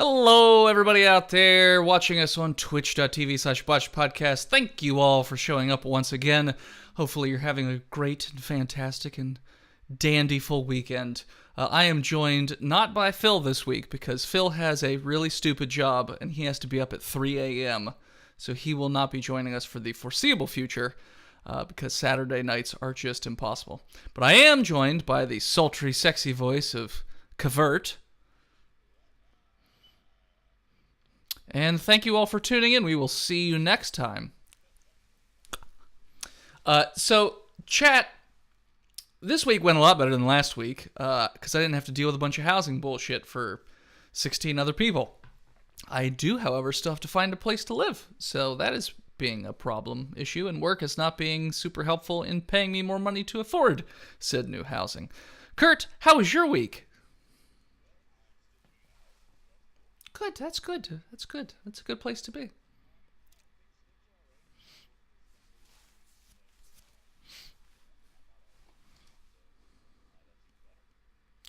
Hello, everybody out there watching us on twitch.tv/Botched Podcast. Thank you all for showing up once again. Hopefully you're having a great and fantastic and dandy-full weekend. I am joined not by Phil this week because Phil has a really stupid job and he has to be up at 3 a.m. So he will not be joining us for the foreseeable future because Saturday nights are just impossible. But I am joined by the sultry, sexy voice of Cavert. And thank you all for tuning in. We will see you next time. So, chat, this week went a lot better than last week because I didn't have to deal with a bunch of housing bullshit for 16 other people. I do, however, still have to find a place to live. So that is being a problem issue, and work is not being super helpful in paying me more money to afford said new housing. Kurt, how was your week? Good, that's good. That's good. That's a good place to be.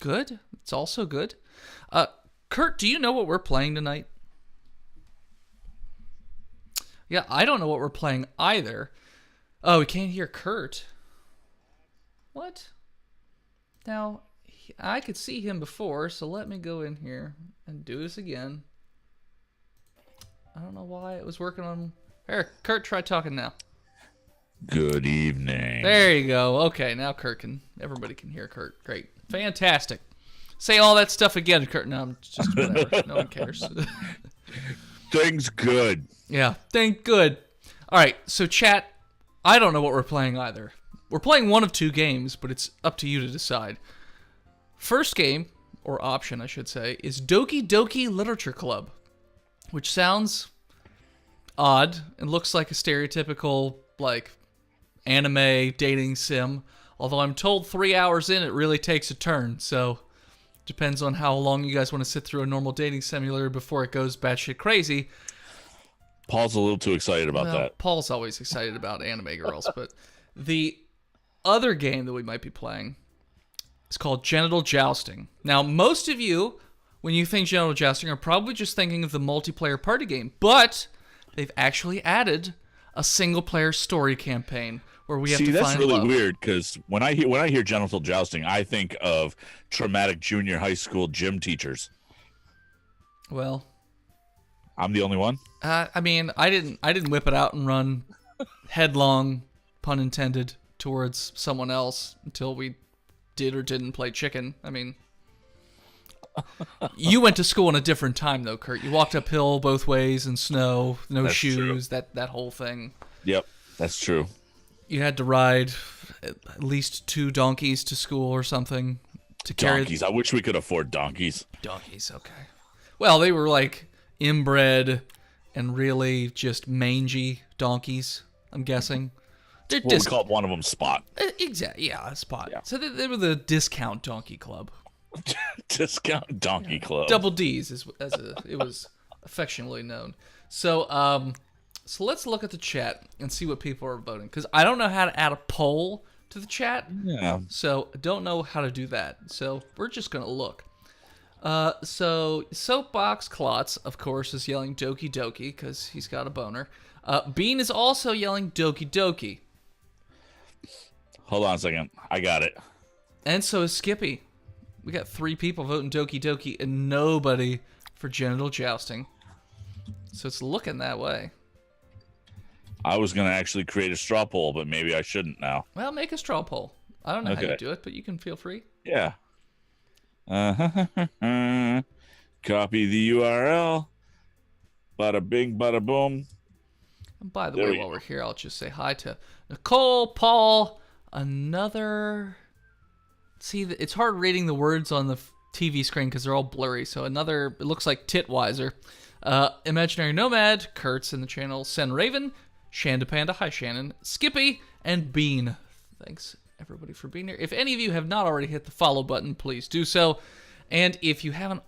Good. It's also good. Kurt, do you know what we're playing tonight? Yeah, I don't know what we're playing either. Oh, we can't hear Kurt. What? Now, I could see him before, so let me go in here and do this again. I don't know why it was working on... Here, Kurt, try talking now. Good evening. There you go. Okay, now Kurt can... Everybody can hear Kurt. Great. Fantastic. Say all that stuff again, Kurt. No, I'm just whatever. No one cares. Things good. Yeah, thank good. All right, so chat, I don't know what we're playing either. We're playing one of two games, but it's up to you to decide. First game, or option I should say, is Doki Doki Literature Club, which sounds odd and looks like a stereotypical, like, anime dating sim. Although I'm told 3 hours in, it really takes a turn, so depends on how long you guys want to sit through a normal dating simulator before it goes batshit crazy. Paul's a little too excited about that. Paul's always excited about anime girls, but the other game that we might be playing is called Genital Jousting. Now, most of you, when you think Genital Jousting, are probably just thinking of the multiplayer party game, but they've actually added a single-player story campaign where we have to find love. See, that's really weird because when I hear genital jousting, I think of traumatic junior high school gym teachers. Well, I'm the only one. I mean, I didn't whip it out and run headlong, pun intended, towards someone else until we did or didn't play chicken. I mean, you went to school in a different time though, Kurt. You walked uphill both ways in snow, no that's shoes, true. that whole thing. Yep, that's true. You had to ride at least 2 donkeys to school or something to carry. Donkeys. I wish we could afford donkeys. Donkeys, okay. Well, they were like inbred and really just mangy donkeys, I'm guessing. We called one of them Spot. Exactly, yeah, Spot. Yeah. So they were the Discount Donkey Club. Discount Donkey Club. Double D's, it was affectionately known. So let's look at the chat and see what people are voting. Because I don't know how to add a poll to the chat. Yeah. So I don't know how to do that. So we're just going to look. So Soapbox Klotz, of course, is yelling Doki Doki because he's got a boner. Bean is also yelling Doki Doki. Hold on a second. I got it. And so is Skippy. We got 3 people voting Doki Doki and nobody for Genital Jousting. So it's looking that way. I was going to actually create a straw poll, but maybe I shouldn't now. Well, make a straw poll. I don't know how you do it, but you can feel free. Yeah. Copy the URL. Bada bing, bada boom. And by the way, while we're here, I'll just say hi to Nicole, Paul, another... See, it's hard reading the words on the TV screen because they're all blurry. So another, it looks like Titwiser. Imaginary Nomad, Kurt's in the channel, Sen Raven, Shanda Panda, hi Shannon, Skippy, and Bean. Thanks everybody for being here. If any of you have not already hit the follow button, please do so. And if you haven't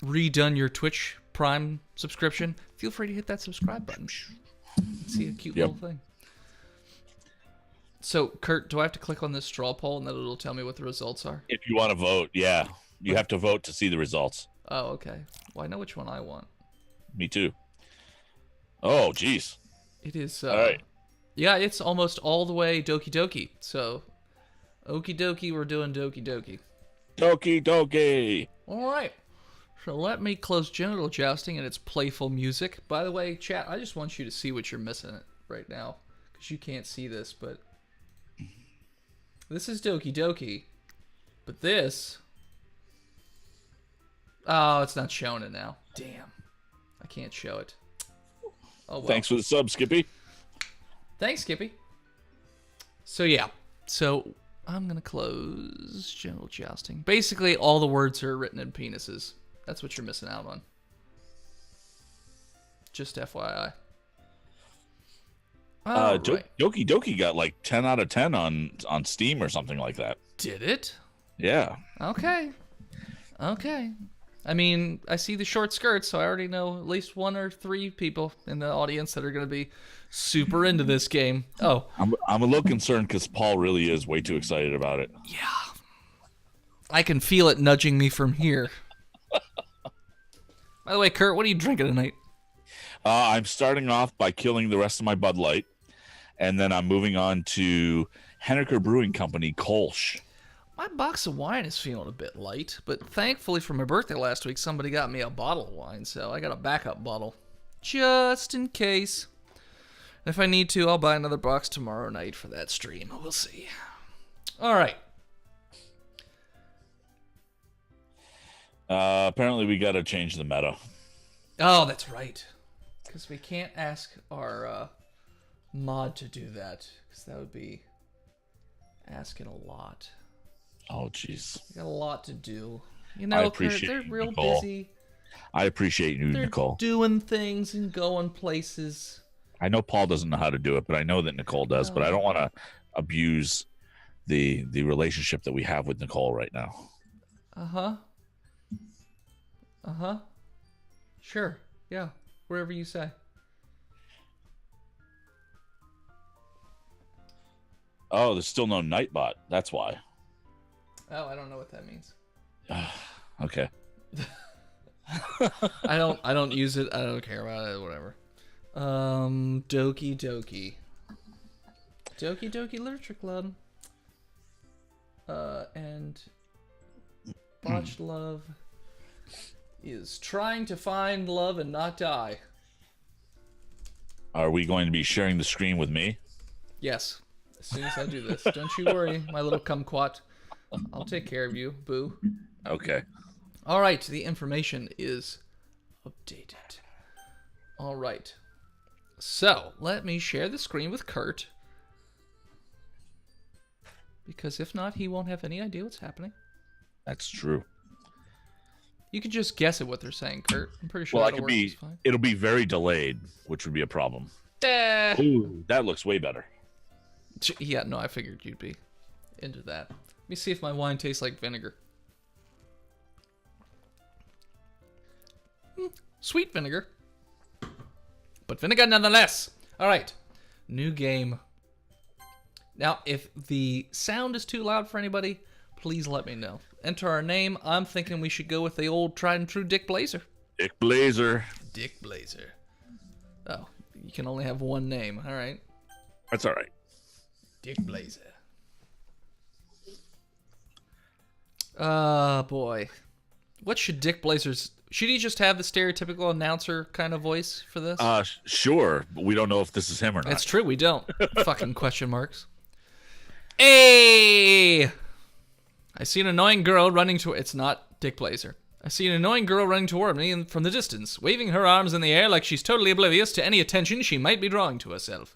redone your Twitch Prime subscription, feel free to hit that subscribe button. See a cute little thing. So, Kurt, do I have to click on this straw poll and then it'll tell me what the results are? If you want to vote, yeah. You have to vote to see the results. Oh, okay. Well, I know which one I want. Me too. Oh, jeez. It is. All right. Yeah, it's almost all the way Doki Doki. So, okie dokie, we're doing Doki Doki. Doki Doki. All right. So let me close genital jousting and its playful music. By the way, chat, I just want you to see what you're missing right now, because you can't see this, but this is Doki Doki, but this, oh, it's not showing it now. Damn, I can't show it. Oh well. Thanks for the sub, Skippy. Thanks, Skippy. So yeah, so I'm gonna close genital jousting. Basically, all the words are written in penises. That's what you're missing out on. Just FYI. Right. Doki Doki got like 10 out of 10 on Steam or something like that. Did it? Yeah. Okay. I mean, I see the short skirts, so I already know at least 1 or 3 people in the audience that are going to be super into this game. Oh. I'm a little concerned because Paul really is way too excited about it. Yeah. I can feel it nudging me from here. By the way, Kurt, what are you drinking tonight? I'm starting off by killing the rest of my Bud Light, and then I'm moving on to Henniker Brewing Company Kolsch. My box of wine is feeling a bit light, but thankfully for my birthday last week, somebody got me a bottle of wine, so I got a backup bottle, just in case. If I need to, I'll buy another box tomorrow night for that stream. We'll see. All right. Apparently we got to change the meta. Oh, that's right. Because we can't ask our mod to do that, because that would be asking a lot. Oh, jeez. We got a lot to do. You know, they're real Nicole. busy. I appreciate you, They're Nicole. doing things and going places. I know Paul doesn't know how to do it, but I know that Nicole does. But I don't want to abuse the relationship that we have with Nicole right now. Sure. Yeah. Wherever you say. Oh, there's still no Nightbot. That's why. Oh, I don't know what that means. Okay. I don't use it. I don't care about it. Whatever. Doki Doki. Doki Doki Literature Club. And Botched Love is trying to find love and not die. Are we going to be sharing the screen with me? Yes. As soon as I do this. Don't you worry, my little kumquat. I'll take care of you, boo. Okay. All right, the information is updated. All right. So, let me share the screen with Kurt. Because if not, he won't have any idea what's happening. That's true. You could just guess at what they're saying, Kurt. I'm pretty sure Well, it'll be very delayed, which would be a problem. Ooh, that looks way better. Yeah, no, I figured you'd be into that. Let me see if my wine tastes like vinegar. Sweet vinegar. But vinegar nonetheless. All right. New game. Now, if the sound is too loud for anybody, please let me know. Enter our name. I'm thinking we should go with the old tried and true Dick Blazer. Dick Blazer. Dick Blazer. Oh, you can only have one name. All right. That's all right. Dick Blazer. Boy. What should Dick Blazer's... Should he just have the stereotypical announcer kind of voice for this? Sure, but we don't know if this is him or not. It's true, we don't. Fucking question marks. Hey! I see an annoying girl running to... It's not Dick Blazer. I see an annoying girl running toward me from the distance, waving her arms in the air like she's totally oblivious to any attention she might be drawing to herself.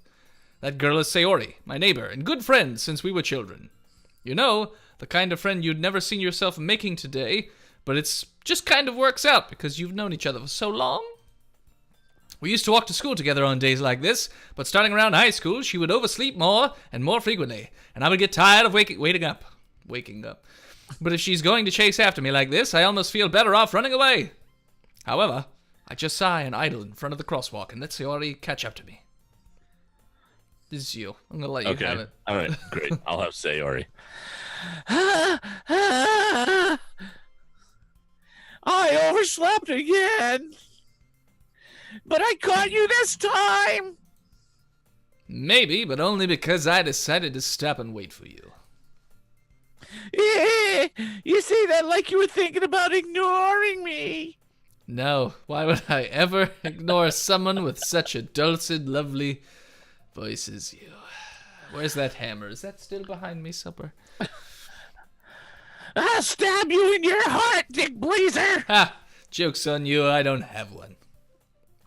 That girl is Sayori, my neighbor and good friend since we were children. You know, the kind of friend you'd never seen yourself making today, but it's just kind of works out because you've known each other for so long. We used to walk to school together on days like this, but starting around high school, she would oversleep more and more frequently, and I would get tired of waking up. But if she's going to chase after me like this, I almost feel better off running away. However, I just sigh and idle in front of the crosswalk and let Sayori catch up to me. This is you. I'm going to let you have it. All right, great. I'll have Sayori. I overslept again. But I caught you this time. Maybe, but only because I decided to stop and wait for you. You say that like you were thinking about ignoring me. No, why would I ever ignore someone with such a dulcet, lovely voice as you? Where's that hammer? Is that still behind me somewhere? I'll stab you in your heart, Dick Blazer. Ha! Joke's on you, I don't have one.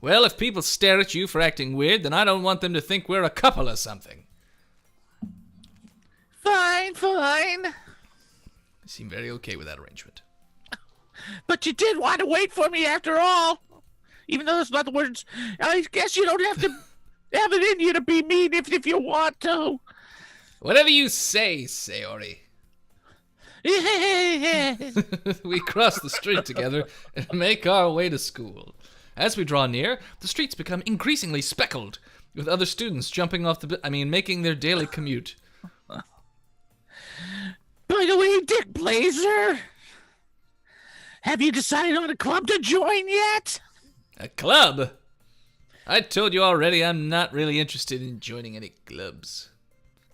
Well, if people stare at you for acting weird, then I don't want them to think we're a couple or something. Fine. You seem very okay with that arrangement. But you did want to wait for me after all. Even though that's not the words. I guess you don't have to have it in you to be mean if you want to. Whatever you say, Sayori. We cross the street together and make our way to school. As we draw near, the streets become increasingly speckled, with other students jumping off making their daily commute. By the way, Dick Blazer, have you decided on a club to join yet? A club? I told you already I'm not really interested in joining any clubs.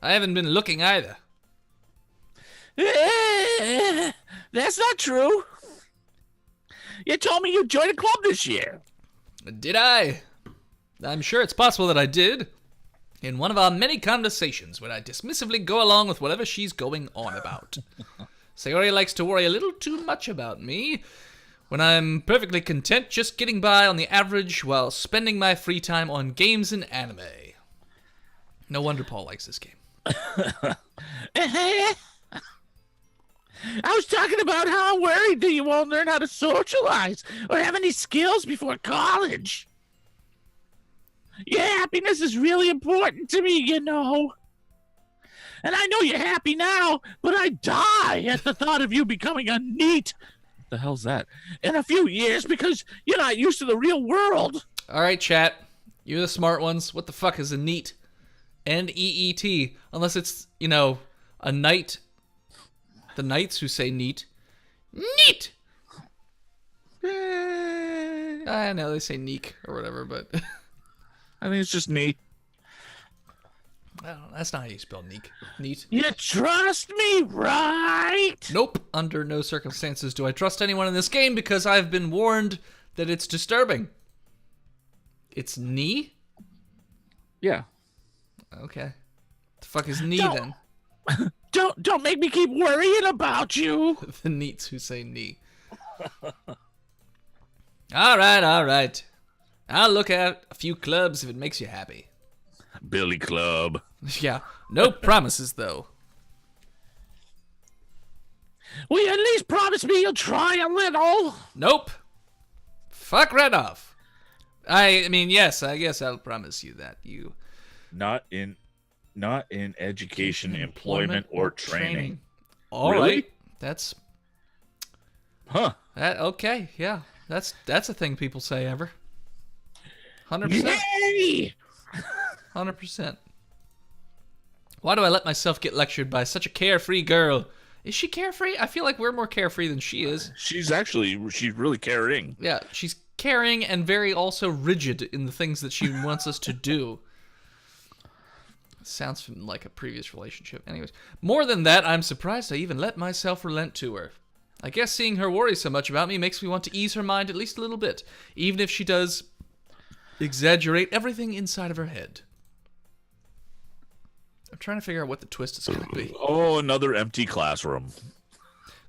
I haven't been looking either. That's not true. You told me you'd join a club this year. Did I? I'm sure it's possible that I did. In one of our many conversations where I dismissively go along with whatever she's going on about. Sayori likes to worry a little too much about me when I'm perfectly content just getting by on the average while spending my free time on games and anime. No wonder Paul likes this game. I was talking about how I'm worried that you won't learn how to socialize or have any skills before college. Your happiness is really important to me, you know. And I know you're happy now, but I die at the thought of you becoming a NEET. What the hell's that? In a few years because you're not used to the real world. All right, chat. You're the smart ones. What the fuck is a NEET? N-E-E-T. Unless it's, a knight. The knights who say neat. Neat! I know they say neek or whatever, but I think it's just neat. I don't know. That's not how you spell neek. Neat. You trust me, right? Nope. Under no circumstances do I trust anyone in this game because I've been warned that it's disturbing. It's knee? Yeah. Okay. The fuck is knee then? Don't make me keep worrying about you. The neats who say knee. All right. I'll look at a few clubs if it makes you happy. Billy Club. Yeah, no promises though. Will you at least promise me you'll try a little? Nope. Fuck right off. I mean, yes, I guess I'll promise you that. You Not in education, employment, or training. All Really? right. That's Huh. okay, yeah. That's a thing people say ever. 100%. Yay! 100%. Why do I let myself get lectured by such a carefree girl? Is she carefree? I feel like we're more carefree than she is. She's really caring. Yeah, she's caring and very also rigid in the things that she wants us to do. Sounds from like a previous relationship. Anyways, more than that, I'm surprised I even let myself relent to her. I guess seeing her worry so much about me makes me want to ease her mind at least a little bit, even if she does exaggerate everything inside of her head. I'm trying to figure out what the twist is going to be. Oh, another empty classroom.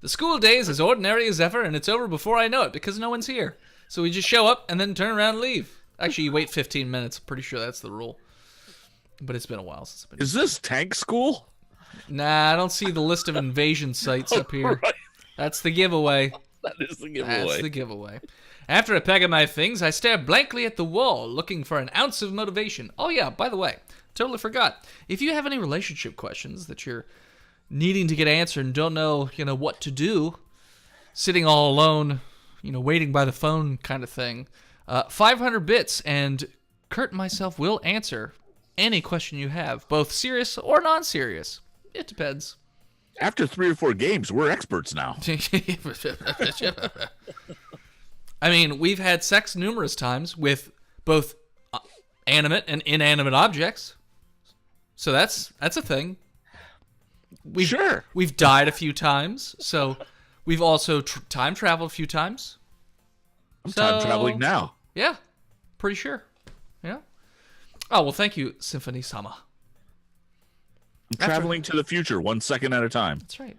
The school day is as ordinary as ever, and it's over before I know it because no one's here. So we just show up and then turn around and leave. Actually, you wait 15 minutes. I'm pretty sure that's the rule. But it's been a while since I've been. Is this tank school? Nah, I don't see the list of invasion sites up here. Right. That's the giveaway. That is the giveaway. That's the giveaway. After a peck of my things, I stare blankly at the wall, looking for an ounce of motivation. Oh yeah, by the way, totally forgot. If you have any relationship questions that you're needing to get answered and don't know, what to do, sitting all alone, waiting by the phone kind of thing, 500 bits and Kurt and myself will answer any question you have, both serious or non-serious. It depends. After 3 or 4 games, we're experts now. I mean, we've had sex numerous times with both animate and inanimate objects. So that's a thing. We've died a few times. So we've also time traveled a few times. I'm time traveling now. Yeah, pretty sure. Yeah. Oh, well, thank you, Symphony-sama. I'm traveling to the future 1 second at a time. That's right.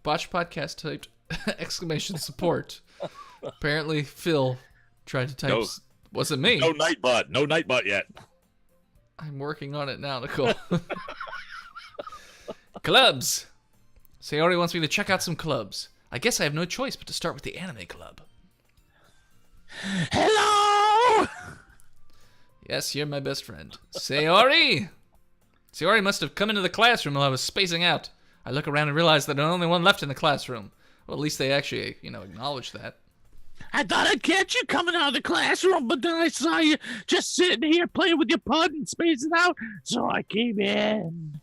Botched podcast typed exclamation support. Apparently, Phil tried to type. No. Wasn't me. No Nightbot. No Nightbot yet. I'm working on it now, Nicole. Clubs. Sayori wants me to check out some clubs. I guess I have no choice but to start with the anime club. Hello! Yes, you're my best friend. Sayori! Sayori must have come into the classroom while I was spacing out. I look around and realize that I'm the only one left in the classroom. Well, at least they actually, acknowledge that. I thought I'd catch you coming out of the classroom, but then I saw you just sitting here playing with your pud and spacing out, so I came in.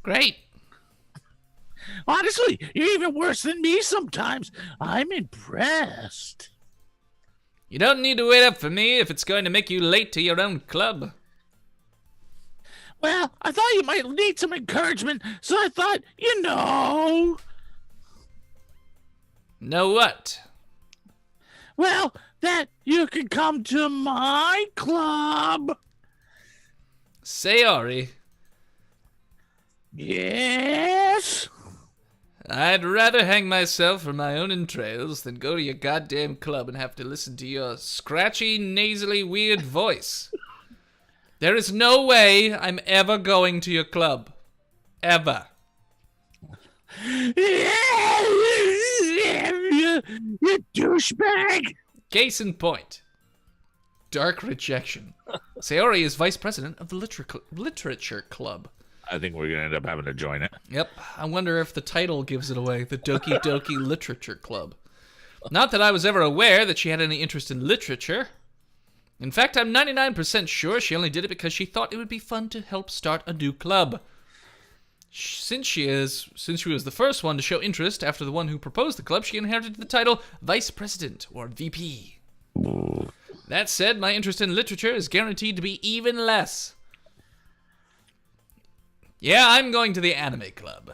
Great. Honestly, you're even worse than me sometimes. I'm impressed. You don't need to wait up for me if it's going to make you late to your own club. Well, I thought you might need some encouragement, so I thought, Know what? Well, that you can come to my club. Sayori. Yes? I'd rather hang myself from my own entrails than go to your goddamn club and have to listen to your scratchy, nasally, weird voice. There is no way I'm ever going to your club. Ever. You douchebag! Case in point. Dark rejection. Sayori is vice president of the literature club. I think we're going to end up having to join it. Yep. I wonder if the title gives it away. The Doki Doki Literature Club. Not that I was ever aware that she had any interest in literature. In fact, I'm 99% sure she only did it because she thought it would be fun to help start a new club. Since she was the first one to show interest after the one who proposed the club, she inherited the title Vice President, or VP. That said, my interest in literature is guaranteed to be even less. Yeah, I'm going to the anime club.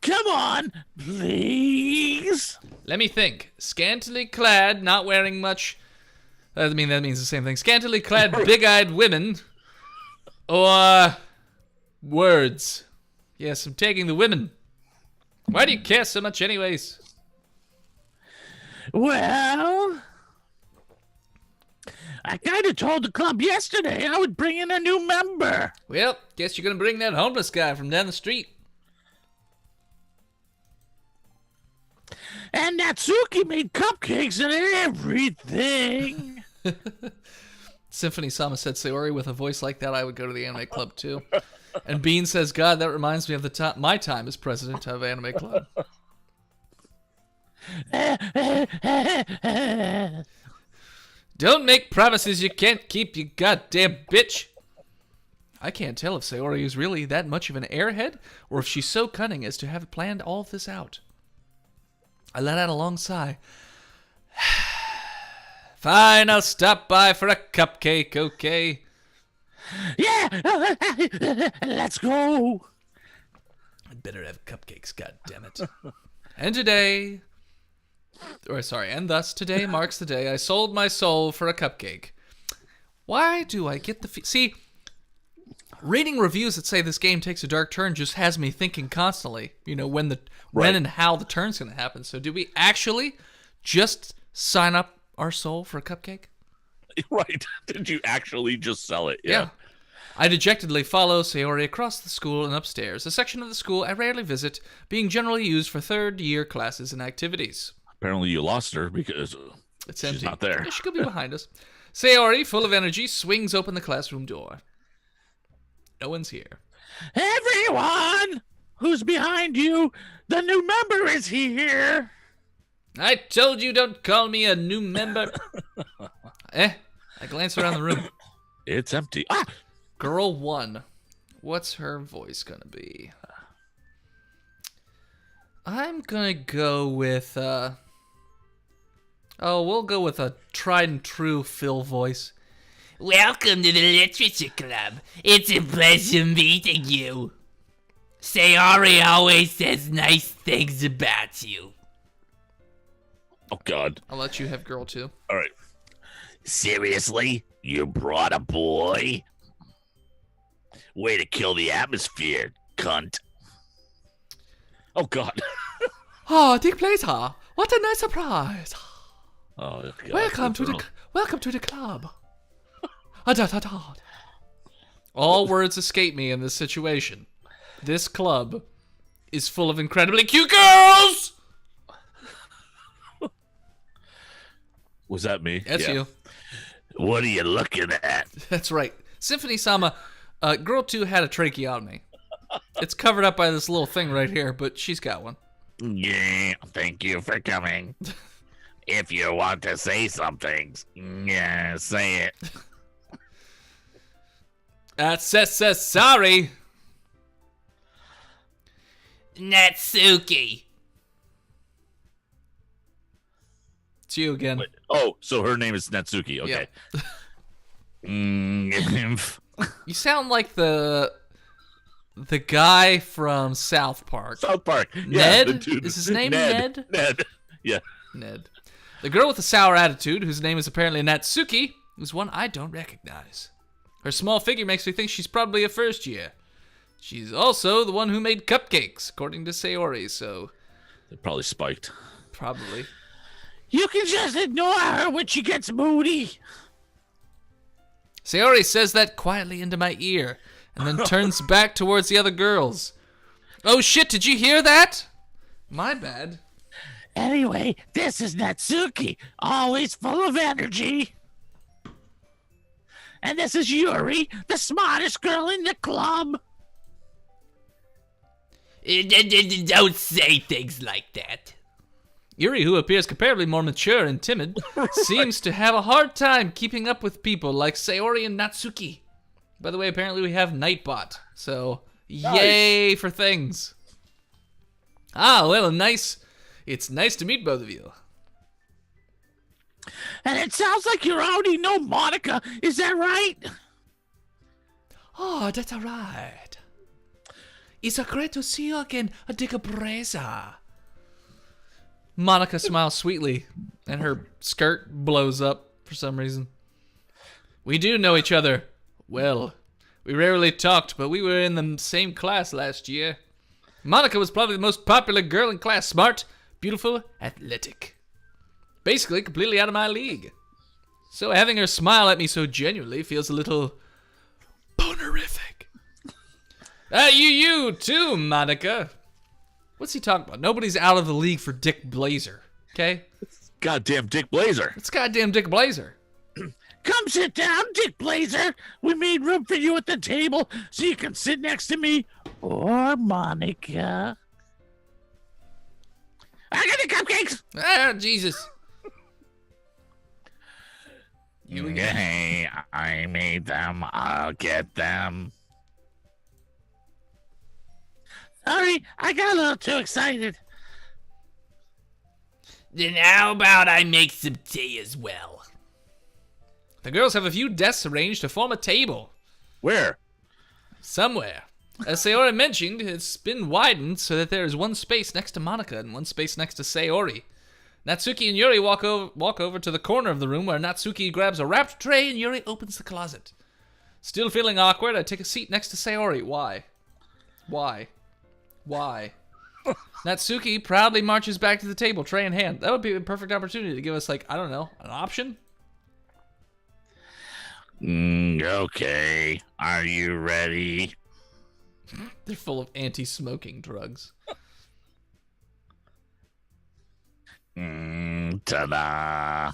Come on, please. Let me think. Scantily clad, not wearing much... I mean, that means the same thing. Scantily clad, big-eyed women. Or... words. Yes, I'm taking the women. Why do you care so much anyways? Well... I kind of told the club yesterday I would bring in a new member. Well, guess you're going to bring that homeless guy from down the street. And Natsuki made cupcakes and everything. Symphony-sama said Sayori, with a voice like that, I would go to the anime club too. And Bean says, God, that reminds me of my time as president of anime club. Don't make promises you can't keep, you goddamn bitch. I can't tell if Sayori is really that much of an airhead, or if she's so cunning as to have planned all of this out. I let out a long sigh. Fine, I'll stop by for a cupcake, okay? Yeah, let's go. I'd better have cupcakes, goddammit. And today... and thus today marks the day I sold my soul for a cupcake. Why do I get the... See, reading reviews that say this game takes a dark turn just has me thinking constantly, when and how the turn's going to happen. So do we actually just sign up our soul for a cupcake? Right. Did you actually just sell it? Yeah. I dejectedly follow Sayori across the school and upstairs, a section of the school I rarely visit, being generally used for third-year classes and activities. Apparently you lost her because it's empty. She's not there. She could be behind us. Sayori, full of energy, swings open the classroom door. No one's here. Everyone who's behind you, the new member is here. I told you don't call me a new member. I glance around the room. It's empty. Ah! Girl 1. What's her voice gonna be? I'm gonna go with, we'll go with a tried and true Phil voice. Welcome to the Literature Club. It's a pleasure meeting you. Sayori always says nice things about you. Oh, God. I'll let you have girl too. All right. Seriously? You brought a boy? Way to kill the atmosphere, cunt. Oh, God. Oh, Dick Blazer, what a nice surprise. Oh, God. Welcome to the club. All words escape me in this situation. This club is full of incredibly cute girls. Was that me? That's you. What are you looking at? That's right. Symphony-sama, girl 2 had a tracheotomy. It's covered up by this little thing right here, but she's got one. Yeah, thank you for coming. If you want to say something, yeah, say it. Says sorry. Natsuki. It's you again. Wait, oh, so her name is Natsuki. Okay. Yeah. You sound like the guy from South Park. South Park. Yeah, Ned? Is his name Ned? Ned. Yeah. Ned. The girl with the sour attitude, whose name is apparently Natsuki, is one I don't recognize. Her small figure makes me think she's probably a first year. She's also the one who made cupcakes, according to Sayori, so... They're probably spiked. Probably. You can just ignore her when she gets moody. Sayori says that quietly into my ear, and then turns back towards the other girls. Oh shit, did you hear that? My bad. Anyway, this is Natsuki, always full of energy. And this is Yuri, the smartest girl in the club. Don't say things like that. Yuri, who appears comparably more mature and timid, seems to have a hard time keeping up with people like Sayori and Natsuki. By the way, apparently we have Nightbot, so yay for things. Ah, well, nice. It's nice to meet both of you. And it sounds like you already know Monica, is that right? Oh, that's right. It's great to see you again, Dick Breza. Monica smiles sweetly, and her skirt blows up for some reason. We do know each other. Well, we rarely talked, but we were in the same class last year. Monica was probably the most popular girl in class. Smart, beautiful, athletic. Basically, completely out of my league. So having her smile at me so genuinely feels a little bonerific. You too, Monica. What's he talking about? Nobody's out of the league for Dick Blazer, okay? Goddamn Dick Blazer. It's goddamn Dick Blazer. Come sit down, Dick Blazer. We made room for you at the table so you can sit next to me or Monica. I got the cupcakes. Ah, Jesus. You again. Hey, I made them. I'll get them. Sorry, I got a little too excited. Then how about I make some tea as well? The girls have a few desks arranged to form a table. Where? Somewhere. As Sayori mentioned, it's been widened so that there is one space next to Monica and one space next to Sayori. Natsuki and Yuri walk over to the corner of the room where Natsuki grabs a wrapped tray and Yuri opens the closet. Still feeling awkward, I take a seat next to Sayori. Why? Natsuki proudly marches back to the table, tray in hand. That would be a perfect opportunity to give us, like, I don't know, an option? Okay. Are you ready? They're full of anti-smoking drugs. Ta-da.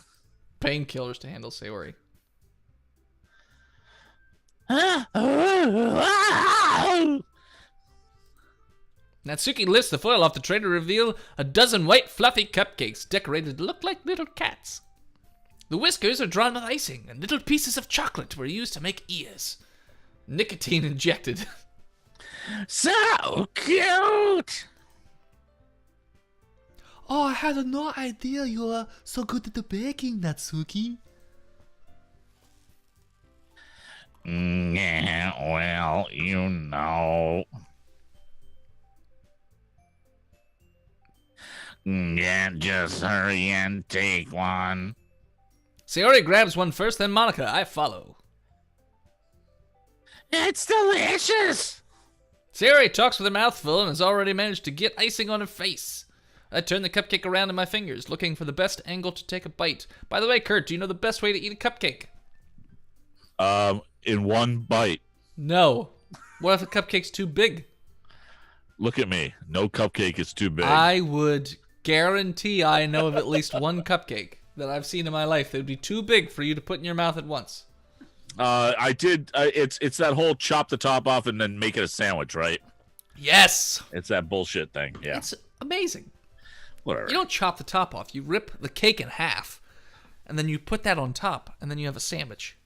Painkillers to handle Sayori. Natsuki lifts the foil off the tray to reveal a dozen white fluffy cupcakes decorated to look like little cats. The whiskers are drawn with icing, and little pieces of chocolate were used to make ears. Nicotine injected. So cute! had no idea you were so good at the baking, Natsuki. Yeah, well, you know. Yeah, just hurry and take one. Sayori grabs one first, then Monica. I follow. It's delicious! Sayori talks with her mouth full and has already managed to get icing on her face. I turn the cupcake around in my fingers, looking for the best angle to take a bite. By the way, Kurt, do you know the best way to eat a cupcake? In one bite. No. What if a cupcake's too big? Look at me. No cupcake is too big. I would guarantee I know of at least one cupcake that I've seen in my life that would be too big for you to put in your mouth at once. I did. It's that whole chop the top off and then make it a sandwich, right? Yes. It's that bullshit thing. Yeah. It's amazing. Whatever. You don't chop the top off. You rip the cake in half, and then you put that on top, and then you have a sandwich.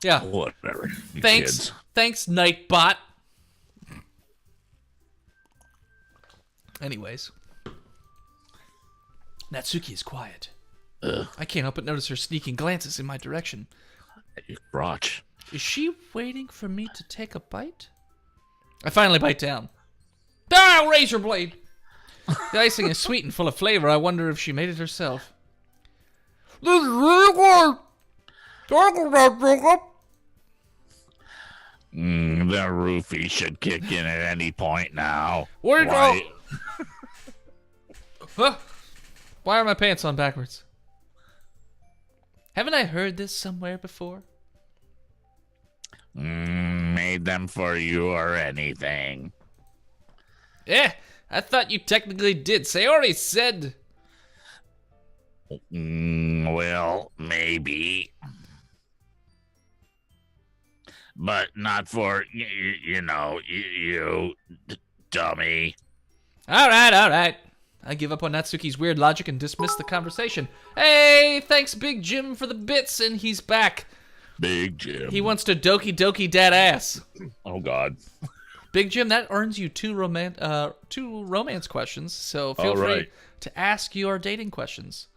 Yeah. Whatever. You Thanks. kids. Thanks, Nightbot. Anyways. Natsuki is quiet. Ugh. I can't help but notice her sneaking glances in my direction. You crotch. Is she waiting for me to take a bite? I finally bite down. Ah, razor blade! The icing is sweet and full of flavor. I wonder if she made it herself. This is really good! Talk about Jacob! The roofie should kick in at any point now. Where'd Why- Huh? Why are my pants on backwards? Haven't I heard this somewhere before? Made them for you or anything. I thought you technically did. Sayori said... Well, maybe. But not for, you dummy. All right. I give up on Natsuki's weird logic and dismiss the conversation. Hey, thanks Big Jim for the bits, and he's back. Big Jim. He wants to Doki Doki that ass. Oh, God. Big Jim, that earns you two romance questions, so feel free to ask your dating questions.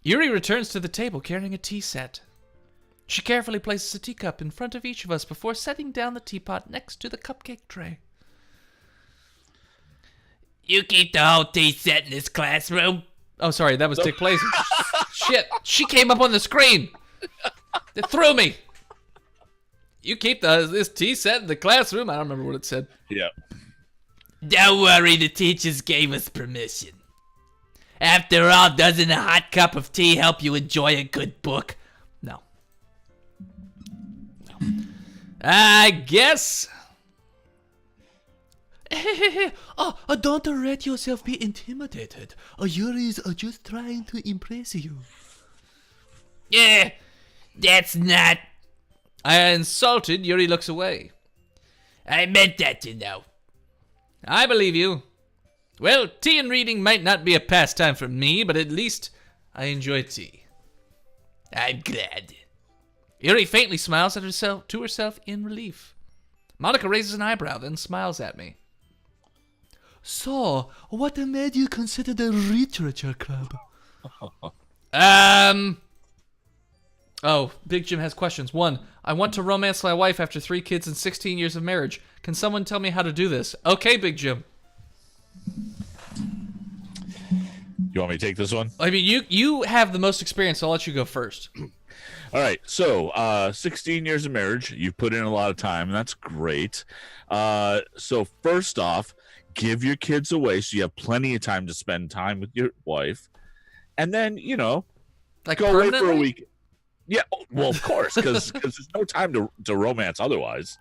Yuri returns to the table carrying a tea set. She carefully places a teacup in front of each of us before setting down the teapot next to the cupcake tray. You keep the whole tea set in this classroom? Oh, sorry, that was Dick Blazer. Shit, she came up on the screen. It threw me. You keep this tea set in the classroom? I don't remember what it said. Yeah. Don't worry, the teachers gave us permission. After all, doesn't a hot cup of tea help you enjoy a good book? No. I guess. Don't let yourself be intimidated. Yuri is just trying to impress you. Yeah, that's not... Insulted, Yuri looks away. I meant that, you know. I believe you. Well, tea and reading might not be a pastime for me, but at least I enjoy tea. I'm glad. Yuri faintly smiles at herself in relief. Monica raises an eyebrow, then smiles at me. So, what made you consider the literature club? Oh, Big Jim has questions. 1. I want to romance my wife after 3 kids and 16 years of marriage. Can someone tell me how to do this? Okay, Big Jim. You want me to take this one? I mean, you have the most experience, so I'll let you go first. All right, so 16 years of marriage, you've put in a lot of time, and that's great. So first off, give your kids away so you have plenty of time to spend time with your wife. And then, Like go away for a permanently? week. Yeah, well, of course, because there's no time to romance otherwise.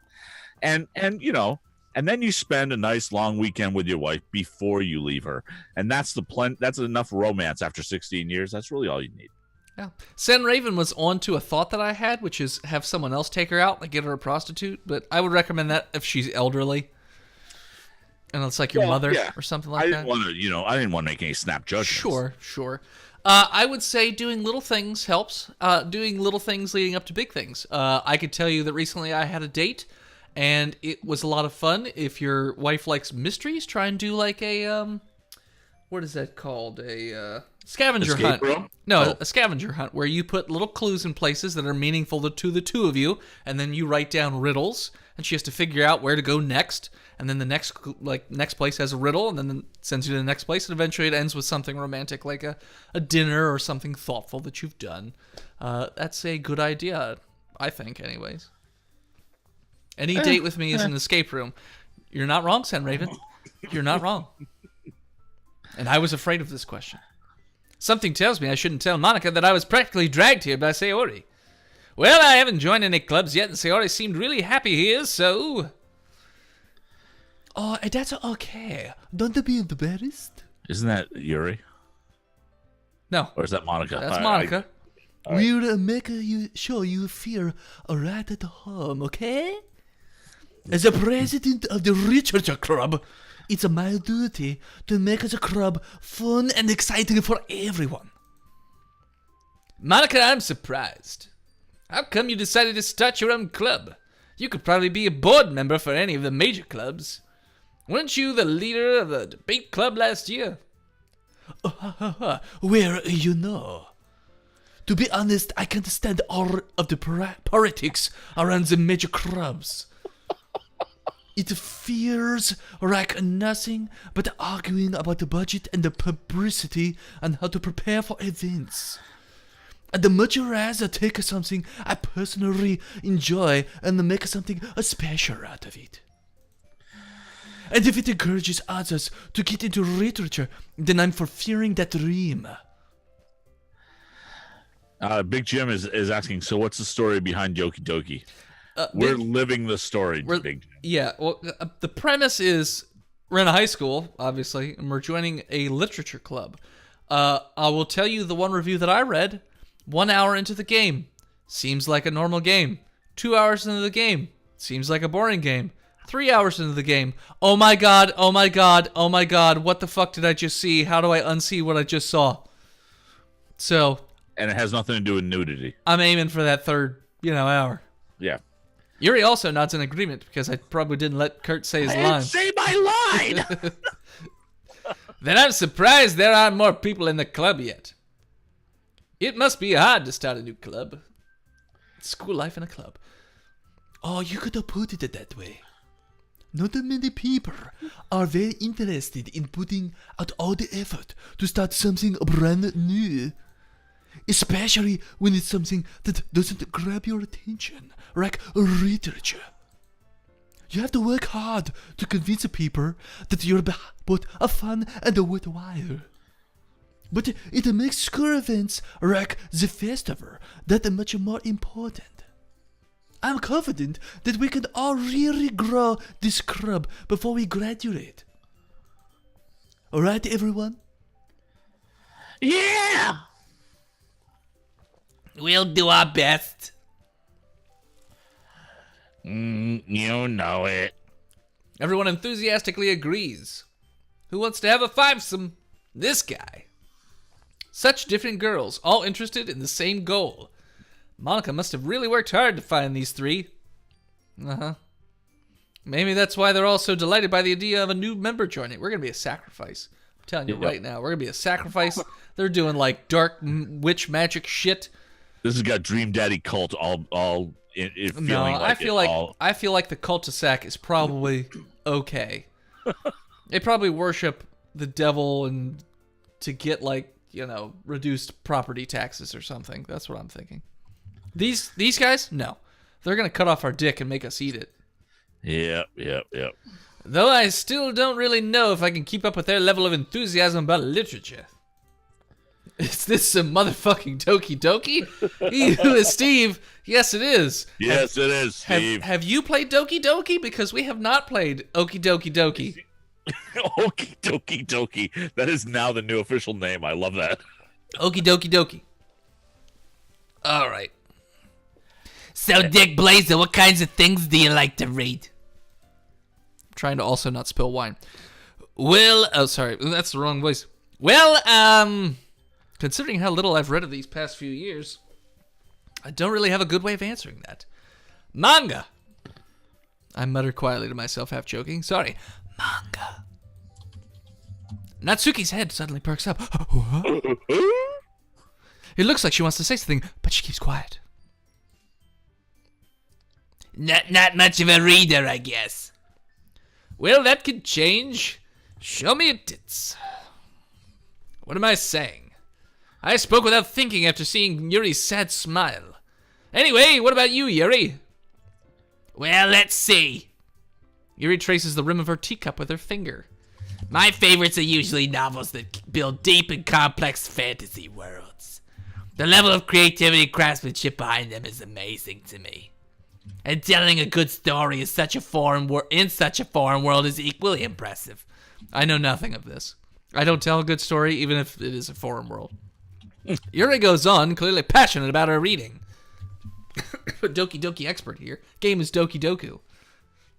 And then you spend a nice long weekend with your wife before you leave her. And that's that's enough romance after 16 years. That's really all you need. Yeah. Sen Raven was on to a thought that I had, which is have someone else take her out, like get her a prostitute. But I would recommend that if she's elderly. And it's like your mother or something like that. I didn't want to make any snap judgments. Sure. I would say doing little things helps. Doing little things leading up to big things. I could tell you that recently I had a date, and it was a lot of fun. If your wife likes mysteries, try and do like a what is that called? A scavenger Escape hunt. room? No, Oh. a scavenger hunt where you put little clues in places that are meaningful to the two of you, and then you write down riddles, and she has to figure out where to go next, and then the next place has a riddle, and then sends you to the next place, and eventually it ends with something romantic like a dinner or something thoughtful that you've done. That's a good idea, I think, anyways. Any date with me is an escape room. You're not wrong, Sen Raven. You're not wrong. And I was afraid of this question. Something tells me I shouldn't tell Monica that I was practically dragged here by Sayori. Well, I haven't joined any clubs yet, and Sayori seemed really happy here, so... Oh, that's okay. Don't be embarrassed. Isn't that Yuri? No. Or is that Monica? That's Monica. All right. We'll make sure you feel right at home, okay? As the president of the Literature Club, it's my duty to make the club fun and exciting for everyone. Monica, I'm surprised. How come you decided to start your own club? You could probably be a board member for any of the major clubs. Weren't you the leader of the debate club last year? Where you know? To be honest, I can't stand all of the politics around the major clubs. It feels like nothing but arguing about the budget and the publicity and how to prepare for events. I'd much rather take something I personally enjoy and make something special out of it. And if it encourages others to get into literature, then I'm fulfilling that dream. Big Jim is asking, so what's the story behind Doki Doki? We're living the story, Big Jim. Yeah, well, the premise is we're in a high school, obviously, and we're joining a literature club. I will tell you the one review that I read. 1 hour into the game, seems like a normal game. 2 hours into the game, seems like a boring game. 3 hours into the game, oh my god, oh my god, oh my god, what the fuck did I just see? How do I unsee what I just saw? So... And it has nothing to do with nudity. I'm aiming for that third, hour. Yeah. Yuri also nods in agreement because I probably didn't let Kurt say his line. Say my line! Then I'm surprised there aren't more people in the club yet. It must be hard to start a new club. School life in a club. Oh, you could have put it that way. Not many people are very interested in putting out all the effort to start something brand new. Especially when it's something that doesn't grab your attention, like literature. You have to work hard to convince people that you're both a fun and a worthwhile. But it makes school events like the festival that much more important. I'm confident that we can all really grow this club before we graduate. Alright, everyone? Yeah! We'll do our best. You know it. Everyone enthusiastically agrees. Who wants to have a fivesome? This guy. Such different girls, all interested in the same goal. Monica must have really worked hard to find these three. Uh-huh. Maybe that's why they're all so delighted by the idea of a new member joining. We're going to be a sacrifice. I'm telling you right now, we're going to be a sacrifice. They're doing like dark witch magic shit. This has got Dream Daddy cult all feeling No, like I feel like the cul-de-sac is probably okay. They probably worship the devil and to get like, reduced property taxes or something. That's what I'm thinking. These guys? No. They're going to cut off our dick and make us eat it. Yep. Though I still don't really know if I can keep up with their level of enthusiasm about literature. Is this some motherfucking Doki Doki? Steve, yes it is. Yes, it is, Steve. Have you played Doki Doki? Because we have not played Okie Doki Doki. Okie Doki Doki. That is now the new official name. I love that. Okie Doki Doki. All right. So, Dick Blazer, what kinds of things do you like to read? I'm trying to also not spill wine. Well, oh, sorry. That's the wrong voice. Well, considering how little I've read of these past few years, I don't really have a good way of answering that. Manga. I muttered quietly to myself, half joking. Sorry. Manga. Natsuki's head suddenly perks up. It looks like she wants to say something, but she keeps quiet. Not much of a reader, I guess. Well, that could change. Show me your tits. What am I saying? I spoke without thinking after seeing Yuri's sad smile. Anyway, what about you, Yuri? Well, let's see. Yuri traces the rim of her teacup with her finger. My favorites are usually novels that build deep and complex fantasy worlds. The level of creativity and craftsmanship behind them is amazing to me. And telling a good story in such a foreign world is equally impressive. I know nothing of this. I don't tell a good story, even if it is a foreign world. Yuri goes on, clearly passionate about her reading. Doki Doki expert here. Game is Doki Doku.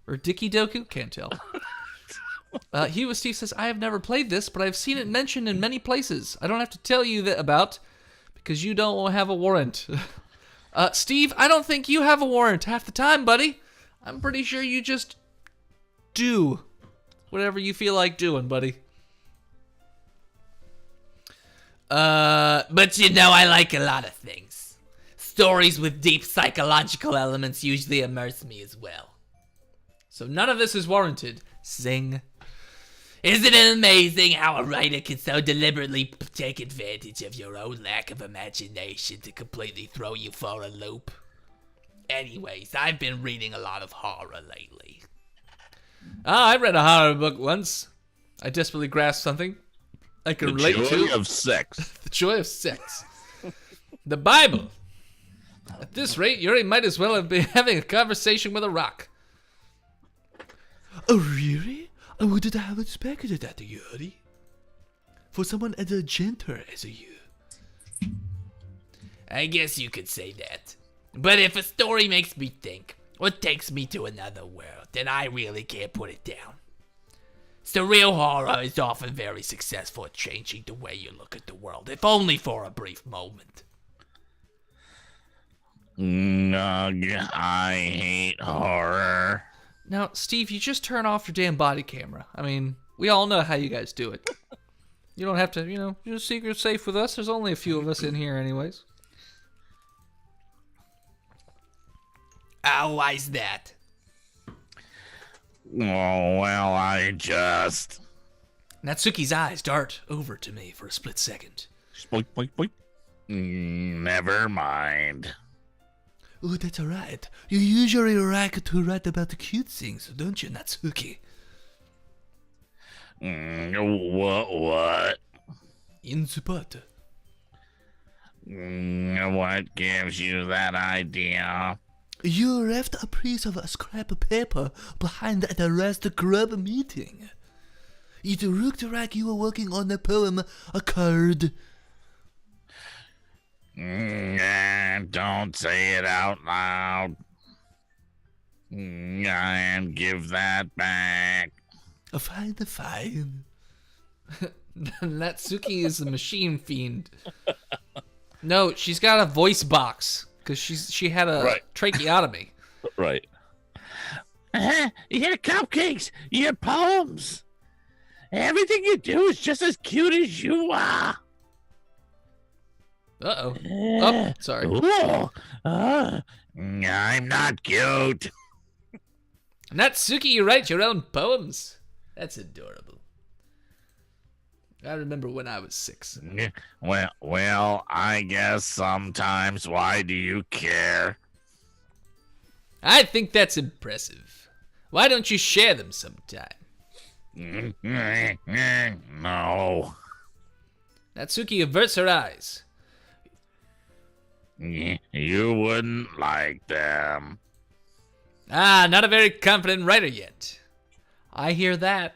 Or Dicky Doku? Can't tell. He with Steve says, I have never played this, but I've seen it mentioned in many places. I don't have to tell you that about, because you don't have a warrant. Steve, I don't think you have a warrant half the time, buddy. I'm pretty sure you just do whatever you feel like doing, buddy. But you know, I like a lot of things. Stories with deep psychological elements usually immerse me as well. So none of this is warranted. Zing. Isn't it amazing how a writer can so deliberately take advantage of your own lack of imagination to completely throw you for a loop? Anyways, I've been reading a lot of horror lately. I read a horror book once. I desperately grasped something I can relate to. The joy of sex. The joy of sex. The Bible. At this rate, Yuri might as well have been having a conversation with a rock. Oh, really? I wouldn't have expected that, Yuri. For someone as gentle as you. I guess you could say that. But if a story makes me think, or takes me to another world, then I really can't put it down. Surreal horror is often very successful at changing the way you look at the world, if only for a brief moment. I hate horror. Now, Steve, you just turn off your damn body camera. I mean, we all know how you guys do it. You don't have to, you're secret safe with us. There's only a few of us in here anyways. Why's that? Oh, well, I just... Natsuki's eyes dart over to me for a split second. Boink, boink, boink. Never mind. Oh, that's alright. You usually like to write about the cute things, don't you, Natsuki? What? In the butt. What gives you that idea? You left a piece of a scrap of paper behind at the last grub meeting. It looked like you were working on a poem, a card. Don't say it out loud. And give that back. Fine, fine. Natsuki is a machine fiend. No, she's got a voice box because she had a tracheotomy. Right. Your cupcakes, your poems. Everything you do is just as cute as you are. Uh-oh. Oh, sorry. I'm not cute. Natsuki, you write your own poems? That's adorable. I remember when I was 6. Well, I guess sometimes. Why do you care? I think that's impressive. Why don't you share them sometime? No. Natsuki averts her eyes. You wouldn't like them. Not a very confident writer yet. I hear that.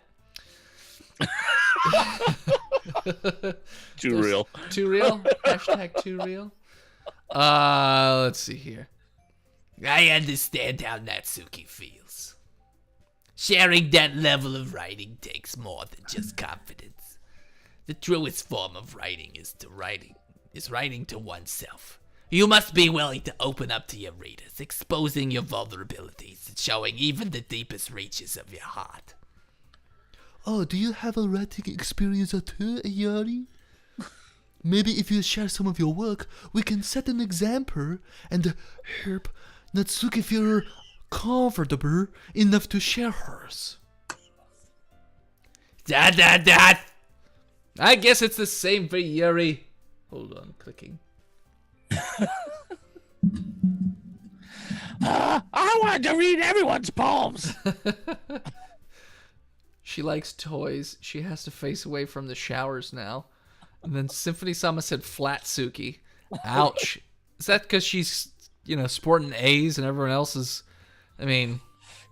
Too real. Too real? Hashtag too real. Let's see here. I understand how Natsuki feels. Sharing that level of writing takes more than just confidence. The truest form of writing is writing to oneself. You must be willing to open up to your readers, exposing your vulnerabilities and showing even the deepest reaches of your heart. Oh, do you have a writing experience too, Yuri? Maybe if you share some of your work, we can set an example and help Natsuki feel comfortable enough to share hers. That. I guess it's the same for Yuri. Hold on, clicking. I wanted to read everyone's poems. She likes toys. She has to face away from the showers now. And then Symphony Sama said flat Suki. Ouch. Is that because she's, sporting A's and everyone else is... I mean...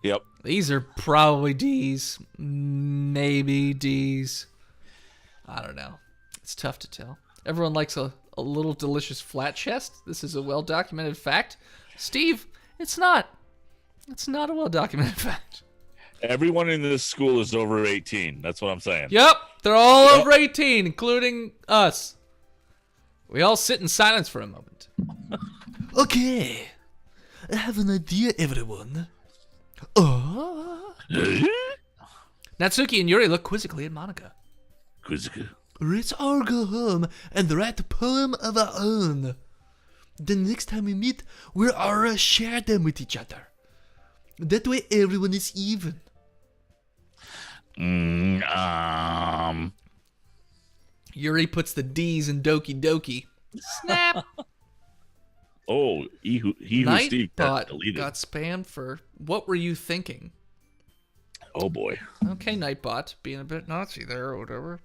Yep. These are probably D's. Maybe D's. I don't know. It's tough to tell. Everyone likes a little delicious flat chest. This is a well-documented fact. Steve, it's not. It's not a well-documented fact. Everyone in this school is over 18. That's what I'm saying. Yep, they're all over 18, including us. We all sit in silence for a moment. Okay, I have an idea, everyone. Natsuki and Yuri look quizzically at Monica. Quizzical. Let's all go home and write a poem of our own. The next time we meet, we'll all share them with each other. That way everyone is even. Yuri puts the D's in Doki Doki. Snap! Oh, he who Steve got Nightbot deleted. got spammed for what were you thinking? Oh boy. Okay, Nightbot, being a bit Nazi there or whatever.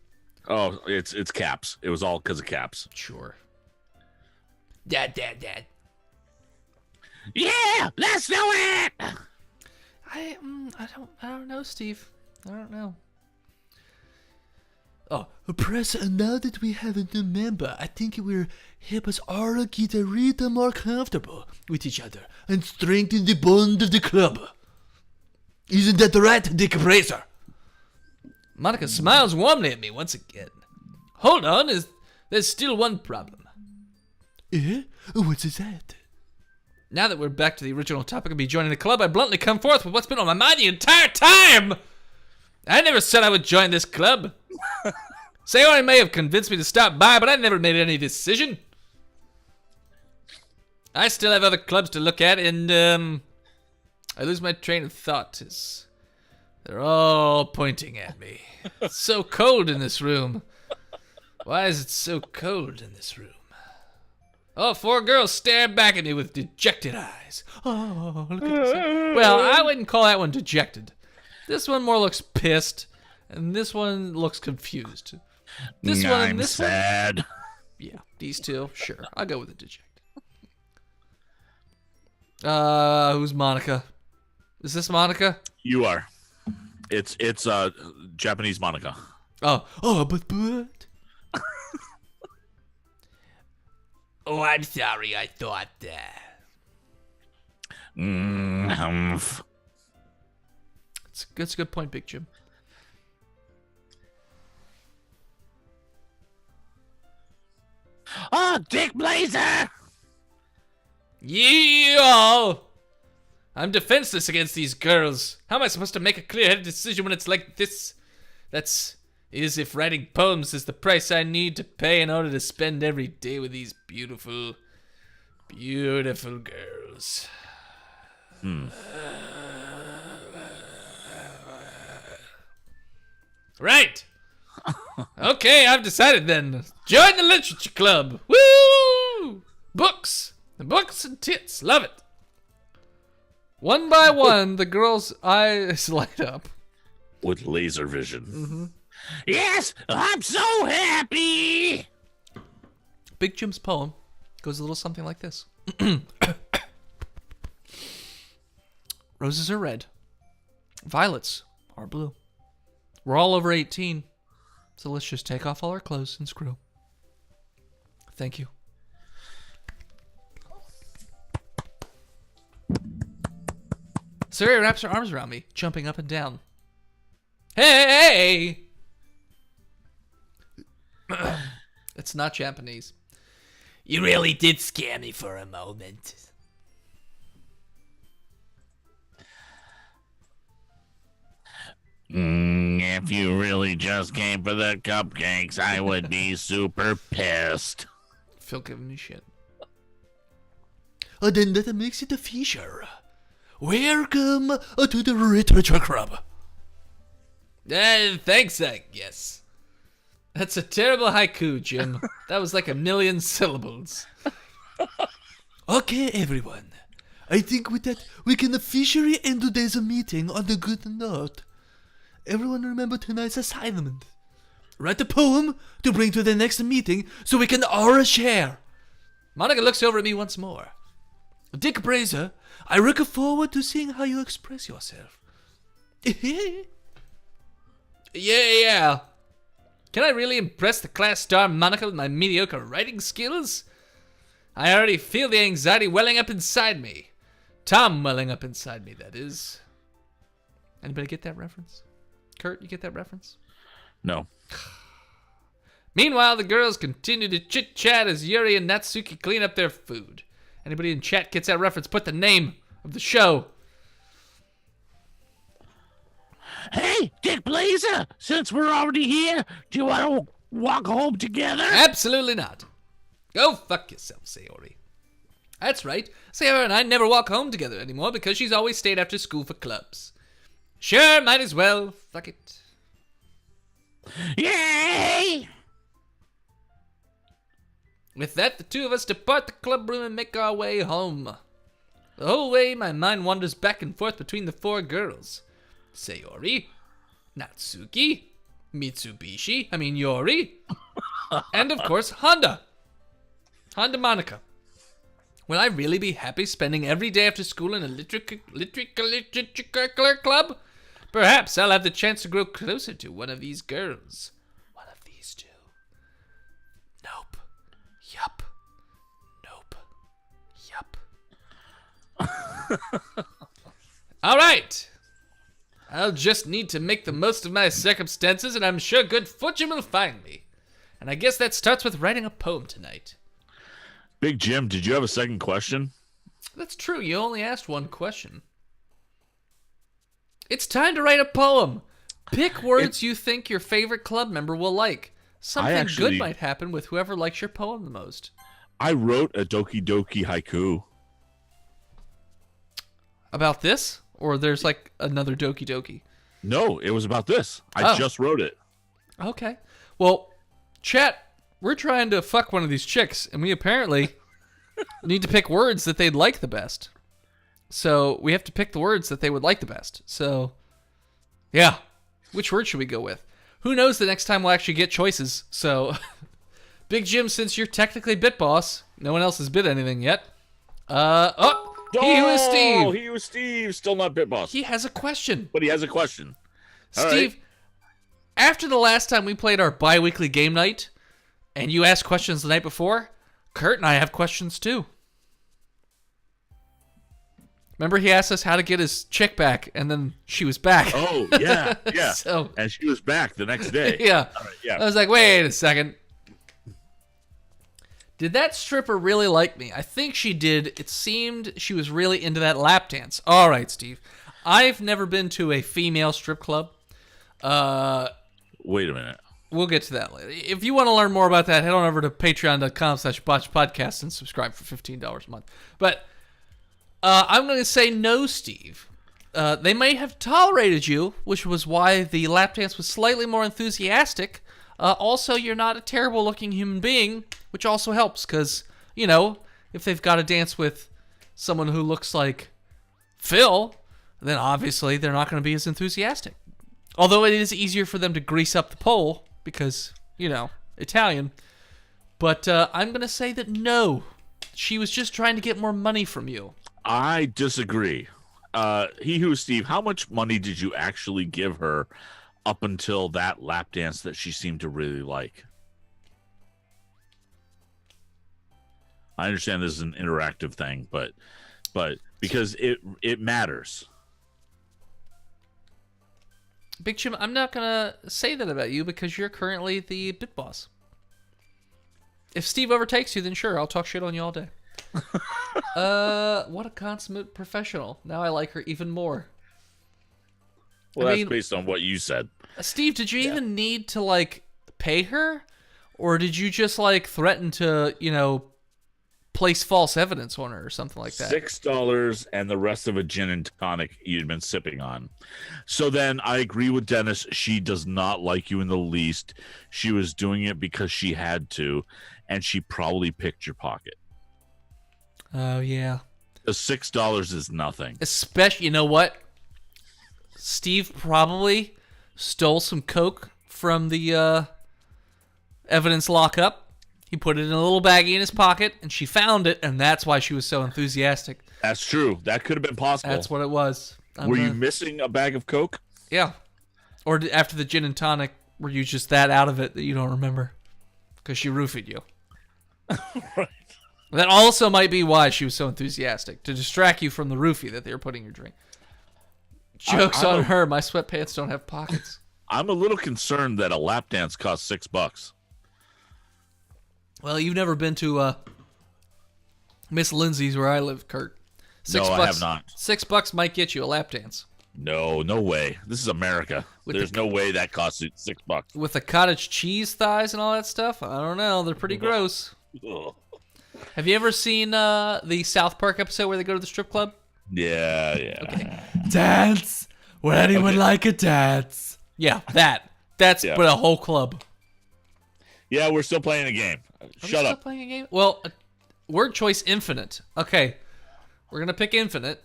Oh, it's caps. It was all because of caps. Sure. Dad. Yeah, let's do it. I don't know, Steve. I don't know. Oh, press, now that we have a new member, I think it will help us all get a little more comfortable with each other and strengthen the bond of the club. Isn't that right, Dick Razor? Monica smiles warmly at me once again. Hold on, there's still one problem. Eh? What's that? Now that we're back to the original topic of me joining the club, I bluntly come forth with what's been on my mind the entire time! I never said I would join this club. Sayori may have convinced me to stop by, but I never made any decision. I still have other clubs to look at, and, I lose my train of thought as they're all pointing at me. It's so cold in this room. Why is it so cold in this room? Oh, 4 girls stare back at me with dejected eyes. Oh, look at this. Well, I wouldn't call that one dejected. This one more looks pissed, and this one looks confused. This one and this sad. one. Yeah, these two. Sure, I'll go with the dejected. Who's Monica? Is this Monica? You are. It's Japanese Monica. But. Oh, I'm sorry. I thought that. That's a good point, Big Jim. Oh, Dick Blazer. Yeah! I'm defenseless against these girls. How am I supposed to make a clear-headed decision when it's like this? That's if writing poems is the price I need to pay in order to spend every day with these beautiful, beautiful girls. Right. Okay, I've decided then. Join the literature club. Woo! Books. Books and tits. Love it. One by one, the girls' eyes light up. With laser vision. Yes, I'm so happy. Big Jim's poem goes a little something like this. Roses are red. Violets are blue. We're all over 18, so let's just take off all our clothes and screw. Thank you. Sari wraps her arms around me, jumping up and down. Hey! It's not Japanese. You really did scare me for a moment. If you really just came for the cupcakes, I would be super pissed. Phil giving me shit. Then that makes it a feature. Welcome to the Literature Club. Thanks, I guess. That's a terrible haiku, Jim. That was like 1,000,000 syllables. Okay, everyone. I think with that, we can officially end today's meeting on a good note. Everyone remember tonight's assignment. Write a poem to bring to the next meeting so we can all share. Monica looks over at me once more. Dick Brazer, I look forward to seeing how you express yourself. Yeah. Can I really impress the class star Monica with my mediocre writing skills? I already feel the anxiety welling up inside me. Tom welling up inside me, that is. Anybody get that reference? Kurt, you get that reference? No. Meanwhile, the girls continue to chit-chat as Yuri and Natsuki clean up their food. Anybody in chat gets that reference, put the name of the show. Hey, Dick Blazer, since we're already here, do you want to walk home together? Absolutely not. Go fuck yourself, Sayori. That's right. Sayori and I never walk home together anymore because she's always stayed after school for clubs. Sure, might as well. Fuck it. Yay! With that, the two of us depart the club room and make our way home. The whole way, my mind wanders back and forth between the four girls. Sayori, Natsuki, Yori, and of course, Honda Monica. Will I really be happy spending every day after school in a literature club? Perhaps I'll have the chance to grow closer to one of these girls. One of these two. Nope. Yup. Nope. Yup. All right. I'll just need to make the most of my circumstances, and I'm sure good fortune will find me. And I guess that starts with writing a poem tonight. Big Jim, did you have a second question? That's true. You only asked one question. It's time to write a poem. Pick words you think your favorite club member will like. Something good might happen with whoever likes your poem the most. I wrote a Doki Doki haiku. About this? Or there's like another Doki Doki? No, it was about this. I just wrote it. Okay. Well, chat, we're trying to fuck one of these chicks, and we apparently need to pick words that they'd like the best. So we have to pick the words that they would like the best. So, yeah. Which word should we go with? Who knows the next time we'll actually get choices. So, Big Jim, since you're technically Bit Boss, no one else has bid anything yet. He Who Is Steve. He Who Is Steve, still not Bit Boss. He has a question. But he has a question. Steve, after the last time we played our bi-weekly game night, and you asked questions the night before, Kurt and I have questions too. Remember he asked us how to get his chick back, and then she was back. Oh, yeah, yeah. So, and she was back the next day. Yeah. All right, yeah. I was like, wait a second. Did that stripper really like me? I think she did. It seemed she was really into that lap dance. All right, Steve. I've never been to a female strip club. Wait a minute. We'll get to that later. If you want to learn more about that, head on over to patreon.com/botchpodcast and subscribe for $15 a month. But I'm going to say no, Steve. They may have tolerated you, which was why the lap dance was slightly more enthusiastic. Also, you're not a terrible-looking human being, which also helps, because, you know, if they've got to dance with someone who looks like Phil, then obviously they're not going to be as enthusiastic. Although it is easier for them to grease up the pole, because, you know, Italian. But I'm going to say that no, she was just trying to get more money from you. I disagree. He Who Is Steve, how much money did you actually give her up until that lap dance that she seemed to really like? I understand this is an interactive thing, but because it matters. Big Jim, I'm not going to say that about you because you're currently the bit boss. If Steve overtakes you, then sure, I'll talk shit on you all day. What a consummate professional. Now I like her even more. Well, I that's mean, based on what you said. Steve, did you even need to, like, pay her? Or did you just, like, threaten to, place false evidence on her or something like that? $6 and the rest of a gin and tonic you'd been sipping on. So then I agree with Dennis. She does not like you in the least. She was doing it because she had to, and she probably picked your pocket. Oh, yeah. The $6 is nothing. Especially, you know what? Steve probably stole some coke from the evidence lockup. He put it in a little baggie in his pocket, and she found it, and that's why she was so enthusiastic. That's true. That could have been possible. That's what it was. Were you missing a bag of Coke? Yeah. Or after the gin and tonic, were you just that out of it that you don't remember? Because she roofied you. Right. That also might be why she was so enthusiastic, to distract you from the roofie that they were putting in your drink. Joke's on her. My sweatpants don't have pockets. I'm a little concerned that a lap dance costs $6. Well, you've never been to Miss Lindsay's where I live, Kurt. No, I have not. $6 might get you a lap dance. No way. This is America. There's no way that costs $6. With the cottage cheese thighs and all that stuff? I don't know. They're pretty gross. Ugh. Have you ever seen the South Park episode where they go to the strip club? Yeah. Okay. Dance. Would anyone like a dance? Yeah, that. That's but a whole club. Yeah, we're still playing a game. Shut up. Playing a game? Well, word choice infinite. Okay. We're going to pick infinite.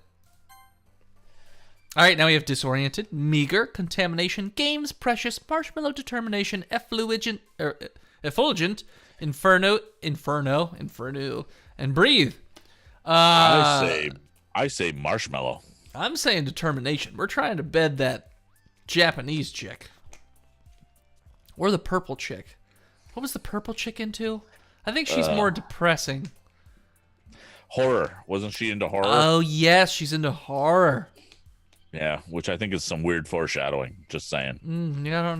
All right, now we have disoriented, meager, contamination, games, precious, marshmallow, determination, effulgent, inferno, and breathe. I say marshmallow. I'm saying determination. We're trying to bed that Japanese chick. Or the purple chick. What was the purple chick into? I think she's more depressing. Horror. Wasn't she into horror? Oh, yes, she's into horror. Yeah, which I think is some weird foreshadowing. Just saying. Yeah, I don't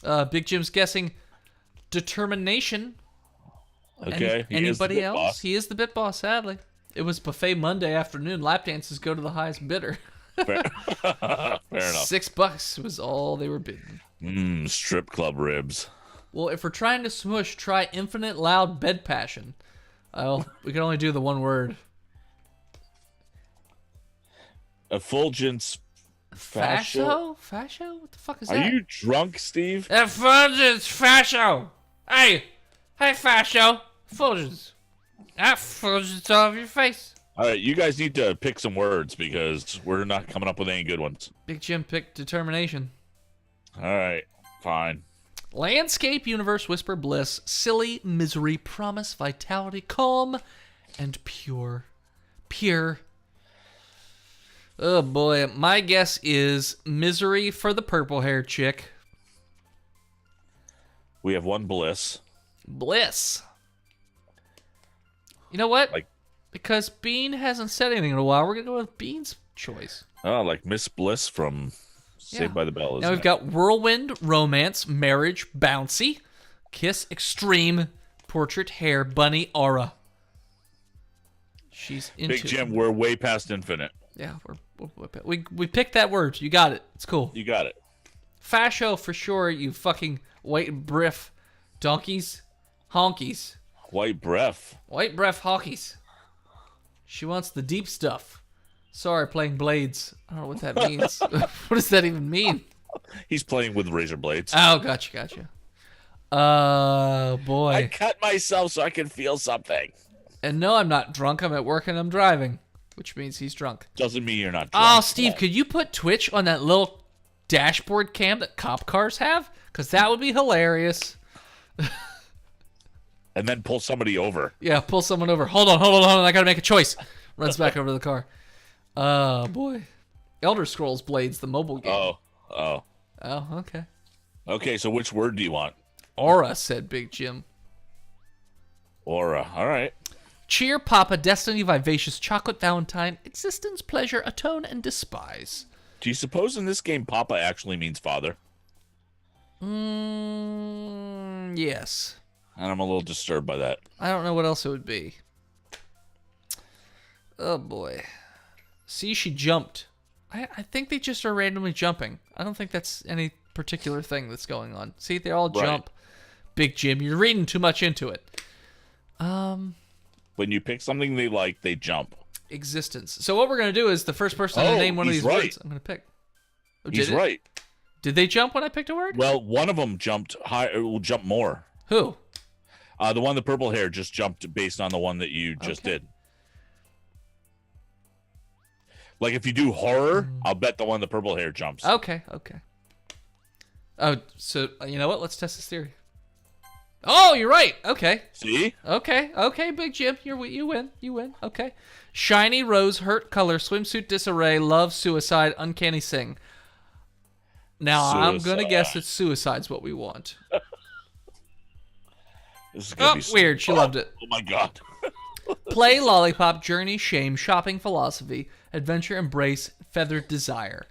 know. Big Jim's guessing determination. Okay. Anybody else? Boss. He is the bit boss, sadly. It was buffet Monday afternoon. Lap dances go to the highest bidder. Fair enough. $6 was all they were bidding. Strip club ribs. Well, if we're trying to smush, try infinite loud bed passion. We can only do the one word. Effulgence. Fascio? Fascio? What the fuck is that? Are you drunk, Steve? Effulgence fascio. Hey, fascio. Effulgence. Effulgence all over your face. All right, you guys need to pick some words because we're not coming up with any good ones. Big Jim picked determination. All right, fine. Landscape, universe, whisper, bliss, silly, misery, promise, vitality, calm, and pure. Pure. Oh boy, my guess is misery for the purple-haired chick. We have one bliss. Bliss. You know what? Because Bean hasn't said anything in a while, we're going to go with Bean's choice. Oh, like Miss Bliss from Saved by the Bell. Now we've got whirlwind, romance, marriage, bouncy, kiss, extreme, portrait, hair, bunny, aura. She's into Big Jim, we're way past infinite. Yeah, we picked that word. You got it. It's cool. You got it. Fascio for sure, you fucking white breath donkeys, honkies. White breath. White breath honkies. She wants the deep stuff. Sorry, playing blades. I don't know what that means. What does that even mean? He's playing with razor blades. Oh, gotcha. Boy. I cut myself so I can feel something. And no, I'm not drunk. I'm at work and I'm driving, which means he's drunk. Doesn't mean you're not drunk. Oh, Steve, could you put Twitch on that little dashboard cam that cop cars have? Because that would be hilarious. And then pull somebody over. Yeah, pull someone over. Hold on. I got to make a choice. Runs back over to the car. Oh, boy. Elder Scrolls Blades, the mobile game. Oh, okay. Okay, so which word do you want? Aura, said Big Jim. Aura. All right. Cheer, Papa, Destiny, Vivacious, Chocolate, Valentine, Existence, Pleasure, Atone, and Despise. Do you suppose in this game Papa actually means father? Yes. And I'm a little disturbed by that. I don't know what else it would be. Oh, boy. See, she jumped. I think they just are randomly jumping. I don't think that's any particular thing that's going on. See, they all jump. Big Jim, you're reading too much into it. When you pick something they like, they jump. Existence. So what we're going to do is the first person to name one of these words, I'm going to pick. Oh, he's right. Did they jump when I picked a word? Well, one of them jumped high. Will jump more. Who? The one with the purple hair just jumped based on the one that you just did. Like if you do horror, I'll bet the one with the purple hair jumps. Okay. Oh, so you know what? Let's test this theory. Oh, you're right. Okay. See? Okay, Big Jim, you win. Okay. Shiny rose, hurt color, swimsuit disarray, love, suicide, uncanny sing. Now I'm gonna guess that suicide's what we want. This is gonna be weird. She loved it. Oh my god. Play, lollipop, journey, shame, shopping, philosophy, adventure, embrace, feathered desire.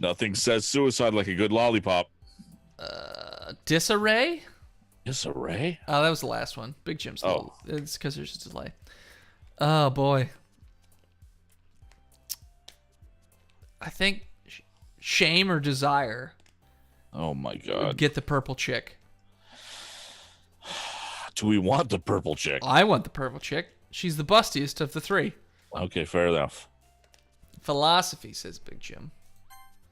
Nothing says suicide like a good lollipop. Disarray? Disarray? Oh, that was the last one. Big Jim's. It's because there's a delay. Oh boy. I think shame or desire. Oh my god. Get the purple chick. Do we want the purple chick? I want the purple chick. She's the bustiest of the three. Okay, fair enough. Philosophy, says Big Jim.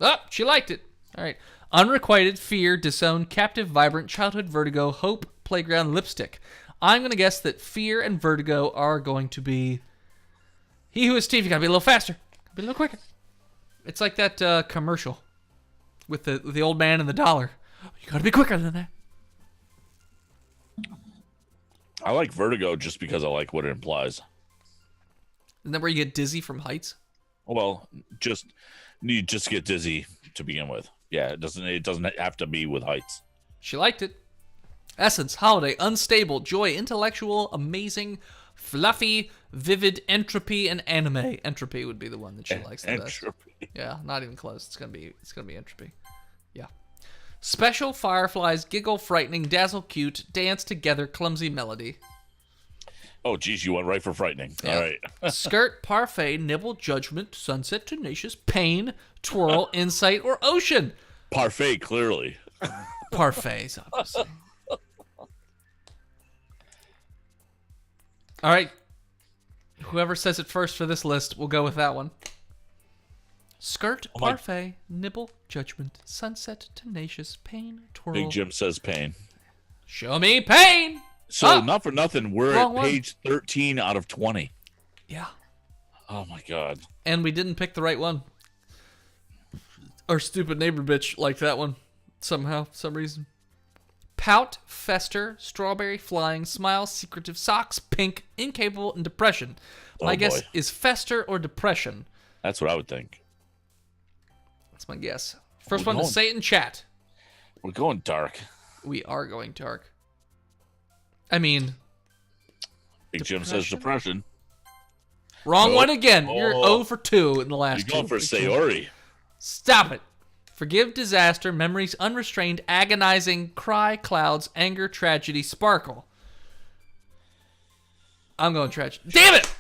Oh, she liked it. All right. Unrequited, fear, disown, captive, vibrant, childhood, vertigo, hope, playground, lipstick. I'm going to guess that fear and vertigo are going to be... He who is Steve, you got to be a little faster. Be a little quicker. It's like that commercial with the old man and the dollar. You got to be quicker than that. I like vertigo just because I like what it implies. Isn't that where you get dizzy from heights? Well, you just get dizzy to begin with. Yeah, it doesn't have to be with heights. She liked it. Essence, holiday, unstable, joy, intellectual, amazing, fluffy, vivid, entropy, and anime. Entropy would be the one that she likes the best. Yeah, not even close. It's gonna be entropy. Yeah. Special, fireflies, giggle, frightening, dazzle, cute, dance together, clumsy melody. Oh, geez, you went right for frightening. Yeah. All right. Skirt, parfait, nibble, judgment, sunset, tenacious, pain, twirl, insight, or ocean. Parfait, clearly. Parfaits, obviously. All right. Whoever says it first for this list, we'll go with that one. Skirt, parfait, nibble, judgment, sunset, tenacious, pain, twirl. Big Jim says pain. Show me pain. So not for nothing, we're Wrong at page 13 out of 20. Yeah. Oh my god. And we didn't pick the right one. Our stupid neighbor bitch liked that one somehow, some reason. Pout, fester, strawberry, flying, smile, secretive, socks, pink, incapable, and depression. My guess is fester or depression. That's what I would think. That's my guess. First one to say it in chat. We're going dark. We are going dark. I mean... Big Jim says depression. Wrong one again. You're 0 for 2 in the last You're going for Sayori. Stop it. Forgive, disaster, memories, unrestrained, agonizing, cry, clouds, anger, tragedy, sparkle. I'm going tragedy. Damn it!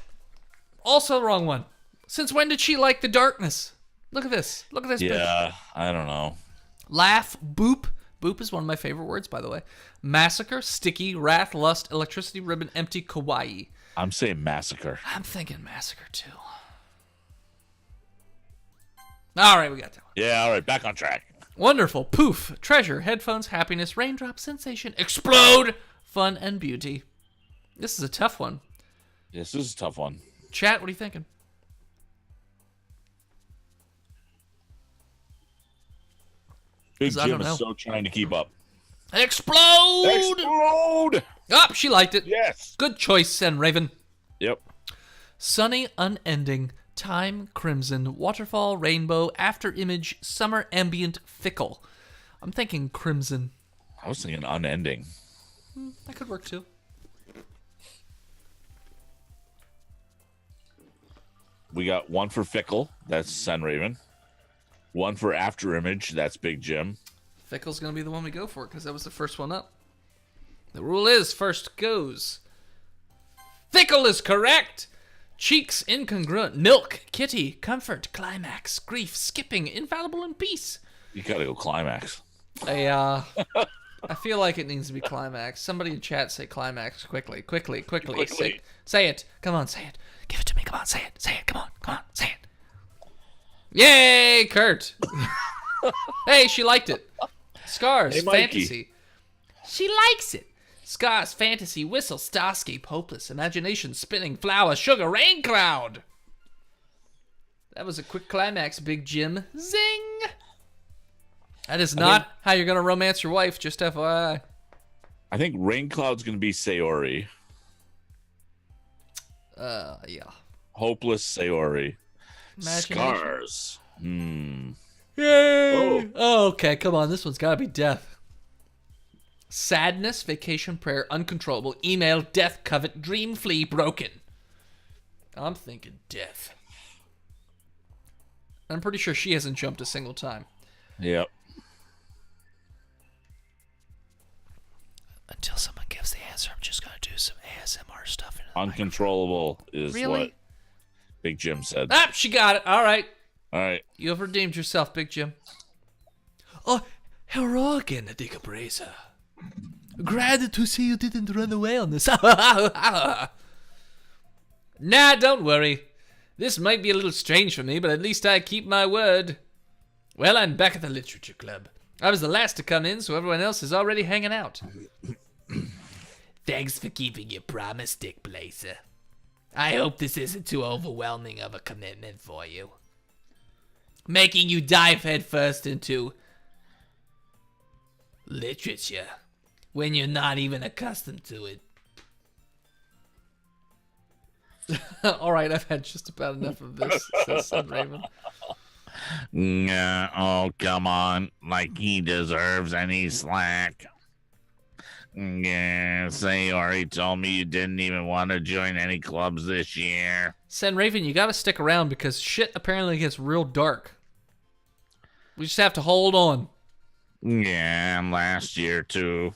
Also wrong one. Since when did she like the darkness? Look at this. Look at this. Yeah, bitch. I don't know. Laugh, boop. Boop is one of my favorite words, by the way. Massacre, sticky, wrath, lust, electricity, ribbon, empty, kawaii. I'm saying massacre. I'm thinking massacre, too. All right, we got that one. Yeah, all right, back on track. Wonderful. Poof. Treasure. Headphones. Happiness. Raindrop. Sensation. Explode. Fun and beauty. This is a tough one. Yes, this is a tough one. Chat, what are you thinking? Big Jim is so trying to keep up. Explode! Explode! Oh, she liked it. Yes. Good choice, Sen Raven. Yep. Sunny, unending, time, crimson, waterfall, rainbow, after image, summer, ambient, fickle. I'm thinking crimson. I was thinking unending. That could work too. We got one for fickle. That's Sun Raven. One for after image. That's Big Jim. Fickle's going to be the one we go for because that was the first one up. The rule is first goes. Fickle is correct. Cheeks, incongruent. Milk, kitty, comfort, climax, grief, skipping, infallible, and peace. You gotta go climax. I feel like it needs to be climax. Somebody in chat say climax quickly. Say it. Come on, say it. Give it to me. Come on, say it. Say it. Come on, say it. Yay, Kurt. Hey, she liked it. Scars, Hey, Mikey. fantasy. She likes it. Scars, fantasy, whistle, starscape, hopeless, imagination, spinning, flower, sugar, rain cloud. That was a quick climax, Big Jim. Zing. That is not how you're going to romance your wife, just FYI. I think rain cloud's gonna be Sayori. Yeah. Hopeless Sayori. Imagination. Scars. Yay! Oh, okay, come on. This one's got to be death. Sadness, vacation, prayer, uncontrollable, email, death, covet, dream, flee, broken. I'm thinking death. I'm pretty sure she hasn't jumped a single time. Yep. Until someone gives the answer, I'm just going to do some ASMR stuff. Uncontrollable is Really? what Big Jim said. Ah, she got it. All right. All right. You have redeemed yourself, Big Jim. Oh, hello again, Dick Bracer. Glad to see you didn't run away on this. Nah, don't worry. This might be a little strange for me, but at least I keep my word. Well, I'm back at the literature club. I was the last to come in, so everyone else is already hanging out. Thanks for keeping your promise, Dick Blazer. I hope this isn't too overwhelming of a commitment for you. Making you dive headfirst into literature when you're not even accustomed to it. All right, I've had just about enough of this, says Sunraven. Oh, come on. Like he deserves any slack. Yeah, Sayori told me you didn't even want to join any clubs this year. Sunraven, you gotta stick around because shit apparently gets real dark. We just have to hold on. Yeah, and last year too.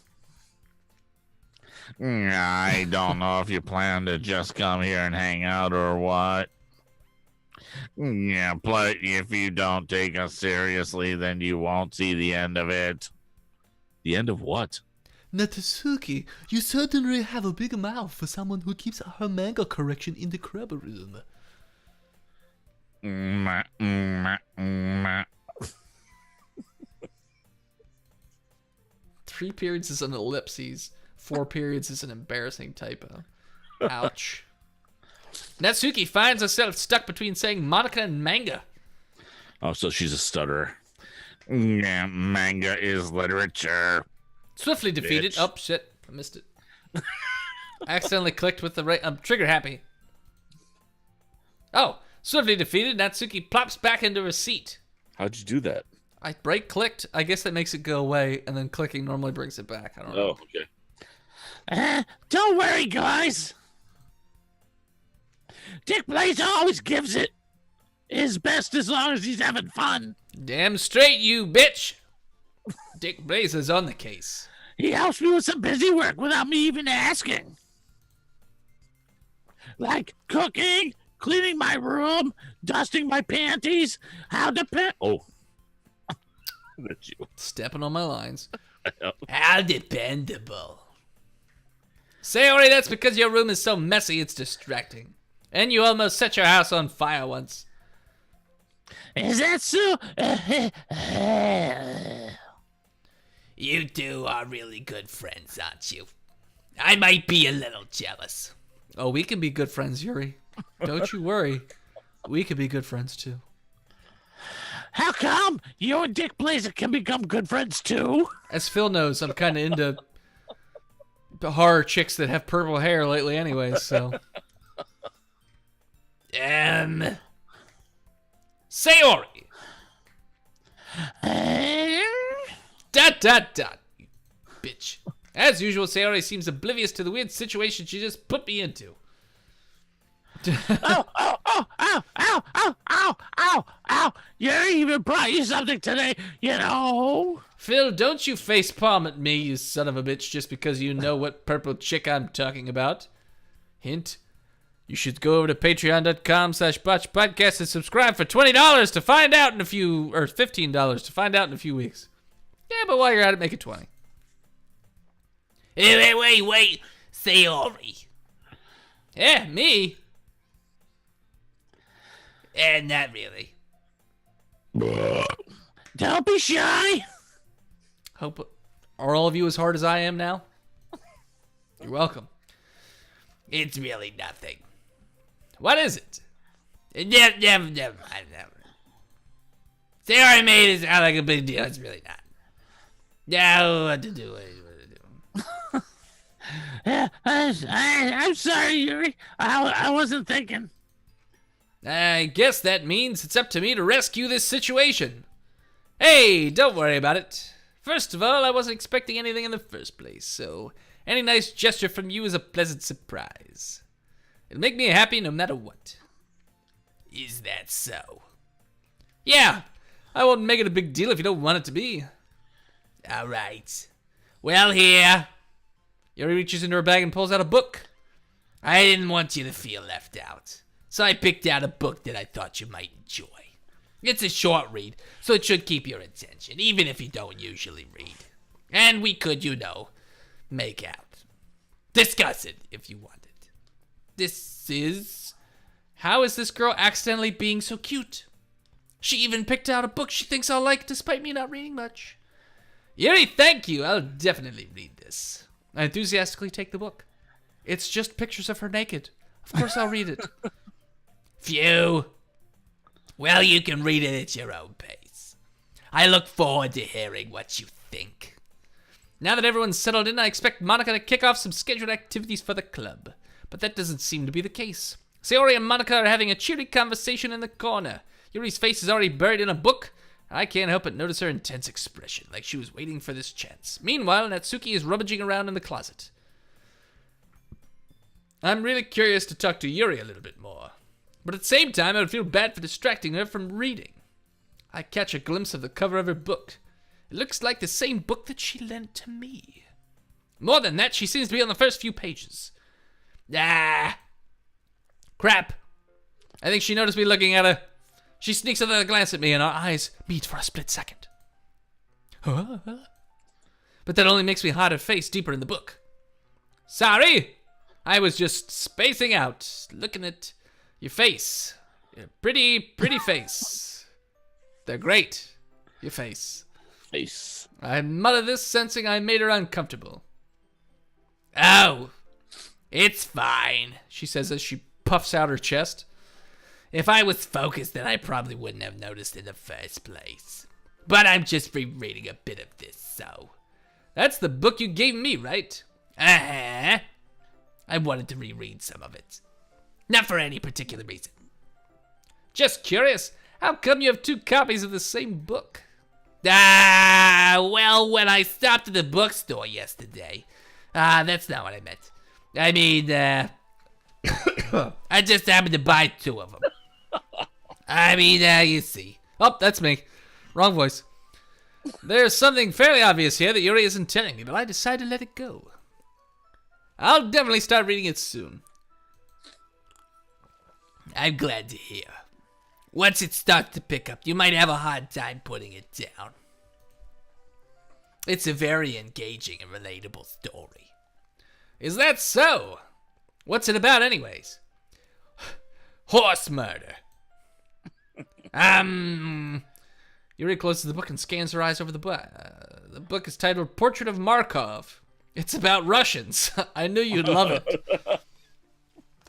I don't know if you plan to just come here and hang out or what. Yeah, but if you don't take us seriously, then you won't see the end of it. The end of what? Natsuki, you certainly have a big mouth for someone who keeps her manga correction in the crab room. 3 periods is an ellipses. 4 periods is an embarrassing typo. Ouch. Natsuki finds herself stuck between saying Monica and manga. Oh, so she's a stutterer. Yeah, manga is literature. Swiftly defeated. Bitch. Oh, shit. I missed it. I accidentally clicked with the right... I'm trigger happy. Oh, swiftly defeated, Natsuki plops back into her seat. How'd you do that? I right-clicked. I guess that makes it go away, and then clicking normally brings it back. I don't know. Oh, okay. Don't worry, guys. Dick Blazer always gives it his best as long as he's having fun. Damn straight, you bitch. Dick Blazer's on the case. He helps me with some busy work without me even asking. Like cooking, cleaning my room, dusting my panties. How depend? Oh. That's you. Stepping on my lines. How dependable. Sayori, that's because your room is so messy it's distracting. And you almost set your house on fire once. Is that so? You two are really good friends, aren't you? I might be a little jealous. Oh, we can be good friends, Yuri. Don't you worry. We can be good friends, too. How come you and Dick Blazer can become good friends too? As Phil knows, I'm kind of into the horror chicks that have purple hair lately anyways, so... Sayori! Dot, dot, dot. You bitch. As usual, Sayori seems oblivious to the weird situation she just put me into. Ow. You even brought you something today, you know. Phil, don't you facepalm at me, you son of a bitch, just because you know what purple chick I'm talking about. Hint, you should go over to patreon.com/botchpodcast and subscribe for $20 to find out in a few, or $15 to find out in a few weeks. Yeah, but while you're at it, make it 20. Hey, wait. Say Ori. Yeah, me. Not really. Don't be shy. Hope, are all of you as hard as I am now? You're welcome. It's really nothing. What is it? Never mind. Say Ori made it sound like a big deal. It's really not. No, what to do. I'm sorry, Yuri. I wasn't thinking. I guess that means it's up to me to rescue this situation. Hey, don't worry about it. First of all, I wasn't expecting anything in the first place, so any nice gesture from you is a pleasant surprise. It'll make me happy no matter what. Is that so? Yeah, I won't make it a big deal if you don't want it to be. All right. Well, here. Yuri reaches into her bag and pulls out a book. I didn't want you to feel left out, so I picked out a book that I thought you might enjoy. It's a short read, so it should keep your attention, even if you don't usually read. And we could, make out. Discuss it if you wanted. This is... How is this girl accidentally being so cute? She even picked out a book she thinks I'll like despite me not reading much. Yuri, thank you. I'll definitely read this. I enthusiastically take the book. It's just pictures of her naked. Of course I'll read it. Phew. Well, you can read it at your own pace. I look forward to hearing what you think. Now that everyone's settled in, I expect Monica to kick off some scheduled activities for the club. But that doesn't seem to be the case. Sayori and Monica are having a cheery conversation in the corner. Yuri's face is already buried in a book. I can't help but notice her intense expression, like she was waiting for this chance. Meanwhile, Natsuki is rummaging around in the closet. I'm really curious to talk to Yuri a little bit more. But at the same time, I would feel bad for distracting her from reading. I catch a glimpse of the cover of her book. It looks like the same book that she lent to me. More than that, she seems to be on the first few pages. Ah! Crap. I think she noticed me looking at her. She sneaks another glance at me and our eyes meet for a split second. But that only makes me hide her face deeper in the book. Sorry! I was just spacing out, looking at your face. Your pretty face. They're great. Your face. I mutter this, sensing I made her uncomfortable. Oh, it's fine, she says as she puffs out her chest. If I was focused, then I probably wouldn't have noticed in the first place. But I'm just rereading a bit of this, so. That's the book you gave me, right? Uh-huh. I wanted to reread some of it. Not for any particular reason. Just curious, how come you have 2 copies of the same book? Well, when I stopped at the bookstore yesterday. That's not what I meant. I mean, I just happened to buy 2 of them. I mean, you see. Oh, that's me. Wrong voice. There's something fairly obvious here that Yuri isn't telling me, but I decided to let it go. I'll definitely start reading it soon. I'm glad to hear. Once it starts to pick up, you might have a hard time putting it down. It's a very engaging and relatable story. Is that so? What's it about anyways? Horse murder. Yuri closes the book and scans her eyes over the book. The book is titled Portrait of Markov. It's about Russians. I knew you'd love it.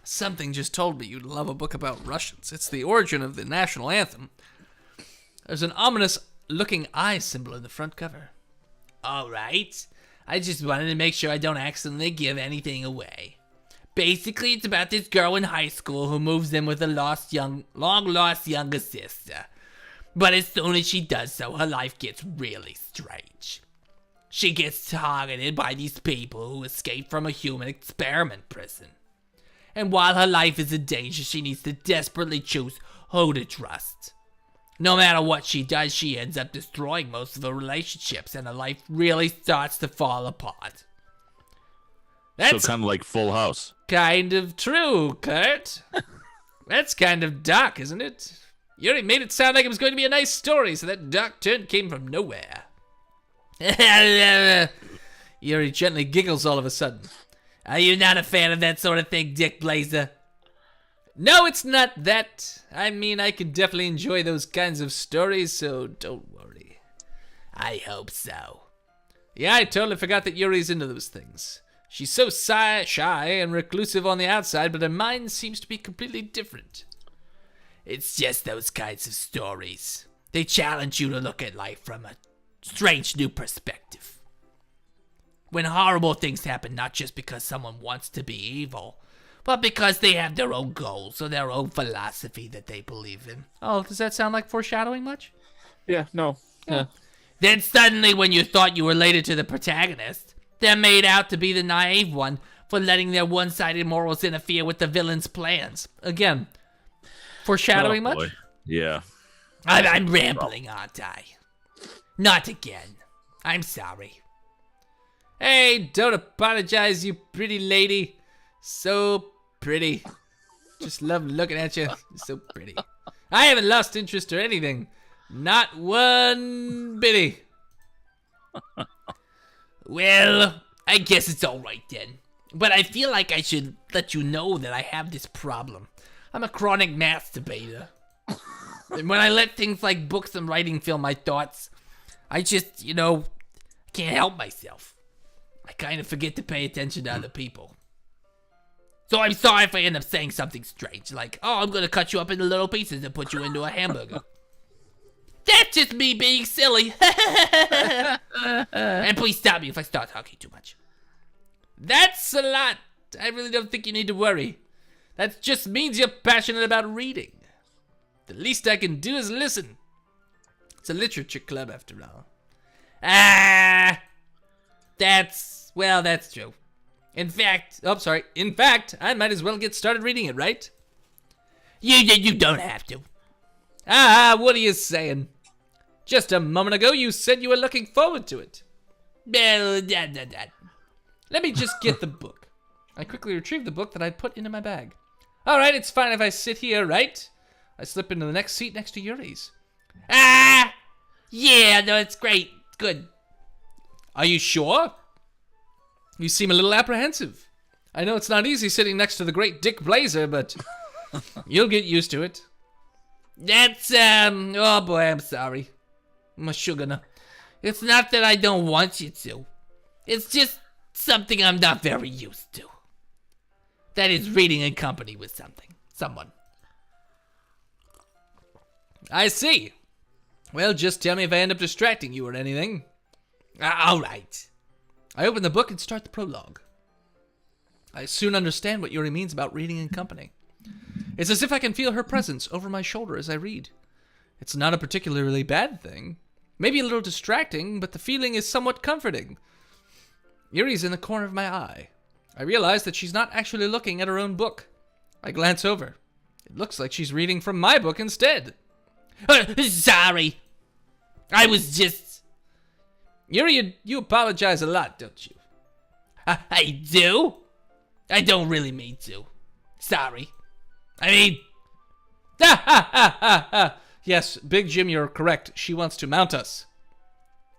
Something just told me you'd love a book about Russians. It's the origin of the national anthem. There's an ominous-looking eye symbol in the front cover. All right. I just wanted to make sure I don't accidentally give anything away. Basically, it's about this girl in high school who moves in with a long-lost younger sister. But as soon as she does so, her life gets really strange. She gets targeted by these people who escaped from a human experiment prison. And while her life is in danger, she needs to desperately choose who to trust. No matter what she does, she ends up destroying most of her relationships, and her life really starts to fall apart. So kind of like Full House. kind of true, Kurt. That's kind of dark, isn't it? Yuri made it sound like it was going to be a nice story, so that dark turn came from nowhere. Yuri gently giggles all of a sudden. Are you not a fan of that sort of thing, Dick Blazer? No, it's not that. I mean, I can definitely enjoy those kinds of stories, so don't worry. I hope so. Yeah, I totally forgot that Yuri's into those things. She's so shy and reclusive on the outside, but her mind seems to be completely different. It's just those kinds of stories. They challenge you to look at life from a strange new perspective. When horrible things happen, not just because someone wants to be evil, but because they have their own goals or their own philosophy that they believe in. Oh, does that sound like foreshadowing much? Yeah, no. Yeah. Then suddenly, when you thought you related to the protagonist, they're made out to be the naive one for letting their one-sided morals interfere with the villain's plans. Again, foreshadowing much? Boy. Yeah. I'm rambling, aren't I? Not again. I'm sorry. Hey, don't apologize, you pretty lady. So pretty. Just love looking at you. You're so pretty. I haven't lost interest or anything. Not one bitty. Well, I guess it's alright then. But I feel like I should let you know that I have this problem. I'm a chronic masturbator. And when I let things like books and writing fill my thoughts, I just, can't help myself. I kind of forget to pay attention to other people. So I'm sorry if I end up saying something strange, like, oh, I'm gonna cut you up into little pieces and put you into a hamburger. That's just me being silly. And please stop me if I start talking too much. That's a lot. I really don't think you need to worry. That just means you're passionate about reading. The least I can do is listen. It's a literature club after all. That's true. In fact, I might as well get started reading it, right? You don't have to. What are you saying? Just a moment ago, you said you were looking forward to it. Let me just get the book. I quickly retrieved the book that I'd put into my bag. All right, it's fine if I sit here, right? I slip into the next seat next to Yuri's. Yeah, no, it's great. Good. Are you sure? You seem a little apprehensive. I know it's not easy sitting next to the great Dick Blazer, but you'll get used to it. That's, oh boy, I'm sorry. Mashugana. It's not that I don't want you to. It's just something I'm not very used to. That is reading in company with someone. I see. Well, just tell me if I end up distracting you or anything. All right. I open the book and start the prologue. I soon understand what Yuri means about reading in company. It's as if I can feel her presence over my shoulder as I read. It's not a particularly bad thing. Maybe a little distracting, but the feeling is somewhat comforting. Yuri's in the corner of my eye. I realize that she's not actually looking at her own book. I glance over. It looks like she's reading from my book instead. Sorry. I was just... Yuri, you apologize a lot, don't you? I do? I don't really mean to. Sorry. I mean... Yes, Big Jim, you're correct. She wants to mount us.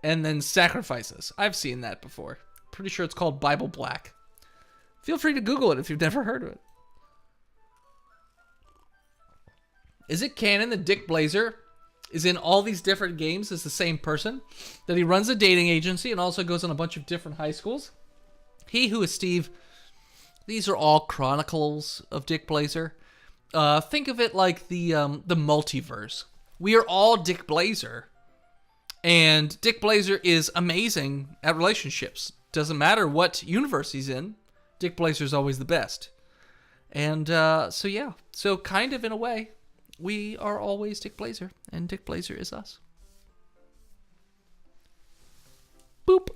And then sacrifice us. I've seen that before. Pretty sure it's called Bible Black. Feel free to Google it if you've never heard of it. Is it canon that Dick Blazer is in all these different games as the same person? That he runs a dating agency and also goes on a bunch of different high schools? He Who Is Steve. These are all chronicles of Dick Blazer. Think of it like the multiverse. We are all Dick Blazer. And Dick Blazer is amazing at relationships. Doesn't matter what universe he's in. Dick Blazer's always the best. And so yeah. So kind of in a way, we are always Dick Blazer. And Dick Blazer is us. Boop.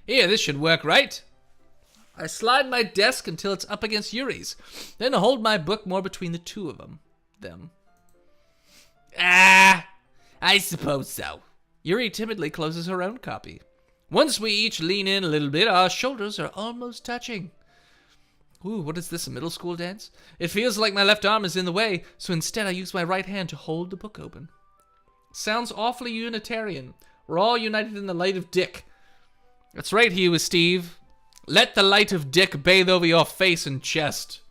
Here, this should work, right? I slide my desk until it's up against Yuri's. Then I hold my book more between the two of them. I suppose so. Yuri timidly closes her own copy. Once we each lean in a little bit, our shoulders are almost touching. Ooh, what is this, a middle school dance? It feels like my left arm is in the way, so instead I use my right hand to hold the book open. Sounds awfully Unitarian. We're all united in the light of Dick. That's right, Hugh and Steve. Let the light of Dick bathe over your face and chest.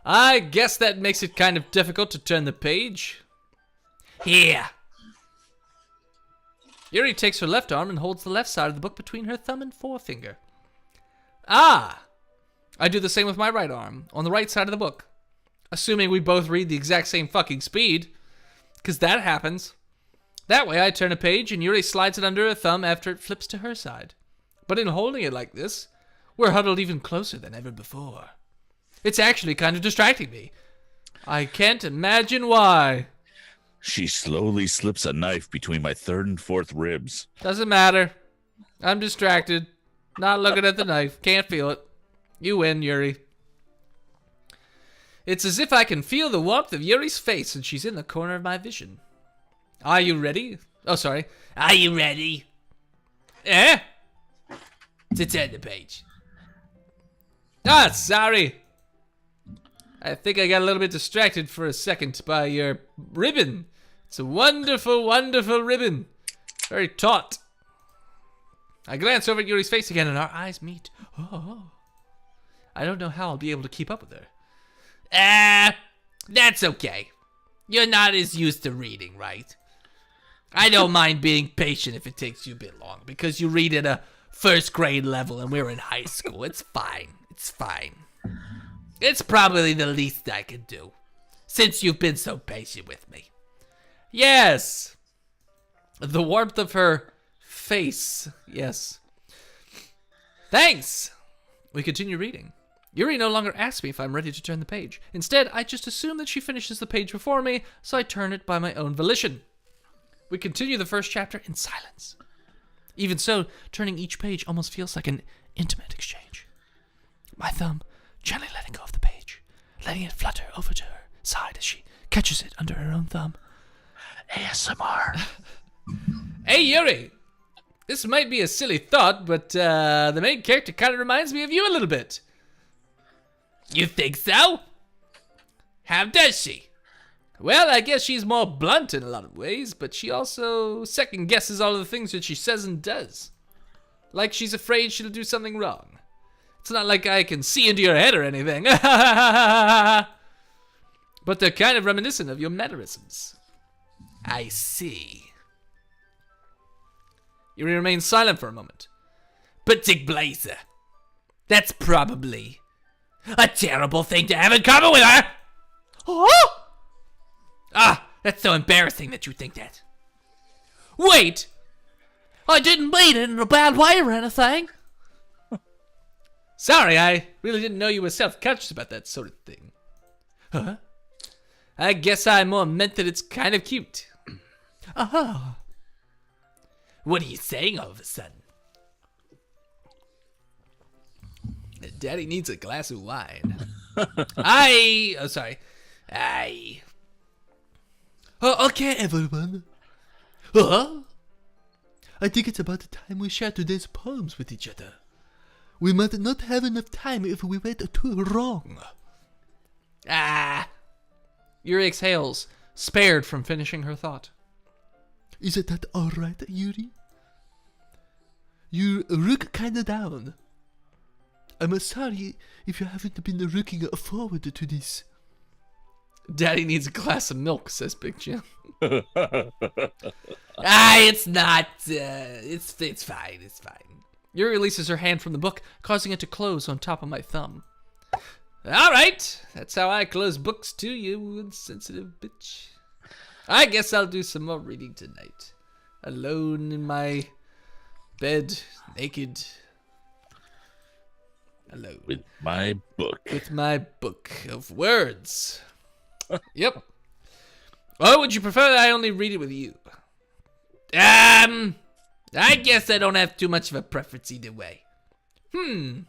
I guess that makes it kind of difficult to turn the page. Here. Yuri takes her left arm and holds the left side of the book between her thumb and forefinger. Ah! I do the same with my right arm, on the right side of the book. Assuming we both read the exact same fucking speed. Because that happens. That way I turn a page and Yuri slides it under her thumb after it flips to her side. But in holding it like this, we're huddled even closer than ever before. It's actually kind of distracting me. I can't imagine why. She slowly slips a knife between my third and fourth ribs. Doesn't matter. I'm distracted. Not looking at the knife. Can't feel it. You win, Yuri. It's as if I can feel the warmth of Yuri's face and she's in the corner of my vision. Are you ready? Oh, sorry. Are you ready? Eh? To turn the page. Ah, sorry. I think I got a little bit distracted for a second by your ribbon. It's a wonderful, wonderful ribbon. Very taut. I glance over at Yuri's face again and our eyes meet. Oh. I don't know how I'll be able to keep up with her. That's okay. You're not as used to reading, right? I don't mind being patient if it takes you a bit long, because you read at a first grade level and we're in high school. It's fine. It's fine. It's probably the least I can do, since you've been so patient with me. Yes. The warmth of her face. Yes. Thanks. We continue reading. Yuri no longer asks me if I'm ready to turn the page. Instead, I just assume that she finishes the page before me, so I turn it by my own volition. We continue the first chapter in silence. Even so, turning each page almost feels like an intimate exchange. My thumb gently letting go of the page, letting it flutter over to her side as she catches it under her own thumb. ASMR. Hey, Yuri! This might be a silly thought, but the main character kind of reminds me of you a little bit. You think so? How does she? Well, I guess she's more blunt in a lot of ways, but she also second guesses all of the things that she says and does. Like she's afraid she'll do something wrong. It's not like I can see into your head or anything. But they're kind of reminiscent of your mannerisms. I see. Yuri remains silent for a moment. But Dick Blazer, that's probably a terrible thing to have in common with her. Oh! Ah, that's so embarrassing that you think that. Wait! I didn't mean it in a bad way or anything. Sorry, I really didn't know you were self-conscious about that sort of thing. Huh? I guess I more meant that it's kind of cute. Uh-huh. What are you saying all of a sudden? Daddy needs a glass of wine. Okay, everyone. I think it's about time we share today's poems with each other. We might not have enough time if we wait too long. Yuri exhales, spared from finishing her thought. Is that alright, Yuri? You look kinda down. I'm sorry if you haven't been looking forward to this. Daddy needs a glass of milk, says Big Jim. It's not. It's fine. It's fine. Yuri releases her hand from the book, causing it to close on top of my thumb. All right, that's how I close books too, you insensitive bitch. I guess I'll do some more reading tonight. Alone in my bed, naked. Alone. With my book. With my book of words. Yep. Or would you prefer that I only read it with you? I guess I don't have too much of a preference either way. In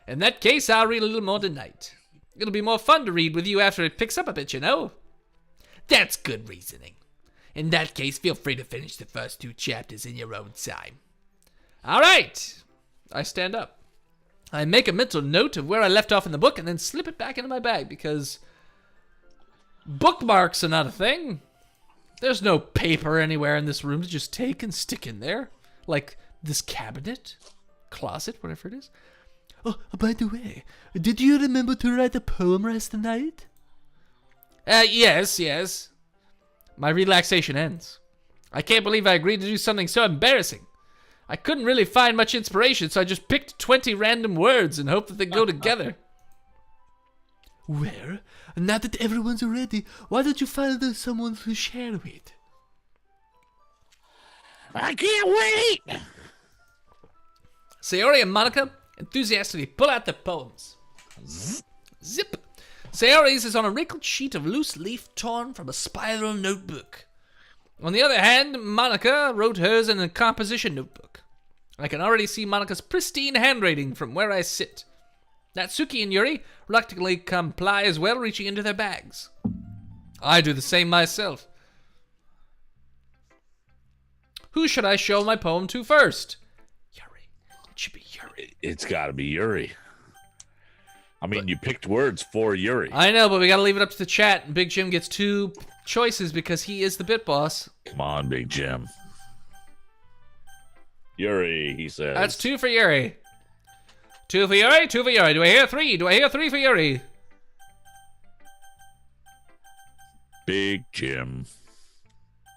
that case, I'll read a little more tonight. It'll be more fun to read with you after it picks up a bit, you know? That's good reasoning. In that case, feel free to finish the first 2 chapters in your own time. All right. I stand up. I make a mental note of where I left off in the book and then slip it back into my bag because bookmarks are not a thing. There's no paper anywhere in this room to just take and stick in there. Like this cabinet, closet, whatever it is. Oh, by the way, did you remember to write a poem last night? Yes. My relaxation ends. I can't believe I agreed to do something so embarrassing. I couldn't really find much inspiration, so I just picked 20 random words and hoped that they go together. Well, now that everyone's ready, why don't you find someone to share with? I can't wait. Sayori and Monica enthusiastically pull out their poems. Zip. Sayori's is on a wrinkled sheet of loose leaf torn from a spiral notebook. On the other hand, Monica wrote hers in a composition notebook. I can already see Monica's pristine handwriting from where I sit. Natsuki and Yuri reluctantly comply as well, reaching into their bags. I do the same myself. Who should I show my poem to first? Yuri. It should be Yuri. It's got to be Yuri. I mean, you picked words for Yuri. I know, but we got to leave it up to the chat. And Big Jim gets 2 choices because he is the bit boss. Come on, Big Jim. Yuri, he says. That's 2 for Yuri. 2 for Yuri, 2 for Yuri. Do I hear 3? Do I hear 3 for Yuri? Big Jim.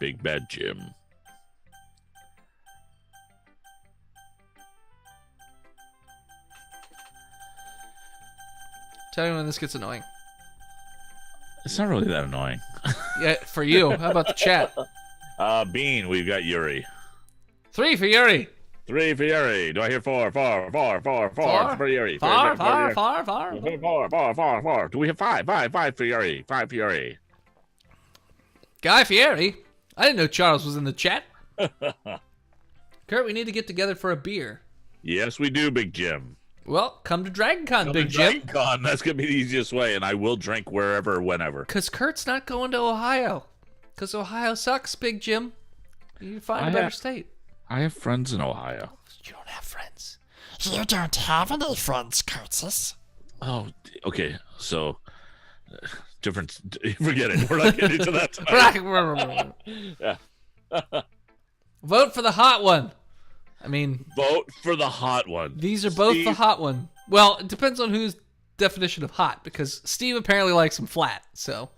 Big Bad Jim. Tell me when this gets annoying. It's not really that annoying. Yeah, for you. How about the chat? Bean, we've got Yuri. 3 for Yuri. 3 for Yuri. Do I hear 4? 4 for Yuri. 4. Do we have 5? 5 for Yuri. 5 for Yuri. Guy Fieri. I didn't know Charles was in the chat. Kurt, we need to get together for a beer. Yes, we do, Big Jim. Well, come to DragonCon, Big Jim. DragonCon, that's going to be the easiest way, and I will drink wherever, whenever. Because Kurt's not going to Ohio. Because Ohio sucks, Big Jim. You find a better state. I have friends in Ohio. You don't have friends. You don't have any friends, Curtis. Oh, okay. So, different. Forget it. We're not getting into that tonight. Yeah. Vote for the hot one. I mean, Vote for the hot one. these are both the hot one. Well, it depends on whose definition of hot, because Steve apparently likes them flat, so.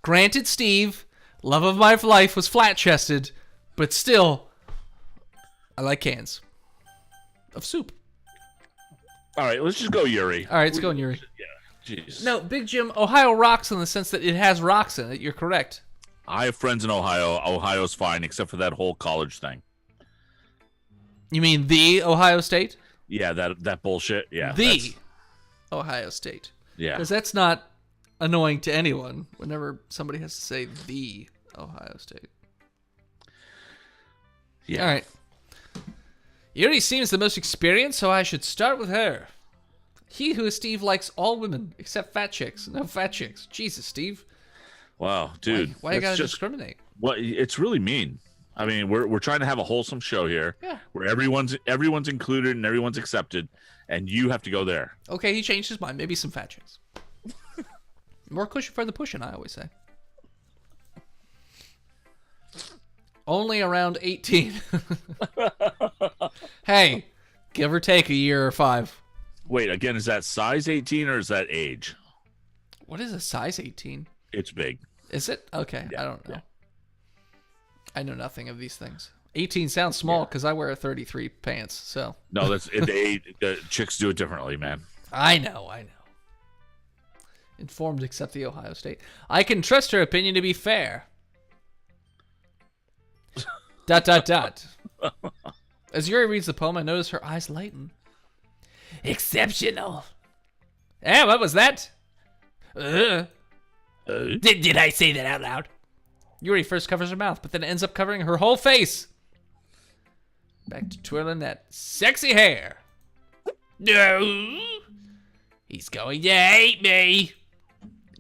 Granted, Steve, love of my life, was flat-chested, but still, I like cans of soup. All right, let's just go Yuri. All right, let's go, Yuri. Yeah, jeez. No, Big Jim, Ohio rocks in the sense that it has rocks in it. You're correct. I have friends in Ohio. Ohio's fine, except for that whole college thing. You mean the Ohio State? Yeah, that bullshit. Yeah, The Ohio State. Yeah. Because that's not annoying to anyone whenever somebody has to say the Ohio State. Yeah. All right. Yuri seems the most experienced, so I should start with her. He who is Steve likes all women except fat chicks. No fat chicks. Jesus, Steve. Wow, dude. Why you that's gotta discriminate? Well, it's really mean. I mean, we're trying to have a wholesome show here, where everyone's included and everyone's accepted, and you have to go there. Okay, he changed his mind. Maybe some fat chicks. More cushion for the pushing, I always say. Only around 18. Hey, give or take a year or 5. Wait, again, is that size 18 or is that age? What is a size 18? It's big. Is it? Okay, Yeah, I don't know. yeah. I know nothing of these things. 18 sounds small because I wear a 33 pants, so. No, that's the chicks do it differently, man. I know. Informed except the Ohio State. I can trust her opinion to be fair. ... As Yuri reads the poem, I notice her eyes lighten. Exceptional. Eh, what was that? Did I say that out loud? Yuri first covers her mouth, but then ends up covering her whole face. Back to twirling that sexy hair. No. He's going to hate me.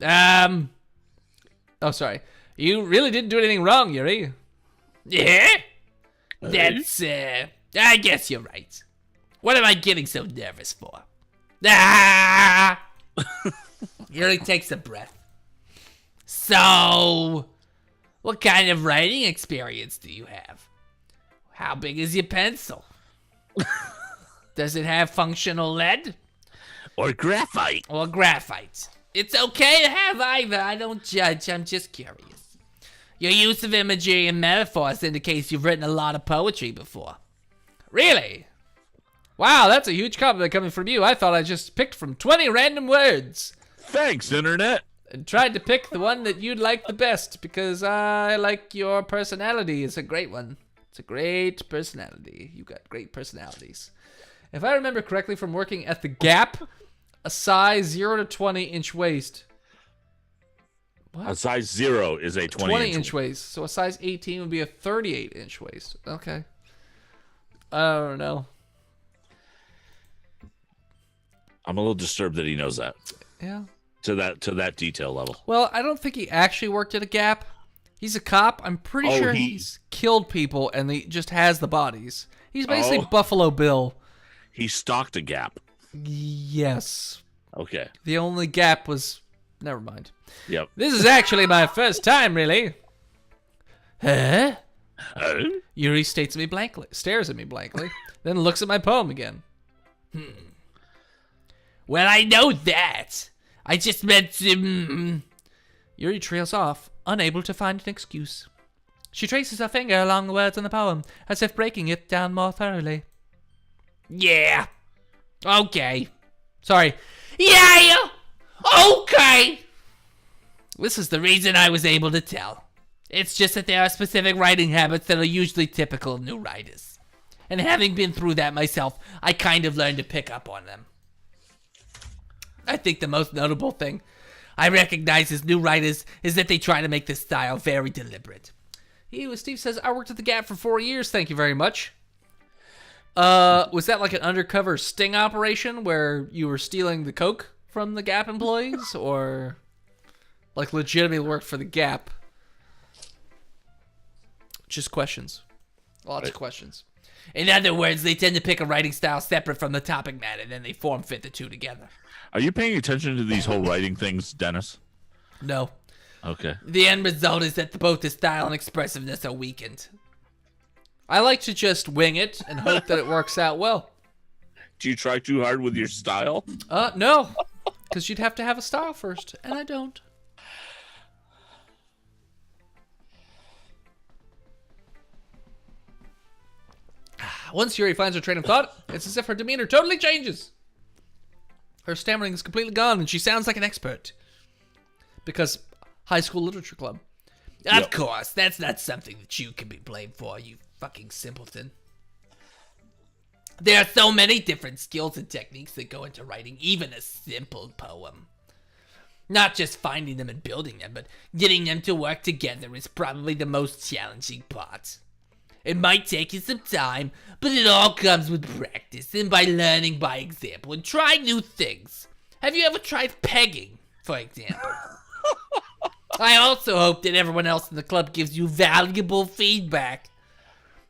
Oh, sorry. You really didn't do anything wrong, Yuri. Yeah? That's I guess you're right. What am I getting so nervous for? Ah! Yuri takes a breath. So, what kind of writing experience do you have? How big is your pencil? Does it have functional lead? Or graphite. Or graphite? It's okay to have either. I don't judge. I'm just curious. Your use of imagery and metaphors indicates you've written a lot of poetry before. Really? Wow, that's a huge compliment coming from you. I thought I just picked from 20 random words. Thanks, Internet. And tried to pick the one that you'd like the best because I like your personality. It's a great one. It's a great personality. You got great personalities. If I remember correctly from working at the Gap, a size 0 to 20-inch waist. What? A size 0 is a 20-inch waist. So a size 18 would be a 38-inch waist. Okay. I don't know. I'm a little disturbed that he knows that. Yeah. To that detail level. Well, I don't think he actually worked at a Gap. He's a cop. I'm pretty sure he's killed people and he just has the bodies. He's basically Buffalo Bill. He stalked a Gap. Yes. Okay. The only Gap was... Never mind. Yep. This is actually my first time, really. Huh? Yuri stares at me blankly, then looks at my poem again. Well, I know that. I just meant to... Yuri trails off, unable to find an excuse. She traces her finger along the words in the poem, as if breaking it down more thoroughly. Yeah. Okay. Sorry. Yeah. Okay. This is the reason I was able to tell. It's just that there are specific writing habits that are usually typical of new writers. And having been through that myself, I kind of learned to pick up on them. I think the most notable thing I recognize as new writers is that they try to make this style very deliberate. Steve says, I worked at the Gap for 4 years, thank you very much. Was that like an undercover sting operation where you were stealing the coke from the Gap employees? Or like legitimately worked for the Gap? Just questions. Lots of questions. In other words, they tend to pick a writing style separate from the topic matter, and then they form fit the two together. Are you paying attention to these whole writing things, Dennis? No. Okay. The end result is that both the style and expressiveness are weakened. I like to just wing it and hope that it works out well. Do you try too hard with your style? No. Because you'd have to have a style first, and I don't. Once Yuri finds her train of thought, it's as if her demeanor totally changes. Her stammering is completely gone, and she sounds like an expert. Because high school literature club. Of course, that's not something that you can be blamed for, you fucking simpleton. There are so many different skills and techniques that go into writing even a simple poem. Not just finding them and building them, but getting them to work together is probably the most challenging part. It might take you some time, but it all comes with practice and by learning by example and trying new things. Have you ever tried pegging, for example? I also hope that everyone else in the club gives you valuable feedback.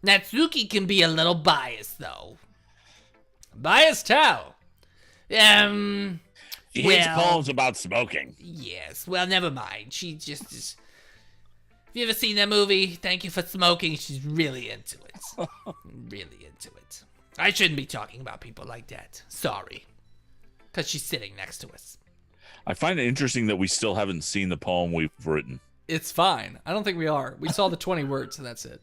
Natsuki can be a little biased, though. Biased how? She hates poems about smoking. Yes, well, never mind. She just is... Have you ever seen that movie, Thank You for Smoking? She's really into it. Really into it. I shouldn't be talking about people like that. Sorry. Because she's sitting next to us. I find it interesting that we still haven't seen the poem we've written. It's fine. I don't think we are. We saw the 20 words, and that's it.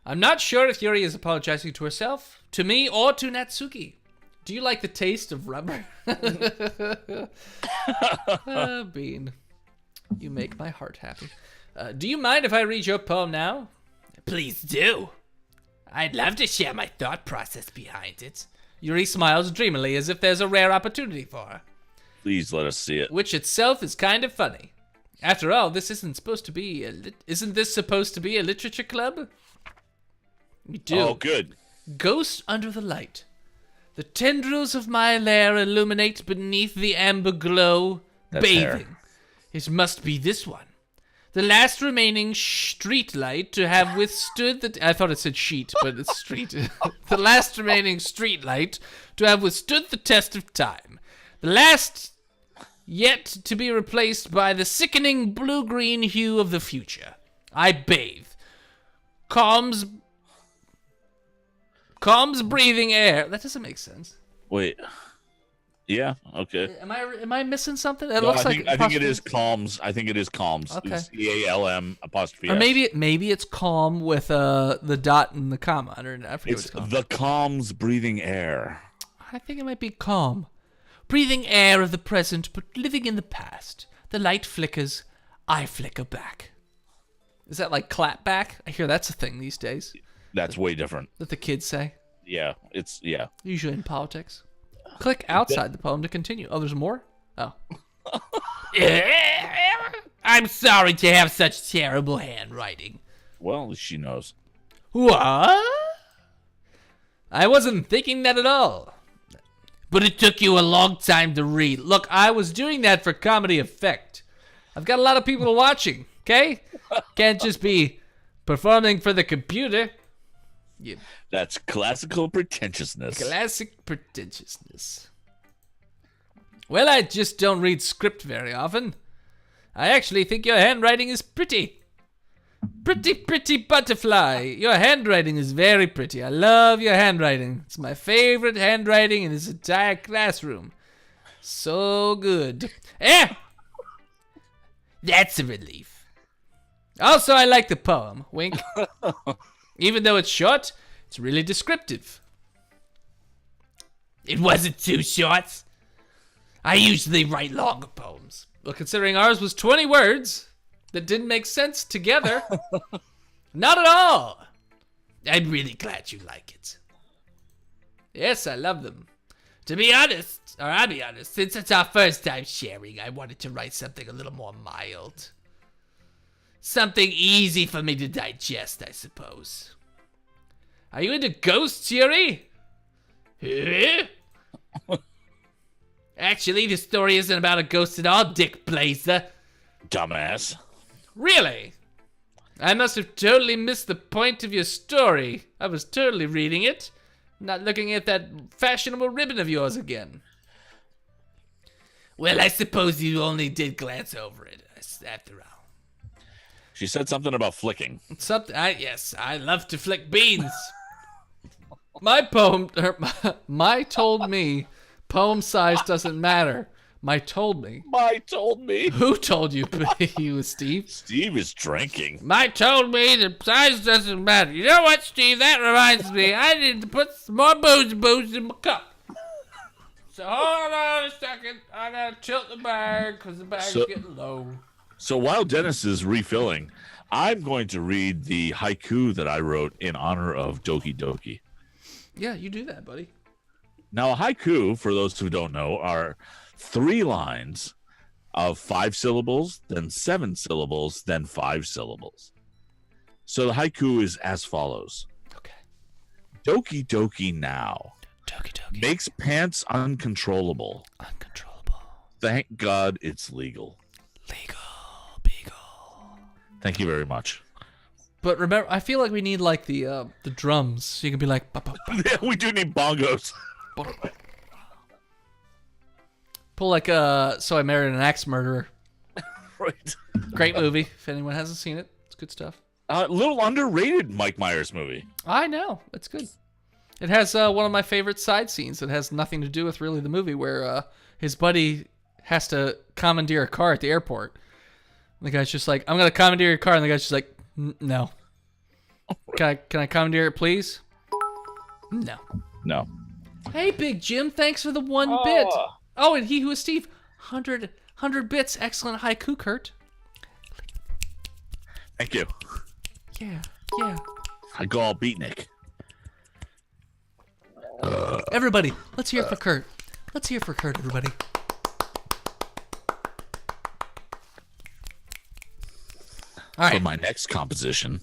I'm not sure if Yuri is apologizing to herself, to me, or to Natsuki. Do you like the taste of rubber? Bean. You make my heart happy. Do you mind if I read your poem now? Please do. I'd love to share my thought process behind it. Yuri smiles dreamily as if there's a rare opportunity for her. Please let us see it. Which itself is kind of funny. After all, this isn't supposed to be isn't this supposed to be a literature club? We do. Oh, good. Ghost under the light. The tendrils of my lair illuminate beneath the amber glow, That's bathing. hair. It must be this one. The last remaining street light to have withstood the... I thought it said sheet, but it's street. The last remaining street light to have withstood the test of time. The last yet to be replaced by the sickening blue-green hue of the future. I bathe. Calms breathing air. That doesn't make sense. Wait. Yeah. Okay. Am I missing something? It No, looks I think it is calms. I think it is calms. Okay. CALM apostrophe. Or S. maybe it's calm with the dot and the comma under it. I forget It's what it's called. the calms breathing air. I think it might be calm. Breathing air of the present, but living in the past. The light flickers, I flicker back. Is that like clap back? I hear that's a thing these days That's way different. that the kids say, Yeah. Yeah. usually in politics. Click outside the poem to continue. Oh, there's more? Oh. I'm sorry to have such terrible handwriting. Well, at least she knows. What? I wasn't thinking that at all. But it took you a long time to read. Look, I was doing that for comedy effect. I've got a lot of people watching, okay? Can't just be performing for the computer. That's classical pretentiousness. Classic pretentiousness. Well, I just don't read script very often. I actually think your handwriting is pretty. Pretty butterfly. Your handwriting is very pretty. I love your handwriting. It's my favorite handwriting in this entire classroom. So good. That's a relief. Also, I like the poem. Wink. Even though it's short, it's really descriptive. It wasn't too short. I usually write longer poems. Well, considering ours was 20 words that didn't make sense together, not at all. I'm really glad you like it. Yes, I love them. I'll be honest, since it's our first time sharing, I wanted to write something a little more mild. Something easy for me to digest, I suppose. Are you into ghosts, Yuri? Actually, the story isn't about a ghost at all, Dick Blazer. Dumbass. Really? I must have totally missed the point of your story. I was totally reading it, not looking at that fashionable ribbon of yours again. Well, I suppose you only did glance over it, after all. She said something about flicking. Yes, I love to flick beans. My poem, my told me, poem size doesn't matter. My told me. My told me. Who told you? You, Steve. Steve is drinking. My told me the size doesn't matter. You know what, Steve? That reminds me. I need to put some more booze in my cup. So hold on a second. I gotta tilt the bag because the bag's getting low. So while Dennis is refilling, I'm going to read the haiku that I wrote in honor of Doki Doki. Yeah, you do that, buddy. Now, a haiku, for those who don't know, are 3 lines of 5 syllables, then 7 syllables, then 5 syllables. So the haiku is as follows. Okay. Doki Doki now. Doki Doki. Makes pants uncontrollable. Uncontrollable. Thank God it's legal. Legal. Beagle. Thank you very much. But remember, I feel like we need like the drums, so you can be like. Yeah, we do need bongos. Pull like So I Married an Axe Murderer. Right. Great movie. If anyone hasn't seen it, it's good stuff. Little underrated Mike Myers movie. I know, it's good. It has one of my favorite side scenes that has nothing to do with really the movie, where his buddy has to commandeer a car at the airport. And the guy's just like, "I'm gonna commandeer your car," and the guy's just like, "No." Can I commandeer it, please? No. No. Hey, Big Jim, thanks for the 1 bit. Oh, and he who is Steve, 100 bits. Excellent haiku, Kurt. Thank you. Yeah. I go all beatnik. Everybody, let's hear it for Kurt. Let's hear it for Kurt, everybody. All right. For my next composition.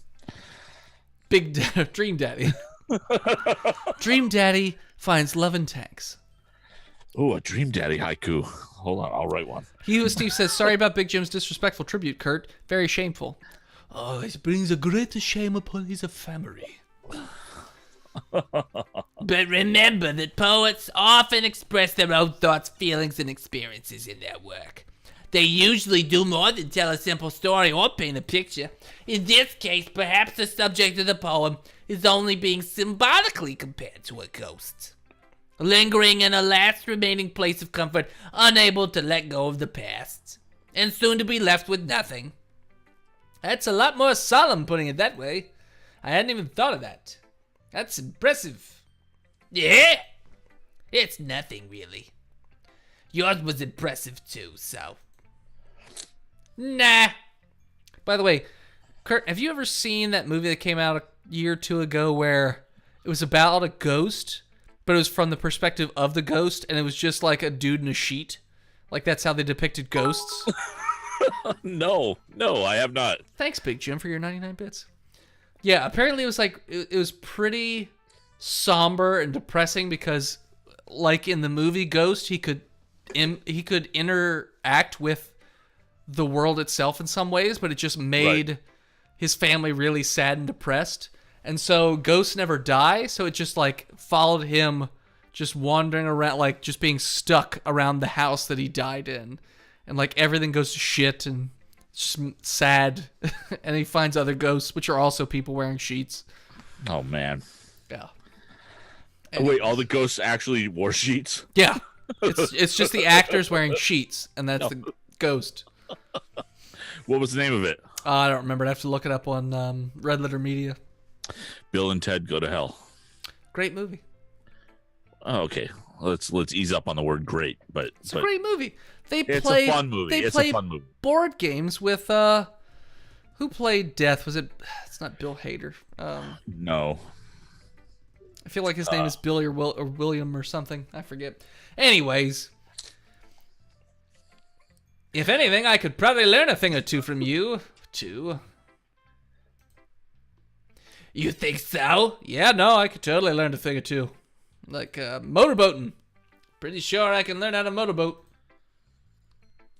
Dream Daddy. Dream Daddy finds love in tanks. Oh, a Dream Daddy haiku. Hold on, I'll write one. He Who is Steve says, sorry about Big Jim's disrespectful tribute, Kurt. Very shameful. Oh, it brings a great shame upon his family. But remember that poets often express their own thoughts, feelings, and experiences in their work. They usually do more than tell a simple story or paint a picture. In this case, perhaps the subject of the poem is only being symbolically compared to a ghost, lingering in a last remaining place of comfort, unable to let go of the past, and soon to be left with nothing. That's a lot more solemn putting it that way. I hadn't even thought of that. That's impressive. Yeah? It's nothing, really. Yours was impressive, too, so... Nah. By the way, Kurt, have you ever seen that movie that came out a year or two ago where it was about a ghost, but it was from the perspective of the ghost, and it was just like a dude in a sheet? Like, that's how they depicted ghosts? No, I have not. Thanks, Big Jim, for your 99 bits. Yeah, apparently it was like, it was pretty somber and depressing because, like in the movie Ghost, he could interact with the world itself in some ways, but it just made his family really sad and depressed. And so ghosts never die, so it just like followed him just wandering around, like just being stuck around the house that he died in. And like everything goes to shit and it's just sad. And he finds other ghosts, which are also people wearing sheets. Oh, man. Yeah. Wait, all the ghosts actually wore sheets? Yeah. It's just the actors wearing sheets, and that's the ghost. What was the name of it? I don't remember. I have to look it up on Red Letter Media. Bill and Ted Go to Hell. Great movie. Oh, okay. Let's ease up on the word great, but It's a great movie. It's a fun movie. It's a fun movie. Board games with who played Death? Was it? It's not Bill Hader. No. I feel like his name is Billy or William or something. I forget. Anyways, if anything, I could probably learn a thing or two from you, too. You think so? Yeah, no, I could totally learn a thing or two. Like motorboating. Pretty sure I can learn how to motorboat.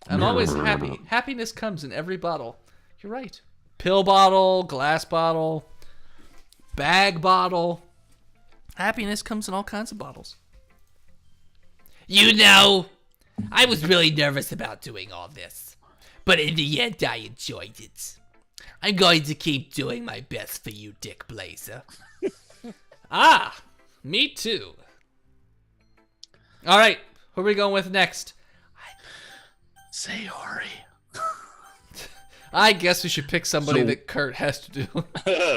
I'm always happy. Happiness comes in every bottle. You're right. Pill bottle, glass bottle, bag bottle. Happiness comes in all kinds of bottles. You know, I was really nervous about doing all this, but in the end I enjoyed it. I'm going to keep doing my best for you, Dick Blazer. Ah, me too. All right, who are we going with next? Say Ori. I guess we should pick somebody that Kurt has to do.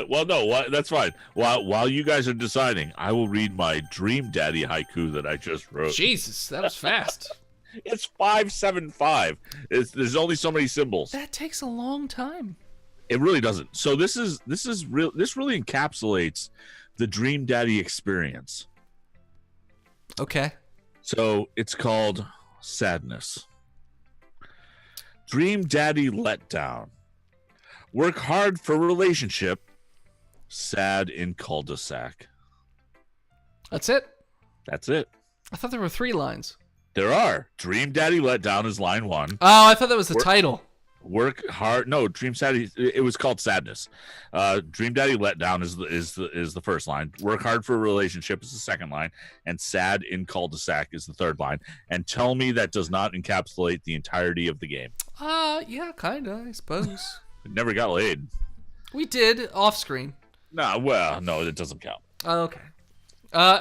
Well, no, that's fine. While you guys are deciding, I will read my Dream Daddy haiku that I just wrote. Jesus, that was fast. It's 575. There's only so many symbols. That takes a long time. It really doesn't. So this really encapsulates the Dream Daddy experience. Okay. So it's called Sadness. Dream Daddy letdown. Work hard for relationship. Sad in cul-de-sac. That's it? That's it. I thought there were 3 lines. There are. Dream Daddy letdown is line 1. Oh, I thought that was the title. Work hard. No, Dream Daddy. It was called Sadness. Dream Daddy letdown is the first line. Work hard for a relationship is the second line, and sad in cul-de-sac is the third line. And tell me that does not encapsulate the entirety of the game. Yeah, kinda, I suppose. Never got laid. We did off screen. Nah, well, no, it doesn't count. Okay.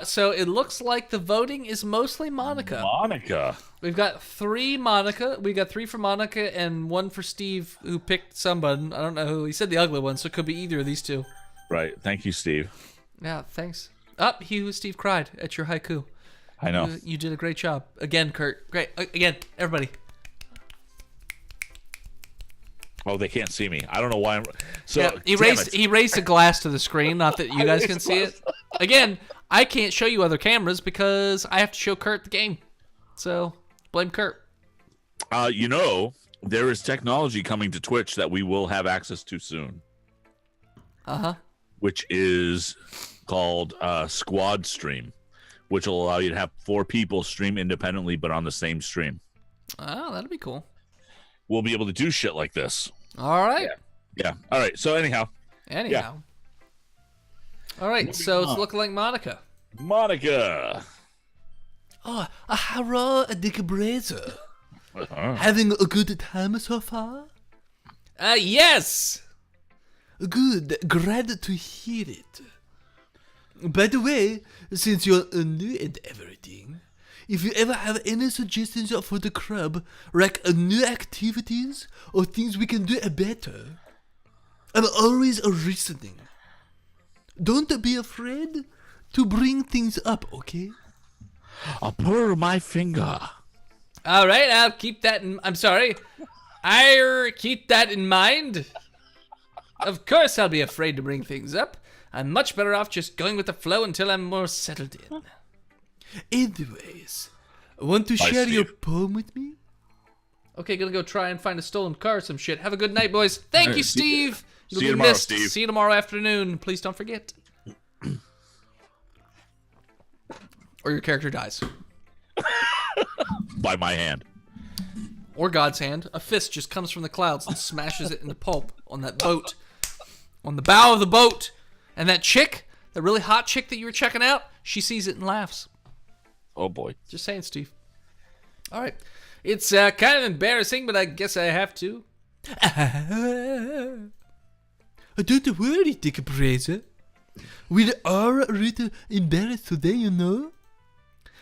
So it looks like the voting is mostly Monica. Monica. We've got 3 Monica. We got 3 for Monica and 1 for Steve, who picked somebody. I don't know who. He said the ugly one, so it could be either of these 2. Right. Thank you, Steve. Yeah, thanks. He who Steve cried at your haiku. I know. You did a great job. Again, Kurt. Great. Again, everybody. Oh, they can't see me. I don't know why I'm... So, yeah, he raised a glass to the screen, not that you guys can see it. Again, I can't show you other cameras because I have to show Kurt the game. So, blame Kurt. There is technology coming to Twitch that we will have access to soon. Uh-huh. Which is called Squad Stream, which will allow you to have 4 people stream independently but on the same stream. Oh, that'd be cool. we'll be able to do shit like this. All right. Yeah. All right. So anyhow, All right, so it's looking like Monica. Monica. Oh, hello, Dick Brazier. Having a good time so far? Yes. Good, glad to hear it. By the way, since you're new and everything, if you ever have any suggestions for the club, like new activities or things we can do better, I'm always listening. Don't be afraid to bring things up, okay? I'll purr my finger. All right, I'll keep that in... I'm sorry. I'll keep that in mind. Of course I'll be afraid to bring things up. I'm much better off just going with the flow until I'm more settled in. Anyways, want to share your poem with me? Okay, gonna go try and find a stolen car or some shit. Have a good night, boys. Thank you, Steve. See you tomorrow, Steve. See you tomorrow afternoon. Please don't forget. Or your character dies. By my hand. Or God's hand. A fist just comes from the clouds and smashes it into pulp on that boat. On the bow of the boat. And that chick, that really hot chick that you were checking out, she sees it and laughs. Oh, boy. Just saying, Steve. All right. It's kind of embarrassing, but I guess I have to. Don't worry, Dick Brazier. We are a little embarrassed today, you know.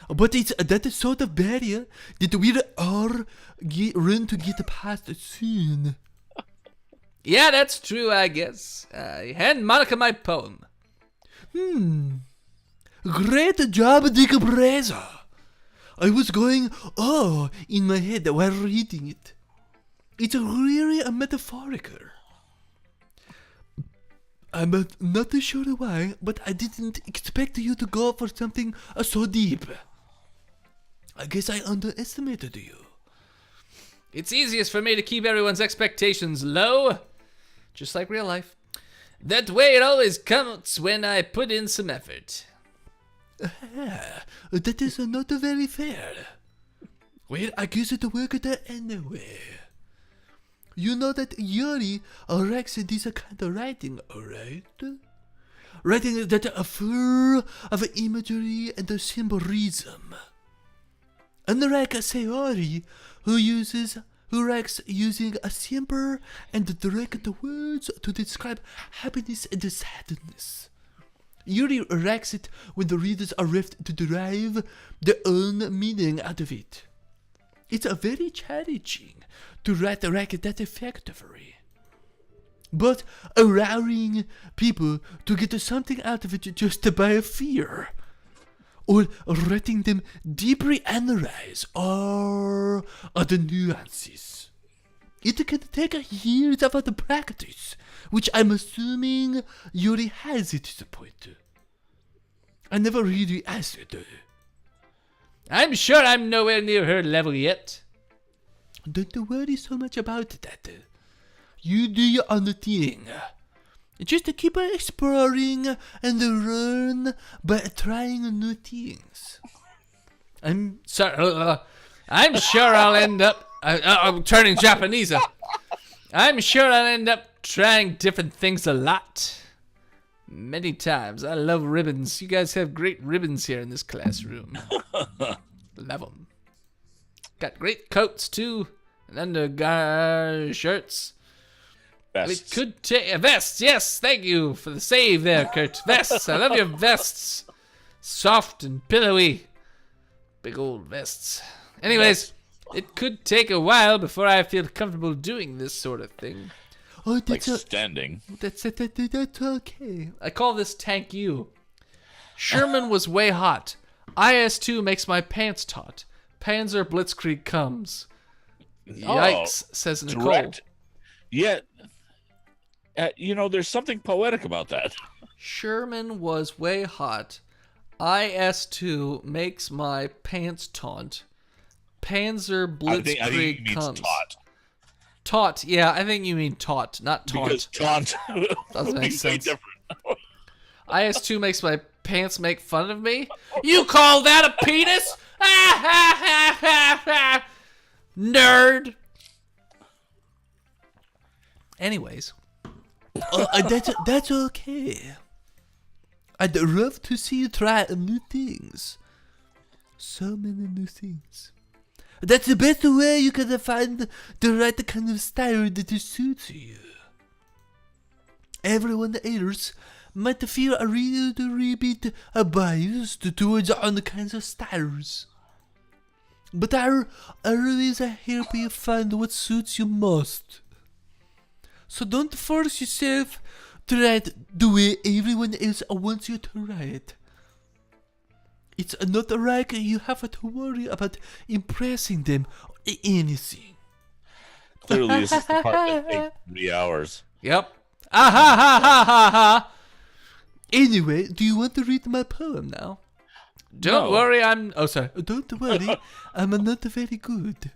But it's that sort of barrier that we are run to get past soon. Yeah, that's true, I guess. Hand Monica my poem. Great job, Dick Brazier. I was going, in my head while reading it. It's really a metaphorical. I'm not sure why, but I didn't expect you to go for something so deep. I guess I underestimated you. It's easiest for me to keep everyone's expectations low. Just like real life. That way it always counts when I put in some effort. That is not very fair. Well, I guess it worked anyway. You know that Yuri likes this kind of writing, alright? Writing that are full of imagery and symbolism. Unlike Sayori, who likes using a simple and direct words to describe happiness and sadness. Yuri likes it when the readers are left to derive their own meaning out of it. It's very challenging to write like that effectively. But allowing people to get something out of it just by fear, or letting them deeply analyze all the nuances. It can take years of the practice, which I'm assuming Yuri has at this point. I never really asked her. I'm sure I'm nowhere near her level yet. Don't worry so much about that. You do your own thing. Just keep exploring and learn by trying new things. I'm sorry. I'm sure I'll end up... I'm turning Japanese. I'm sure I'll end up trying different things a lot. Many times. I love ribbons. You guys have great ribbons here in this classroom. Love them. Got great coats, too. And under shirts. Vests. It could take... Vests, yes. Thank you for the save there, Kurt. Vests. I love your vests. Soft and pillowy. Big old vests. Anyways, it could take a while before I feel comfortable doing this sort of thing. Oh, Like that's standing. that's okay. I call this Tank U. Sherman was way hot. IS-2 makes my pants taut. Panzer Blitzkrieg comes. Yikes, says Nicole. Direct. Yeah. There's something poetic about that. Sherman was way hot. IS-2 makes my pants taunt. Panzer I think Blitzkrieg he means comes. taut. Taut, yeah, I think you mean taut, not Because taunt. taunt Doesn't make means way sense. different. IS-2 makes my pants make fun of me? You call that a penis? Nerd. Anyways. That's okay. I'd love to see you try new things. So many new things. That's the best way you can find the right kind of style that suits you. Everyone else might feel a little bit biased towards all kinds of styles. But I'll always help you find what suits you most. So don't force yourself to write the way everyone else wants you to write. It's not like you have to worry about impressing them or anything. Clearly, this is the part that takes 3 hours. Yep. Ah ha ha ha ha ha. Anyway, do you want to read my poem now? Don't worry, Oh, sorry. Don't worry, I'm not very good.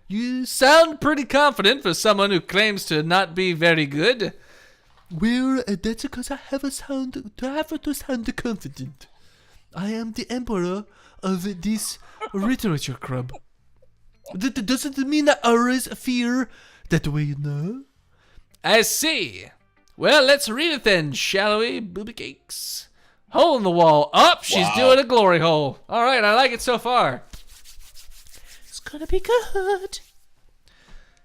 You sound pretty confident for someone who claims to not be very good. Well, that's because I have to sound confident. I am the emperor of this literature club. That doesn't mean I always fear that way, you know? I see. Well, let's read it then, shall we, booby cakes? Hole in the wall. Up, she's doing a glory hole. All right, I like it so far. It's gonna be good.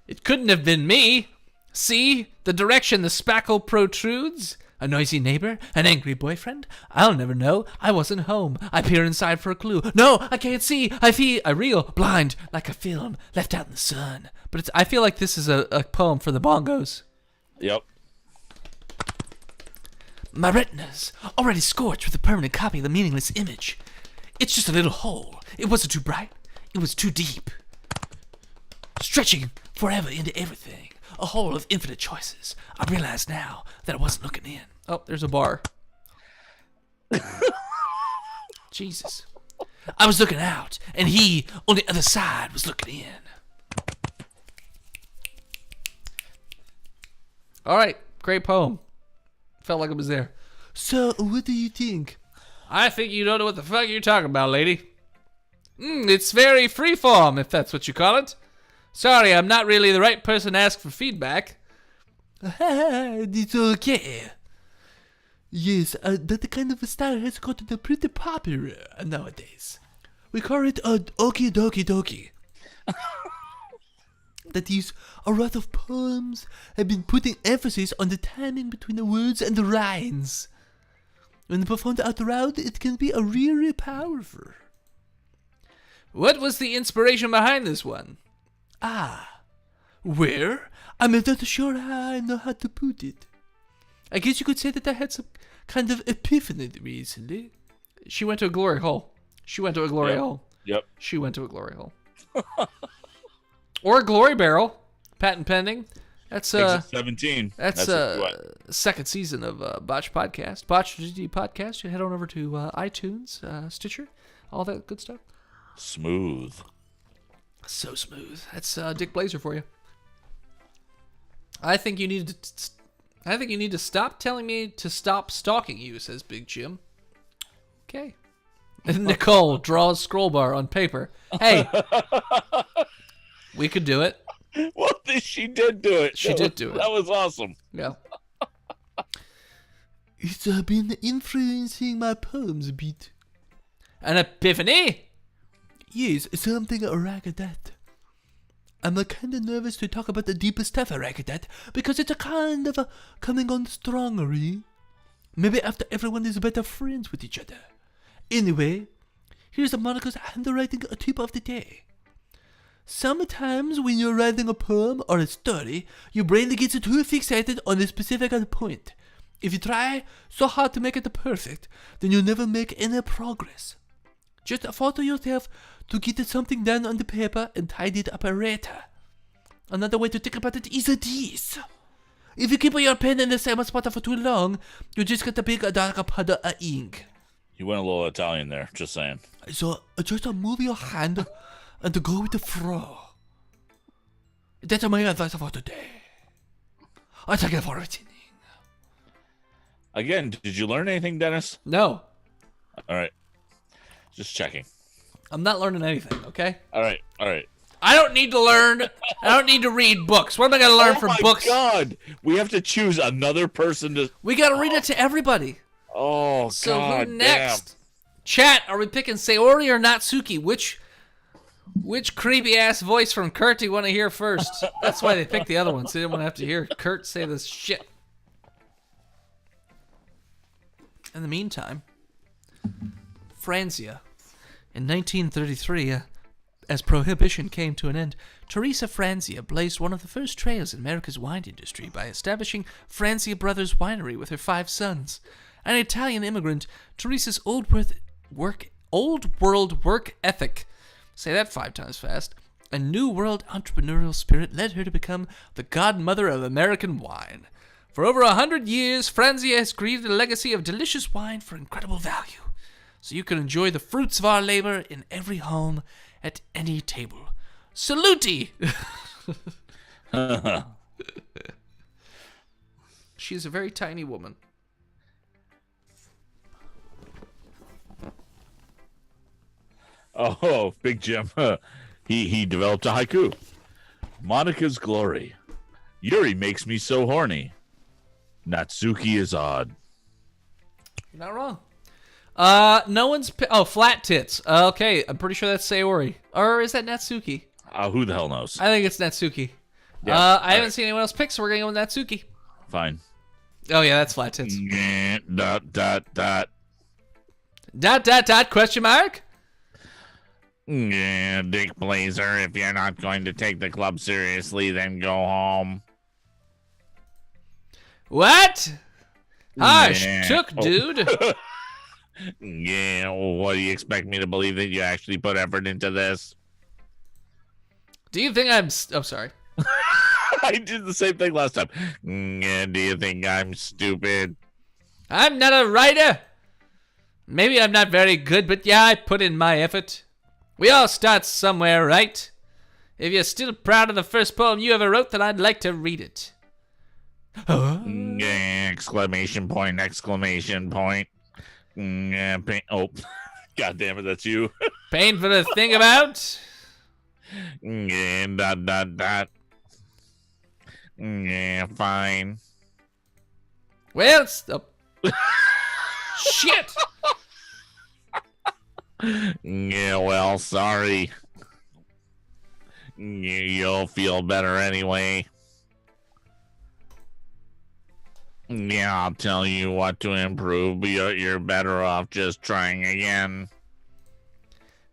It couldn't have been me. See, the direction the spackle protrudes. A noisy neighbor? An angry boyfriend? I'll never know. I wasn't home. I peer inside for a clue. No, I can't see. I reel, blind, like a film, left out in the sun. But I feel like this is a poem for the bongos. Yep. My retina's already scorched with a permanent copy of the meaningless image. It's just a little hole. It wasn't too bright. It was too deep. Stretching forever into everything. A hole of infinite choices. I realize now that I wasn't looking in. Oh, there's a bar. Jesus. I was looking out, and he, on the other side, was looking in. All right, great poem. Felt like it was there. So, what do you think? I think you don't know what the fuck you're talking about, lady. It's very freeform, if that's what you call it. Sorry, I'm not really the right person to ask for feedback. It's okay. Yes, that kind of style has gotten pretty popular nowadays. We call it Doki Doki. That is, a lot of poems have been putting emphasis on the timing between the words and the rhymes. When performed out loud, it can be really powerful. What was the inspiration behind this one? Well, I'm not sure how I know how to put it. I guess you could say that I had some kind of epiphany recently. She went to a glory hole. She went to a glory hole. Yep. She went to a glory hole. Or a glory barrel. Patent pending. That's 17. That's second season of Botched Podcast. Botched GD Podcast. You head on over to iTunes, Stitcher, all that good stuff. Smooth. So smooth. That's Dick Blazer for you. I think you need to stop telling me to stop stalking you, says Big Jim. Okay. Nicole draws scroll bar on paper. Hey, we could do it. Well, she did do it. She did do it. That was awesome. Yeah. It's been influencing my poems a bit. An epiphany? Yes, something like that. I'm kind of nervous to talk about the deeper stuff like that because it's a kind of coming on strongly. Maybe after everyone is better friends with each other. Anyway, here's Monica's handwriting tip of the day. Sometimes when you're writing a poem or a story, your brain gets too fixated on a specific point. If you try so hard to make it perfect, then you'll never make any progress. Just force yourself to get something down on the paper and tidy it up later. Another way to think about it is this. If you keep your pen in the same spot for too long, you just get a big dark puddle of ink. You went a little Italian there, just saying. So just move your hand and go with the flow. That's my advice for today. I thank you for listening. Again, did you learn anything, Dennis? No. All right. Just checking. I'm not learning anything, okay? All right. I don't need to learn. I don't need to read books. What am I going to learn from books? Oh, my God. We have to choose another person to... We got to read it to everybody. Oh, So God who next? Chat, are we picking Sayori or Natsuki? Which creepy-ass voice from Kurt do you want to hear first? That's why they picked the other one, so they didn't want to have to hear Kurt say this shit. In the meantime, Franzia. In 1933, as Prohibition came to an end, Teresa Franzia blazed one of the first trails in America's wine industry by establishing Franzia Brothers Winery with her 5 sons. An Italian immigrant, Teresa's old world work ethic, say that 5 times fast, a new world entrepreneurial spirit led her to become the godmother of American wine. For over 100 years, Franzia has created a legacy of delicious wine for incredible value, so you can enjoy the fruits of our labor in every home at any table. Saluti! She's a very tiny woman. Oh, Big Jim. He developed a haiku. Monica's glory. Yuri makes me so horny. Natsuki is odd. You're not wrong. No one's... Flat Tits. Okay, I'm pretty sure that's Sayori. Or is that Natsuki? Who the hell knows? I think it's Natsuki. Yeah, I haven't seen anyone else pick, so we're going to go with Natsuki. Fine. Oh, yeah, that's Flat Tits. Dot. Question mark? Yeah, Dick Blazer, if you're not going to take the club seriously, then go home. What? Harsh, Yeah. took, dude. Yeah, well, what do you expect me to believe that you actually put effort into this? Do you think I'm... Oh, sorry. I did the same thing last time. Yeah, do you think I'm stupid? I'm not a writer. Maybe I'm not very good, but yeah, I put in my effort. We all start somewhere, right? If you're still proud of the first poem you ever wrote, then I'd like to read it. Yeah, exclamation point. Yeah, oh, God damn it, that's you. Painful to think about. Yeah, dot. Yeah, fine. Well, it's... Oh. Shit! Yeah, well, sorry. You'll feel better anyway. Yeah, I'll tell you what to improve, but you're better off just trying again.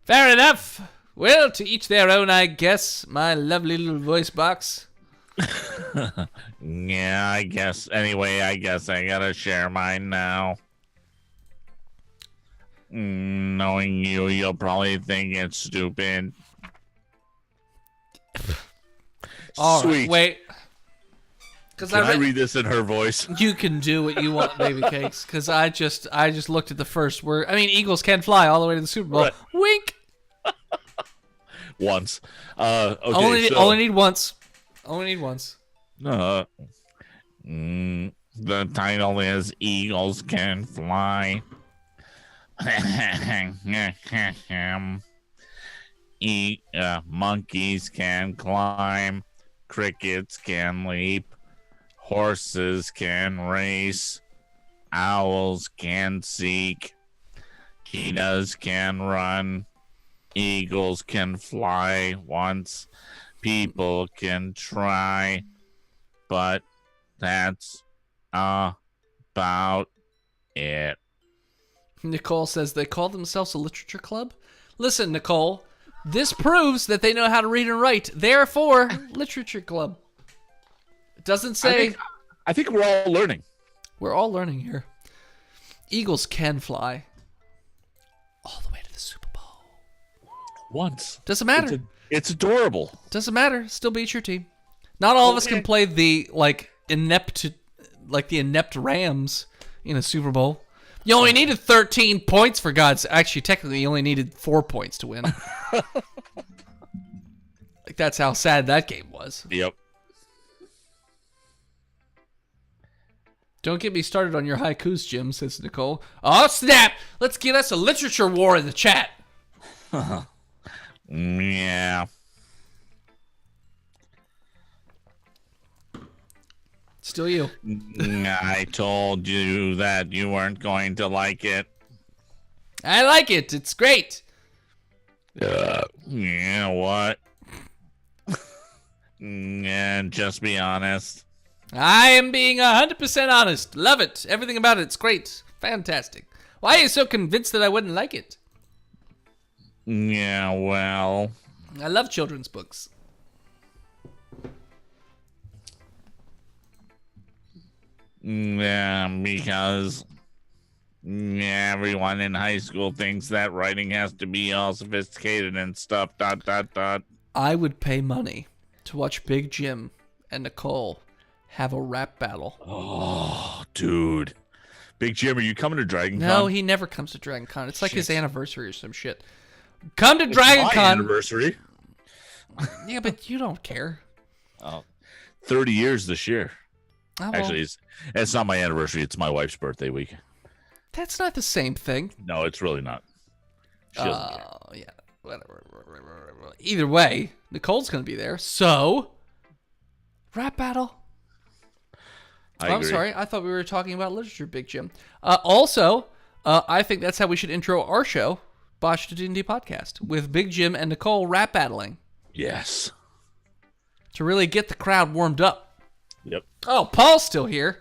Fair enough. Well, to each their own, I guess, my lovely little voice box. Yeah, I guess. Anyway, I guess I gotta share mine now. Knowing you, you'll probably think it's stupid. All Sweet. right, wait. Can I read this in her voice? You can do what you want, baby cakes. Because I just looked at the first word. I mean, Eagles can fly all the way to the Super Bowl. Right. Wink. Once. Okay, only need once. Only need once. The title is Eagles Can Fly. Monkeys can climb. Crickets can leap. Horses can race. Owls can seek. Cheetahs can run. Eagles can fly once. People can try. But that's about it. Nicole says they call themselves a literature club. Listen, Nicole, this proves that they know how to read and write. Therefore, literature club. It doesn't say... I think we're all learning. We're all learning here. Eagles can fly all the way to the Super Bowl. Once. Doesn't matter. It's adorable. Doesn't matter. Still beat your team. Not all of us can play the inept Rams in a Super Bowl. You only needed 13 points for God's... Actually, technically, you only needed 4 points to win. That's how sad that game was. Yep. Don't get me started on your haikus, Jim, says Nicole. Oh, snap! Let's get us a literature war in the chat. Yeah. Still you. I told you that you weren't going to like it. I like it. It's great. Yeah, what? And just be honest. I am being 100% honest. Love it. Everything about it's great. Fantastic. Why are you so convinced that I wouldn't like it? Yeah, well, I love children's books. yeah, because everyone in high school thinks that writing has to be all sophisticated and stuff, ... I would pay money to watch Big Jim and Nicole have a rap battle. Oh, dude. Big Jim, are you coming to Dragon Con? No, he never comes to Dragon Con. It's like his anniversary or some shit. Come to Dragon my Con. anniversary. Yeah, but you don't care. Oh, 30 years this year. Oh, well, Actually, it's not my anniversary. It's my wife's birthday week. that's not the same thing. No, it's really not. She doesn't care. Oh, yeah. Whatever. Either way, Nicole's going to be there. So, rap battle. I'm agree. sorry. I thought we were talking about literature, Big Jim. Also, I think that's how we should intro our show, Botched D&D Podcast, with Big Jim and Nicole rap battling Yes. to really get the crowd warmed up. Yep. Oh, Paul's still here.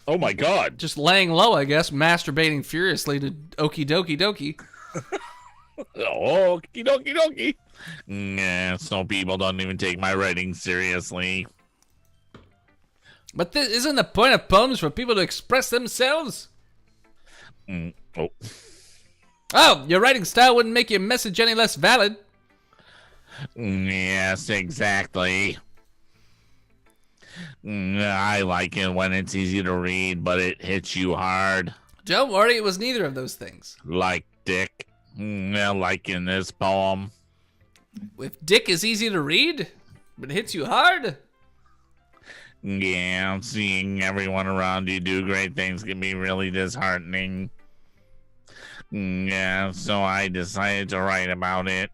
Oh, my God. Just laying low, I guess, masturbating furiously to Okie Doki Doki. Oh, okie dokie dokie. Nah, some people don't even take my writing seriously. But isn't the point of poems for people to express themselves? Oh. Oh, your writing style wouldn't make your message any less valid. Yes, exactly. I like it when it's easy to read, but it hits you hard. Don't worry, it was neither of those things. Like Dick. Like in this poem. If Dick is easy to read, but it hits you hard. Yeah, seeing everyone around you do great things can be really disheartening. Yeah, so I decided to write about it.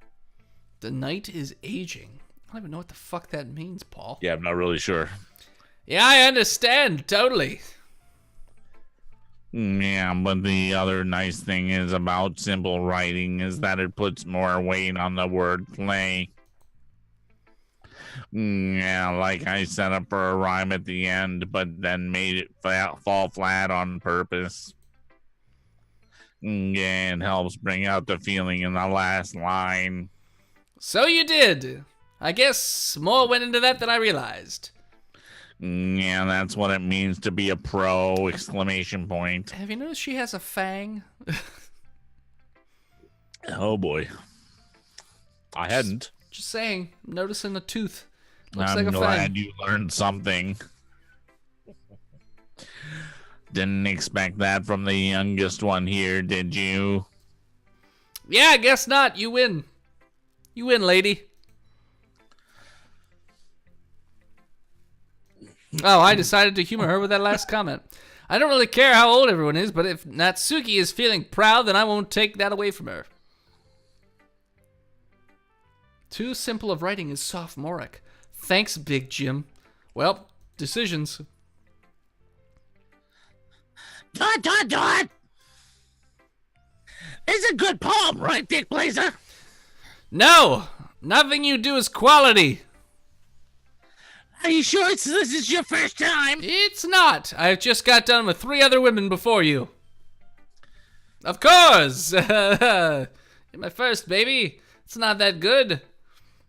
The night is aging. I don't even know what the fuck that means, Paul. Yeah, I'm not really sure. Yeah, I understand, totally. Yeah, but the other nice thing is about simple writing is that it puts more weight on the word play. Yeah, like I set up for a rhyme at the end, but then made it fall flat on purpose. Yeah, it helps bring out the feeling in the last line. So you did. I guess more went into that than I realized. Yeah, that's what it means to be a pro! Exclamation point. Have you noticed she has a fang? Oh boy. I hadn't. Just saying, noticing a tooth. Looks I'm like a glad fang. you learned something. Didn't expect that from the youngest one here, did you? Yeah, I guess not. You win. You win, lady. Oh, I decided to humor her with that last comment. I don't really care how old everyone is, but if Natsuki is feeling proud, then I won't take that away from her. Too simple of writing is sophomoric. Thanks, Big Jim. Well, decisions. Dot. It's a good poem, right, Dick Blazer? No! Nothing you do is quality. Are you sure this is your first time? It's not. I've just got done with 3 other women before you. Of course! You're my first, baby. It's not that good.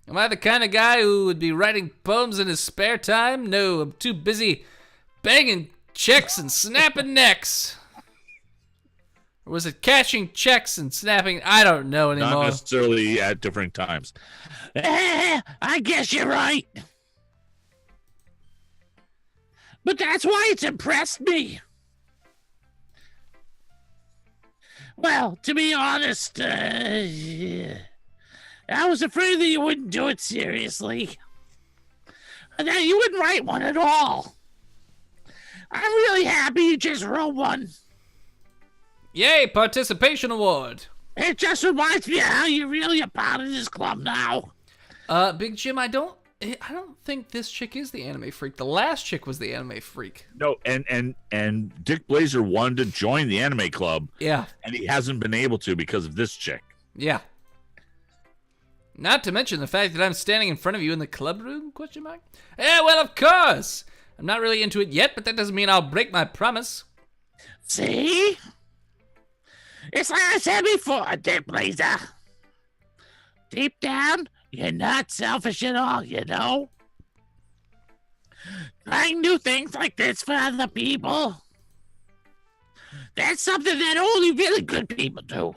Am I the kind of guy who would be writing poems in his spare time? No, I'm too busy banging checks and snapping necks. Or was it cashing checks and snapping? I don't know anymore. Not necessarily at different times. I guess you're right. But that's why it's impressed me. Well, to be honest, I was afraid that you wouldn't do it seriously. And that you wouldn't write one at all. I'm really happy you just wrote one. Yay, participation award. It just reminds me of how you're really a part of this club now. Big Jim, I don't I don't think this chick is the anime freak. The last chick was the anime freak. No, and Dick Blazer wanted to join the anime club. Yeah. And he hasn't been able to because of this chick. Yeah. Not to mention the fact that I'm standing in front of you in the club room, ? Yeah, well, of course. I'm not really into it yet, but that doesn't mean I'll break my promise. See? It's like I said before, Dick Blazer. Deep down, you're not selfish at all, you know? Trying new things like this for other people. That's something that only really good people do.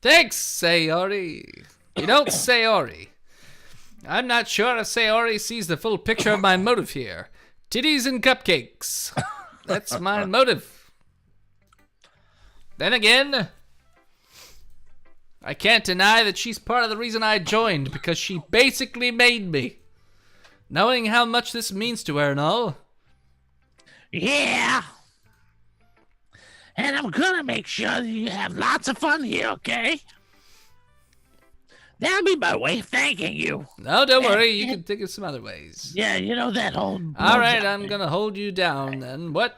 Thanks, Sayori. You don't, Sayori. I'm not sure if Sayori sees the full picture of my motive here. Titties and cupcakes. That's my motive. Then again, I can't deny that she's part of the reason I joined, because she basically made me. Knowing how much this means to her and all. Yeah. And I'm gonna make sure that you have lots of fun here, okay? That'll be my way of thanking you. No, don't worry. You can think of some other ways. Yeah, you know that whole... All right, I'm going to hold you down then. What?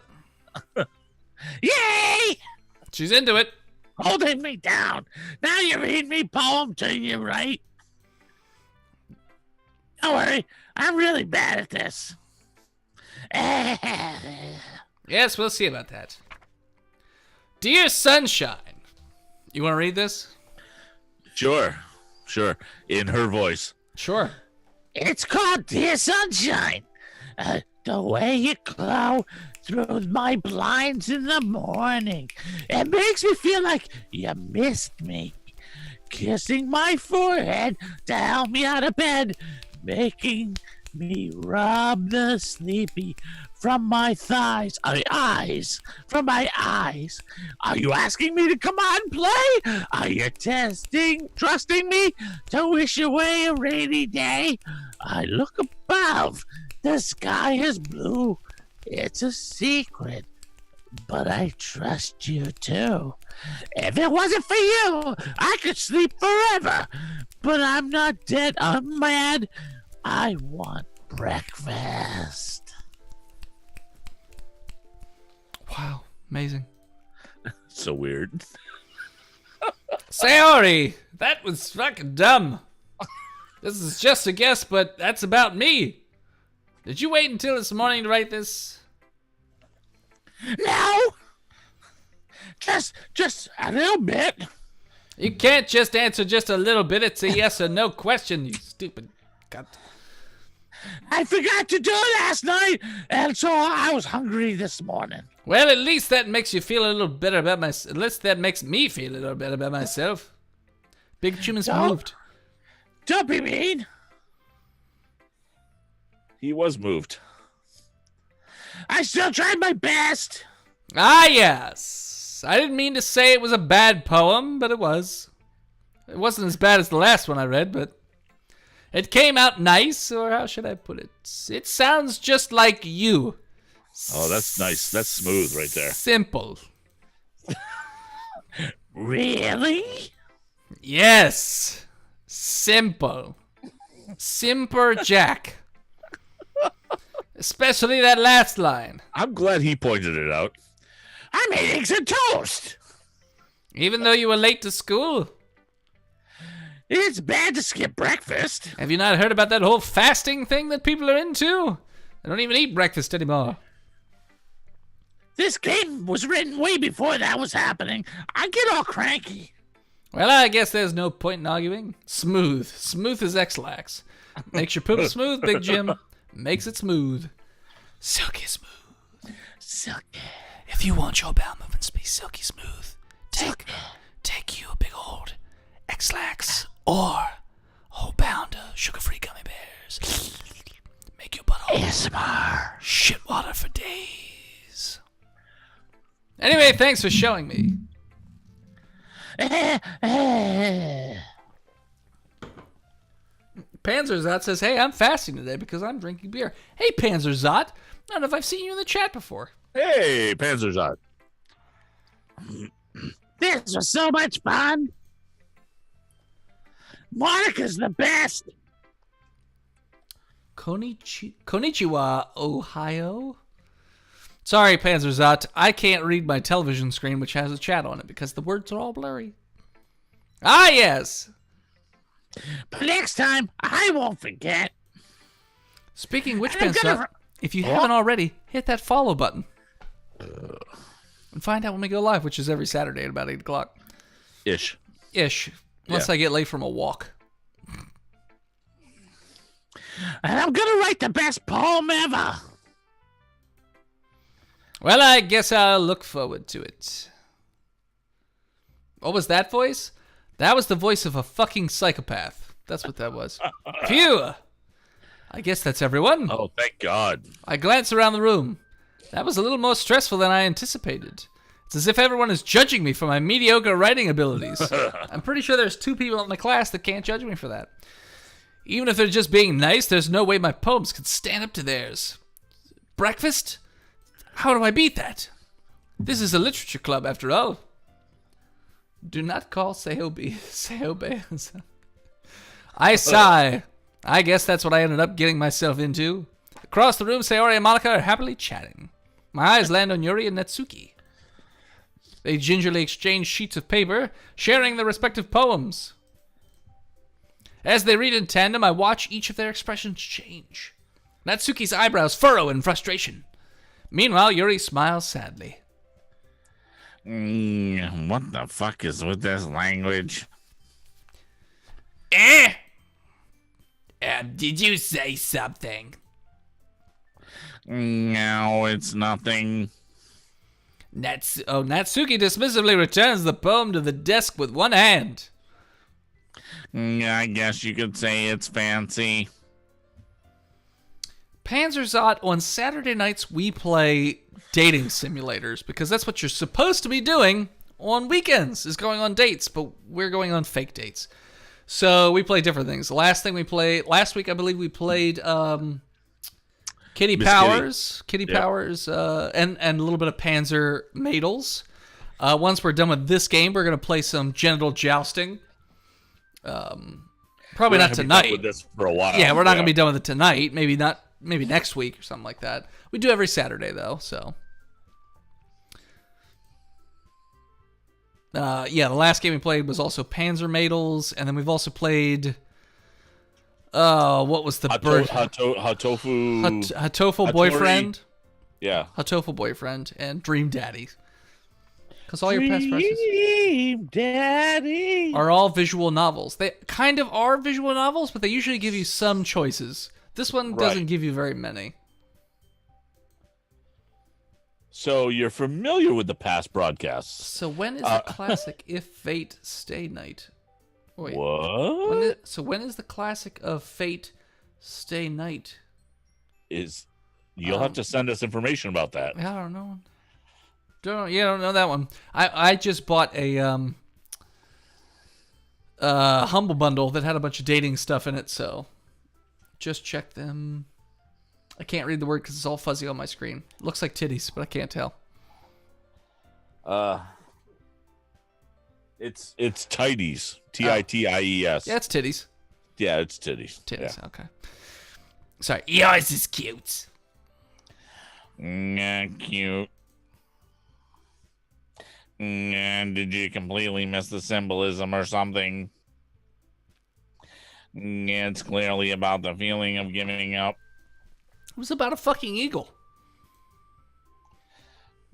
Yay! She's into it. Holding me down. Now you read me poem to you, right? Don't worry. I'm really bad at this. Yes, we'll see about that. Dear Sunshine. You want to read this? Sure. In her voice. Sure. It's called Dear Sunshine. The way you glow through my blinds in the morning. It makes me feel like you missed me. Kissing my forehead to help me out of bed. Making me rub the sleepy from my thighs. From my eyes. Are you asking me to come on and play? Are you trusting me to wish away a rainy day? I look above. The sky is blue. It's a secret. But I trust you too. If it wasn't for you, I could sleep forever. But I'm not dead. I'm mad. I want breakfast. Wow. Amazing. So weird. Sayori, that was fucking dumb. This is just a guess, but that's about me. Did you wait until this morning to write this? No. Just a little bit. You can't just answer just a little bit. It's a yes or no question, you stupid cunt. I forgot to do it last night, and so I was hungry this morning. Well, at least that makes you feel a little better about myself. At least that makes me feel a little better about myself. Big Chuma's moved. Don't be mean. He was moved. I still tried my best. Ah, yes. I didn't mean to say it was a bad poem, but it was. It wasn't as bad as the last one I read, but it came out nice, or how should I put it? It sounds just like you. Oh, that's nice. That's smooth right there. Simple. Really? Yes. Simple. Simper Jack. Especially that last line. I'm glad he pointed it out. I'm eating some toast. Even though you were late to school? It's bad to skip breakfast. Have you not heard about that whole fasting thing that people are into? They don't even eat breakfast anymore. This game was written way before that was happening. I get all cranky. Well, I guess there's no point in arguing. Smooth. Smooth as X-Lax. Makes your poop smooth, Big Jim. Makes it smooth. Silky smooth. Silky. If you want your bowel movements to be silky smooth, take you a big old X-Lax or a whole pound of sugar-free gummy bears. Make your butthole ASMR. shit water for days. Anyway, thanks for showing me. Panzerzot says, hey, I'm fasting today because I'm drinking beer. Hey, Panzerzot. I don't know if I've seen you in the chat before. Hey, Panzerzot. This was so much fun. Monica's the best. Konnichiwa, Ohio. Sorry, Panzerzot. I can't read my television screen, which has a chat on it, because the words are all blurry. Ah, yes. But next time, I won't forget. Speaking of which, And I'm gonna Panzerzot, if you haven't already, hit that follow button. And find out when we go live, which is every Saturday at about 8 o'clock. Ish. Unless I get late from a walk. And I'm gonna write the best poem ever. Well, I guess I'll look forward to it. What was that voice? That was the voice of a fucking psychopath. That's what that was. Phew! I guess that's everyone. Oh, thank God. I glance around the room. That was a little more stressful than I anticipated. It's as if everyone is judging me for my mediocre writing abilities. I'm pretty sure there's 2 people in the class that can't judge me for that. Even if they're just being nice, there's no way my poems could stand up to theirs. Breakfast? How do I beat that? This is a literature club, after all. Do not call Seobe. I sigh. I guess that's what I ended up getting myself into. Across the room, Sayori and Monica are happily chatting. My eyes land on Yuri and Natsuki. They gingerly exchange sheets of paper, sharing their respective poems. As they read in tandem, I watch each of their expressions change. Natsuki's eyebrows furrow in frustration. Meanwhile, Yuri smiles sadly. What the fuck is with this language? Did you say something? No, it's nothing. Natsuki dismissively returns the poem to the desk with one hand. I guess you could say it's fancy. Panzerzot, on Saturday nights we play dating simulators because that's what you're supposed to be doing on weekends, is going on dates, but we're going on fake dates. So we play different things. Last week I believe we played Kitty Powers, Powers, and a little bit of Panzer Madels. Once we're done with this game, we're going to play some genital jousting. Probably not tonight. With this for a while. Yeah, we're not going to be done with it tonight. Maybe next week or something like that. We do every Saturday though, so. The last game we played was also Panzer Madels, and then we've also played. What was the bird? Hatofu Boyfriend. Yeah. Hatofu Boyfriend and Dream Daddy. Because all your past practices Dream Daddy are all visual novels. They kind of are visual novels, but they usually give you some choices. This one doesn't give you very many. So you're familiar with the past broadcasts. So when is the classic If Fate Stay Night? Wait. What? When is the classic of Fate Stay Night? You'll have to send us information about that. I don't know. Don't know that one. I just bought a Humble Bundle that had a bunch of dating stuff in it, so just check them. I can't read the word because it's all fuzzy on my screen. Looks like titties, but I can't tell. It's tidies. Tities. Yeah, it's titties. Yeah, it's titties. Titties. Yeah. Okay. Sorry. Yours is cute. Cute. Did you completely miss the symbolism or something? It's clearly about the feeling of giving up. It was about a fucking eagle.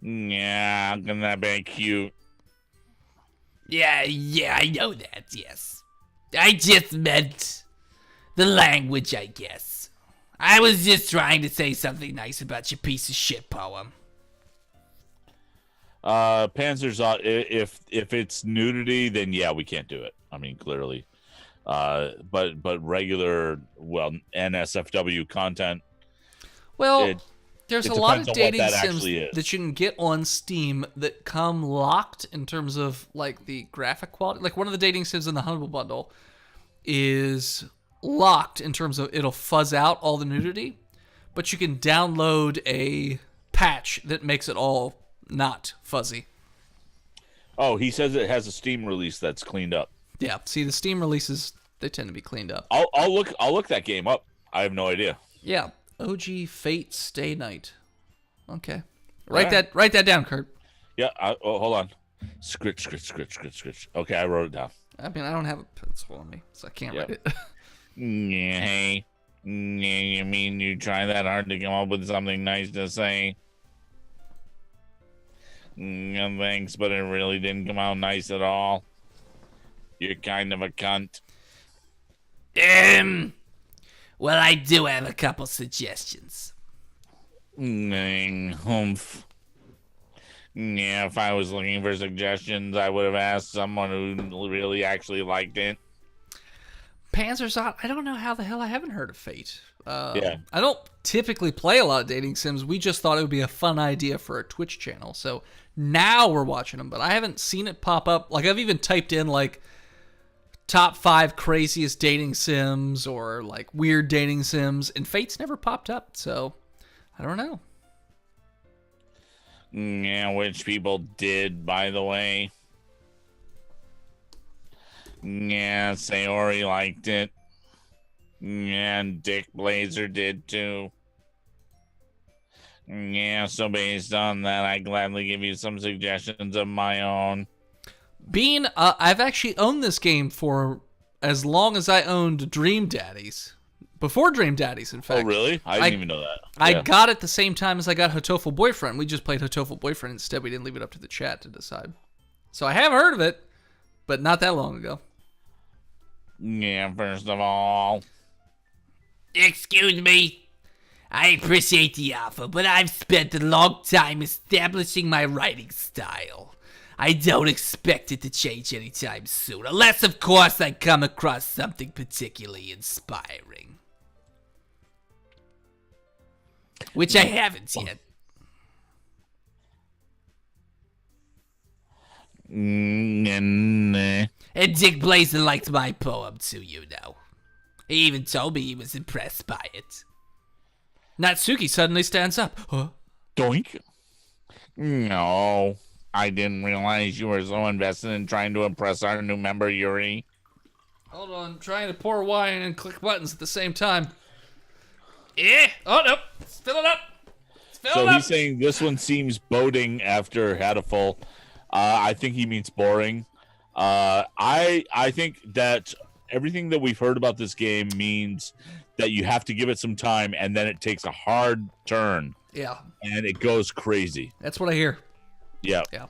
Yeah, how can that be cute? Yeah, I know that, yes. I just meant the language, I guess. I was just trying to say something nice about your piece of shit poem. Panzer's if it's nudity, then yeah, we can't do it. I mean, clearly. But regular, NSFW content. Well, there's a lot of dating sims is. that you can get on Steam that come locked in terms of like the graphic quality. Like one of the dating sims in the Humble Bundle is locked in terms of it'll fuzz out all the nudity, but you can download a patch that makes it all not fuzzy. Oh, he says it has a Steam release that's cleaned up. Yeah, see the Steam releases, they tend to be cleaned up. I'll look that game up. I have no idea. Yeah, OG Fate Stay Night. Okay, write that down, Kurt. Yeah. Hold on. Scritch. Okay, I wrote it down. I mean, I don't have a pencil on me, so I can't write it. Yeah, hey. You mean you try that hard to come up with something nice to say? Thanks, but it really didn't come out nice at all. You're kind of a cunt. Well, I do have a couple suggestions. Humph. Yeah, if I was looking for suggestions, I would have asked someone who really actually liked it. Panzerzot, I don't know how the hell I haven't heard of Fate. Yeah. I don't typically play a lot of dating sims. We just thought it would be a fun idea for a Twitch channel. So now we're watching them, but I haven't seen it pop up. Like, I've even typed in, like, top 5 craziest dating sims or, like, weird dating sims, and Fate's never popped up. So I don't know. Yeah, which people did, by the way. Yeah, Sayori liked it. Yeah, and Dick Blazer did too. Yeah, so based on that, I gladly give you some suggestions of my own. Bean, I've actually owned this game for as long as I owned Dream Daddies. Before Dream Daddies, in fact. Oh, really? I didn't even know that. I got it the same time as I got Hatoful Boyfriend. We just played Hatoful Boyfriend instead. We didn't leave it up to the chat to decide. So I have heard of it, but not that long ago. Yeah, first of all. Excuse me. I appreciate the offer, but I've spent a long time establishing my writing style. I don't expect it to change anytime soon, unless, of course, I come across something particularly inspiring. Which I haven't yet. Nah. And Dick Blazer liked my poem too, you know. He even told me he was impressed by it. Natsuki suddenly stands up. Huh? Doink. No, I didn't realize you were so invested in trying to impress our new member, Yuri. Hold on, trying to pour wine and click buttons at the same time. Oh, no. It's filling up. So he's saying this one seems boding after Hatoful. I think he means boring. I think that everything that we've heard about this game means that you have to give it some time, and then it takes a hard turn. Yeah. And it goes crazy. That's what I hear. Yeah. Yeah.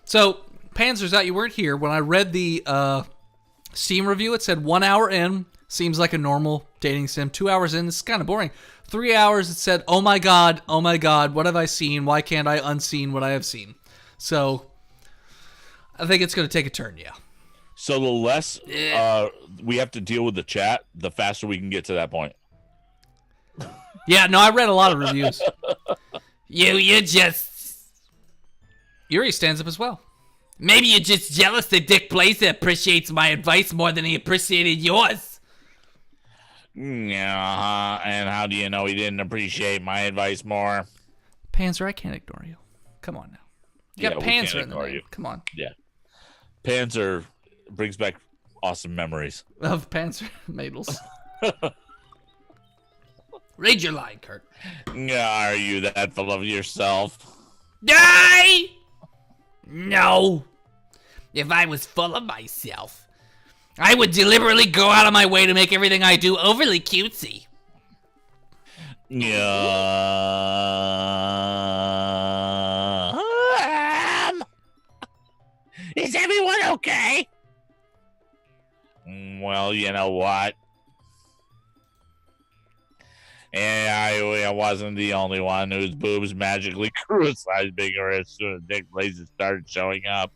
So, Panzerzot, you weren't here. When I read the Steam review, it said 1 hour in, seems like a normal dating sim. 2 hours in, this is kind of boring. 3 hours, it said, oh my god, what have I seen? Why can't I unseen what I have seen? So, I think it's going to take a turn, yeah. So the less we have to deal with the chat, the faster we can get to that point. Yeah, no, I read a lot of reviews. You just... Yuri stands up as well. Maybe you're just jealous that Dick Blazer appreciates my advice more than he appreciated yours. Yeah, and how do you know he didn't appreciate my advice more? Panzer, I can't ignore you. Come on now. You got Panzer in the name. Come on. Yeah. Panzer brings back awesome memories. Of Panzer Madels. Read your line, Kurt. Are you that full of yourself? Die! No. If I was full of myself, I would deliberately go out of my way to make everything I do overly cutesy. Yeah. Is everyone okay? Well, you know what? And I wasn't the only one whose boobs magically grew a size bigger as soon as Dick Blazer started showing up.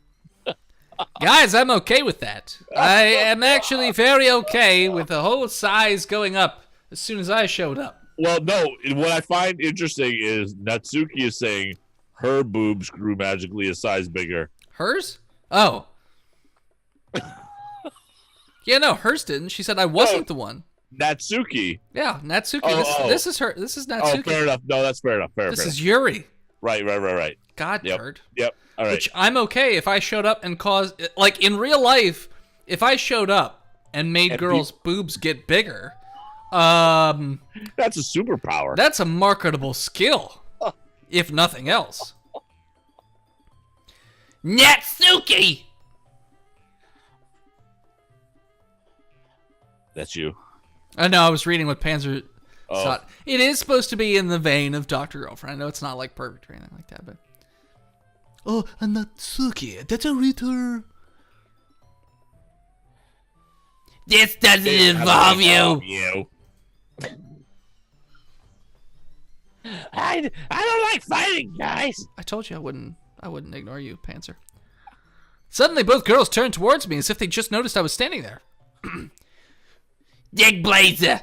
Guys, I'm okay with that. I am actually very okay with the whole size going up as soon as I showed up. Well, no, what I find interesting is Natsuki is saying her boobs grew magically a size bigger. Hers? Oh. Yeah, no, hers didn't. She said I wasn't the one. Natsuki. Yeah, Natsuki. Oh, this is her. This is Natsuki. Oh, fair enough. No, that's fair enough. This is Yuri. Right. God, Yep. Kurt. Yep. All right. Which I'm okay if I showed up and caused, like in real life, if I showed up and made girls' boobs get bigger, That's a superpower. That's a marketable skill, if nothing else. Natsuki! That's you. I know, I was reading what Panzer Oh. thought. It is supposed to be in the vein of Dr. Girlfriend. I know it's not like perfect or anything like that, but... Oh, and Natsuki, did you read her? This doesn't involve you. I don't like fighting, guys. I told you I wouldn't ignore you, Panzer. Suddenly, both girls turned towards me as if they just noticed I was standing there. Dick Blazer.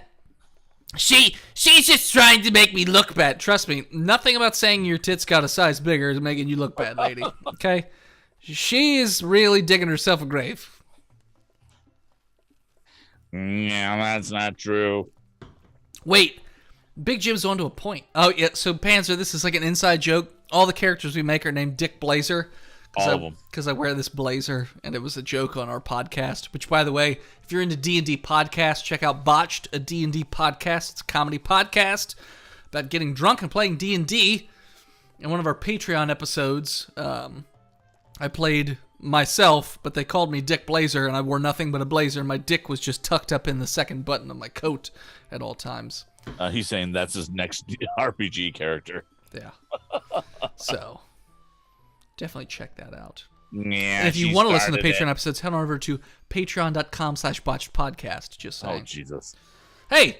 She's just trying to make me look bad. Trust me, nothing about saying your tits got a size bigger is making you look bad, lady. Okay? She is really digging herself a grave. Yeah, that's not true. Wait, Big Jim's on to a point. Oh, yeah, so Panzer, this is like an inside joke. All the characters we make are named Dick Blazer. All of them. Because I wear this blazer, and it was a joke on our podcast. Which, by the way, if you're into D&D podcasts, check out Botched, a D&D podcast. It's a comedy podcast about getting drunk and playing D&D. In one of our Patreon episodes, I played myself, but they called me Dick Blazer, and I wore nothing but a blazer. My dick was just tucked up in the second button of my coat at all times. He's saying that's his next RPG character. Yeah. So... definitely check that out. Yeah. And if you want to listen to Patreon episodes, head on over to patreon.com/botchedpodcast. Just saying. Oh, Jesus. Hey!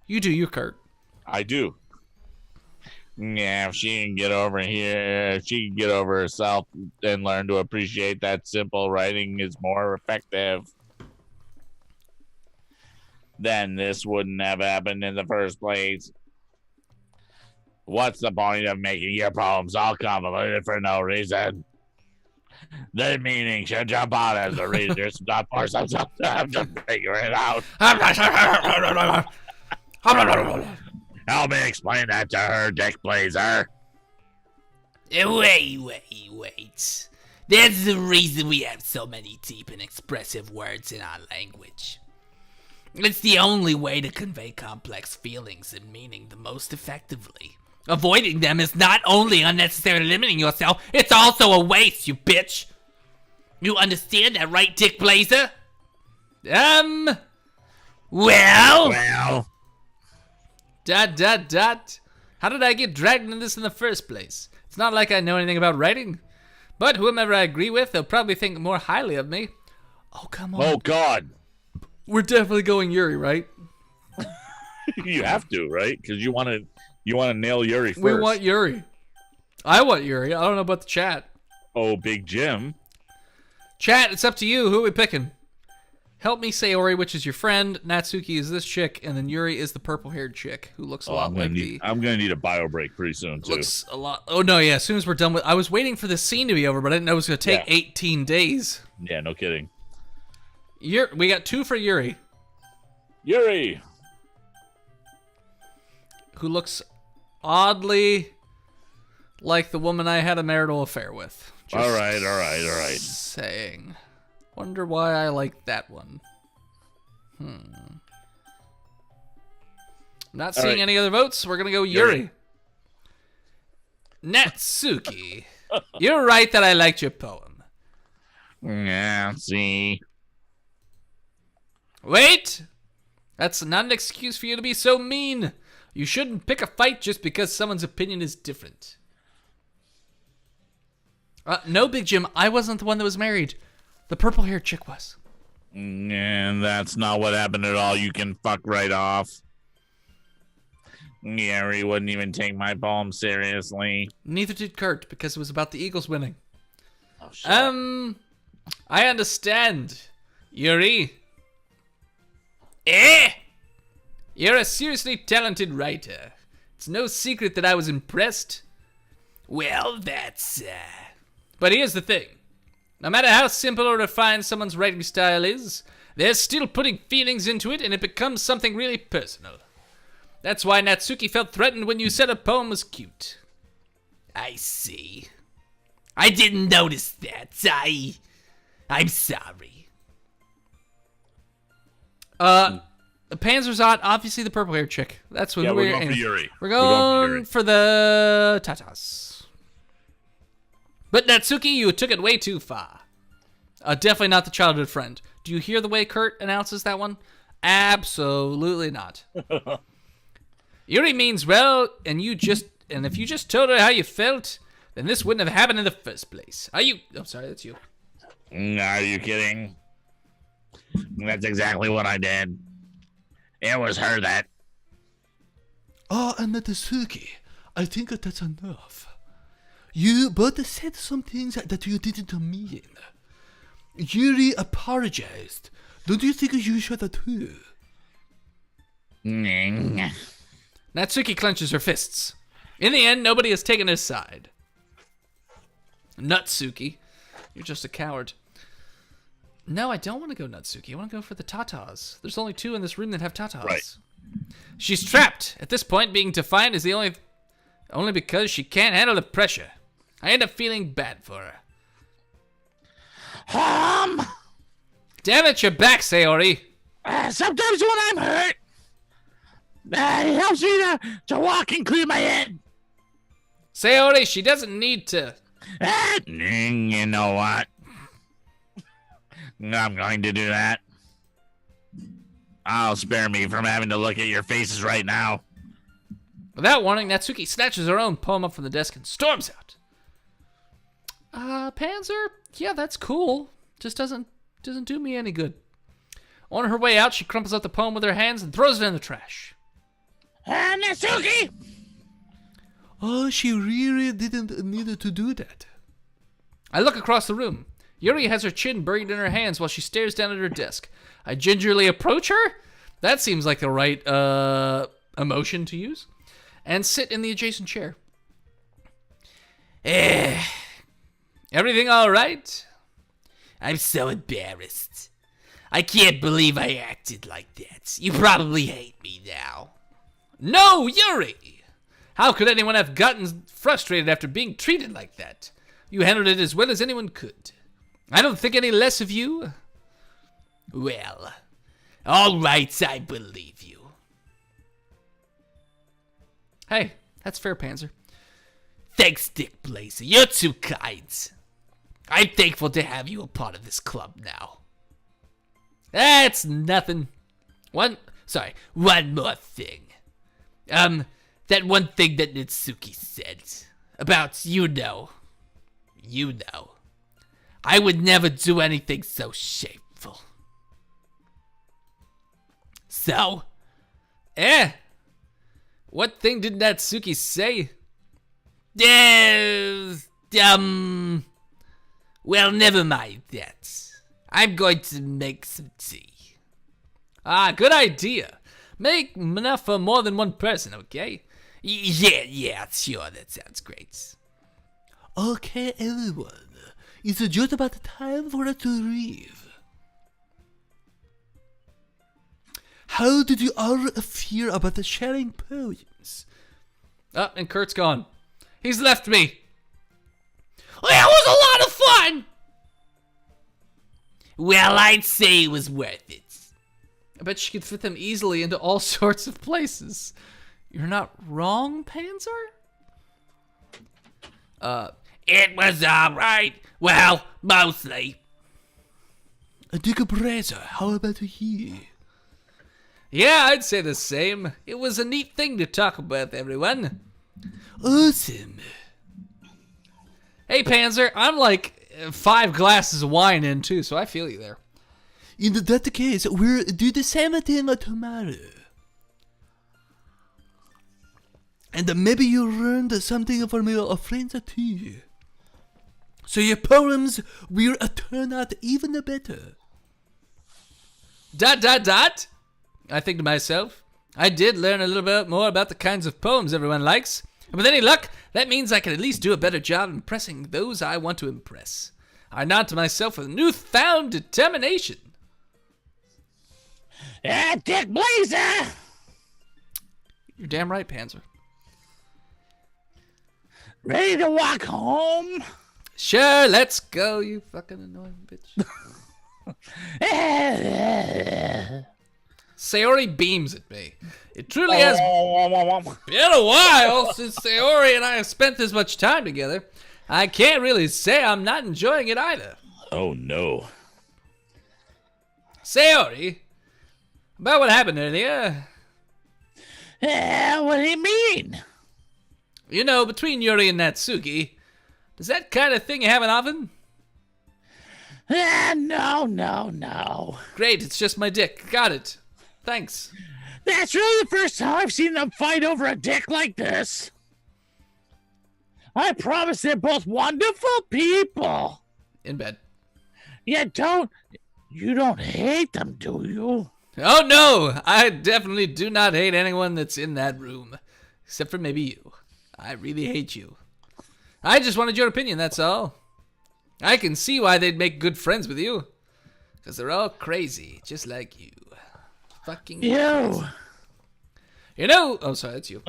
You do you, Kurt. I do. Yeah, if she can get over here, if she can get over herself and learn to appreciate that simple writing is more effective, then this wouldn't have happened in the first place. What's the point of making your poems all convoluted for no reason? The meaning should jump out as the reader not force himself to have to figure it out. Help me explain that to her, Dick Blazer. Wait. There's the reason we have so many deep and expressive words in our language. It's the only way to convey complex feelings and meaning the most effectively. Avoiding them is not only unnecessarily limiting yourself, it's also a waste, you bitch. You understand that, right, Dick Blazer? Well... How did I get dragged into this in the first place? It's not like I know anything about writing. But whomever I agree with, they'll probably think more highly of me. Oh, come on. Oh, God. We're definitely going Yuri, right? You have to, right? Because you want to nail Yuri first. We want Yuri. I want Yuri. I don't know about the chat. Oh, Big Jim. Chat, it's up to you. Who are we picking? Help me say Ori, which is your friend. Natsuki is this chick, and then Yuri is the purple-haired chick who looks a lot like I'm gonna need a bio break pretty soon too. Looks a lot. Oh no, yeah. As soon as we're done with, I was waiting for this scene to be over, but I didn't know it was gonna take 18 days. Yeah, no kidding. We got 2 for Yuri, Yuri. who looks oddly like the woman I had a marital affair with. Just All right. saying. Wonder why I like that one. Not seeing any other votes. We're gonna go Yuri. Natsuki. You're right that I liked your poem. Yeah, see. Wait! That's not an excuse for you to be so mean. You shouldn't pick a fight just because someone's opinion is different. No, Big Jim, I wasn't the one that was married. The purple-haired chick was. And that's not what happened at all. You can fuck right off. Yuri wouldn't even take my poem seriously. Neither did Kurt, because it was about the Eagles winning. Oh, shit. I understand. Yuri. You're a seriously talented writer. It's no secret that I was impressed. Well, that's... But here's the thing. No matter how simple or refined someone's writing style is, they're still putting feelings into it and it becomes something really personal. That's why Natsuki felt threatened when you said a poem was cute. I see. I didn't notice that. I'm sorry. Panzer's out. Obviously, the purple-haired chick. That's what Yeah, we're we're going for aiming. Yuri. We're We're going going for the Tatas. But Natsuki, you took it way too far. Definitely not the childhood friend. Do you hear the way Kurt announces that one? Absolutely not. Yuri means well, and if you just told her how you felt, then this wouldn't have happened in the first place. Are you? Oh, sorry, that's you. Are you kidding? That's exactly what I did. It was her that. And Natsuki, I think that's enough. You both said some things that you didn't mean. Yuri apologized. Don't you think you should too? Natsuki clenches her fists. In the end, nobody has taken his side. Natsuki, you're just a coward. No, I don't want to go Natsuki. I want to go for the Tatas. There's only 2 in this room that have Tatas. Right. She's trapped. At this point, being defiant is the only because she can't handle the pressure. I end up feeling bad for her. Damn it, you're back, Sayori. Sometimes when I'm hurt, it helps me to walk and clear my head. Sayori, she doesn't need to. You know what? I'm going to do that. I'll spare me from having to look at your faces right now. Without warning, Natsuki snatches her own poem up from the desk and storms out. Panzer? Yeah, that's cool. Just doesn't do me any good. On her way out, she crumples up the poem with her hands and throws it in the trash. Natsuki! Oh, she really didn't need to do that. I look across the room. Yuri has her chin buried in her hands while she stares down at her desk. I gingerly approach her? That seems like the right emotion to use. And sit in the adjacent chair. Everything all right? I'm so embarrassed. I can't believe I acted like that. You probably hate me now. No, Yuri! How could anyone have gotten frustrated after being treated like that? You handled it as well as anyone could. I don't think any less of you. Well, all right, I believe you. Hey, that's fair, Panzer. Thanks, Dick Blazer. You're too kind. I'm thankful to have you a part of this club now. That's nothing. One more thing. That one thing that Natsuki said about you know. I would never do anything so shameful. So? What thing did Natsuki say? Well, never mind that. I'm going to make some tea. Good idea. Make enough for more than one person, okay? Yeah, sure, that sounds great. Okay, everyone. It's just about time for us to leave. How did you all feel about the sharing poems? And Kurt's gone. He's left me. That was a lot of fun! Well, I'd say it was worth it. I bet she could fit them easily into all sorts of places. You're not wrong, Panzer? It was alright. Well, mostly. Dick Blazer, how about you? Yeah, I'd say the same. It was a neat thing to talk about, everyone. Awesome. Hey, Panzer, I'm like 5 glasses of wine in, too, so I feel you there. In that case, we'll do the same thing tomorrow. And maybe you learned something from your friends too. So your poems will turn out even better. ... I think to myself, I did learn a little bit more about the kinds of poems everyone likes. And with any luck, that means I can at least do a better job impressing those I want to impress. I nod to myself with newfound determination. Dick Blazer! You're damn right, Panzer. Ready to walk home? Sure, let's go, you fucking annoying bitch. Sayori beams at me. It truly has been a while since Sayori and I have spent this much time together. I can't really say I'm not enjoying it either. Oh, no. Sayori, about what happened earlier. What do you mean? You know, between Yuri and Natsuki, does that kind of thing happen often? No. Great, it's just my dick. Got it. Thanks. That's really the first time I've seen them fight over a dick like this. I promise they're both wonderful people. In bed. You don't hate them, do you? Oh no, I definitely do not hate anyone that's in that room. Except for maybe you. I really hate you. I just wanted your opinion, that's all. I can see why they'd make good friends with you. Because they're all crazy, just like you. Fucking You. crazy. You know... Oh, sorry, that's you.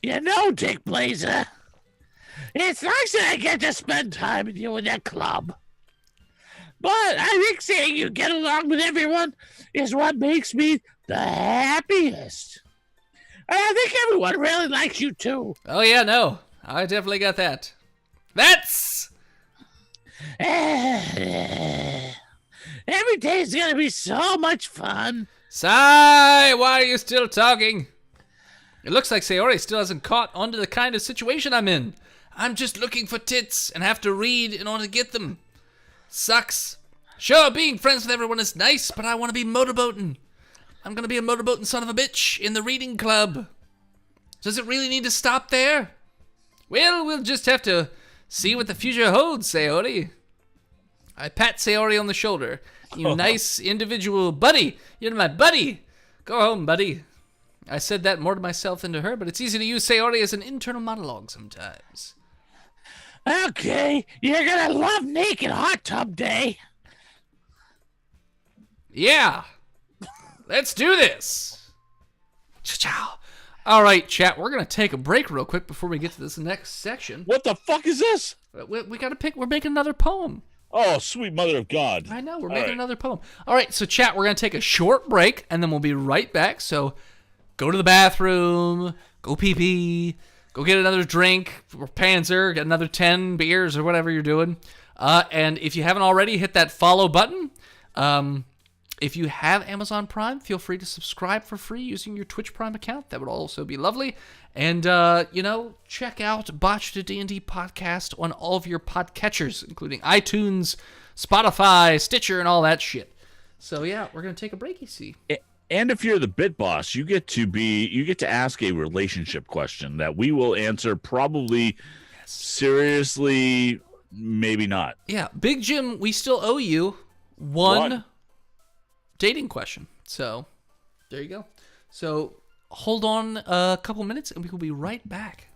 You know, Dick Blazer. It's nice that I get to spend time with you in that club. But I think seeing you get along with everyone is what makes me the happiest. And I think everyone really likes you too. Oh yeah, no. I definitely got that. That's... Every day's gonna be so much fun. Sai, why are you still talking? It looks like Sayori still hasn't caught on to the kind of situation I'm in. I'm just looking for tits and have to read in order to get them. Sucks. Sure, being friends with everyone is nice, but I want to be motorboating. I'm going to be a motorboating son of a bitch in the reading club. Does it really need to stop there? Well, we'll just have to see what the future holds, Sayori. I pat Sayori on the shoulder. You nice individual buddy. You're my buddy. Go home, buddy. I said that more to myself than to her, but it's easy to use Sayori as an internal monologue sometimes. Okay, you're gonna love Naked Hot Tub Day. Yeah. Let's do this. Ciao. All right, chat. We're gonna take a break real quick before we get to this next section. What the fuck is this? We gotta pick. We're making another poem. Oh, sweet mother of God. I know. We're making another poem. All right. So, chat. We're gonna take a short break, and then we'll be right back. So, go to the bathroom. Go pee pee. Go get another drink or Panzer. Get another 10 beers or whatever you're doing. And if you haven't already, hit that follow button. If you have Amazon Prime, feel free to subscribe for free using your Twitch Prime account. That would also be lovely. And, check out Botched D&D podcast on all of your podcatchers, including iTunes, Spotify, Stitcher, and all that shit. So, yeah, we're going to take a break, you see. And if you're the bit boss, you get to ask a relationship question that we will answer probably seriously, maybe not. Yeah, Big Jim, we still owe you one dating question. So, there you go. So, hold on a couple minutes and we will be right back.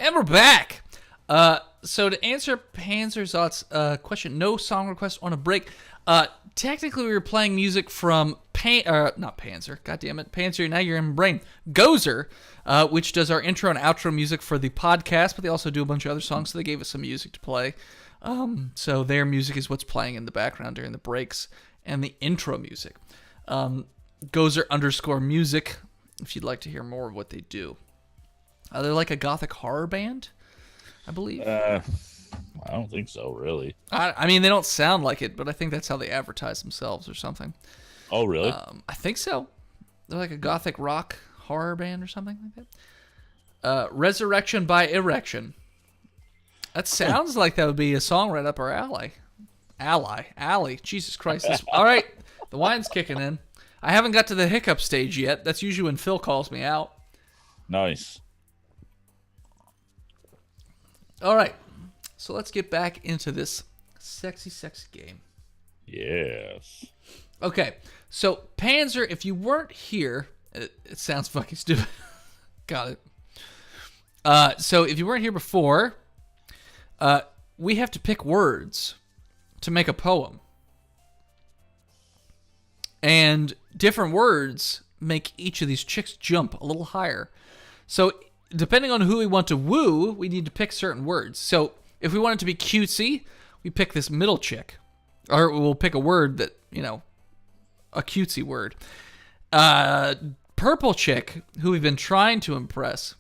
And we're back. So to answer Panzerzot's question, no song request on a break. Technically, we were playing music from not Panzer. God damn it, Panzer. Now you're in my brain. Gozer, which does our intro and outro music for the podcast, but they also do a bunch of other songs. So they gave us some music to play. So their music is what's playing in the background during the breaks and the intro music. Gozer_music. If you'd like to hear more of what they do, they're like a gothic horror band, I believe. I don't think so, really. I mean, they don't sound like it, but I think that's how they advertise themselves or something. Oh, really? I think so. They're like a gothic rock horror band or something like that. Resurrection by Erection. That sounds like that would be a song right up our alley. Alley. Jesus Christ. All right, the wine's kicking in. I haven't got to the hiccup stage yet. That's usually when Phil calls me out. Nice. All right, so let's get back into this sexy game. Yes. Okay, so Panzer, if you weren't here, it sounds fucking stupid. Got it. So if you weren't here before, we have to pick words to make a poem. And different words make each of these chicks jump a little higher. So depending on who we want to woo, we need to pick certain words. So if we want it to be cutesy, we pick this middle chick. Or we'll pick a word that, a cutesy word. Purple chick, who we've been trying to impress,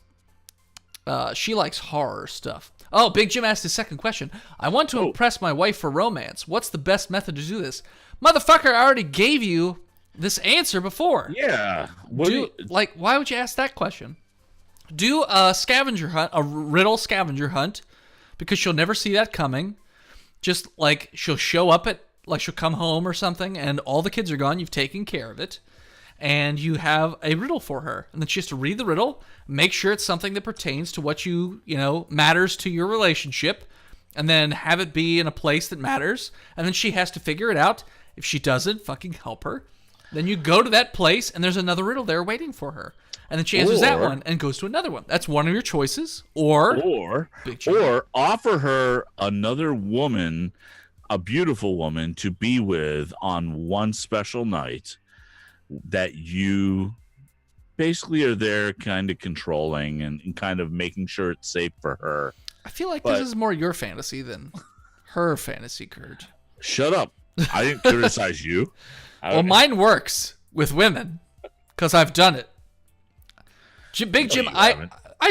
she likes horror stuff. Oh, Big Jim asked his second question. I want to impress my wife for romance. What's the best method to do this? Motherfucker, I already gave you this answer before. Yeah. Why would you ask that question? Do a scavenger hunt, a riddle scavenger hunt, because she'll never see that coming. Just like she'll show up she'll come home or something, and all the kids are gone. You've taken care of it, and you have a riddle for her, and then she has to read the riddle, make sure it's something that pertains to what matters to your relationship, and then have it be in a place that matters, and then she has to figure it out. If she doesn't, fucking help her. Then you go to that place, and there's another riddle there waiting for her. And then she answers that one and goes to another one. That's one of your choices. Or offer her another woman, a beautiful woman, to be with on one special night that you basically are there kind of controlling and kind of making sure it's safe for her. I feel like this is more your fantasy than her fantasy, Kurt. Shut up. I didn't criticize you. Well, mine works with women because I've done it. Big Jim, I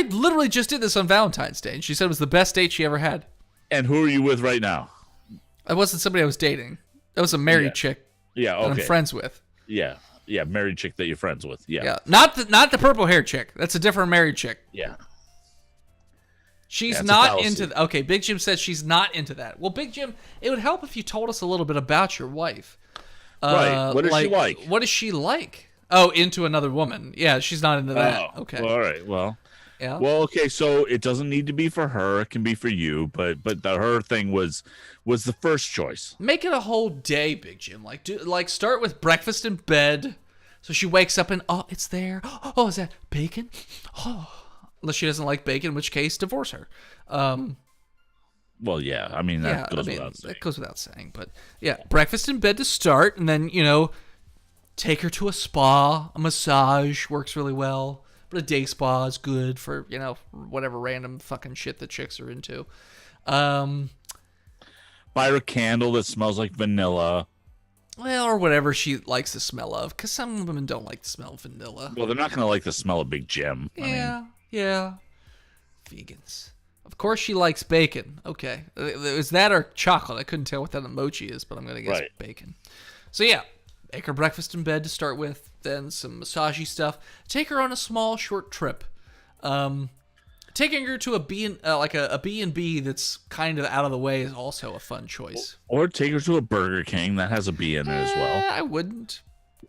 literally just did this on Valentine's Day, and she said it was the best date she ever had. And who are you with right now? It wasn't somebody I was dating. That was a married chick. Yeah, okay. That I'm friends with. Yeah, married chick that you're friends with. Yeah. Not the purple hair chick. That's a different married chick. Yeah. She's not into okay, Big Jim says she's not into that. Well, Big Jim, it would help if you told us a little bit about your wife. Right. What is she like? What is she like? Oh, into another woman. Yeah, she's not into that. Oh, okay. Well, all right. Well. Yeah. Well, okay. So it doesn't need to be for her. It can be for you. But her thing was the first choice. Make it a whole day, Big Jim. Start with breakfast in bed. So she wakes up and it's there. Oh, is that bacon? Oh. Unless she doesn't like bacon, in which case, divorce her. Well, yeah. I mean, that goes without saying. That goes without saying. But, yeah, breakfast in bed to start. And then, take her to a spa. A massage works really well. But a day spa is good for, whatever random fucking shit that chicks are into. Buy her a candle that smells like vanilla. Well, or whatever she likes the smell of. Because some women don't like the smell of vanilla. Well, they're not going to like the smell of Big Jim. Yeah. Vegans. Of course she likes bacon. Okay. Is that or chocolate? I couldn't tell what that emoji is, but I'm going to guess bacon. So yeah, make her breakfast in bed to start with, then some massagey stuff. Take her on a small, short trip. Taking her to a B&B that's kind of out of the way is also a fun choice. Or take her to a Burger King that has a B in there as well. I wouldn't.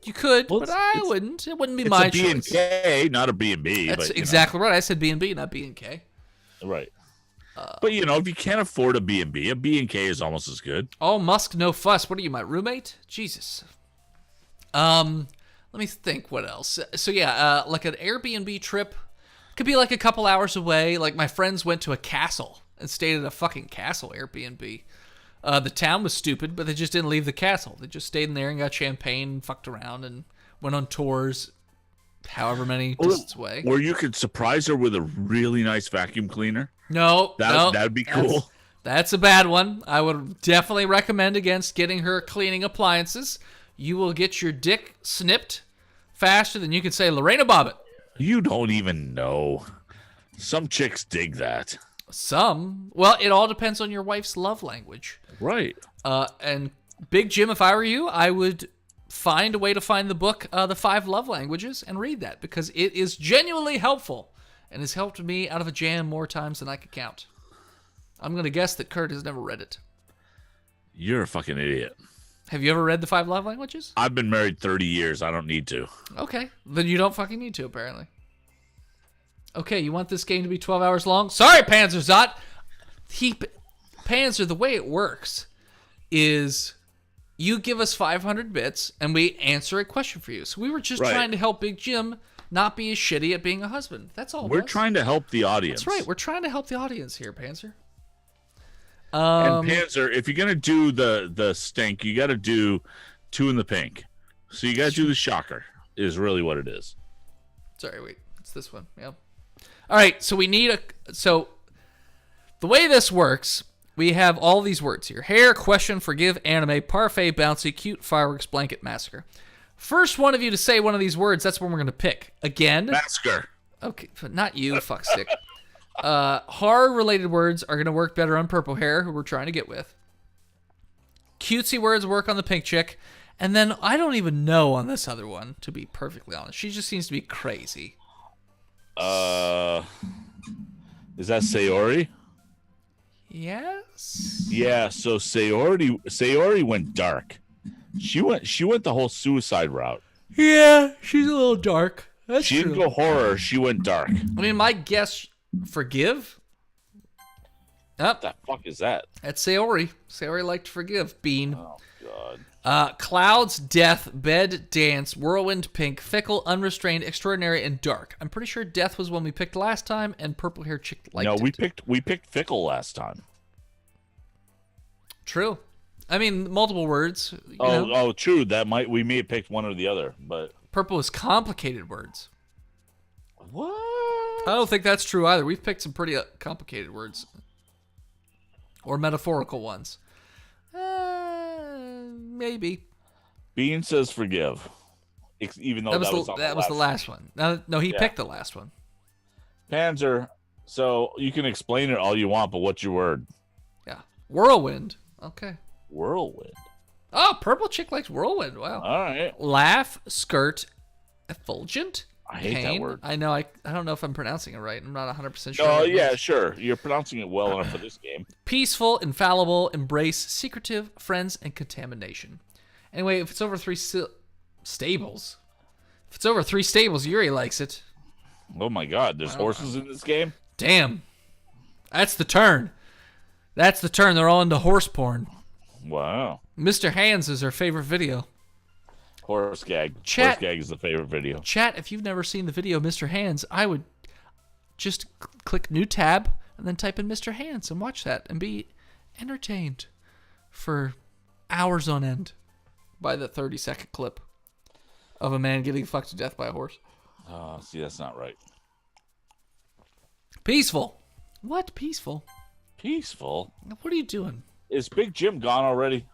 You could, but I wouldn't. It wouldn't be my choice. It's a B&K, not a B&B. That's exactly right. I said B&B, not B&K. Right. But, if you can't afford a B&B, a B&K is almost as good. Oh, Musk, no fuss. What are you, my roommate? Jesus. Let me think what else. So, yeah, like an Airbnb trip Could be like a couple hours away. Like my friends went to a castle and stayed at a fucking castle Airbnb. The town was stupid, but they just didn't leave the castle. They just stayed in there and got champagne and fucked around and went on tours however many distance away. Or you could surprise her with a really nice vacuum cleaner. No, That'd be cool. That's a bad one. I would definitely recommend against getting her cleaning appliances. You will get your dick snipped faster than you can say Lorena Bobbitt. You don't even know. Some chicks dig that. Some. Well, it all depends on your wife's love language. Right. And Big Jim, if I were you, I would find a way to find the book, The 5 Love Languages, and read that because it is genuinely helpful and has helped me out of a jam more times than I could count. I'm going to guess that Kurt has never read it. You're a fucking idiot. Have you ever read The 5 Love Languages? I've been married 30 years. I don't need to. Okay. Then you don't fucking need to, apparently. Okay, you want this game to be 12 hours long? Sorry, Panzerzot! Panzer, the way it works is you give us 500 bits and we answer a question for you. So we were just trying to help Big Jim not be as shitty at being a husband. That's all. We're trying to help the audience. That's right. We're trying to help the audience here, Panzer. And Panzer, if you're gonna do the stink, you got to do 2 in the pink. So you got to do the shocker. Is really what it is. Sorry, wait. It's this one. Yeah. All right. So we need So the way this works, we have all these words here: hair, question, forgive, anime, parfait, bouncy, cute, fireworks, blanket, massacre. First one of you to say one of these words, that's one we're gonna pick. Again. Massacre. Okay, but not you, fuckstick. Horror-related words are going to work better on Purple Hair, who we're trying to get with. Cutesy words work on the pink chick. And then I don't even know on this other one, to be perfectly honest. She just seems to be crazy. Is that Sayori? Yes? Yeah, so Sayori went dark. She went the whole suicide route. Yeah, she's a little dark. That's She didn't go horror, she went dark. I mean, my guess, forgive? What the fuck is that? That's Sayori. Sayori liked to forgive. Bean. Oh, God. Clouds, death, bed, dance, whirlwind, pink, fickle, unrestrained, extraordinary, and dark. I'm pretty sure death was one we picked last time, and purple hair chick liked it. No, we picked fickle last time. True. I mean, multiple words. You know. True. We may have picked one or the other, but Purple is complicated words. what? I don't think that's true either. We've picked some pretty complicated words. Or metaphorical ones. Maybe. Bean says forgive. Even though that was the last one. No, he picked the last one. Panzer, so you can explain it all you want, but what's your word? Yeah. Whirlwind. Okay. Whirlwind. Oh, purple chick likes whirlwind. Wow. All right. Laugh, skirt, effulgent. I hate that word. I know. I don't know if I'm pronouncing it right. I'm not 100% sure. Oh, yeah, sure. You're pronouncing it well enough for this game. Peaceful, infallible, embrace, secretive, friends, and contamination. Anyway, if it's over 3 stables. If it's over 3 stables, Yuri likes it. Oh, my God. There's horses in this game? Damn. That's the turn. They're all into horse porn. Wow. Mr. Hands is her favorite video. Horse gag. Chat, Horse gag is the favorite video. Chat, if you've never seen the video Mr. Hands, I would just click new tab and then type in Mr. Hands and watch that and be entertained for hours on end by the 30-second clip of a man getting fucked to death by a horse. Oh, see, that's not right. Peaceful. What? Peaceful? Peaceful? What are you doing? Is Big Jim gone already?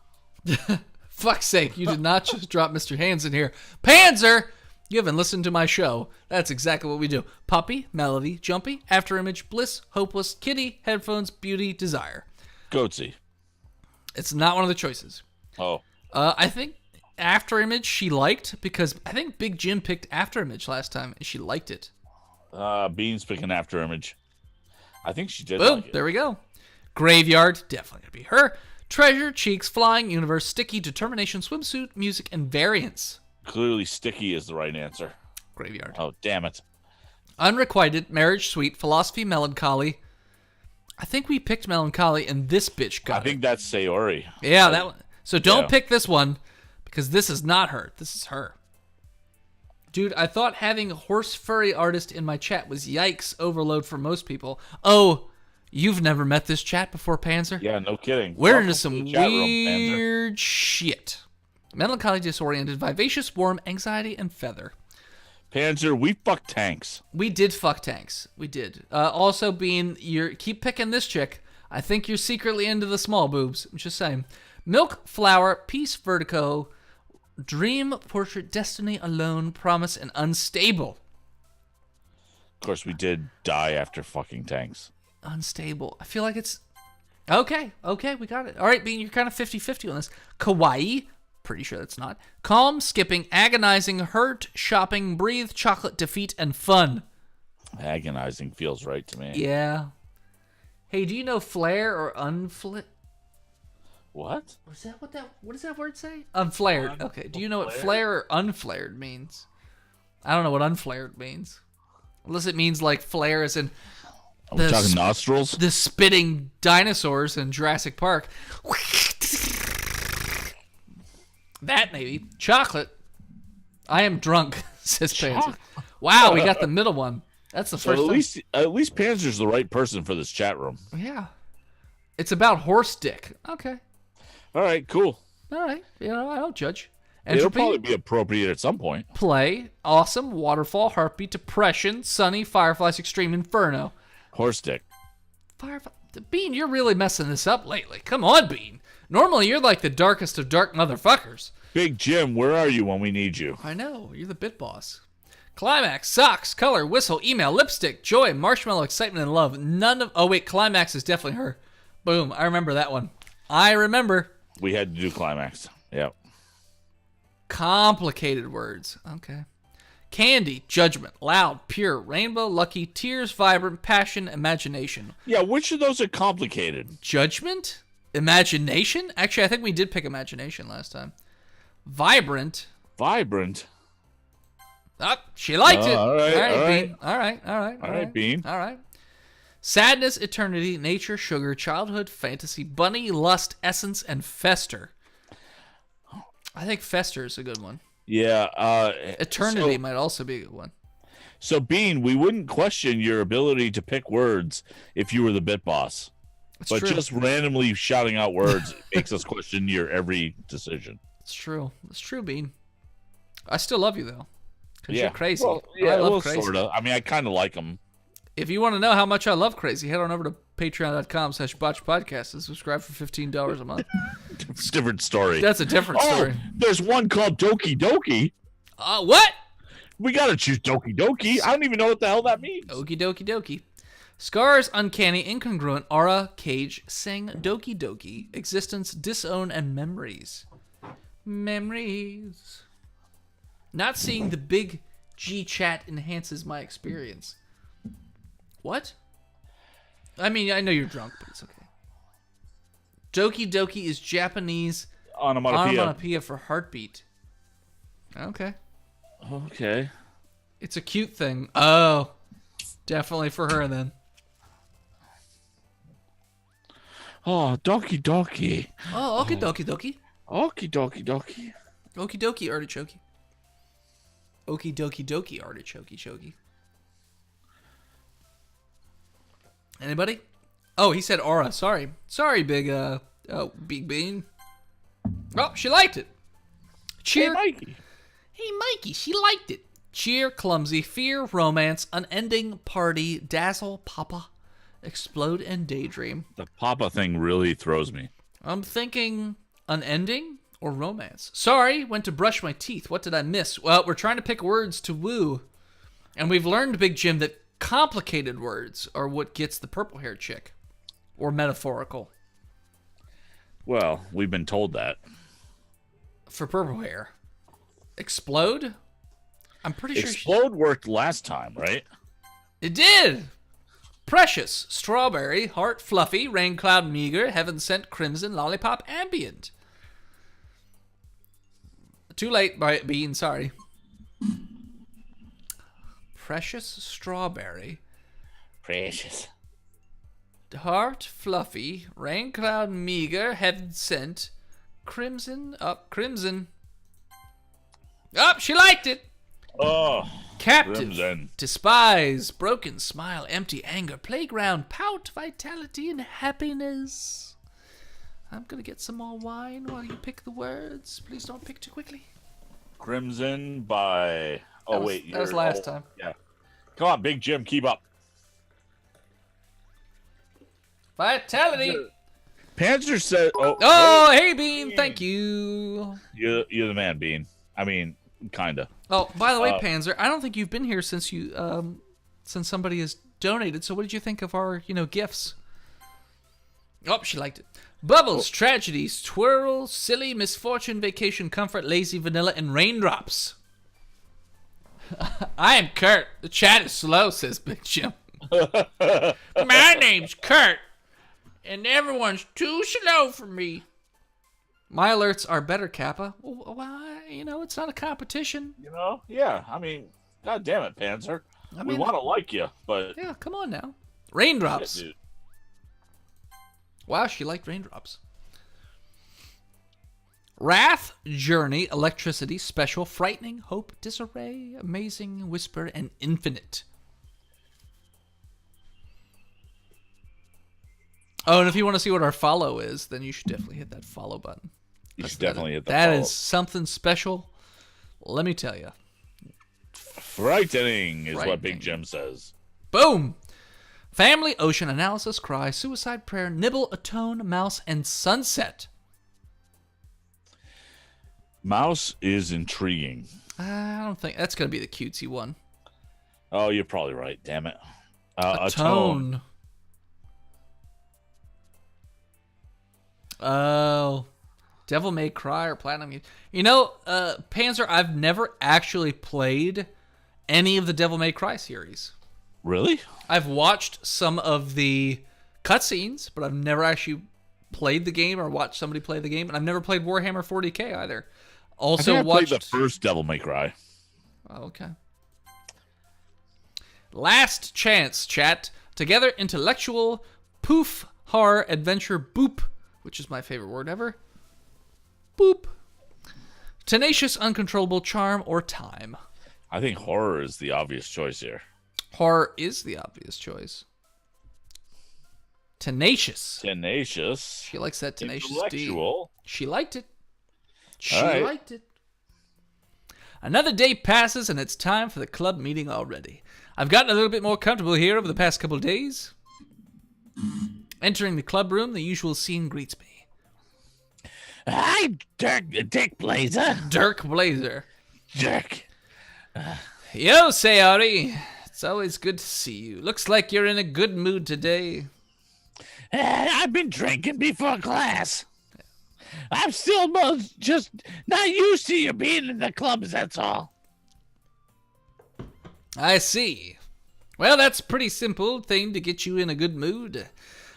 Fuck's sake, you did not just drop Mr. Hands in here. Panzer! You haven't listened to my show. That's exactly what we do. Puppy, melody, jumpy, afterimage, bliss, hopeless, kitty, headphones, beauty, desire. Goatsy. It's not one of the choices. Oh. I think afterimage she liked because I think Big Jim picked afterimage last time and she liked it. Bean's picking afterimage. I think she did. Boom, like it. There we go. Graveyard, definitely gonna be her. Treasure, cheeks, flying, universe, sticky, determination, swimsuit, music, and variance. Clearly, sticky is the right answer. Graveyard. Oh, damn it. Unrequited, marriage, sweet, philosophy, melancholy. I think we picked melancholy, and this bitch got I think that's Sayori. Yeah, that one. So don't pick this one because this is not her. This is her. Dude, I thought having horse furry artist in my chat was yikes overload for most people. Oh, you've never met this chat before, Panzer? Yeah, no kidding. We're Welcome into to some the chat room, Panzer. weird shit. Melancholy, disoriented, vivacious, warm, anxiety, and feather. Panzer, we fuck tanks. We did fuck tanks. We did. Also, Bean, keep picking this chick. I think you're secretly into the small boobs. I'm just saying. Milk, flower, peace, vertigo, dream, portrait, destiny, alone, promise, and unstable. Of course, we did die after fucking tanks. Unstable. I feel like it's... Okay, we got it. All right, Bean, you're kind of 50-50 on this. Kawaii. Pretty sure that's not. Calm, skipping, agonizing, hurt, shopping, breathe, chocolate, defeat, and fun. Agonizing feels right to me. Yeah. Hey, do you know flare or unflared? What? What does that word say? Unflared. Okay. Do you know what flare or unflared means? I don't know what unflared means. Unless it means like flare as in Are we talking nostrils? the spitting dinosaurs in Jurassic Park. That maybe. Chocolate. I am drunk, says Panzer. Wow, we got the middle one. That's the So first at least Panzer's the right person for this chat room. Yeah. It's about horse dick. Okay. All right, cool. All right. You know, I don't judge. It'll Entropy, probably be appropriate at some point. play, awesome, waterfall, heartbeat, depression, sunny, fireflies, extreme, inferno. Horse dick. Firefly. Bean, you're really messing this up lately. Come on, Bean. Normally, you're like the darkest of dark motherfuckers. Big Jim, where are you when we need you? I know. You're the bit boss. Climax, socks, color, whistle, email, lipstick, joy, marshmallow, excitement, and love. None of... Oh, wait. Climax is definitely her. Boom. I remember that one. I remember. We had to do climax. Yep. Complicated words. Okay. Candy, judgment, loud, pure, rainbow, lucky, tears, vibrant, passion, imagination. Yeah, which of those are complicated? Judgment? Imagination? Actually, I think we did pick imagination last time. Vibrant. Vibrant. Oh, she liked it. All right, all right. Bean. All right. All right, Bean. All right. Sadness, eternity, nature, sugar, childhood, fantasy, bunny, lust, essence, and fester. I think fester is a good one. Yeah. Eternity might also be a good one. So, Bean, we wouldn't question your ability to pick words if you were the bit boss. It's But true. just randomly shouting out words makes us question your every decision. It's true. It's true, Bean. I still love you, though. Because Yeah. you're crazy. Well, I love crazy. sort of. I mean, I kind of like them. If you want to know how much I love crazy, head on over to patreon.com/botchpodcast and subscribe for $15 a month. It's a different story. That's a different story. There's one called Doki Doki. What? We got to choose Doki Doki. I don't even know what the hell that means. Okie dokie dokie. Scars, uncanny, incongruent, aura, cage, sing, doki doki, existence, disown, and memories. Memories. Not seeing the big G chat enhances my experience. What? I mean, I know you're drunk, but it's okay. Doki doki is Japanese onomatopoeia for heartbeat. Okay. Okay. It's a cute thing. Oh. Definitely for her then. Oh, Doki Doki. Oh, okie dokie dokie. Okie Doki Doki. Okie dokie artichoke. Okie dokie dokie artichoke choky. Anybody? Oh, he said aura. Sorry. Sorry, big Big Bean. Oh, she liked it. Cheer. Hey, Mikey. Hey, Mikey, she liked it. Cheer, clumsy, fear, romance, unending, party, dazzle, papa, explode, and daydream. The Papa thing really throws me. I'm thinking unending or romance. Sorry, went to brush my teeth. What did I miss? Well, we're trying to pick words to woo. And we've learned, Big Jim, that complicated words are what gets the purple-haired chick. Or metaphorical. Well, we've been told that. For purple hair. Explode? I'm pretty sure Explode worked last time, right? it did! Precious, strawberry, heart fluffy, rain cloud meager, heaven sent crimson, lollipop ambient. Too late, Bean, sorry. Precious, strawberry, Precious. heart fluffy, rain cloud meager, heaven sent, crimson, up, crimson. Up, she liked it. Oh, Captive, Crimson. despise, broken smile, empty anger, playground, pout, vitality, and happiness. I'm gonna get some more wine while you pick the words. Please don't pick too quickly. Crimson by. Oh That was- wait, that was last time. Yeah. Come on, Big Jim, keep up. Vitality. Panzer said. Oh, hey, Bean. Thank you. You're the man, Bean. I mean, kinda. Oh, by the way, Panzer, I don't think you've been here since since somebody has donated. So, what did you think of our, gifts? Oh, she liked it. Bubbles, tragedies, twirl, silly, misfortune, vacation, comfort, lazy, vanilla, and raindrops. I am Kurt. The chat is slow, says Big Jim. My name's Kurt, and everyone's too slow for me. My alerts are better, Kappa. Well, it's not a competition. Yeah. I mean, God damn it, Panzer. We want to like you, but Yeah, come on now. Raindrops. shit, dude. Wow, she liked raindrops. Wrath, journey, electricity, special, frightening, hope, disarray, amazing, whisper, and infinite. Oh, and if you want to see what our follow is, then you should definitely hit that follow button. You should definitely hit That follow. is something special. Let me tell you. Frightening is what Frightening. Big Jim says. Boom! Family, ocean, analysis, cry, suicide, prayer, nibble, atone, mouse, and sunset. Mouse is intriguing. I don't think that's going to be the cutesy one. Oh, you're probably right. Damn it. Atone. Oh. Devil May Cry or Platinum. Panzer, I've never actually played any of the Devil May Cry series. Really? I've watched some of the cutscenes, but I've never actually played the game or watched somebody play the game, and I've never played Warhammer 40K either. Also I think I watched played the first Devil May Cry. Oh, okay. Last chance, chat. Together, intellectual, poof, horror, adventure, boop, which is my favorite word ever. Boop. Tenacious, uncontrollable, charm, or time. I think horror is the obvious choice here. Horror is the obvious choice. Tenacious. Tenacious. She likes that tenacious D. Intellectual. She liked it. She All right. liked it. Another day passes and it's time for the club meeting already. I've gotten a little bit more comfortable here over the past couple of days. Entering the club room, the usual scene greets me. Hi, Dick Blazer. Dirk Blazer. Dirk. Yo, Sayori. It's always good to see you. Looks like you're in a good mood today. I've been drinking before class. I'm still just not used to you being in the clubs, that's all. I see. Well, that's a pretty simple thing to get you in a good mood.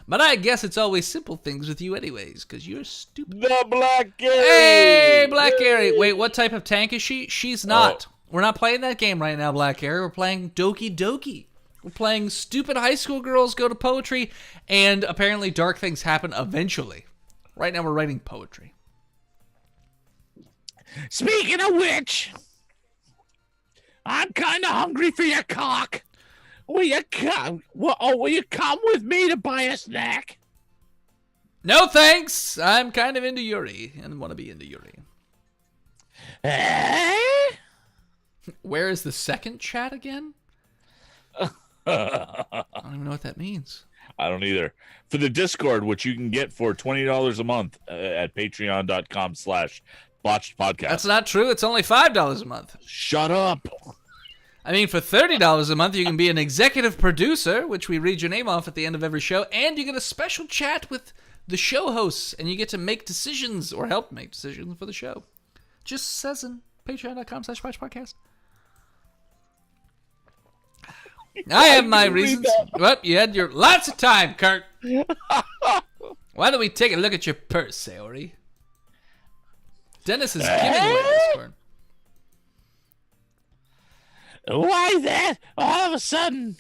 But I guess it's always simple things with you anyways, because you're stupid. The Black Gary. Hey, Black Gary. Wait, what type of tank is she? She's not. We're not playing that game right now, Black Gary. We're playing Doki Doki. We're playing stupid high school girls go to poetry, and apparently dark things happen eventually. Right now we're writing poetry. Speaking of which, I'm kind of hungry for your cock. Will you come with me to buy a snack? No thanks. I'm kind of into Yuri and want to be into Yuri. Eh? Where is the second chat again? I don't even know what that means. I don't either. For the Discord, which you can get for $20 a month at patreon.com/botched podcast. That's not true. It's only $5 a month. Shut up. I mean, for $30 a month, you can be an executive producer, which we read your name off at the end of every show, and you get a special chat with the show hosts, and you get to make decisions or help make decisions for the show. Just says in patreon.com/botched podcast. I have my reasons. Well, you had your lots of time, Kurt. Why don't we take a look at your purse, Sayori? Dennis is giving away this card. Why that? All of a sudden.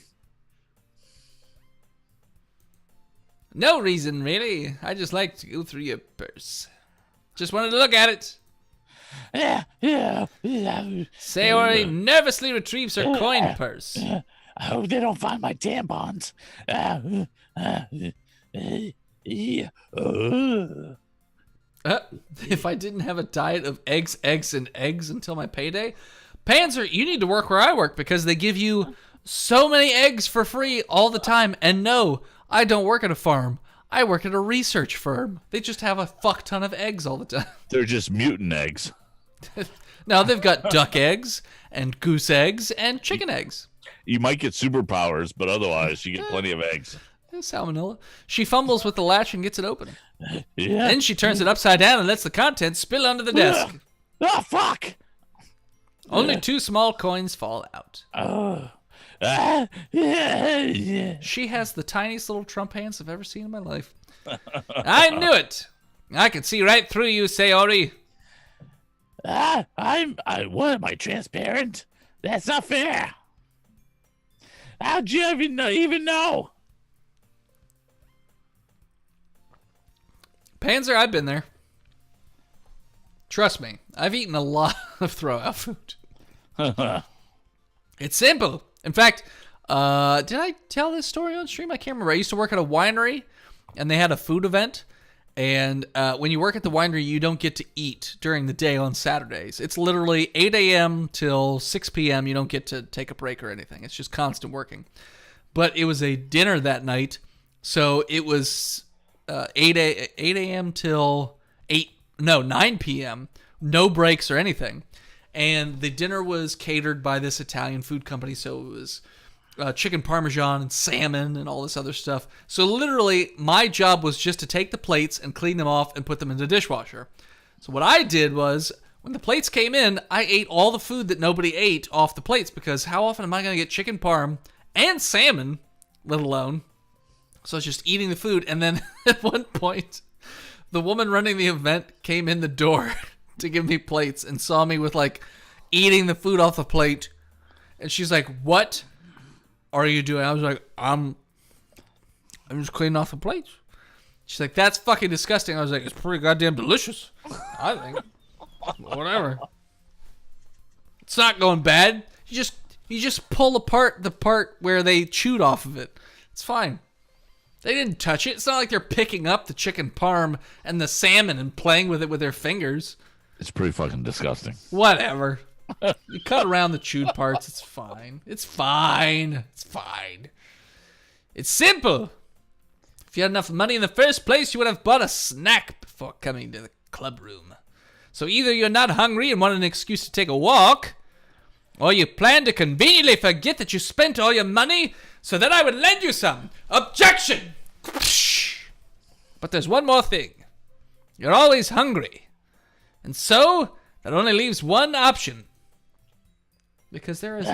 No reason, really. I just like to go through your purse. Just wanted to look at it. Sayori nervously retrieves her coin purse. I hope they don't find my tampons. If I didn't have a diet of eggs, eggs, and eggs until my payday, Panzer, you need to work where I work because they give you so many eggs for free all the time. And no, I don't work at a farm. I work at a research firm. They just have a fuck ton of eggs all the time. They're just mutant eggs. Now they've got duck eggs and goose eggs and chicken eggs. You might get superpowers, but otherwise you get plenty of eggs. Salmonella. She fumbles with the latch and gets it open. Yeah. Then she turns it upside down and lets the contents spill onto the desk. Oh, fuck. Only 2 small coins fall out. She has the tiniest little Trump hands I've ever seen in my life. I knew it. I can see right through you, Sayori. What am I, transparent? That's not fair. How'd you even know? Panzer, I've been there. Trust me, I've eaten a lot of throw-out food. It's simple. In fact, did I tell this story on stream? I can't remember. I used to work at a winery, and they had a food event. And when you work at the winery, you don't get to eat during the day on Saturdays. It's literally 8 a.m. till 6 p.m. You don't get to take a break or anything. It's just constant working. But it was a dinner that night, so it was 8 a.m. till 9 p.m. No breaks or anything. And the dinner was catered by this Italian food company, so it was chicken parmesan and salmon and all this other stuff. So literally, my job was just to take the plates and clean them off and put them in the dishwasher. So what I did was, when the plates came in, I ate all the food that nobody ate off the plates, because how often am I going to get chicken parm and salmon, let alone? So I was just eating the food, and then at one point, the woman running the event came in the door to give me plates and saw me with, like, eating the food off the plate. And she's like, "What are you doing?" I was like, I'm just cleaning off the plates. She's like, "That's fucking disgusting." I was like, "It's pretty goddamn delicious, I think." Whatever. It's not going bad. You just pull apart the part where they chewed off of it. It's fine. They didn't touch it. It's not like they're picking up the chicken parm and the salmon and playing with it with their fingers. It's pretty fucking disgusting. Whatever. You cut around the chewed parts. It's fine. It's fine. It's fine. It's simple. If you had enough money in the first place, you would have bought a snack before coming to the club room. So either you're not hungry and want an excuse to take a walk, or you plan to conveniently forget that you spent all your money so that I would lend you some. Objection! But there's one more thing. You're always hungry. And so, that only leaves one option. Because there is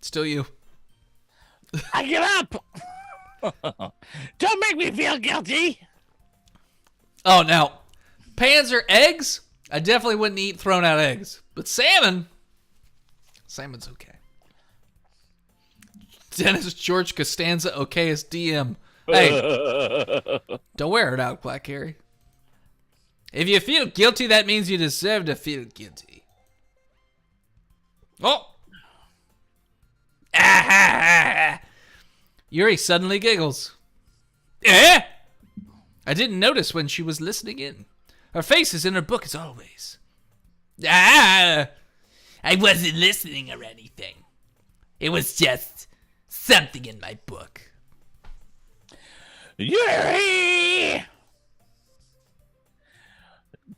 Still you. I get up. Don't make me feel guilty. Oh, now, Panzer eggs? I definitely wouldn't eat thrown out eggs. But salmon's okay. Dennis George Costanza, okayest DM. Hey, don't wear it out, Black Harry. If you feel guilty, that means you deserve to feel guilty. Oh! Yuri suddenly giggles. Eh? I didn't notice when she was listening in. Her face is in her book as always. I wasn't listening or anything. It was just something in my book. Yuri!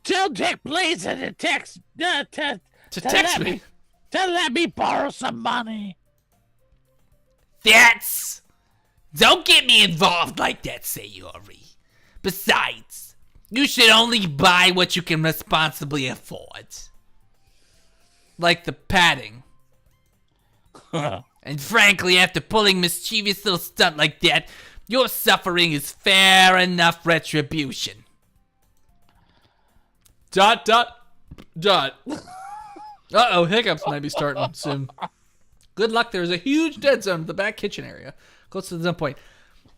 Tell Dick Blazer to text text me. To let me borrow some money. Don't get me involved like that, Sayori. Besides, you should only buy what you can responsibly afford. Like the padding. And frankly, after pulling mischievous little stunt like that, your suffering is fair enough retribution. ... Uh-oh, hiccups might be starting soon. Good luck. There's a huge dead zone in the back kitchen area, close to the dump point.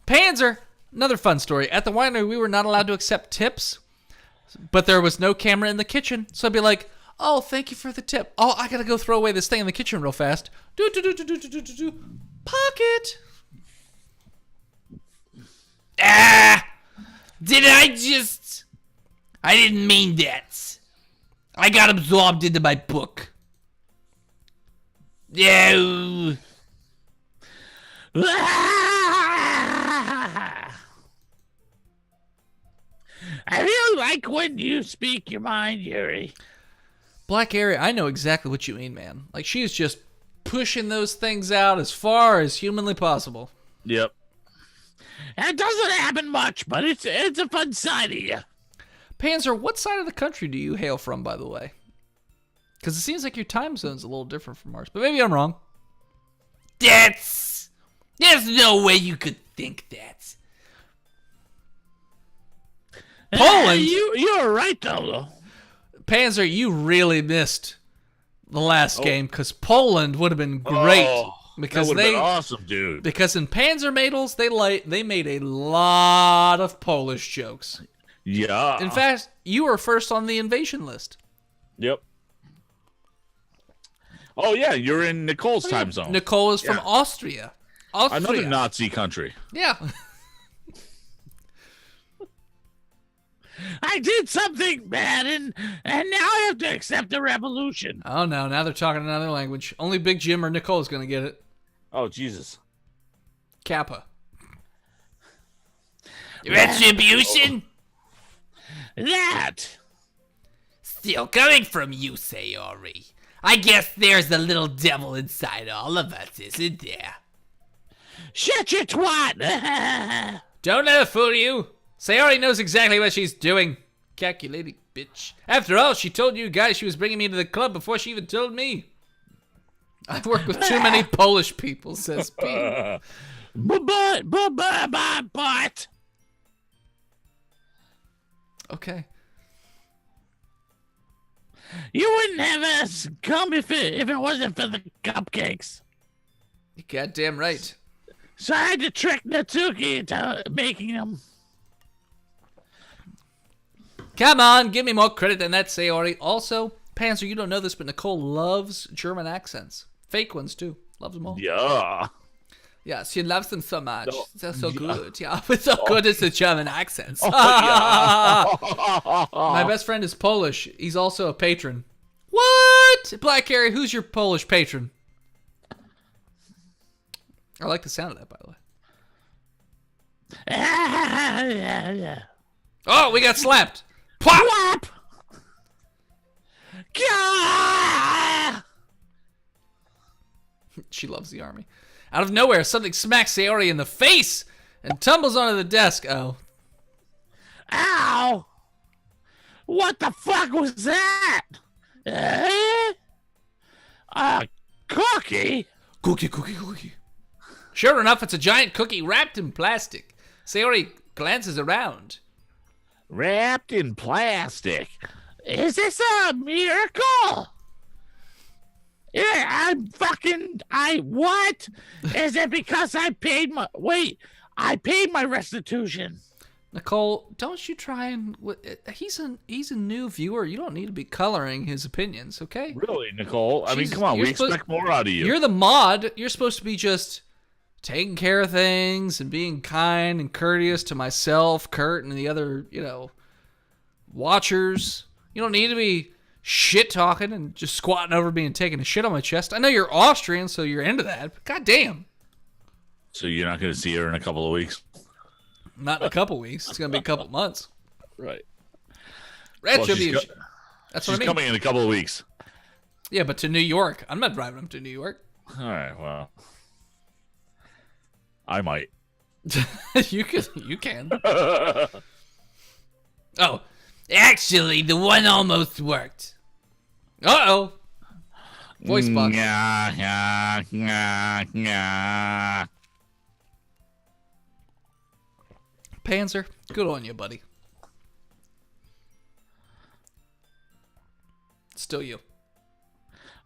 Panzer, another fun story. At the winery, we were not allowed to accept tips, but there was no camera in the kitchen. So I'd be like, oh, thank you for the tip. Oh, I got to go throw away this thing in the kitchen real fast. Do. Pocket. Ah! I didn't mean that. I got absorbed into my book. Yeah. I really like when you speak your mind, Yuri. Black area, I know exactly what you mean, man. Like, she's just pushing those things out as far as humanly possible. Yep. It doesn't happen much, but it's a fun side of you. Panzer, what side of the country do you hail from, by the way? Because it seems like your time zone's a little different from ours, but maybe I'm wrong. There's no way you could think that. Poland? You're right, though. Panzer, you really missed the last game, because Poland would have been great. Because that would have been awesome, dude. Because in Panzer Mädels, they made a lot of Polish jokes. Yeah. In fact, you were first on the invasion list. Yep. Oh, yeah, you're in Nicole's time zone. Nicole is from Austria. Another Nazi country. Yeah. I did something bad, and now I have to accept the revolution. Oh, no. Now they're talking another language. Only Big Jim or Nicole is going to get it. Oh, Jesus. Kappa. Retribution? That. Still coming from you, Sayori. I guess there's a little devil inside all of us, isn't there? Shut your twat. Don't let her fool you. Sayori knows exactly what she's doing. Calculating bitch. After all, she told you guys she was bringing me to the club before she even told me. I've worked with too many Polish people, says P. But. Okay. You wouldn't have us come if it wasn't for the cupcakes. You're goddamn right. So I had to trick Natsuki into making them. Come on, give me more credit than that, Sayori. Also, Panzer, you don't know this, but Nicole loves German accents. Fake ones, too. Loves them all. Yeah. Yeah, she loves them so much. No. They're so good. Yeah, it's so good as the German accents. Yeah. My best friend is Polish. He's also a patron. What? Black Harry, who's your Polish patron? I like the sound of that, by the way. Oh, we got slapped. Plop! Whap! Gah! She loves the army. Out of nowhere, something smacks Sayori in the face and tumbles onto the desk. Oh. Ow! What the fuck was that? A cookie? Cookie. Sure enough, it's a giant cookie wrapped in plastic. Sayori glances around. Wrapped in plastic. Is this a miracle? Yeah, what? Is it because I paid my restitution? Nicole, don't you try and... He's a new viewer. You don't need to be coloring his opinions, okay? Really, Nicole? I mean, Jesus, come on. you're We expect more out of you. You're the mod. You're supposed to be just taking care of things and being kind and courteous to myself, Kurt, and the other, watchers. You don't need to be shit-talking and just squatting over me and taking a shit on my chest. I know you're Austrian, so you're into that, but goddamn. So you're not going to see her in a couple of weeks? Not in a couple weeks. It's going to be a couple months. Right. Retribution. That's what I She's mean. coming in a couple of weeks. Yeah, but to New York. I'm not driving them to New York. All right, well. I might. You can. Oh, actually, the one almost worked. Uh-oh. Voice box. Yeah. Panzer, good on you, buddy. Still you.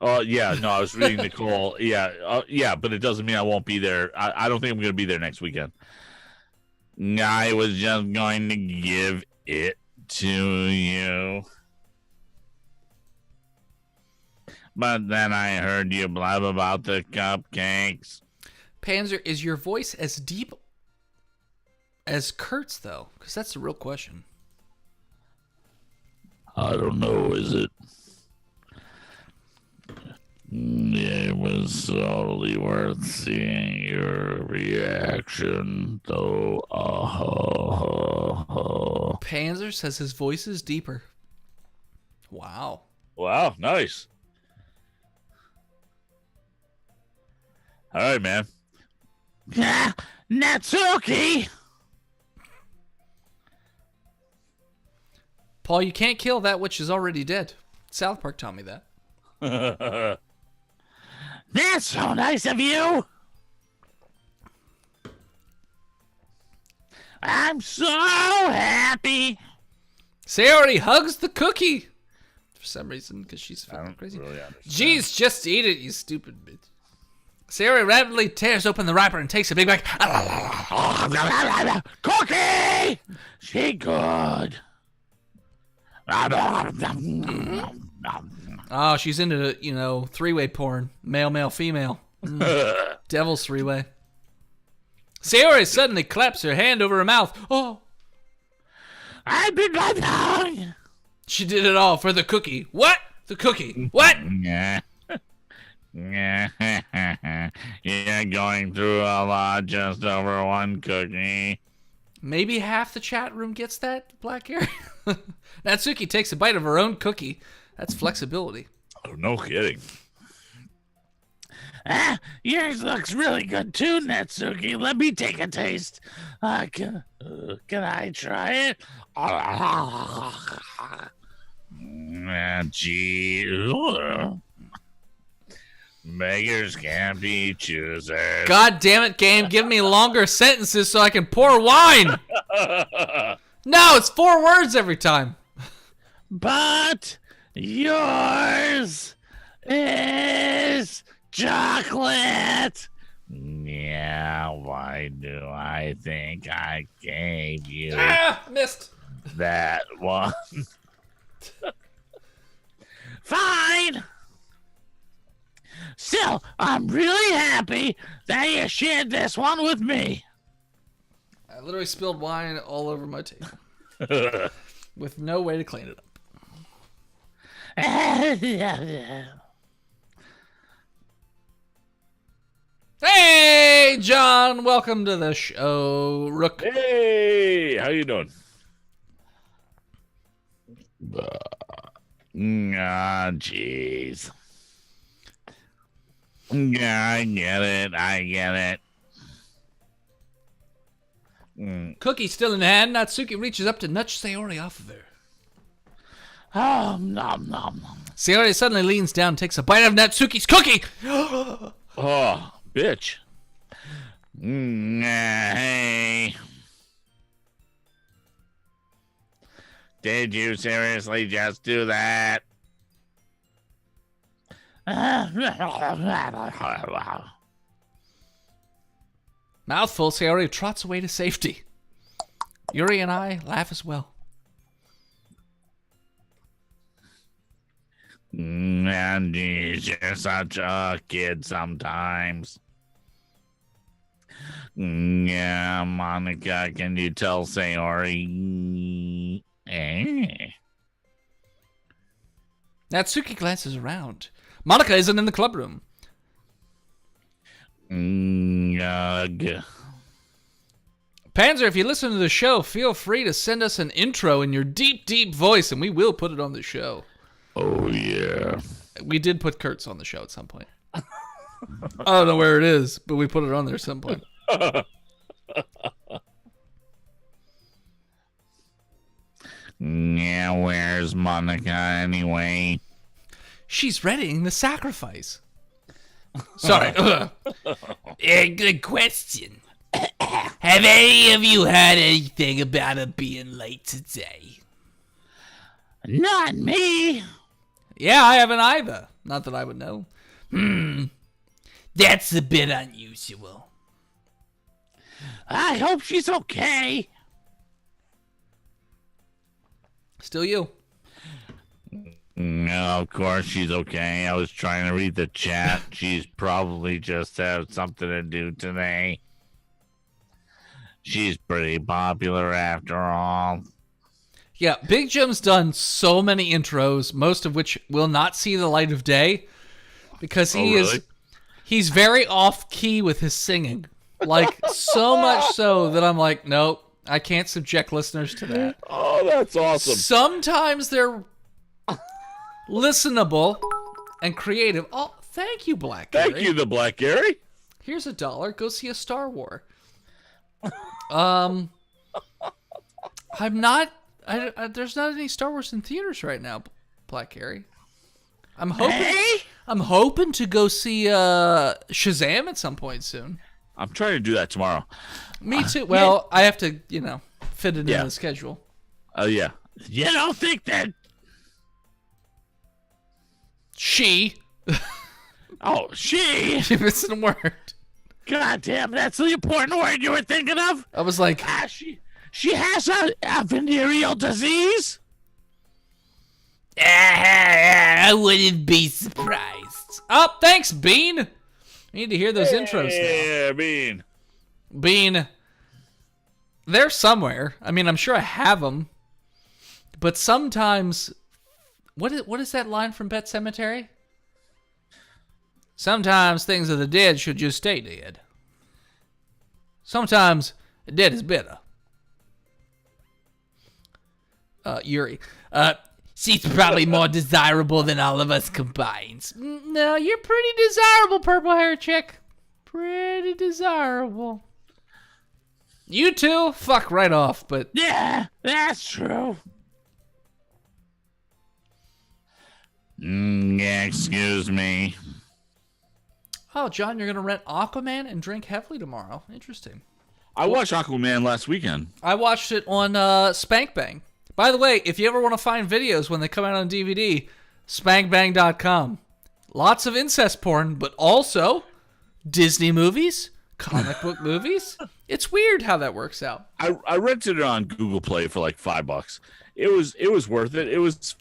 Oh, yeah. No, I was reading Nicole. Yeah, but it doesn't mean I won't be there. I don't think I'm going to be there next weekend. I was just going to give it to you. But then I heard you blab about the cupcakes. Panzer, is your voice as deep as Kurt's, though? Because that's the real question. I don't know, is it? It was totally worth seeing your reaction, though. Panzer says his voice is deeper. Wow. Wow, nice. All right, man. Natsuki! Paul, you can't kill that which is already dead. South Park taught me that. That's so nice of you! I'm so happy! Sayori hugs the cookie. For some reason, because she's fucking crazy. Really understand. Jeez, just eat it, you stupid bitch. Sayori rapidly tears open the wrapper and takes a big bite. Cookie! She good. Oh, she's into, three-way porn. Male, male, female. Devil's three-way. Sayori suddenly claps her hand over her mouth. Oh. I bit my tongue! She did it all for the cookie. What? The cookie. What? You're going through a lot just over one cookie. Maybe half the chat room gets that, Black Area. Natsuki takes a bite of her own cookie. That's flexibility. Oh, no kidding. Yours looks really good too, Natsuki. Let me take a taste. Can I try it? Gee. Beggars can't be choosers. God damn it, game. Give me longer sentences so I can pour wine. No, it's 4 words every time. But yours is chocolate. Yeah, why do I think I gave you Missed. that one? Fine. Still, I'm really happy that you shared this one with me. I literally spilled wine all over my table. With no way to clean it up. Hey, John. Welcome to the show, Rook. Hey, how you doing? Jeez. Yeah, I get it. Cookie still in hand, Natsuki reaches up to nudge Sayori off of her. Oh, nom nom nom. Sayori suddenly leans down and takes a bite of Natsuki's cookie. Oh, bitch. Hey. Did you seriously just do that? Mouthful, Sayori trots away to safety. Yuri and I laugh as well. And geez, you're such a kid sometimes. Yeah, Monica, can you tell Sayori? Natsuki glances around. Monica isn't in the club room. Ugh. Panzer, if you listen to the show, feel free to send us an intro in your deep, deep voice, and we will put it on the show. Oh, yeah. We did put Kurtz on the show at some point. I don't know where it is, but we put it on there at some point. Yeah, where's Monica anyway? She's readying the sacrifice. Sorry. Good question. Have any of you heard anything about her being late today? Not me. Yeah, I haven't either. Not that I would know. That's a bit unusual. I hope she's okay. Still you. No, of course she's okay. I was trying to read the chat. She's probably just have something to do today. She's pretty popular after all. Yeah, Big Jim's done so many intros, most of which will not see the light of day because he's very off key with his singing. Like, so much so that I'm like, nope, I can't subject listeners to that. Oh, that's awesome. Sometimes they're listenable and creative. Oh, thank you, Black Gary. Thank you, the Black Gary. Here's $1. Go see a Star Wars. I'm not. There's not any Star Wars in theaters right now, Black Gary. I'm hoping to go see Shazam at some point soon. I'm trying to do that tomorrow. Me too. Well, I have to, fit it in the schedule. Oh, yeah. You don't think that? She. Oh, she. You're missing a word. God damn, that's the important word you were thinking of? I was like, she has a venereal disease? I wouldn't be surprised. oh, thanks, Bean. I need to hear those intros now. Yeah, Bean. Bean, they're somewhere. I mean, I'm sure I have them. But sometimes, what is that line from Pet Sematary? Sometimes things of the dead should just stay dead. Sometimes the dead is better. Yuri. She's probably more desirable than all of us combined. No, you're pretty desirable, purple hair chick. Pretty desirable. You two, fuck right off, but... Yeah, that's true. Yeah, excuse me. Oh, John, you're going to rent Aquaman and drink heavily tomorrow. Interesting. I watched Aquaman last weekend. I watched it on Spank Bang. By the way, if you ever want to find videos when they come out on DVD, spankbang.com. Lots of incest porn, but also Disney movies, comic book movies. It's weird how that works out. I rented it on Google Play for like $5. It was worth it. It was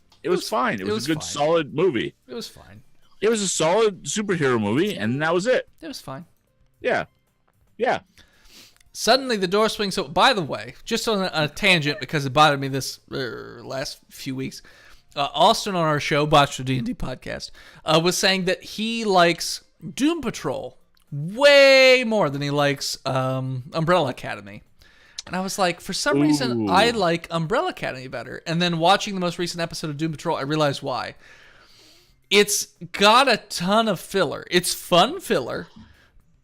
fine. It was a good, solid movie. It was fine. It was a solid superhero movie, and that was it. It was fine. Yeah. Yeah. Suddenly the door swings open. By the way, just on a tangent because it bothered me this last few weeks, Austin on our show, Botched D&D podcast, was saying that he likes Doom Patrol way more than he likes Umbrella Academy. And I was like, for some reason, I like Umbrella Academy better. And then watching the most recent episode of Doom Patrol, I realized why. It's got a ton of filler. It's fun filler,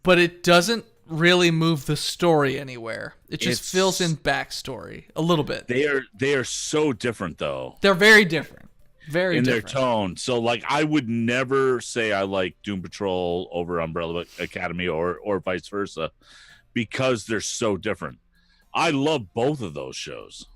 but it doesn't really move the story anywhere. It just fills in backstory a little bit. They are so different though. They're very different. Very in different. their tone. So like I would never say I like Doom Patrol over Umbrella Academy or vice versa because they're so different. I love both of those shows.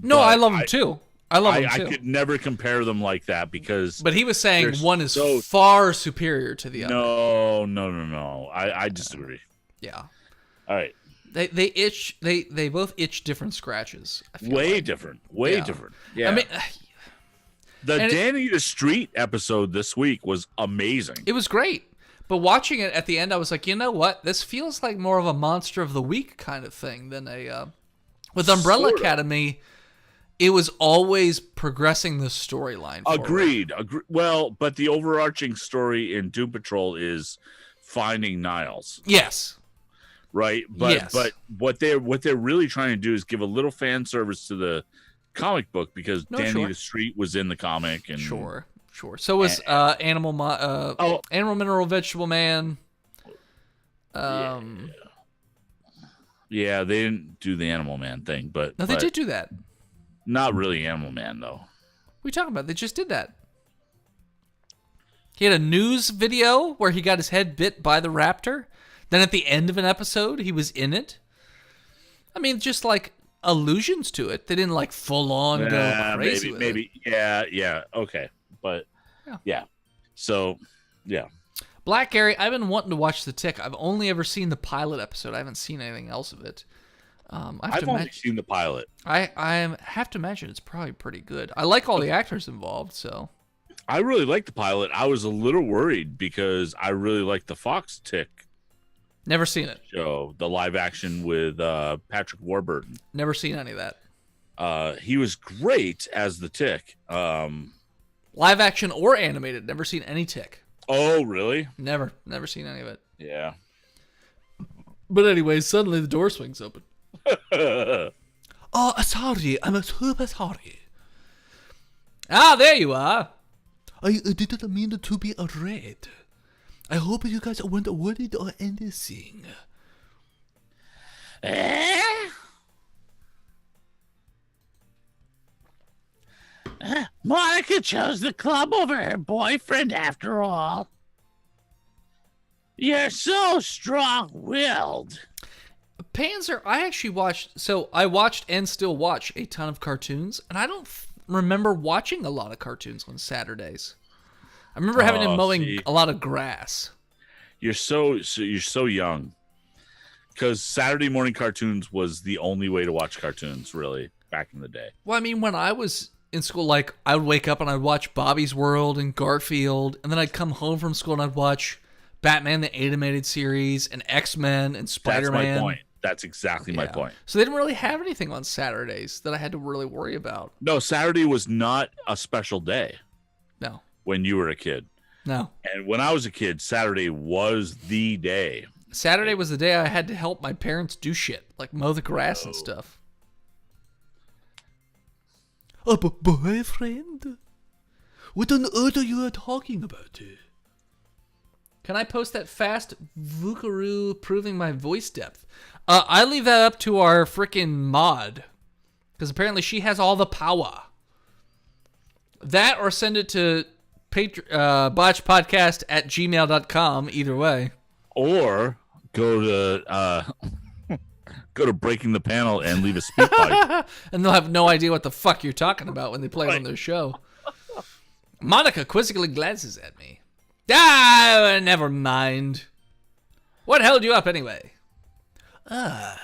No, I love them too. I love them too. I could never compare them like that because. But he was saying one is far superior to the other. No. I disagree. Yeah. All right. They both itch different scratches. Way different. Yeah. I mean, the Danny the Street episode this week was amazing. It was great. But watching it at the end, I was like, you know what? This feels like more of a Monster of the Week kind of thing than a. With Umbrella Academy, it was always progressing the storyline. Agreed. Well, but the overarching story in Doom Patrol is finding Niles. Yes. Right? But what they're really trying to do is give a little fan service to the comic book because Danny the Street was in the comic and Sure. So was Animal Mineral Vegetable Man. Yeah, they didn't do the Animal Man thing, but no, they did do that. Not really Animal Man though. What are you talking about? They just did that. He had a news video where he got his head bit by the raptor. Then at the end of an episode, he was in it. I mean, just like allusions to it. They didn't like full on go crazy with it. Yeah, okay. But Yeah. So, yeah. Black Gary, I've been wanting to watch The Tick. I've only ever seen the pilot episode. I haven't seen anything else of it. I've only seen the pilot. I have to imagine it's probably pretty good. I like all the actors involved, so. I really like the pilot. I was a little worried because I really like the Fox Tick Never seen it. show, the live action with Patrick Warburton. Never seen any of that. He was great as the Tick. Live action or animated. Never seen any Tick. Oh, really? Never seen any of it. Yeah. But anyway, suddenly the door swings open. Oh, sorry. I'm super sorry. Ah, there you are. I didn't mean to be afraid. I hope you guys weren't worried or anything. Monica chose the club over her boyfriend after all. You're so strong-willed. Panzer, I actually I watched and still watch a ton of cartoons, and I don't remember watching a lot of cartoons on Saturdays. I remember having him mowing a lot of grass. You're so young. Because Saturday morning cartoons was the only way to watch cartoons, really, back in the day. Well, I mean, when I was in school, like, I would wake up and I'd watch Bobby's World and Garfield, and then I'd come home from school and I'd watch Batman the Animated Series and X-Men and Spider-Man. That's my point. That's exactly my point. So they didn't really have anything on Saturdays that I had to really worry about. No, Saturday was not a special day. No. When you were a kid. No. And when I was a kid, Saturday was the day. Saturday was the day I had to help my parents do shit, like mow the grass and stuff. A boyfriend? What on earth are you talking about? Can I post that fast Vukaroo proving my voice depth? I leave that up to our frickin' mod. Because apparently she has all the power. That or send it to botchpodcast@gmail.com, either way. Or go to Breaking the Panel and leave a speak pipe. And they'll have no idea what the fuck you're talking about when they play it on their show. Monica quizzically glances at me. Ah, never mind. What held you up anyway? My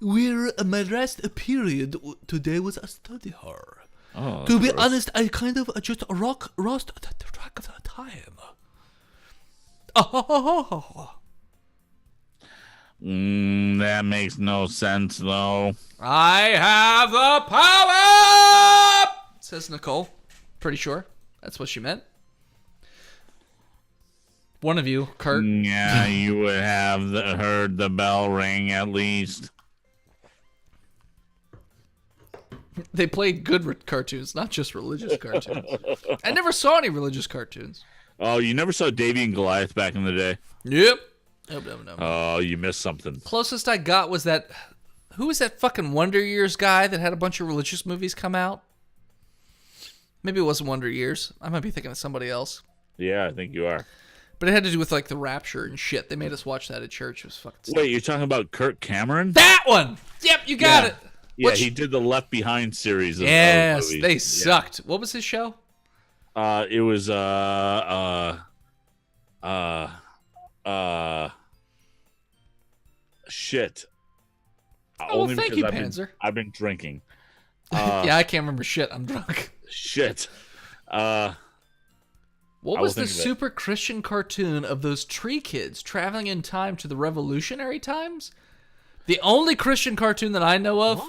last period today was a study hall. Oh, to be honest, I kind of just lost the track of the time. That makes no sense, though. I have the power, says Nicole. Pretty sure that's what she meant. One of you, Kurt. Yeah, you would have heard the bell ring at least. They played good cartoons, not just religious cartoons. I never saw any religious cartoons. Oh, you never saw Davy and Goliath back in the day? Yep. No. Oh, you missed something. Closest I got was that... Who was that fucking Wonder Years guy that had a bunch of religious movies come out? Maybe it wasn't Wonder Years. I might be thinking of somebody else. Yeah, I think you are. But it had to do with, like, the rapture and shit. They made us watch that at church. It was fucking stupid. Wait, you're talking about Kirk Cameron? That one! Yep, you got it. Yeah, he did the Left Behind series of yes, movies. they sucked. What was his show? It was shit. Oh, well, thank you, Panzer. I've been drinking. Yeah, I can't remember shit. I'm drunk. Shit. What was the super Christian cartoon of those tree kids traveling in time to the revolutionary times? The only Christian cartoon that I know of,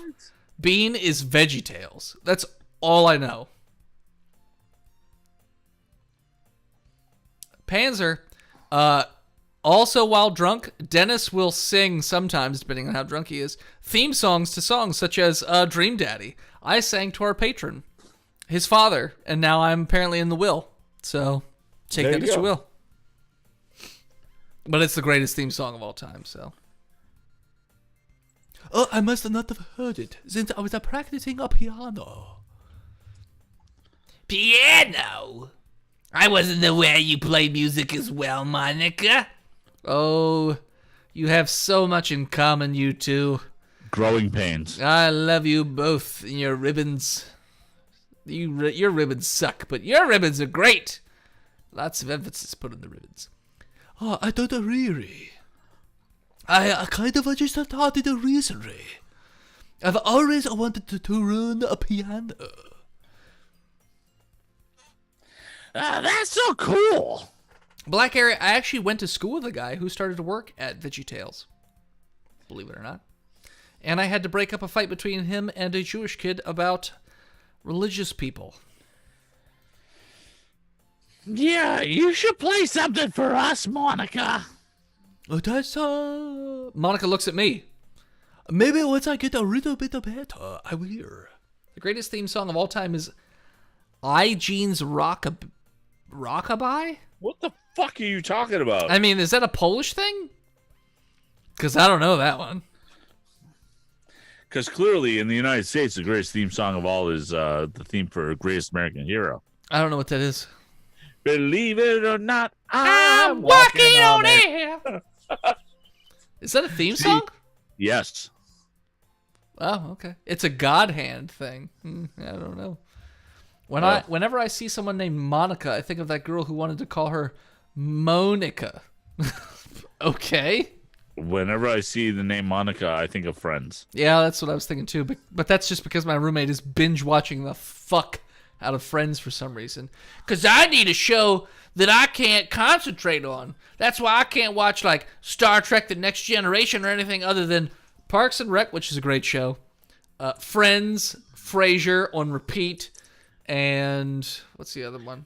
Bean, is VeggieTales. That's all I know. Panzer, also while drunk, Dennis will sing sometimes, depending on how drunk he is, theme songs to songs such as Dream Daddy. I sang to our patron, his father, and now I'm apparently in the will. So take that as you will. But it's the greatest theme song of all time, so... Oh, I must not have heard it, since I was practicing a piano. Piano? I wasn't aware you played music as well, Monica. Oh, you have so much in common, you two. Growing pains. I love you both and your ribbons. Your ribbons suck, but your ribbons are great. Lots of emphasis put on the ribbons. Oh, I don't really. I kind of just started recently. I've always wanted to learn a piano. That's so cool. Black Area, I actually went to school with a guy who started to work at VeggieTales. Believe it or not. And I had to break up a fight between him and a Jewish kid about religious people. Yeah, you should play something for us, Monica. Oh, that's Monica looks at me. maybe once I get a little bit better, I will. The greatest theme song of all time is Jean's Rockabye? What the fuck are you talking about? I mean, is that a Polish thing? Because I don't know that one. Because clearly in the United States, the greatest theme song of all is the theme for Greatest American Hero. I don't know what that is. Believe it or not, I'm walking on air. Is that a theme song? Yes. Oh, okay. It's a God hand thing. I don't know. Whenever I see someone named Monica, I think of that girl who wanted to call her Monica. Okay. Whenever I see the name Monica, I think of Friends. Yeah, that's what I was thinking too. But that's just because my roommate is binge watching the fuck out of Friends for some reason. Because I need a show that I can't concentrate on. That's why I can't watch like Star Trek The Next Generation or anything other than Parks and Rec, which is a great show. Friends, Frasier on repeat. And what's the other one?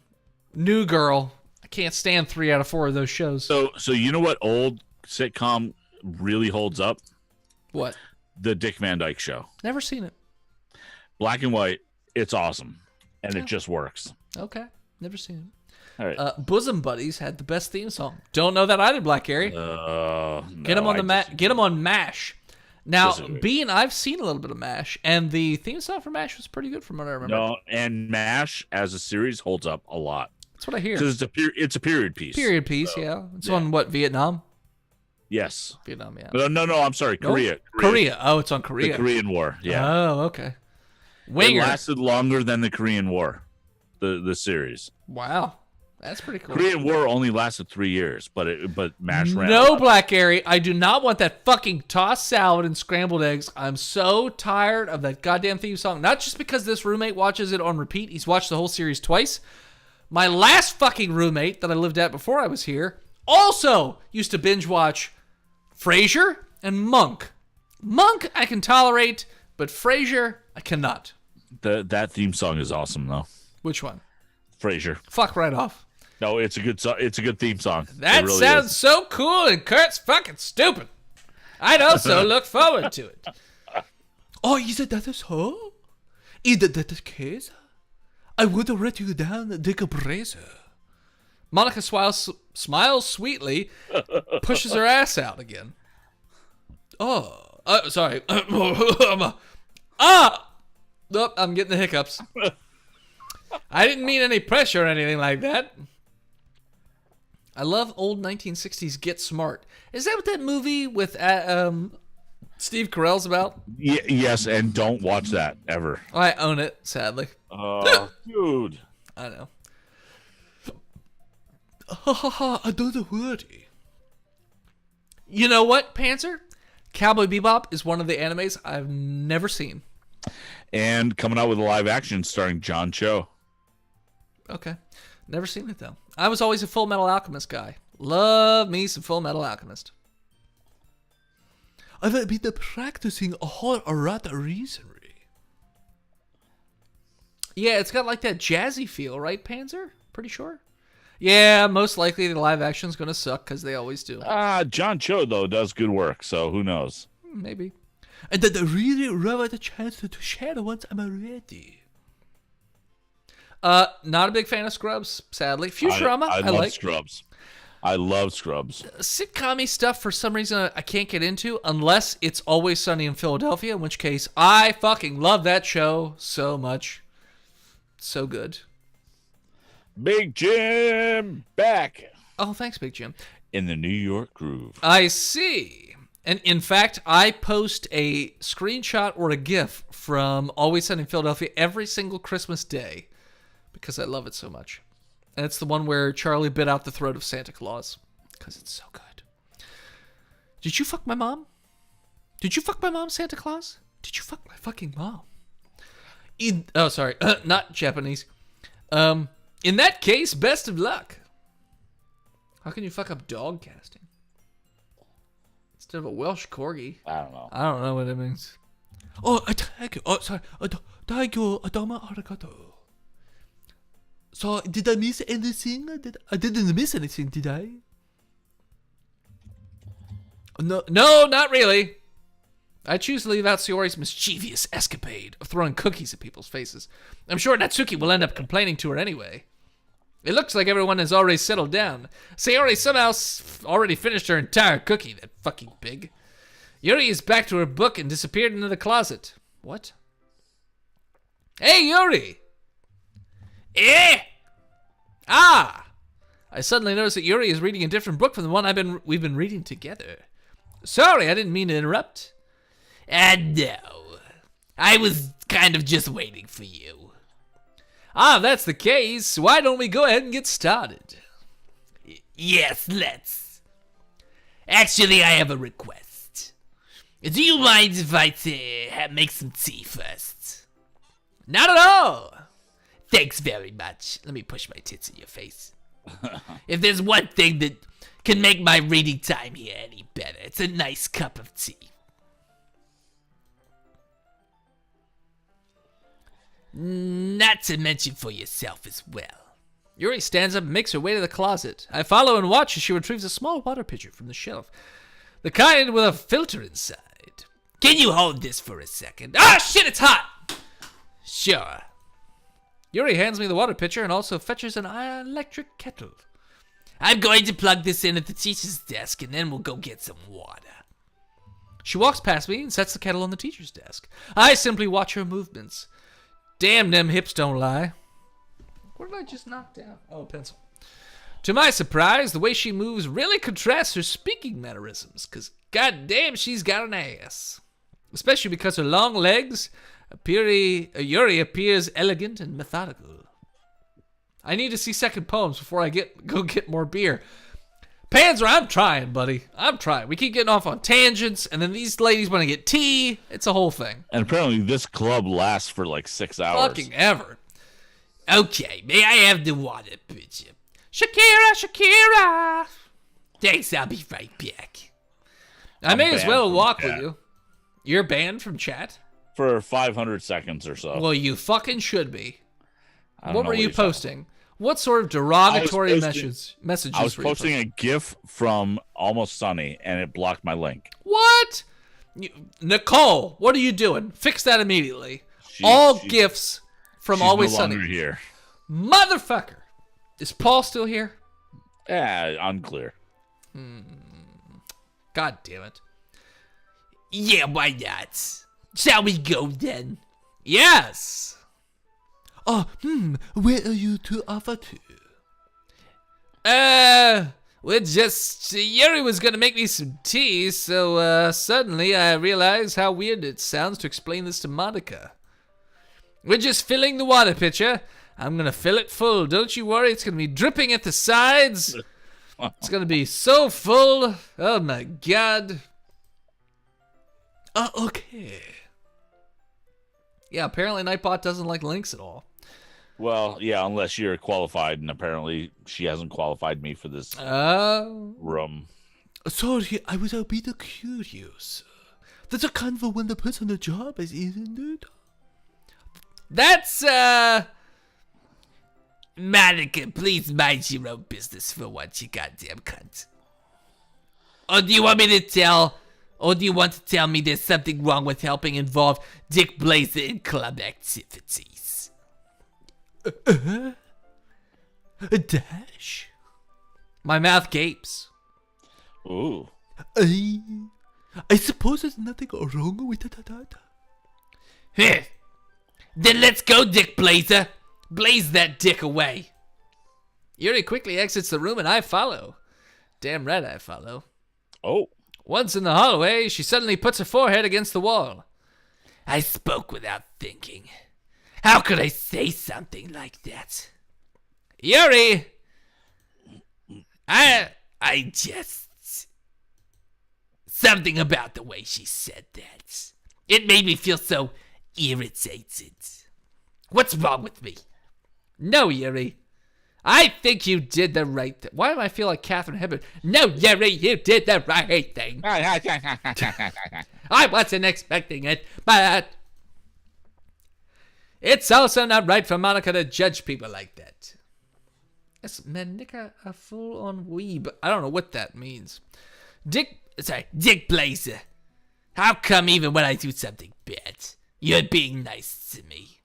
New Girl. I can't stand 3 out of 4 of those shows. So you know what old sitcom really holds up? What? The Dick Van Dyke Show. Never seen it. Black and white. It's awesome. And it just works. Okay. Never seen it. All right. Bosom Buddies had the best theme song. Don't know that either, Black Gary. Get him on Get him on MASH. Now, Bean, I've seen a little bit of MASH, and the theme song for MASH was pretty good from what I remember. No, and MASH as a series holds up a lot. That's what I hear. Because it's a period piece. Period piece, so, yeah. It's on what, Vietnam? Yes. Vietnam, yeah. No, I'm sorry, Korea. Korea. Oh, it's on Korea. The Korean War, yeah. Oh, okay. Winger. It lasted longer than the Korean War, the series. Wow. That's pretty cool. Korean War only lasted 3 years, but MASH ran. No, Black Gary, I do not want that fucking tossed salad and scrambled eggs. I'm so tired of that goddamn theme song. Not just because this roommate watches it on repeat. He's watched the whole series twice. My last fucking roommate that I lived at before I was here also used to binge watch Frasier and Monk. Monk I can tolerate, but Frasier I cannot. That theme song is awesome, though. Which one? Frasier. Fuck right off. No, it's a good theme song. That really sounds is. so cool, and Kurt's fucking stupid. I'd also look forward to it. Oh, is that so? Is that the case? I would have let you down, Dick Brazer. Monica smiles sweetly, pushes her ass out again. Oh, sorry. Nope, I'm getting the hiccups. I didn't mean any pressure or anything like that. I love old 1960s Get Smart. Is that what that movie with Steve Carell's about? Yes, and don't watch that ever. I own it, sadly. Dude. I know. I don't worry. You know what, Panzer? Cowboy Bebop is one of the animes I've never seen. And coming out with a live action starring John Cho. Okay. Never seen it, though. I was always a Full Metal Alchemist guy. Love me some Full Metal Alchemist. I've been practicing a whole lot recently. Yeah, it's got like that jazzy feel, right, Panzer? Pretty sure. Yeah, most likely the live action's going to suck because they always do. John Cho, though, does good work, so who knows? Maybe. And that I really love the chance to share once I'm ready. Not a big fan of Scrubs, sadly. Futurama, I I love like. Scrubs. I love Scrubs. Sitcom-y stuff, for some reason, I can't get into unless it's Always Sunny in Philadelphia, in which case I fucking love that show so much. So good. Big Jim back Oh, thanks, Big Jim. in the New York groove. I see. And in fact, I post a screenshot or a GIF from Always Sunny in Philadelphia every single Christmas day because I love it so much. And it's the one where Charlie bit out the throat of Santa Claus. Because it's so good. Did you fuck my mom? Did you fuck my mom, Santa Claus? Did you fuck my fucking mom? Oh, sorry. Not Japanese. In that case, best of luck. How can you fuck up dog casting? Instead of a Welsh corgi. I don't know. I don't know what it means. Oh, thank you. Oh, sorry. Thank you. Adama arigato. So, did I miss anything? I didn't miss anything, did I? No, not really. I choose to leave out Sayori's mischievous escapade of throwing cookies at people's faces. I'm sure Natsuki will end up complaining to her anyway. It looks like everyone has already settled down. Sayori somehow already finished her entire cookie, that fucking pig. Yuri is back to her book and disappeared into the closet. What? Hey, Yuri! Eh? Ah! I suddenly noticed that Yuri is reading a different book from the one we've been reading together. Sorry, I didn't mean to interrupt. No. I was kind of just waiting for you. Ah, if that's the case, why don't we go ahead and get started? Yes, let's. Actually, I have a request. Do you mind if I make some tea first? Not at all! Thanks very much. Let me push my tits in your face. If there's one thing that can make my reading time here any better, it's a nice cup of tea. Not to mention for yourself as well. Yuri stands up and makes her way to the closet. I follow and watch as she retrieves a small water pitcher from the shelf. The kind with a filter inside. Can you hold this for a second? Ah, shit, it's hot! Sure. Yuri hands me the water pitcher and also fetches an electric kettle. I'm going to plug this in at the teacher's desk and then we'll go get some water. She walks past me and sets the kettle on the teacher's desk. I simply watch her movements. Damn, them hips don't lie. What did I just knock down? Oh, a pencil. To my surprise, the way she moves really contrasts her speaking mannerisms, because goddamn, she's got an ass. Especially because her long legs, Yuri appears elegant and methodical. I need to see second poems before I go get more beer. Panzer, I'm trying, buddy. I'm trying. We keep getting off on tangents, and then these ladies want to get tea. It's a whole thing. And apparently this club lasts for like 6 hours. Fucking ever. Okay, may I have the water pitcher? Shakira! Thanks, I'll be right back. I may as well walk chat. with you. You're banned from chat? For 500 seconds or so. Well, you fucking should be. I don't What know were you you're talking posting? What sort of derogatory I was posting- messages I was were you posting a GIF from Almost Sunny, and it blocked my link. What? Nicole, what are you doing? Fix that immediately. All GIFs from she's Always no Sunny. longer here. Motherfucker. Is Paul still here? Yeah, unclear. God damn it. Yeah, why not? Shall we go then? Yes. Oh, where are you two off to? Yuri was gonna make me some tea, so suddenly I realized how weird it sounds to explain this to Monica. We're just filling the water pitcher. I'm gonna fill it full. Don't you worry, it's gonna be dripping at the sides. It's gonna be so full. Oh my god. Okay. Yeah, apparently Nightbot doesn't like links at all. Well, yeah, unless you're qualified, and apparently she hasn't qualified me for this room. Sorry, I was a bit curious. That's a kind of when the person on the job is, isn't it? That's, Monica, please mind your own business for once, you goddamn cunt. Or do you want to tell me there's something wrong with helping involve Dick Blazer in club activities? A dash? my mouth gapes. Ooh. I suppose there's nothing wrong with that. Heh. Then let's go, Dick Blazer. Blaze that dick away. Yuri quickly exits the room and I follow. Damn right I follow. Oh. Once in the hallway, she suddenly puts her forehead against the wall. I spoke without thinking. How could I say something like that? Yuri, I just... Something about the way she said that. It made me feel so irritated. What's wrong with me? No, Yuri. I think you did the right thing. Why do I feel like Catherine Hepburn? No, Yuri, you did the right thing. I wasn't expecting it, but... It's also not right for Monica to judge people like that. Is Manica a full-on weeb? I don't know what that means. Dick Blazer. How come even when I do something bad, you're being nice to me?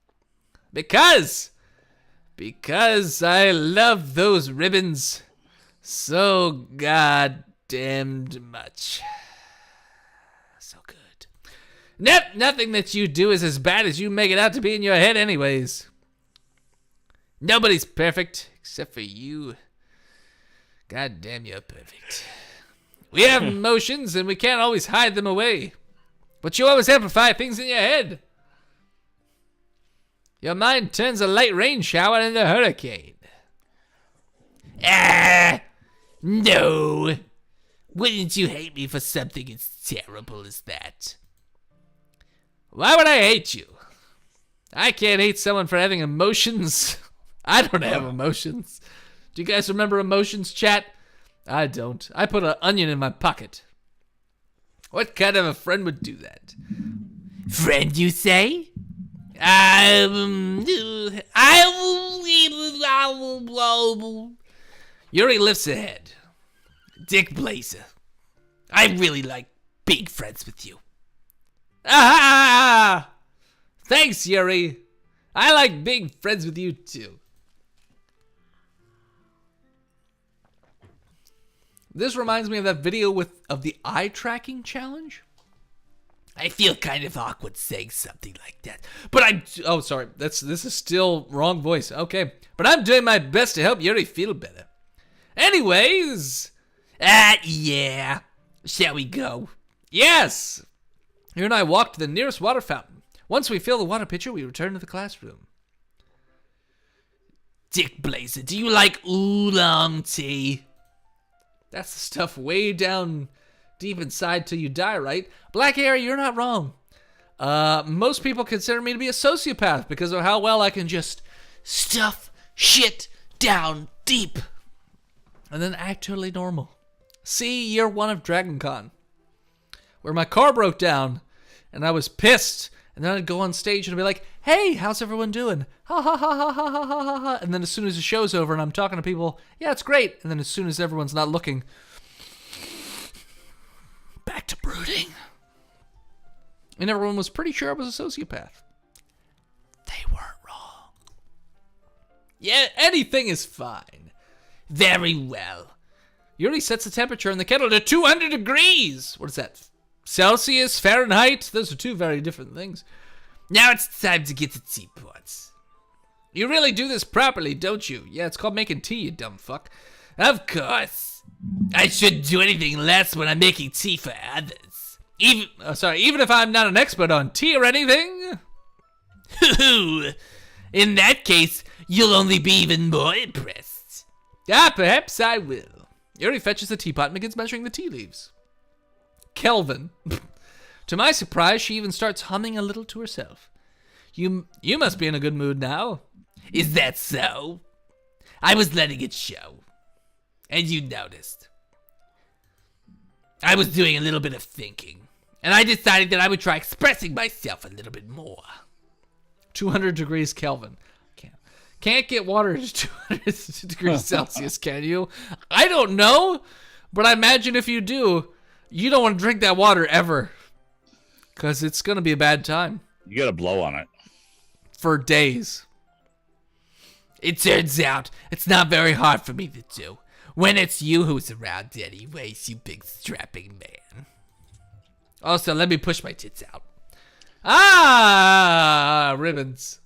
Because I love those ribbons so goddamned much. So good. Nothing that you do is as bad as you make it out to be in your head anyways. Nobody's perfect except for you. God damn, you're perfect. We have emotions and we can't always hide them away. But you always amplify things in your head. Your mind turns a light rain shower into a hurricane. No. Wouldn't you hate me for something as terrible as that? Why would I hate you? I can't hate someone for having emotions. I don't have emotions. Do you guys remember emotions, chat? I don't. I put an onion in my pocket. What kind of a friend would do that? Friend, you say? Yuri lifts her head. Dick Blazer, I really like being friends with you. Ah! Thanks, Yuri. I like being friends with you too. This reminds me of that video of the eye tracking challenge. I feel kind of awkward saying something like that, but oh, sorry. This is still wrong voice. Okay, but I'm doing my best to help Yuri feel better. Anyways, yeah. Shall we go? Yes. You and I walk to the nearest water fountain. Once we fill the water pitcher, we return to the classroom. Dick Blazer, do you like oolong tea? That's the stuff way down deep inside till you die, right? Black Harry, you're not wrong. Most people consider me to be a sociopath because of how well I can just stuff shit down deep and then act totally normal. See year 1 of Dragon Con, where my car broke down and I was pissed, and then I'd go on stage and I'd be like, hey, how's everyone doing? Ha ha ha ha ha ha ha ha. And then as soon as the show's over and I'm talking to people, yeah, it's great. And then as soon as everyone's not looking, back to brooding. And everyone was pretty sure I was a sociopath. They weren't wrong. Yeah, anything is fine. Very well. Yuri sets the temperature in the kettle to 200 degrees. What is that? Celsius, Fahrenheit? Those are two very different things. Now it's time to get the teapots. You really do this properly, don't you? Yeah, it's called making tea, you dumb fuck. Of course. I shouldn't do anything less when I'm making tea for others. Even if I'm not an expert on tea or anything. In that case, you'll only be even more impressed. Perhaps I will. Yuri fetches the teapot and begins measuring the tea leaves. Kelvin. To my surprise, she even starts humming a little to herself. You must be in a good mood now. Is that so? I was letting it show. And you noticed. I was doing a little bit of thinking. And I decided that I would try expressing myself a little bit more. 200 degrees Kelvin. Can't get water to 200 degrees Celsius, can you? I don't know. But I imagine if you do, you don't want to drink that water ever. Because it's going to be a bad time. You got to blow on it. For days. It turns out it's not very hard for me to do. When it's you who's around anyways, you big strapping man. Also, let me push my tits out. Ribbons.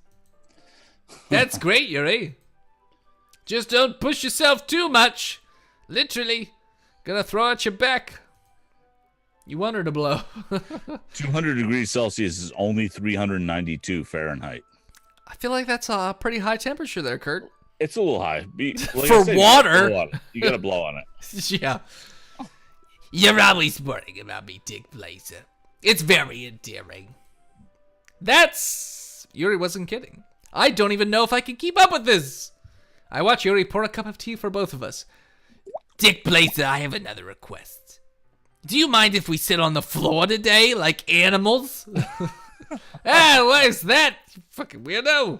That's great, Yuri. Just don't push yourself too much. Literally. Gonna throw at your back. You want her to blow. 200 degrees Celsius is only 392 Fahrenheit. I feel like that's a pretty high temperature there, Kurt. It's a little high. Like For I said, water. You gotta blow on it. Yeah. You're always worrying about me, Dick Blazer. It's very endearing. That's... Yuri wasn't kidding. I don't even know if I can keep up with this. I watch Yuri pour a cup of tea for both of us. Dick Blazer, I have another request. Do you mind if we sit on the floor today like animals? What is that? You fucking weirdo.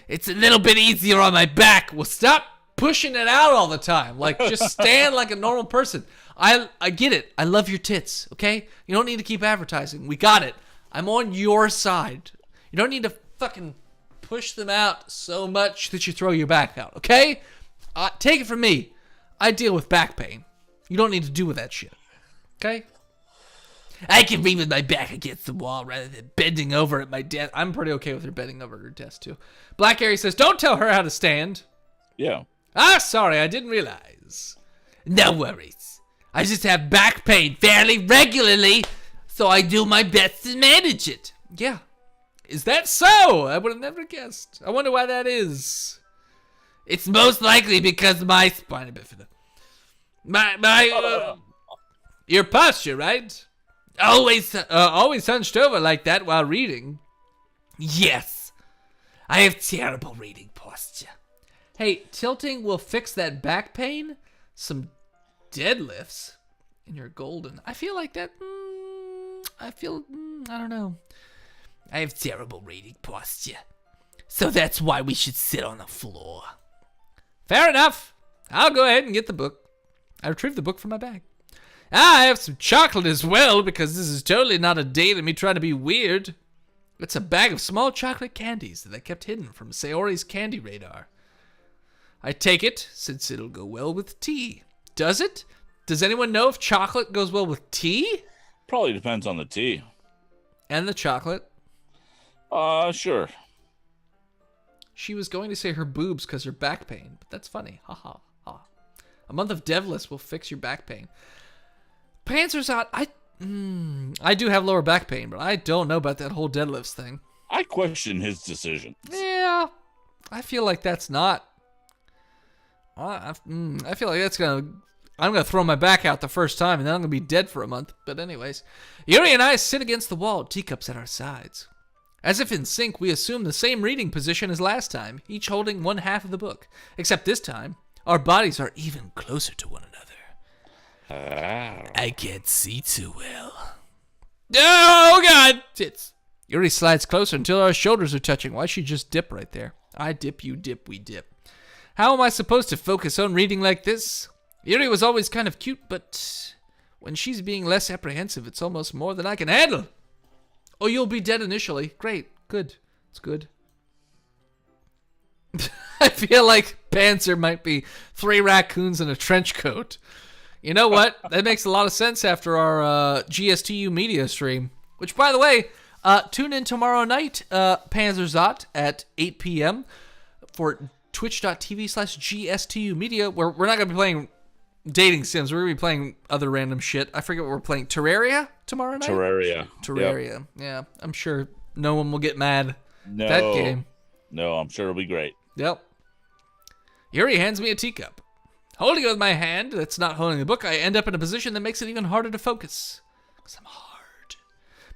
It's a little bit easier on my back. Well, stop pushing it out all the time. Like, just stand like a normal person. I get it. I love your tits, okay? You don't need to keep advertising. We got it. I'm on your side. You don't need to fucking push them out so much that you throw your back out, okay? Take it from me. I deal with back pain. You don't need to do with that shit, okay? I can read with my back against the wall rather than bending over at my desk. I'm pretty okay with her bending over her desk, too. Black Harry says, don't tell her how to stand. Yeah. Sorry, I didn't realize. No worries. I just have back pain fairly regularly, so I do my best to manage it. Yeah. Is that so? I would have never guessed. I wonder why that is. It's most likely because my spina bifida. Your posture, right? Always, Always hunched over like that while reading. yes. I have terrible reading posture. Hey, tilting will fix that back pain? Some deadlifts? And you're golden. I feel like that... I don't know. I have terrible reading posture. So that's why we should sit on the floor. Fair enough. I'll go ahead and get the book. I retrieved the book from my bag. I have some chocolate as well, because this is totally not a date of me trying to be weird. It's a bag of small chocolate candies that I kept hidden from Sayori's candy radar. I take it, since it'll go well with tea. Does it? Does anyone know if chocolate goes well with tea? Probably depends on the tea. And the chocolate? Sure. She was going to say her boobs because her back pain, but that's funny. Ha ha ha. A month of Devless will fix your back pain. Panzerzot, I do have lower back pain, but I don't know about that whole deadlifts thing. I question his decision. Yeah, I feel like that's not. I feel like I'm gonna throw my back out the first time, and then I'm gonna be dead for a month. But anyways, Yuri and I sit against the wall, teacups at our sides. As if in sync, we assume the same reading position as last time, each holding one half of the book. Except this time, our bodies are even closer to one another. I can't see too well. Oh, God! Tits. Yuri slides closer until our shoulders are touching. Why she just dip right there? I dip, you dip, we dip. How am I supposed to focus on reading like this? Yuri was always kind of cute, but when she's being less apprehensive, it's almost more than I can handle. Oh, you'll be dead initially. Great. Good. It's good. I feel like Panzer might be 3 raccoons in a trench coat. You know what? That makes a lot of sense after our GSTU media stream. Which, by the way, tune in tomorrow night, Panzerzot, at 8 p.m. for twitch.tv/GSTU media, where we're not going to be playing dating sims. We're going to be playing other random shit. I forget what we're playing. Terraria tomorrow night? Terraria. Yep. Yeah. I'm sure no one will get mad at that game. No, I'm sure it'll be great. Yep. Yuri hands me a teacup. Holding it with my hand that's not holding the book, I end up in a position that makes it even harder to focus. Because I'm hard.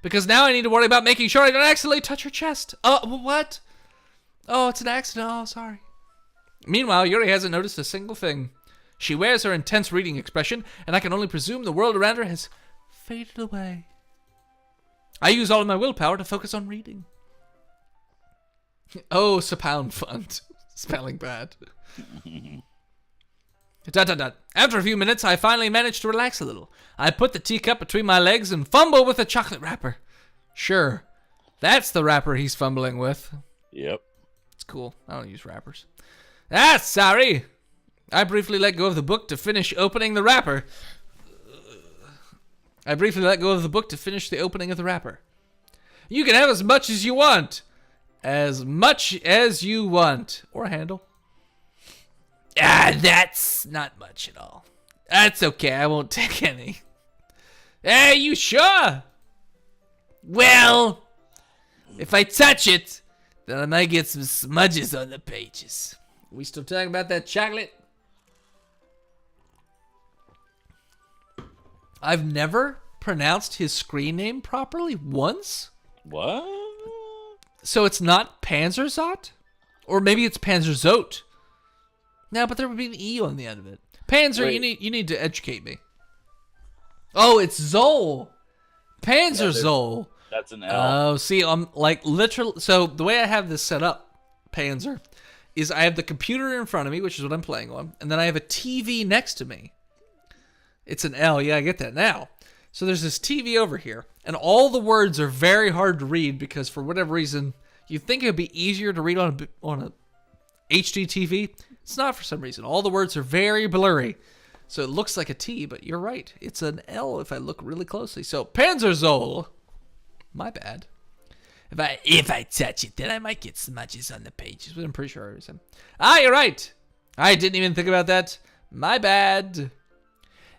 Because now I need to worry about making sure I don't accidentally touch her chest. What? Oh, it's an accident. Oh, sorry. Meanwhile, Yuri hasn't noticed a single thing. She wears her intense reading expression, and I can only presume the world around her has faded away. I use all of my willpower to focus on reading. Oh, Sapound Fund. Spelling bad. After a few minutes, I finally managed to relax a little. I put the teacup between my legs and fumble with the chocolate wrapper. Sure, that's the wrapper he's fumbling with. Yep. It's cool. I don't use wrappers. Sorry. I briefly let go of the book to finish opening the wrapper. I briefly let go of the book to finish the opening of the wrapper. You can have as much as you want. As much as you want. Or a handle. That's not much at all. That's okay. I won't take any. Hey, you sure? Well, if I touch it, then I might get some smudges on the pages. We still talking about that chocolate? I've never pronounced his screen name properly once. What? So it's not Panzerzot? Or maybe it's Panzerzot. No, but there would be an E on the end of it. Panzer, you need to educate me. Oh, it's Zol. Panzerzol. That's an L. Oh, see, I'm like literally. So the way I have this set up, Panzer, is I have the computer in front of me, which is what I'm playing on, and then I have a TV next to me. It's an L. Yeah, I get that now. So there's this TV over here, and all the words are very hard to read because for whatever reason, you think it would be easier to read on a HD TV. It's not for some reason. All the words are very blurry. So it looks like a T, but you're right. It's an L if I look really closely. So Panzerzol. My bad. If I touch it, then I might get smudges on the pages. I'm pretty sure I was him. You're right. I didn't even think about that. My bad.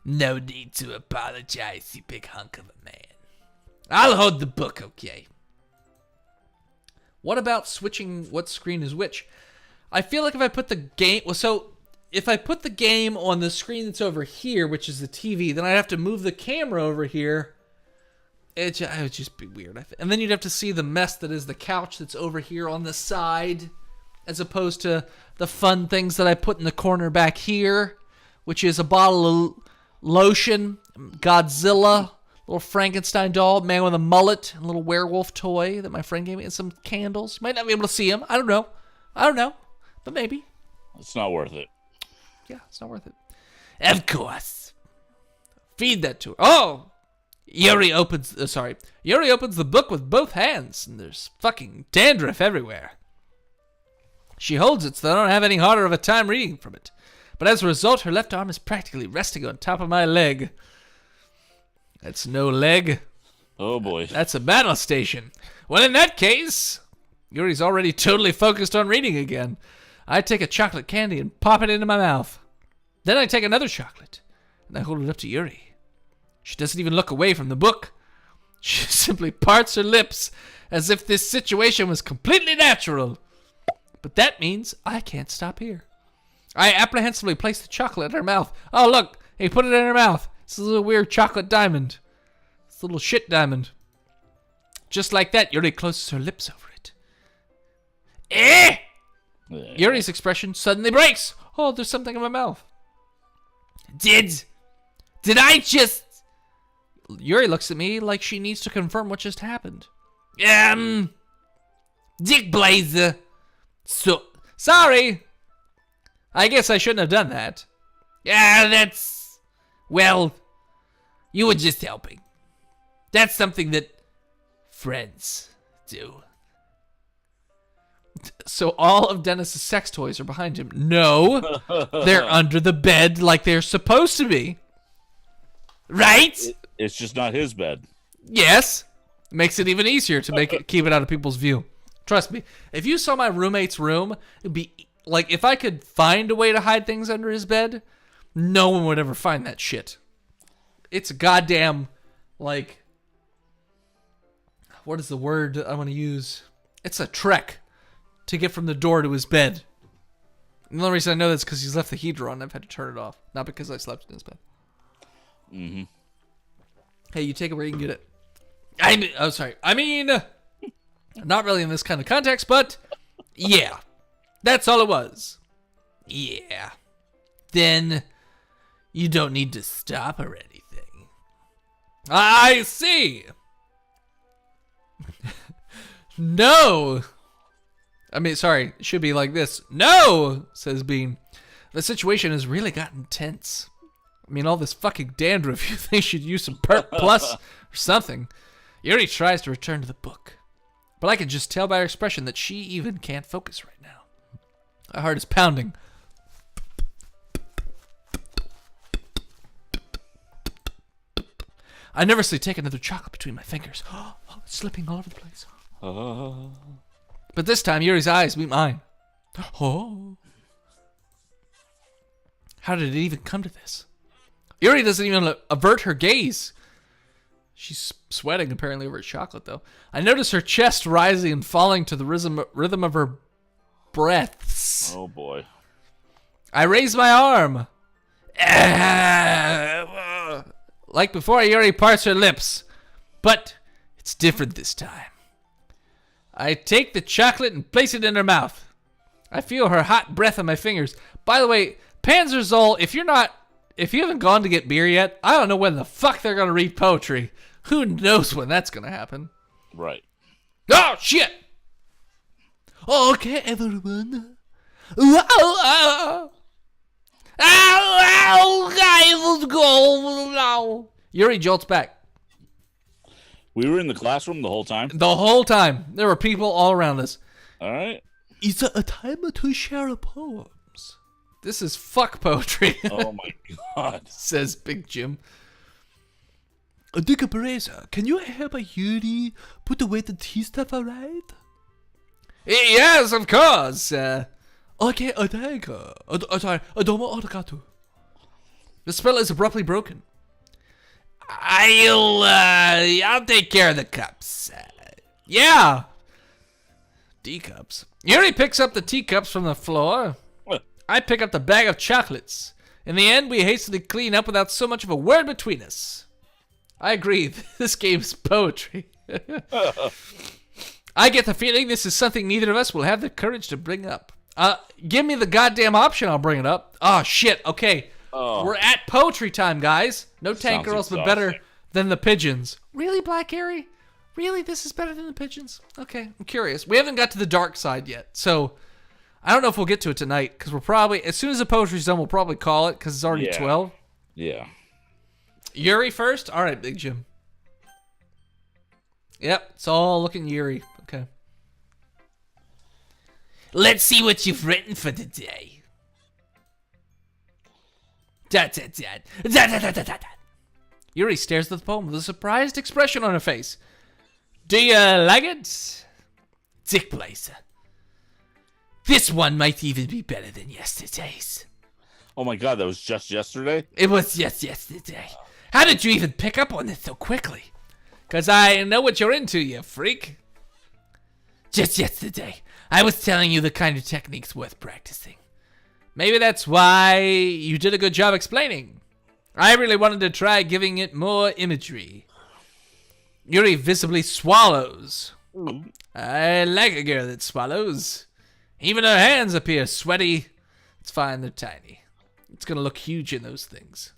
No need to apologize, you big hunk of a man. I'll hold the book, okay? What about switching what screen is which? I feel like if I put the game... Well, so if I put the game on the screen that's over here, which is the TV, then I'd have to move the camera over here. It would just be weird. And then you'd have to see the mess that is the couch that's over here on the side, as opposed to the fun things that I put in the corner back here, which is a bottle of lotion, Godzilla, little Frankenstein doll, man with a mullet, and a little werewolf toy that my friend gave me, and some candles. Might not be able to see them. I don't know, but maybe. It's not worth it. Yeah, it's not worth it. Of course. Feed that to her. Oh! Yuri opens the book with both hands, and there's fucking dandruff everywhere. She holds it so I don't have any harder of a time reading from it. But as a result, her left arm is practically resting on top of my leg. That's no leg. Oh boy. That's a battle station. Well, in that case, Yuri's already totally focused on reading again. I take a chocolate candy and pop it into my mouth. Then I take another chocolate, and I hold it up to Yuri. She doesn't even look away from the book. She simply parts her lips as if this situation was completely natural. But that means I can't stop here. I apprehensively place the chocolate in her mouth. Oh, look, he put it in her mouth. It's a little weird chocolate diamond. It's a little shit diamond. Just like that, Yuri closes her lips over it. Eh! Yuri's expression suddenly breaks. Oh, there's something in my mouth. Did I just... Yuri looks at me like she needs to confirm what just happened. Dick Blazer. So, sorry. I guess I shouldn't have done that. That's... Well, you were just helping. That's something that friends do. So all of Dennis's sex toys are behind him. No, they're under the bed like they're supposed to be. Right? It's just not his bed. Yes. Makes it even easier to keep it out of people's view. Trust me. If you saw my roommate's room, it'd be like if I could find a way to hide things under his bed, no one would ever find that shit. It's a goddamn, like, what is the word I want to use? It's a trek to get from the door to his bed. And the only reason I know that's because he's left the heater on. I've had to turn it off. Not because I slept in his bed. Mm-hmm. Hey, you take it where you can get it. I mean, not really in this kind of context, but yeah. That's all it was. Yeah. Then you don't need to stop or anything. I see. No. I mean, sorry, it should be like this. No, says Bean. The situation has really gotten tense. I mean, all this fucking dandruff, you think should use some Perk Plus or something. Yuri tries to return to the book, but I can just tell by her expression that she even can't focus right now. Her heart is pounding. I nervously take another chocolate between my fingers. Oh, it's slipping all over the place. But this time, Yuri's eyes meet mine. Oh. How did it even come to this? Yuri doesn't even avert her gaze. She's sweating apparently over chocolate, though. I notice her chest rising and falling to the rhythm of her breaths. Oh, boy. I raise my arm. Like before, Yuri parts her lips. But it's different this time. I take the chocolate and place it in her mouth. I feel her hot breath on my fingers. By the way, Panzerzol, if you haven't gone to get beer yet, I don't know when the fuck they're going to read poetry. Who knows when that's going to happen? Right. Oh, shit! Okay, everyone. I will go now. Yuri jolts back. We were in the classroom the whole time? The whole time. There were people all around us. All right. Is it a time to share poems? This is fuck poetry, Oh, my God. says Big Jim. Dick Bracer, can you help Yuri put away the tea stuff, alright? Yes, of course. Okay, thank you. Sorry, domo arigato. The spell is abruptly broken. I'll take care of the cups. Yeah. Teacups. Yuri picks up the teacups from the floor. I pick up the bag of chocolates. In the end, we hastily clean up without so much of a word between us. I agree. This game's poetry. I get the feeling this is something neither of us will have the courage to bring up. Give me the goddamn option, I'll bring it up. Oh, shit. Okay. Oh. We're at poetry time, guys. No tank Sounds girls, but exhausting. better than the pigeons. Really, Black Harry? Really? This is better than the pigeons? Okay, I'm curious. We haven't got to the dark side yet, so I don't know if we'll get to it tonight, because we're probably, as soon as the poetry's done, we'll probably call it, because it's already 12. Yeah. Yuri first? All right, Big Jim. Yep, it's all looking Yuri. Okay. Let's see what you've written for today. Yuri stares at the poem with a surprised expression on her face. Do you like it? Dick Blazer. This one might even be better than yesterday's. Oh, my God. That was just yesterday? It was just yesterday. How did you even pick up on it so quickly? Because I know what you're into, you freak. Just yesterday, I was telling you the kind of techniques worth practicing. Maybe that's why you did a good job explaining. I really wanted to try giving it more imagery. Yuri visibly swallows. I like a girl that swallows. Even her hands appear sweaty. It's fine, they're tiny. It's gonna look huge in those things.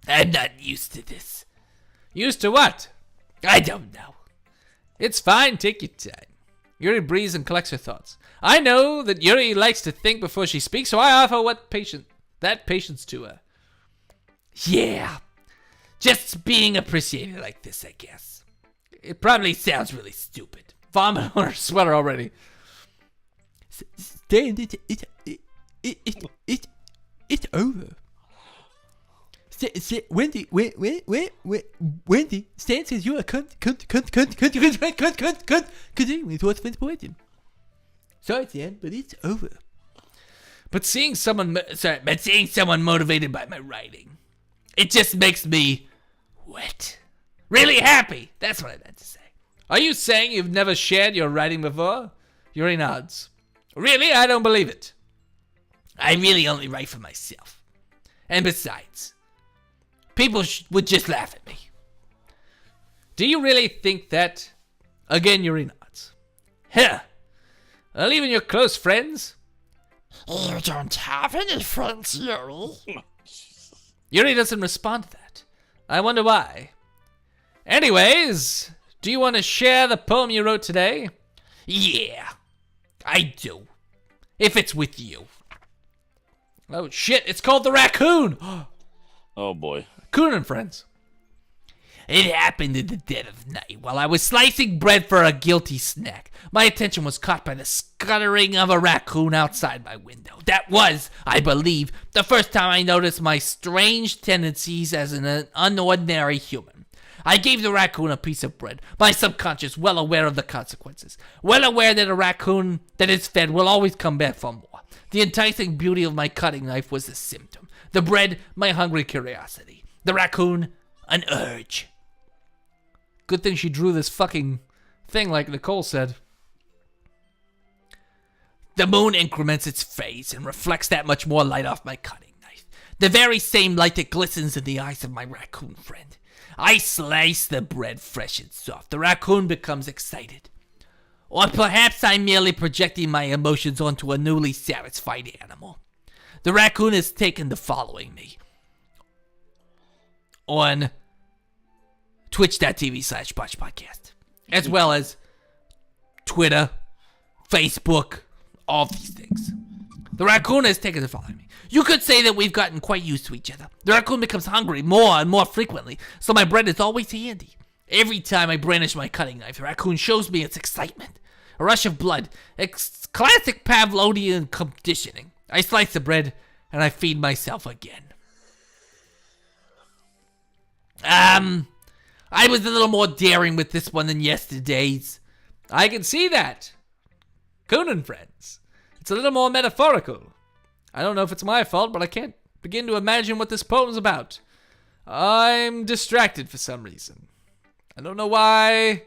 I'm not used to this. Used to what? I don't know. It's fine, take your time. Yuri breathes and collects her thoughts. I know that Yuri likes to think before she speaks, so I offer that patience to her. Yeah. Just being appreciated like this, I guess. It probably sounds really stupid. Vomit on her sweater already. Stan, it's over. Wendy, Stan says you're a cunt. Continue with what's been spoken. Sorry, Stan, but it's over. But seeing someone motivated by my writing, it just makes me wet. Really happy. That's what I meant to say. Are you saying you've never shared your writing before? Yuri nods. Really? I don't believe it. I really only write for myself. And besides, people would just laugh at me. Do you really think that? Again, Yuri nods. Huh. Well, even your close friends? You don't have any friends, Yuri. Yuri doesn't respond to that. I wonder why. Anyways, do you want to share the poem you wrote today? Yeah, I do. If it's with you. Oh shit, it's called The Raccoon! Oh, boy. Raccoon and Friends. It happened in the dead of night while I was slicing bread for a guilty snack. My attention was caught by the scuttering of a raccoon outside my window. That was, I believe, the first time I noticed my strange tendencies as an unordinary human. I gave the raccoon a piece of bread, my subconscious well aware of the consequences, well aware that a raccoon that is fed will always come back for more. The enticing beauty of my cutting knife was the symptom. The bread, my hungry curiosity. The raccoon, an urge. Good thing she drew this fucking thing like Nicole said. The moon increments its phase and reflects that much more light off my cutting knife. The very same light that glistens in the eyes of my raccoon friend. I slice the bread fresh and soft. The raccoon becomes excited. Or perhaps I'm merely projecting my emotions onto a newly satisfied animal. The raccoon has taken to following me on twitch.tv/Botched Podcast, as well as Twitter, Facebook, all these things. The raccoon has taken to following me. You could say that we've gotten quite used to each other. The raccoon becomes hungry more and more frequently, so my bread is always handy. Every time I brandish my cutting knife, the raccoon shows me its excitement. A rush of blood. Classic Pavlovian conditioning. I slice the bread, and I feed myself again. I was a little more daring with this one than yesterday's. I can see that. Coon and friends. It's a little more metaphorical. I don't know if it's my fault, but I can't begin to imagine what this poem's about. I'm distracted for some reason. I don't know why.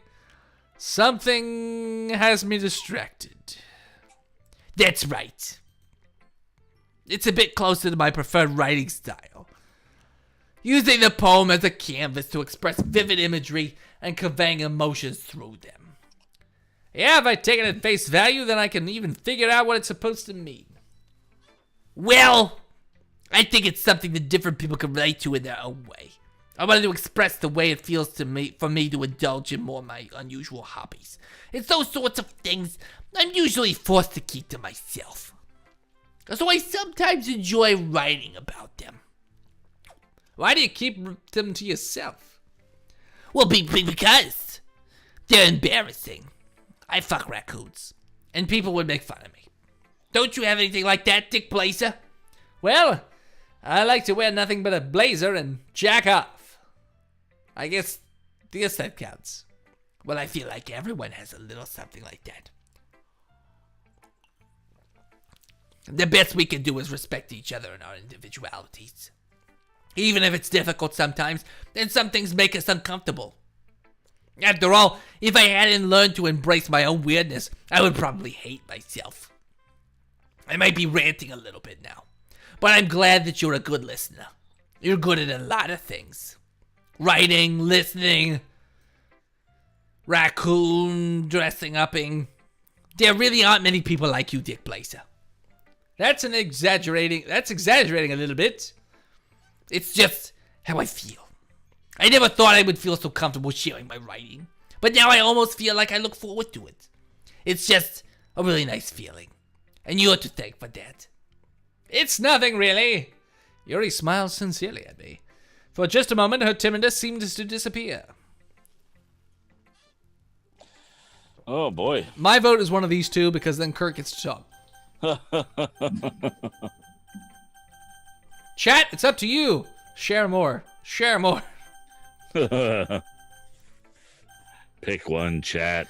Something has me distracted. That's right. It's a bit closer to my preferred writing style. Using the poem as a canvas to express vivid imagery and conveying emotions through them. Yeah, if I take it at face value, then I can even figure out what it's supposed to mean. Well, I think it's something that different people can relate to in their own way. I wanted to express the way it feels to me for me to indulge in more of my unusual hobbies. It's those sorts of things I'm usually forced to keep to myself. So I sometimes enjoy writing about them. Why do you keep them to yourself? Well, because they're embarrassing. I fuck raccoons, and people would make fun of me. Don't you have anything like that, Dick Blazer? Well, I like to wear nothing but a blazer and jack off. I guess that counts. Well, I feel like everyone has a little something like that. The best we can do is respect each other and our individualities. Even if it's difficult sometimes, and some things make us uncomfortable. After all, if I hadn't learned to embrace my own weirdness, I would probably hate myself. I might be ranting a little bit now, but I'm glad that you're a good listener. You're good at a lot of things. Writing, listening, raccoon dressing upping. There really aren't many people like you, Dick Blazer. That's exaggerating a little bit. It's just how I feel. I never thought I would feel so comfortable sharing my writing, but now I almost feel like I look forward to it. It's just a really nice feeling, and you're to thank for that. It's nothing, really. Yuri smiles sincerely at me. For just a moment, her timidness seems to disappear. Oh, boy. My vote is one of these two, because then Kurt gets to talk. Chat, it's up to you. Share more. Share more. Pick one, chat.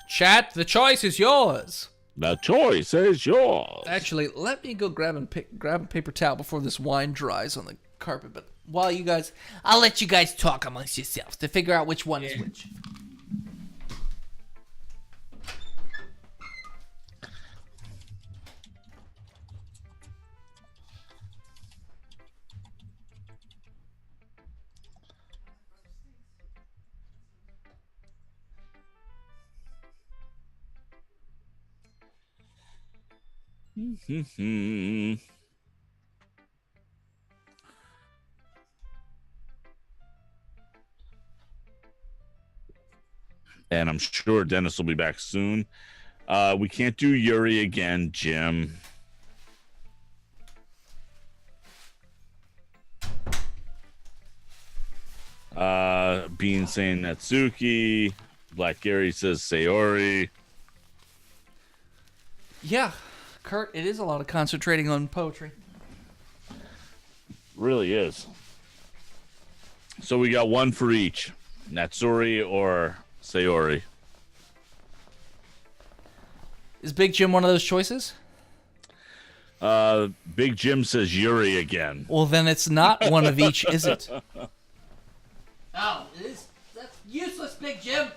Chat, the choice is yours. The choice is yours. Actually, let me go grab a paper towel before this wine dries on the carpet. But while you guys, I'll let you guys talk amongst yourselves to figure out which one is which. And I'm sure Dennis will be back soon. We can't do Yuri again, Jim. Bean saying Natsuki. Black Gary says Sayori. yeah, Kurt, it is a lot of concentrating on poetry. Really is. So we got one for each. Natsuri or Sayori. Is Big Jim one of those choices? Big Jim says Yuri again. Well, then it's not one of each, is it? Oh, that's useless, Big Jim.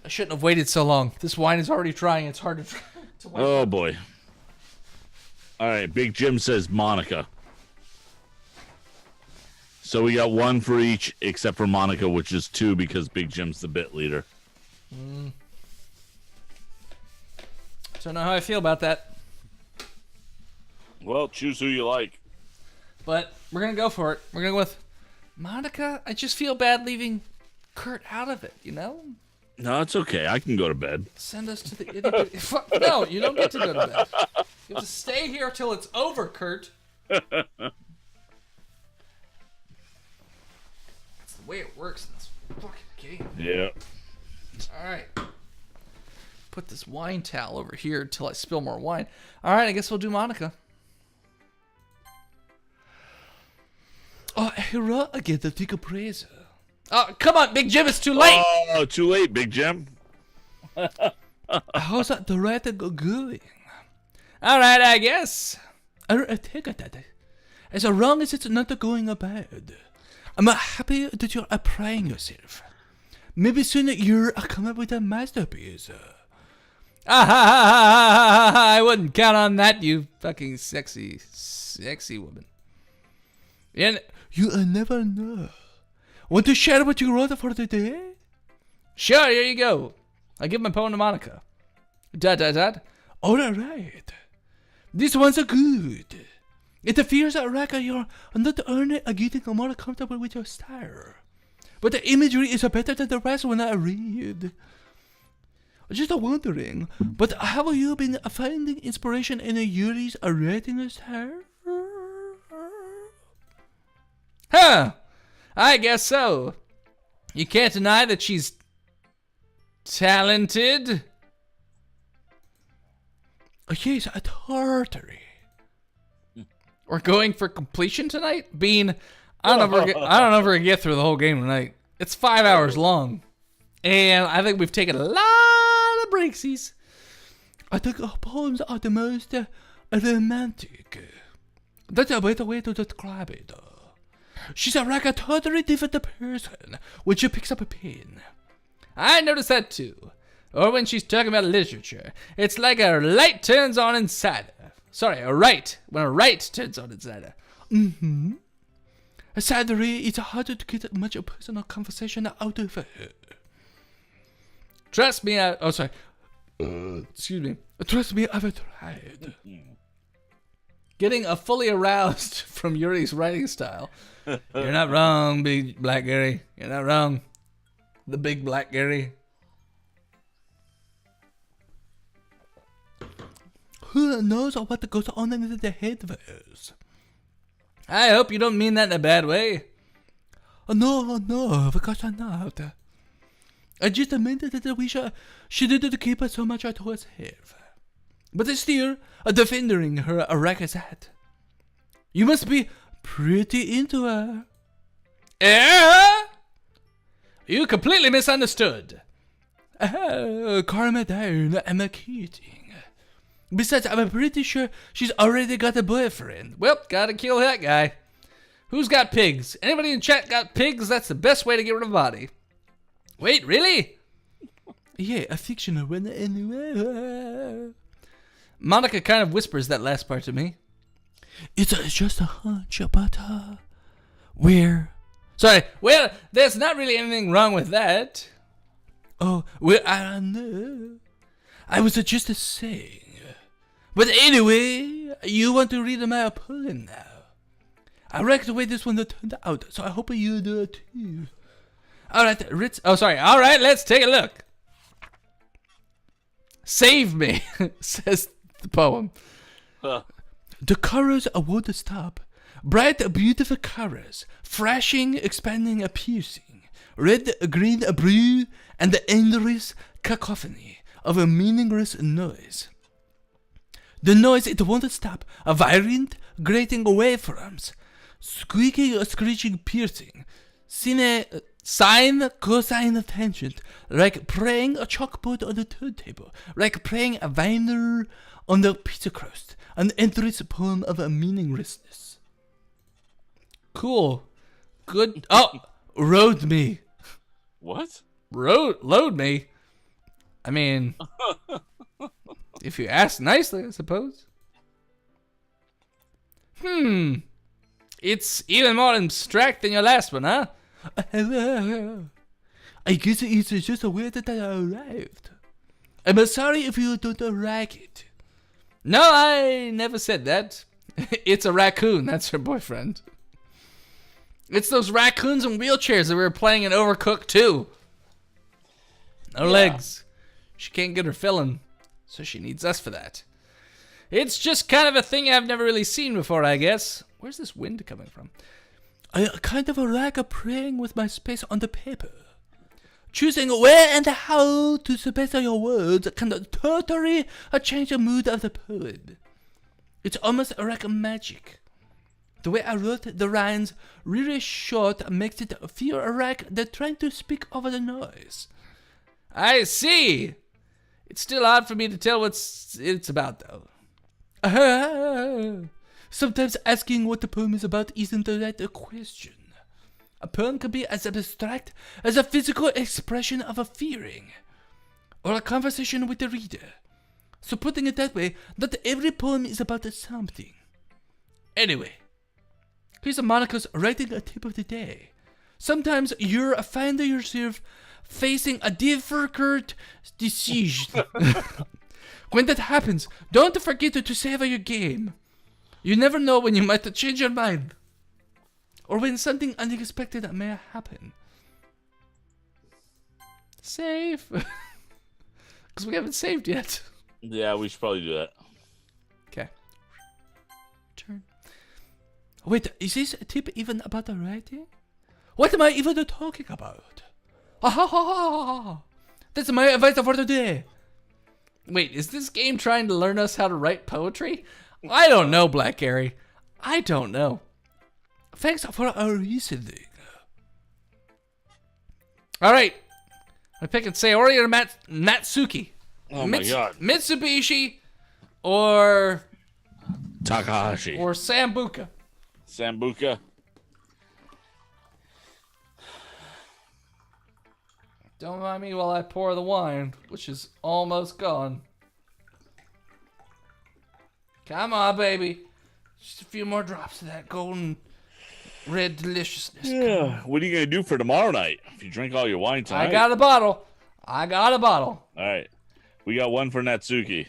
I shouldn't have waited so long. This wine is already drying. It's hard to wait. Oh, boy. All right, Big Jim says Monica. So we got one for each, except for Monica, which is 2 because Big Jim's the bit leader. Don't know how I feel about that. Well, choose who you like. But we're going to go for it. We're going to go with Monica. I just feel bad leaving Kurt out of it, you know? No, it's okay. I can go to bed. Send us to the itty bitty. No, you don't get to go to bed. You have to stay here till it's over, Kurt. That's the way it works in this fucking game. Yeah. Alright. Put this wine towel over here until I spill more wine. Alright, I guess we'll do Monica. Oh, hurrah again, the Tico Praise. Oh, come on, Big Jim, it's too late! Oh, too late, Big Jim. How's that the right going? Alright, I guess. I take it that as wrong as it's not going bad. I'm happy that you're applying yourself. Maybe soon you'll come up with a masterpiece. I wouldn't count on that, you fucking sexy woman. And you never know. Want to share what you wrote for the day? Sure, here you go. I give my poem to Monica. All right. This one's a good. It appears that Raka, you're not only getting more comfortable with your style, but the imagery is better than the rest when I read. Just wondering, but have you been finding inspiration in Yuri's writing style? Huh. I guess so. You can't deny that she's talented. Yes, totally. We're going for completion tonight? Bean, I don't know if we're gonna get through the whole game tonight. It's 5 hours long. And I think we've taken a lot of breaksies. I think poems are the most romantic. That's a better way to describe it. She's like a totally different person when she picks up a pen. I noticed that too. Or when she's talking about literature. It's like a light turns on inside her. Sorry, a right. When a right turns on inside her. Mm-hmm. Sadly, it's hard to get much personal conversation out of her. Trust me, excuse me. Trust me, I've tried. Getting a fully aroused from Yuri's writing style. You're not wrong, Big Black Gary. You're not wrong. The Big Black Gary. Who knows what goes on in the headverse? I hope you don't mean that in a bad way. No, of course not. I just meant that she didn't keep so much to herself. But still, defending her Rakazat. You must be pretty into her. You completely misunderstood. Calm down, I'm kidding. Besides, I'm pretty sure she's already got a boyfriend. Well, gotta kill that guy. Who's got pigs? Anybody in chat got pigs? That's the best way to get rid of a body. Wait, really? Yeah, a fictional one anyway. Monica kind of whispers that last part to me. It's just a hunch, but where? Sorry, well, there's not really anything wrong with that. Oh, well, I don't know. I was just saying. But anyway, you want to read my poem now. I like the way this one turned out, so I hope you do too. Alright, Alright, let's take a look. Save me, says the poem. The colors won't stop. Bright, beautiful colors. Flashing, expanding, piercing. Red, green, blue, and the endless cacophony of a meaningless noise. The noise, it won't stop. A violent, grating waveforms. Squeaking, screeching, piercing. Sine, sine, cosine, tangent. Like playing a chalkboard on the turntable. Like playing a vinyl on the pizza crust. An endless poem of meaninglessness. Cool. Good. Oh, load me. What? Load me. I mean, if you ask nicely, I suppose. It's even more abstract than your last one, huh? I guess it's just a way that I arrived. I'm sorry if you don't like it. No, I never said that. It's a raccoon. That's her boyfriend. It's those raccoons in wheelchairs that we were playing in Overcooked 2. No legs. She can't get her filling, so she needs us for that. It's just kind of a thing I've never really seen before, I guess. Where's this wind coming from? I kind of like a praying with my space on the paper. Choosing where and how to space your words can totally change the mood of the poem. It's almost like magic. The way I wrote the lines really short makes it feel like they're trying to speak over the noise. I see. It's still hard for me to tell what it's about, though. Sometimes asking what the poem is about isn't the right question. A poem can be as abstract as a physical expression of a feeling, or a conversation with the reader. So putting it that way, not every poem is about something. Anyway, here's Monica's writing a tip of the day. Sometimes you find yourself facing a difficult decision. When that happens, don't forget to save your game. You never know when you might change your mind, or when something unexpected may happen. Save. Because we haven't saved yet. Yeah, we should probably do that. Okay. Turn. Wait, is this a tip even about the writing? What am I even talking about? That's my advice for the day. Wait, is this game trying to learn us how to write poetry? I don't know, Black Gary. I don't know. Thanks for reasoning. All right. I pick and say Ori or Natsuki. Oh my god. Mitsubishi or Takahashi. or Sambuca. Sambuca. Don't mind me while I pour the wine, which is almost gone. Come on, baby. Just a few more drops of that golden red deliciousness. Yeah. What are you gonna do for tomorrow night if you drink all your wine tonight? I got a bottle. All right. We got one for Natsuki.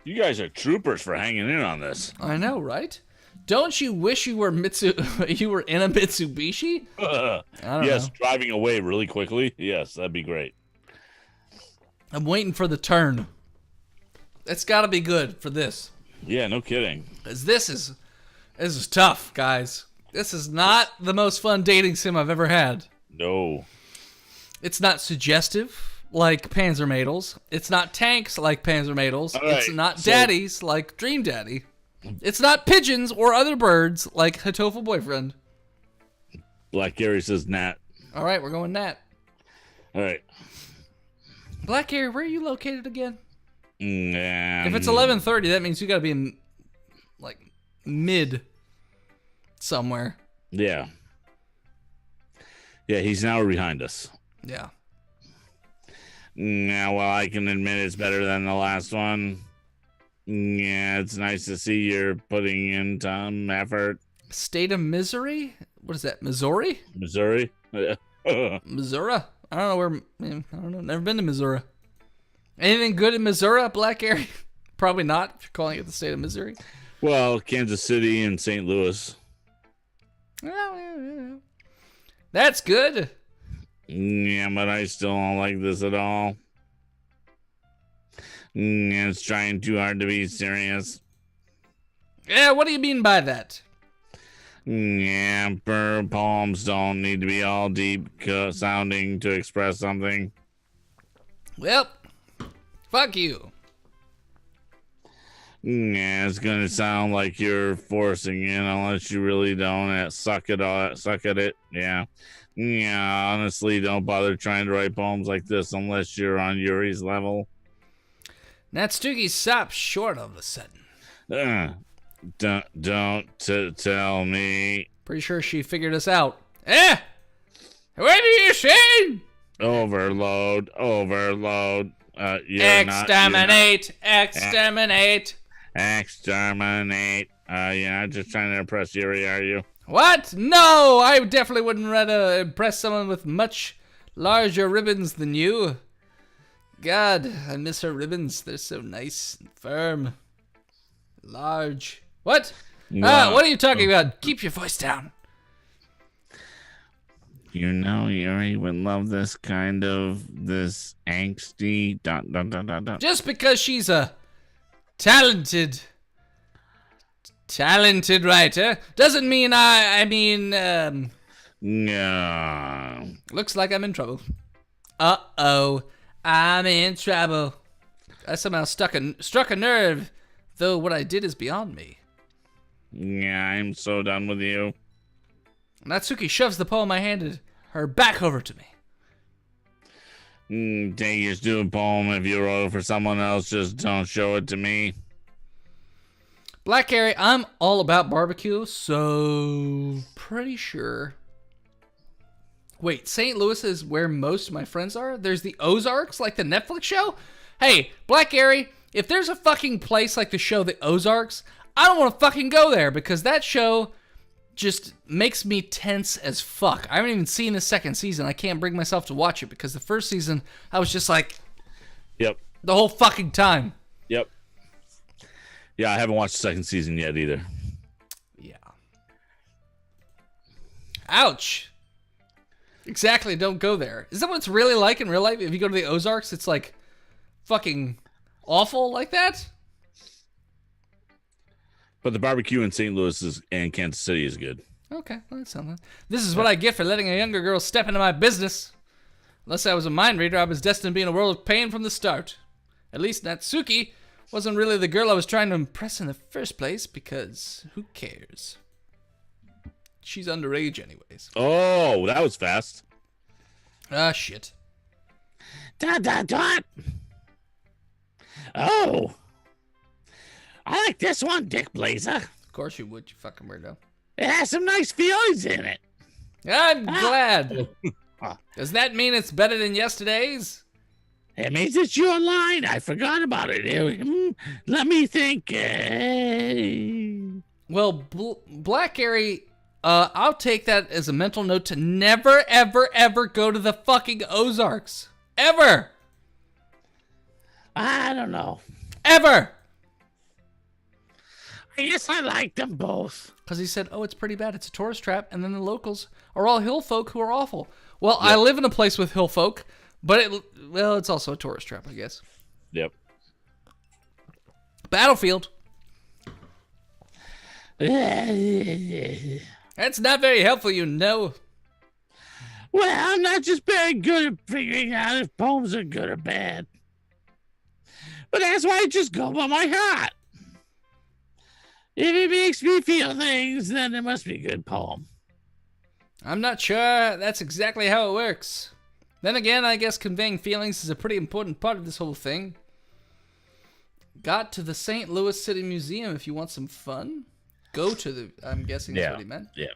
You guys are troopers for hanging in on this. I know, right? Don't you wish you were you were in a Mitsubishi? I don't Yes, know. driving away really quickly. Yes, that'd be great. I'm waiting for the turn. That's got to be good for this. Yeah, no kidding. 'Cause this is tough, guys. This is not the most fun dating sim I've ever had. No. It's not suggestive like Panzer Madels. It's not tanks like Panzer Madels. All right, It's not so- daddies like Dream Daddy. It's not pigeons or other birds like Hatoful Boyfriend. Black Gary says Nat. All right, we're going Nat. All right. Black Gary, where are you located again? Nah, If it's 11:30, that means you got to be in like mid somewhere. Yeah. Yeah, he's now behind us. Yeah. Yeah, well, I can admit it's better than the last one. Yeah, it's nice to see you're putting in some effort. State of Misery? What is that? Missouri? Missouri? Missouri? I don't know where. I don't know. Never been to Missouri. Anything good in Missouri, Black Area? Probably not. If you're calling it the state of Missouri. Well, Kansas City and St. Louis. That's good. Yeah, but I still don't like this at all. It's trying too hard to be serious. Yeah. What do you mean by that? Yeah, poems don't need to be all deep sounding to express something. Well, fuck you. Yeah, it's gonna sound like you're forcing it unless you really don't. Suck at it. Yeah. Yeah, honestly, don't bother trying to write poems like this unless you're on Yuri's level. Natsuki stops short all of a sudden. Don't tell me. Pretty sure she figured us out. Eh! What are you saying? Overload. Exterminate. Exterminate. Exterminate. You're not just trying to impress Yuri, are you? What? No, I definitely wouldn't rather impress someone with much larger ribbons than you. God, I miss her ribbons. They're so nice and firm. Large. What? What are you talking about? Keep your voice down. You know, Yuri would love this angsty. Just because she's a talented writer doesn't mean No. looks like I'm in trouble. Uh-oh, I'm in trouble. I somehow struck a nerve, though what I did is beyond me. Yeah, I'm so done with you. Natsuki shoves the poem I handed her back over to me. Take your stupid poem. If you wrote it for someone else, just don't show it to me. Blackberry, I'm all about barbecue, so pretty sure. Wait, St. Louis is where most of my friends are? There's the Ozarks, like the Netflix show? Hey, Blackberry, if there's a fucking place like the show The Ozarks, I don't want to fucking go there because that show just makes me tense as fuck. I haven't even seen the second season. I can't bring myself to watch it because the first season, I was just like... Yep. The whole fucking time. Yep. Yeah, I haven't watched the second season yet either. Yeah. Ouch. Exactly, don't go there. Is that what it's really like in real life? If you go to the Ozarks, it's like fucking awful like that? But the barbecue in St. Louis and Kansas City is good. Okay, well, that's something. This is what I get for letting a younger girl step into my business. Unless I was a mind reader, I was destined to be in a world of pain from the start. At least Natsuki wasn't really the girl I was trying to impress in the first place, because who cares? She's underage anyways. Oh, that was fast. Ah, shit. Dot. Oh. I like this one, Dick Blazer. Of course you would, you fucking weirdo. It has some nice feelings in it. I'm glad. Does that mean it's better than yesterday's? It means it's your line. I forgot about it. Let me think. Well, Blackberry, I'll take that as a mental note to never, ever, ever go to the fucking Ozarks. Ever. I don't know. Ever. I guess I like them both. Because he said, oh, it's pretty bad. It's a tourist trap. And then the locals are all hill folk who are awful. Well, yep. I live in a place with hill folk, but it's also a tourist trap, I guess. Yep. Battlefield. That's not very helpful, you know. Well, I'm not just very good at figuring out if poems are good or bad. But that's why I just go by my heart. If it makes me feel things, then it must be a good poem. I'm not sure that's exactly how it works. Then again, I guess conveying feelings is a pretty important part of this whole thing. Got to the St. Louis City Museum if you want some fun. Go to the... I'm guessing that's what he meant. Yeah.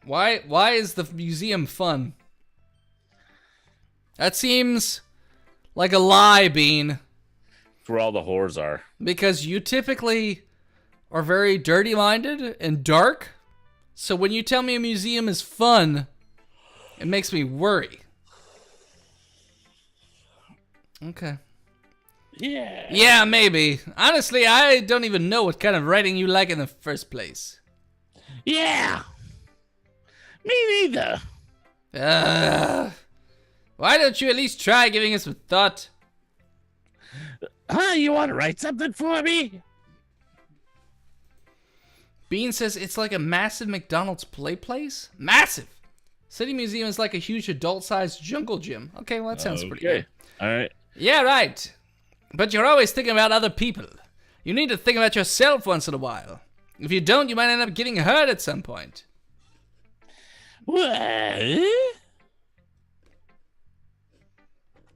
Why is the museum fun? That seems like a lie, Bean. It's where all the whores are. Because you typically are very dirty-minded and dark. So when you tell me a museum is fun, it makes me worry. Okay. Yeah. Yeah, maybe. Honestly, I don't even know what kind of writing you like in the first place. Yeah. Me neither. Why don't you at least try giving it some thought? You want to write something for me? Bean says it's like a massive McDonald's play place? Massive! City Museum is like a huge adult-sized jungle gym. Okay, well, that sounds pretty good. All right. Yeah, right. But you're always thinking about other people. You need to think about yourself once in a while. If you don't, you might end up getting hurt at some point. What?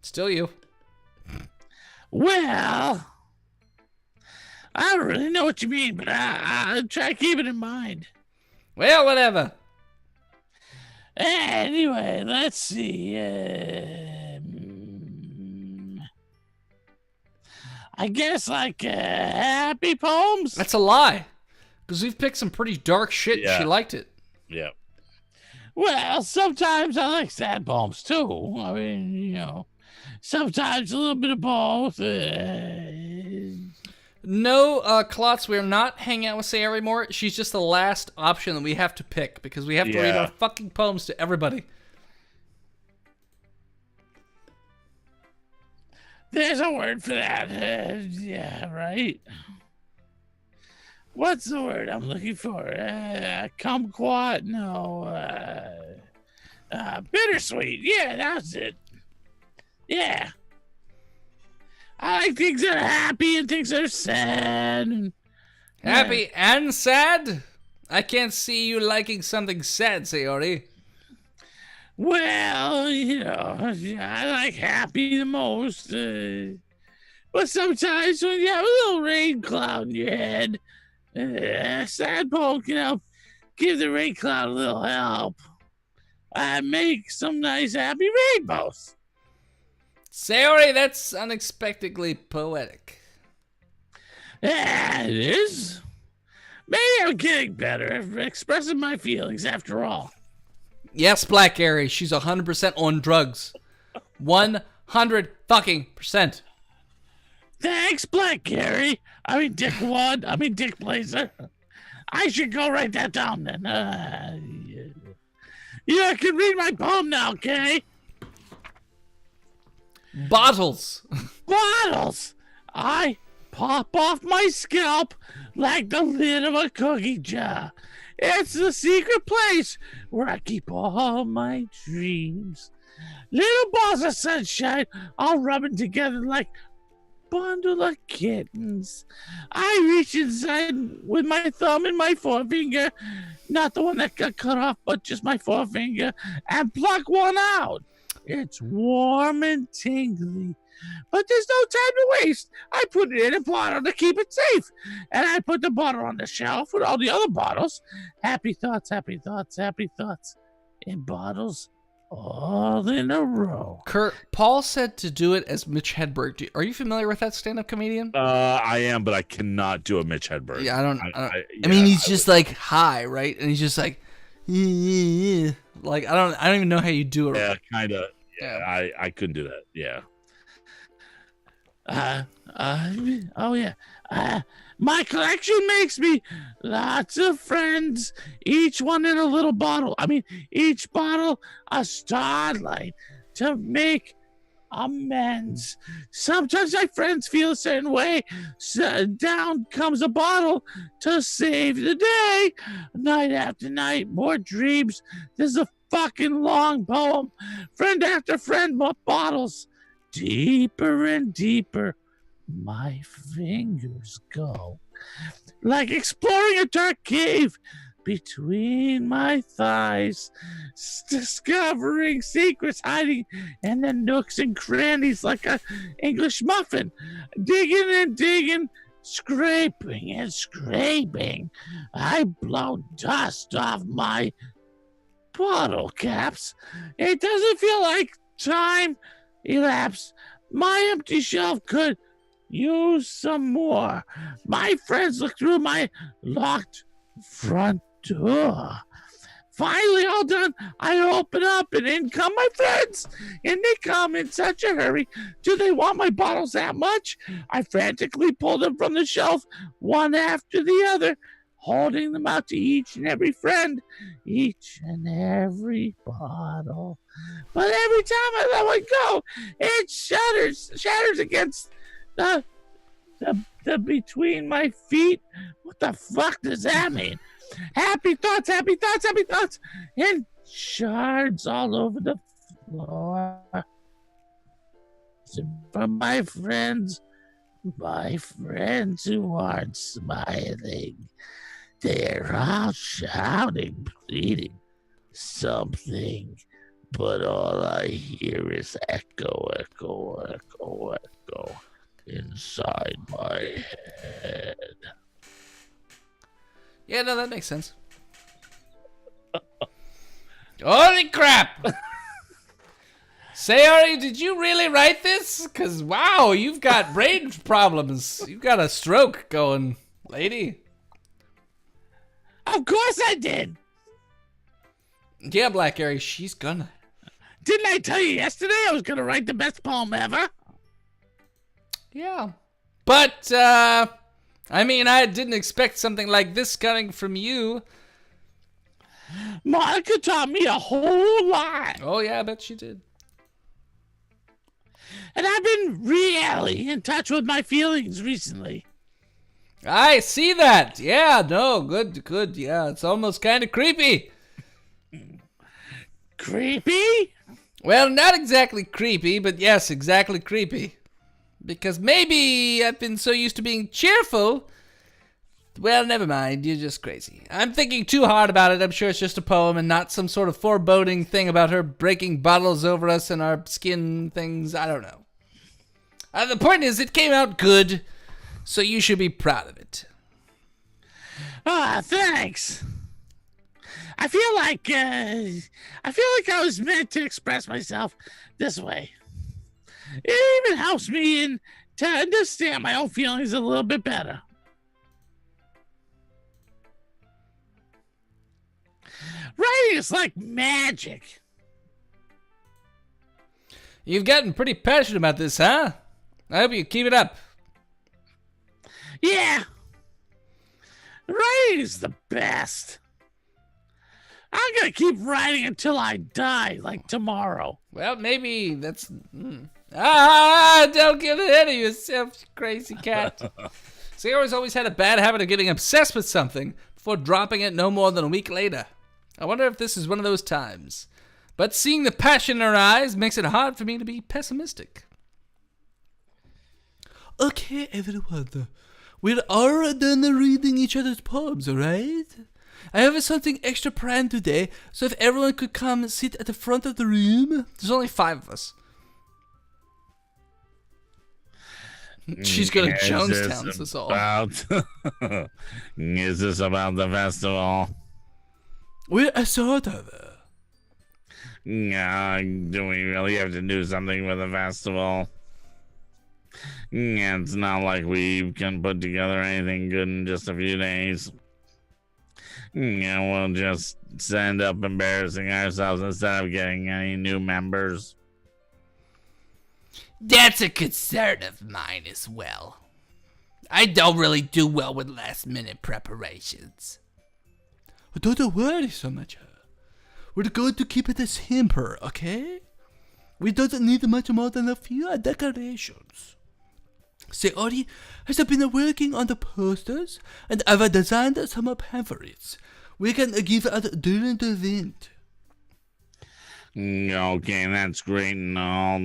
Still you. Well, I don't really know what you mean, but I'll try to keep it in mind. Well, whatever. Anyway, let's see. I guess like happy poems. That's a lie. Because we've picked some pretty dark shit. Yeah. She liked it. Yeah. Well, sometimes I like sad poems too. I mean, you know, sometimes a little bit of both. No, Klotz, we're not hanging out with Sayori anymore. She's just the last option that we have to pick because we have to read Yeah. our fucking poems to everybody. There's a word for that. Yeah, right. What's the word I'm looking for? Kumquat? No. Bittersweet. Yeah, that's it. Yeah. I like things that are happy and things that are sad. And, Happy and sad? I can't see you liking something sad, Sayori. well, you know, I like happy the most. But sometimes when you have a little rain cloud in your head, a sad poem can help give the rain cloud a little help. Make some nice happy rainbows. Sayori, that's unexpectedly poetic. Yeah, it is. Maybe I'm getting better at expressing my feelings after all. Yes, Blackberry, she's 100% on drugs. 100 fucking percent. Thanks, Black Gary. I mean, Dick Blazer. I should go write that down then. You can read my poem now, okay? Bottles. Bottles. I pop off my scalp like the lid of a cookie jar. It's the secret place where I keep all my dreams. Little balls of sunshine, all rubbing together like bundle of kittens. I reach inside with my thumb and my forefinger, not the one that got cut off, but just my forefinger, and pluck one out. It's warm and tingly, but there's no time to waste. I put it in a bottle to keep it safe, and I put the bottle on the shelf with all the other bottles. Happy thoughts, happy thoughts, happy thoughts in bottles all in a row. Kurt, Paul said to do it as Mitch Hedberg. Are you familiar with that stand-up comedian? I am, but I cannot do a Mitch Hedberg. Yeah, I mean, he's just like high, right? And he's just like, yeah. Like I don't even know how you do it. Yeah, kind of. Yeah, I couldn't do that. Yeah. Oh yeah. My collection makes me lots of friends, each one in a little bottle. I mean, each bottle a starlight to make amends. Sometimes my friends feel a certain way, so down comes a bottle to save the day. Night after night, more dreams. There's a fucking long poem. Friend after friend, more bottles. Deeper and deeper my fingers go, like exploring a dark cave between my thighs, discovering secrets hiding in the nooks and crannies like an English muffin, digging and digging, scraping and scraping. I blow dust off my bottle caps. It doesn't feel like time elapsed. My empty shelf could use some more. My friends look through my locked front door. Finally, all done, I open up and in come my friends. And they come in such a hurry. Do they want my bottles that much? I frantically pull them from the shelf, one after the other, holding them out to each and every friend, each and every bottle. But every time I let one go, it shatters against the between my feet. What the fuck does that mean? Happy thoughts, happy thoughts, happy thoughts, and shards all over the floor. From my friends who aren't smiling. They're all shouting, pleading something, but all I hear is echo, echo, echo, echo inside my head. Yeah, no, that makes sense. Oh Holy crap! Sayori, did you really write this? Because, wow, you've got brain problems. You've got a stroke going, lady. Of course I did. Yeah, Blackberry, she's gonna. Didn't I tell you yesterday I was gonna write the best poem ever? Yeah. But, I mean, I didn't expect something like this coming from you. Monica taught me a whole lot. Oh, yeah, I bet she did. And I've been really in touch with my feelings recently. I see that. Yeah, no, good. Yeah, it's almost kind of creepy. Creepy? Well, not exactly creepy, but yes, exactly creepy. Because maybe I've been so used to being cheerful. Well, never mind, you're just crazy. I'm thinking too hard about it. I'm sure it's just a poem and not some sort of foreboding thing about her breaking bottles over us and our skin things. I don't know. The point is, it came out good, so you should be proud of it. Ah, thanks. I feel like I was meant to express myself this way. It even helps me to understand my own feelings a little bit better. Writing is like magic. You've gotten pretty passionate about this, huh? I hope you keep it up. Yeah. Writing is the best. I'm gonna keep writing until I die, like tomorrow. Well, maybe that's... don't get ahead of yourself, you crazy cat. Sayori's always had a bad habit of getting obsessed with something before dropping it no more than a week later. I wonder if this is one of those times. But seeing the passion in her eyes makes it hard for me to be pessimistic. Okay, everyone. We're all done reading each other's poems, alright? I have something extra planned today, so if everyone could come sit at the front of the room. There's only 5 of us. She's gonna Jonestown us all. Is this about the festival? We're sort of. Do we really have to do something with the festival? It's not like we can put together anything good in just a few days. We'll just end up embarrassing ourselves instead of getting any new members. That's a concern of mine as well. I don't really do well with last-minute preparations. Don't worry so much. We're going to keep it simple, okay? We don't need much more than a few decorations. Sayori has been working on the posters, and I've designed some pamphlets we can give out during the event. Okay, that's great and all,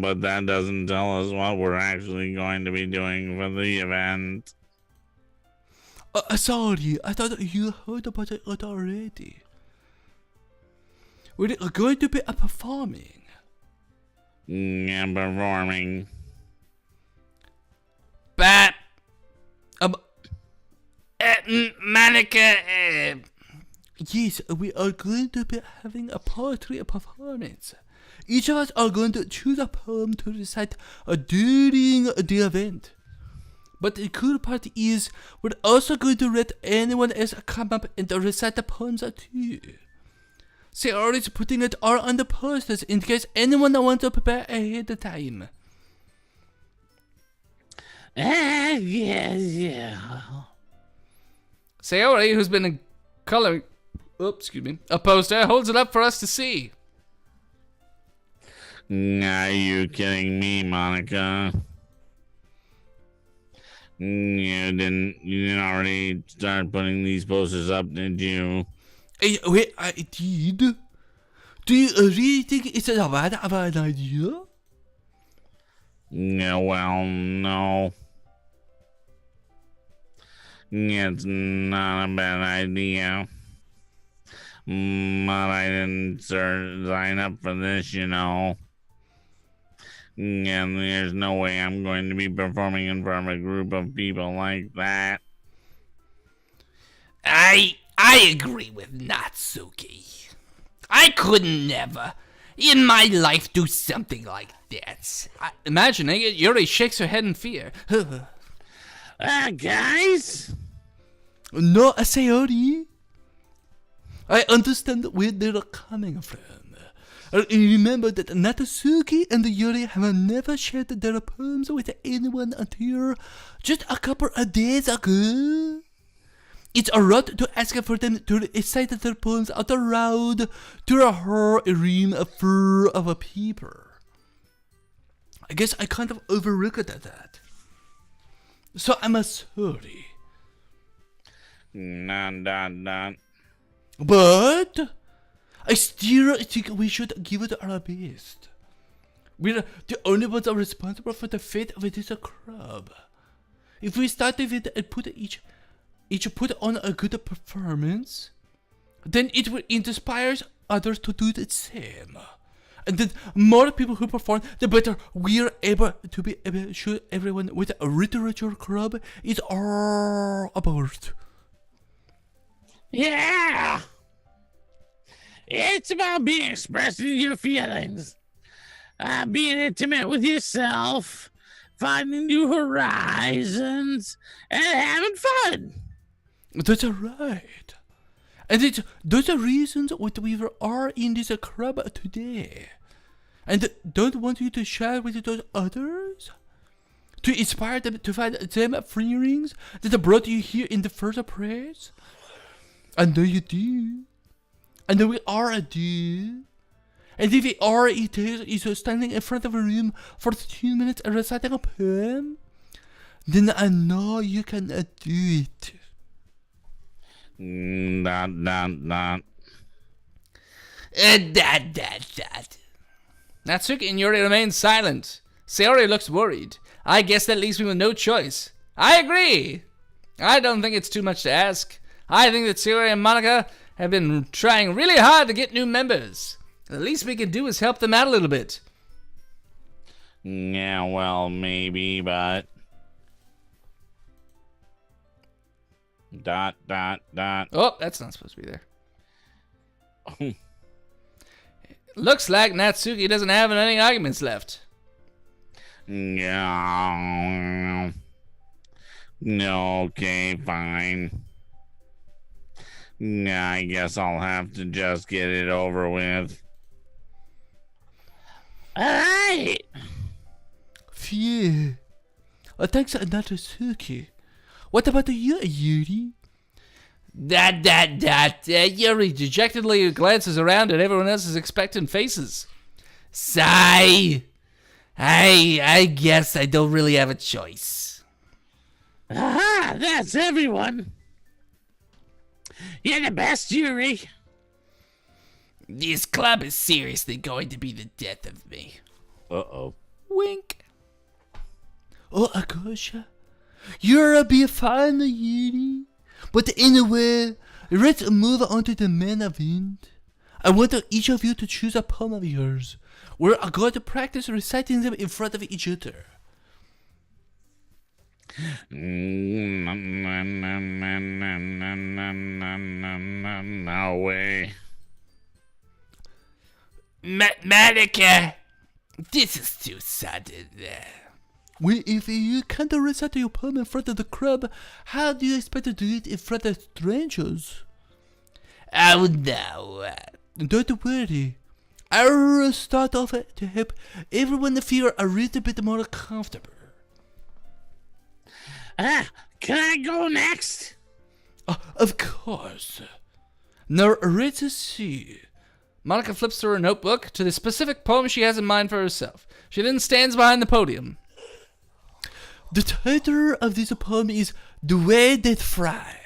but that doesn't tell us what we're actually going to be doing for the event. Sorry, I thought you heard about it already. We're going to be performing. Performing. But, Monica, Yes, we are going to be having a poetry performance. Each of us are going to choose a poem to recite during the event. But the cool part is, we're also going to let anyone else come up and recite the poems too. Sayori's putting it all on the posters in case anyone wants to prepare ahead of time. Yeah. Sayori, who's been coloring... a poster, holds it up for us to see. Are you kidding me, Monica? You didn't already start putting these posters up, did you? Wait, I did? Do you really think it's a bad idea? Yeah, well, no. It's not a bad idea. But I didn't sign up for this, you know. And there's no way I'm going to be performing in front of a group of people like that. I I agree with Natsuki. I could never in my life do something like that. Imagining it, Yuri shakes her head in fear. Guys? No, Sayori. I understand where they're coming from. Remember that Natsuki and Yuri have never shared their poems with anyone until just a couple of days ago. It's rude to ask for them to recite their poems out loud to a whole room full of people. I guess I kind of overlooked that. So I'm sorry. Nah. But I still think we should give it our best. We're the only ones responsible for the fate of this club. If we start with it and put each put on a good performance, then it will inspire others to do the same. And then more people who perform, the better we're able to show everyone what a literature club is all about. Yeah! It's about being expressing your feelings, being intimate with yourself, finding new horizons, and having fun. That's right. And it's those are reasons what we are in this club today. And don't want you to share with those others? To inspire them to find them feelings that brought you here in the first place? I know you do. I know we are do. And if we are is standing in front of a room for 2 minutes and reciting a poem, then I know you can do it. That. Natsuki and Yuri remain silent. Sayori looks worried. I guess that leaves me with no choice. I agree. I don't think it's too much to ask. I think that Sayori and Monica have been trying really hard to get new members. The least we can do is help them out a little bit. Yeah, well, maybe, but... Dot. Oh, that's not supposed to be there. Looks like Natsuki doesn't have any arguments left. Yeah. No, okay, fine. Yeah, I guess I'll have to just get it over with. Alright! Phew. Thanks, Natsuki. What about you, Yuri? Yuri dejectedly glances around at everyone else's expectant faces. Sigh. I guess I don't really have a choice. Aha! That's everyone! You're the best, Yuri! This club is seriously going to be the death of me. Uh-oh. Wink. Oh, Akosha. You're be fine, Yuri. But anyway, let's move on to the main event. I want each of you to choose a poem of yours. We're going to practice reciting them in front of each other. No way. Monica, this is too sudden. Well, if you can't recite your poem in front of the crowd, how do you expect to do it in front of strangers? Oh no. Don't worry. I'll start off to help everyone feel a little bit more comfortable. Can I go next? Of course. Now, let's see. Monica flips through her notebook to the specific poem she has in mind for herself. She then stands behind the podium. The title of this poem is The Way That Fry.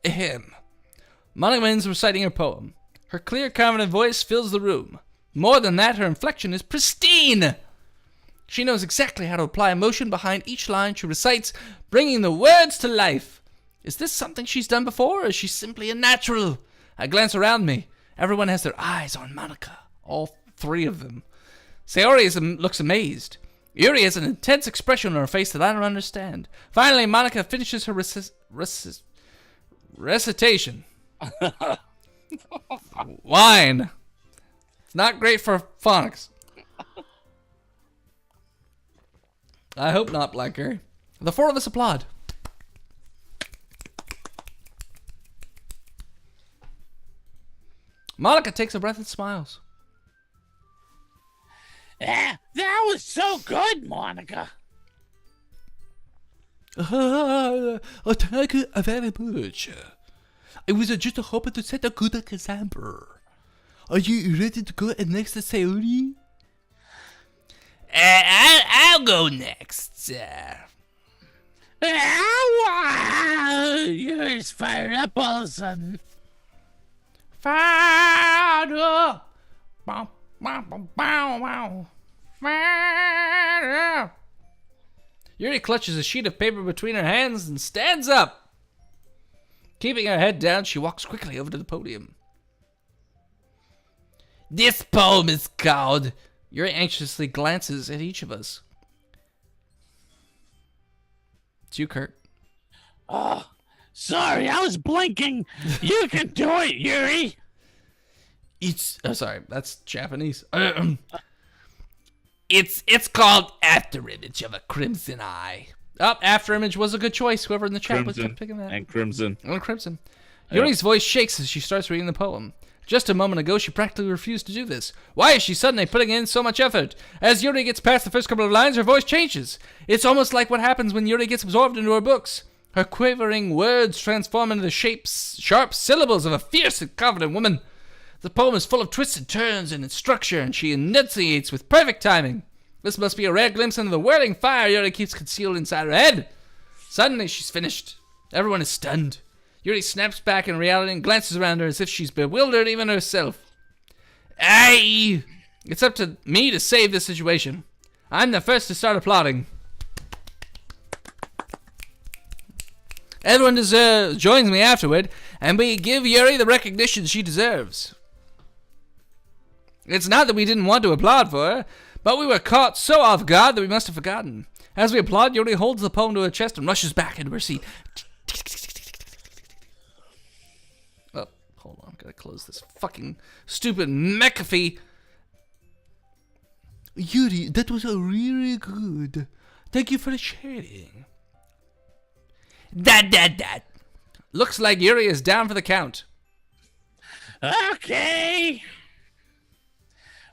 Ahem. Monica begins reciting her poem. Her clear, confident voice fills the room. More than that, her inflection is pristine. She knows exactly how to apply emotion behind each line she recites, bringing the words to life. Is this something she's done before, or is she simply a natural? I glance around me. Everyone has their eyes on Monica. All three of them. Sayori looks amazed. Yuri has an intense expression on her face that I don't understand. Finally, Monica finishes her recitation. Wine. It's not great for phonics. I hope not, Blackberry. The four of us applaud. Monica takes a breath and smiles. Yeah, that was so good, Monica. Thank you very much. I was just hoping to set a good example. Are you ready to go next, Sayori? I'll go next. You're just fired up all of a sudden. Fired up. Bow, bow, bow, bow, bow. Fired up. Yuri clutches a sheet of paper between her hands and stands up. Keeping her head down, she walks quickly over to the podium. This poem is called... Yuri anxiously glances at each of us. It's you, Kurt. Oh, sorry, I was blinking. You can do it, Yuri. It's... Oh, sorry, that's Japanese. It's called Afterimage of a Crimson Eye. Afterimage was a good choice. Whoever in the chat was Crimson picking that. and Crimson. Oh, Crimson. Yuri's voice shakes as she starts reading the poem. Just a moment ago, she practically refused to do this. Why is she suddenly putting in so much effort? As Yuri gets past the first couple of lines, her voice changes. It's almost like what happens when Yuri gets absorbed into her books. Her quavering words transform into the sharp syllables of a fierce and confident woman. The poem is full of twists and turns in its structure, and she enunciates with perfect timing. This must be a rare glimpse into the whirling fire Yuri keeps concealed inside her head. Suddenly, she's finished. Everyone is stunned. Yuri snaps back in reality and glances around her as if she's bewildered even herself. It's up to me to save this situation. I'm the first to start applauding. Everyone joins me afterward, and we give Yuri the recognition she deserves. It's not that we didn't want to applaud for her, but we were caught so off guard that we must have forgotten. As we applaud, Yuri holds the poem to her chest and rushes back into her seat. Oh, hold on, gotta close this fucking stupid McAfee. Yuri, that was really good. Thank you for sharing. That. Looks like Yuri is down for the count. Okay.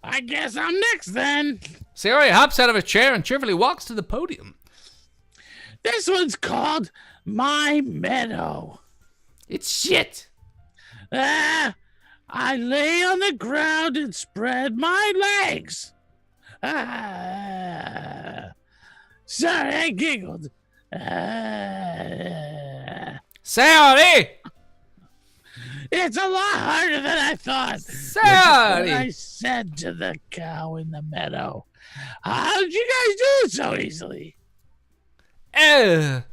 I guess I'm next then. Sayori hops out of her chair and cheerfully walks to the podium. This one's called My Meadow. It's shit. I lay on the ground and spread my legs. Sorry, I giggled. Sayori! It's a lot harder than I thought. Sayori! I said to the cow in the meadow. How did you guys do it so easily? Try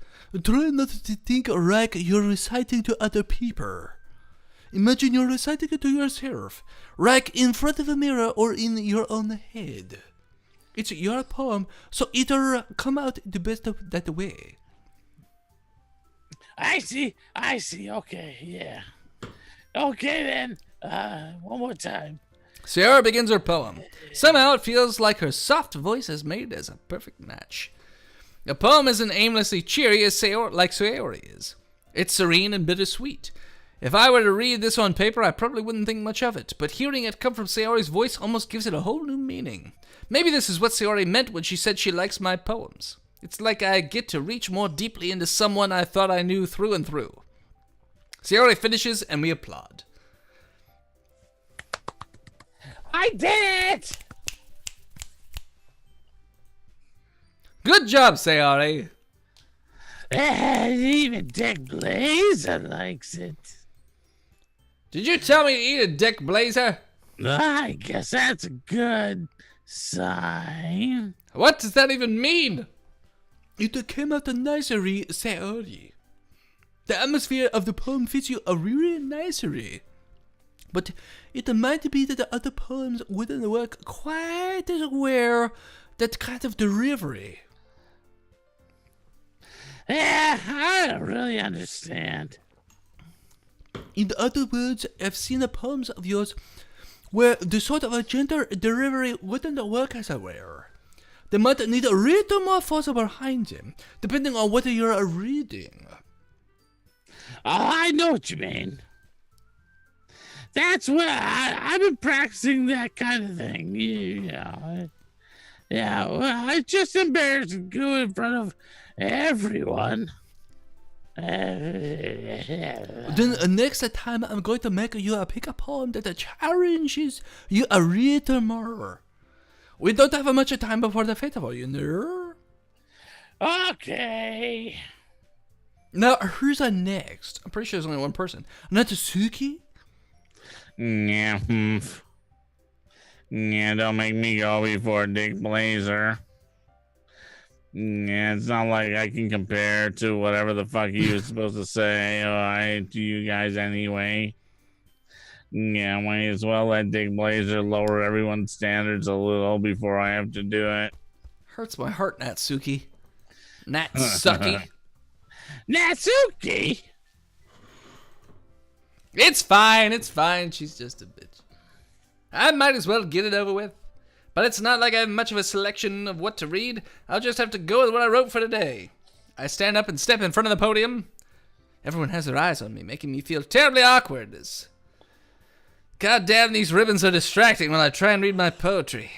not to think like you're reciting to other people. Imagine you're reciting it to yourself, like in front of a mirror or in your own head. It's your poem, so it'll come out the best of that way. I see. Okay, yeah. Okay then. One more time. Sayori begins her poem. Somehow it feels like her soft voice is made as a perfect match. The poem isn't aimlessly cheery like Sayori is. It's serene and bittersweet. If I were to read this on paper, I probably wouldn't think much of it, but hearing it come from Sayori's voice almost gives it a whole new meaning. Maybe this is what Sayori meant when she said she likes my poems. It's like I get to reach more deeply into someone I thought I knew through and through. Sayori finishes and we applaud. I did it! Good job, Sayori. Even Dick Blazer likes it. Did you tell me to eat a dick blazer? I guess that's a good sign. What does that even mean? It came out nicely, Sayori. The atmosphere of the poem fits you really nicely. But it might be that the other poems wouldn't work quite as well, that kind of delivery. Yeah, I don't really understand. In other words, I've seen the poems of yours where the sort of a gender delivery wouldn't work as well. They might need a little more force behind them, depending on what you're reading. Oh, I know what you mean. That's what I've been practicing that kind of thing. Yeah, well, I just embarrassed to go in front of everyone. Then next time I'm going to make you pick a poem that challenges you a little more. We don't have much time before the festival, you know. Okay. Now, who's next? I'm pretty sure there's only one person. Natsuki? Yeah, Yeah, don't make me go before Dick Blazer. Yeah, it's not like I can compare to whatever the fuck he was supposed to say to you guys anyway. Yeah, might as well let Dick Blazer lower everyone's standards a little before I have to do it. Hurts my heart, Natsuki. Natsuki. Natsuki? It's fine. She's just a bitch. I might as well get it over with. But it's not like I have much of a selection of what to read. I'll just have to go with what I wrote for today. I stand up and step in front of the podium. Everyone has their eyes on me, making me feel terribly awkward. God damn, these ribbons are distracting when I try and read my poetry.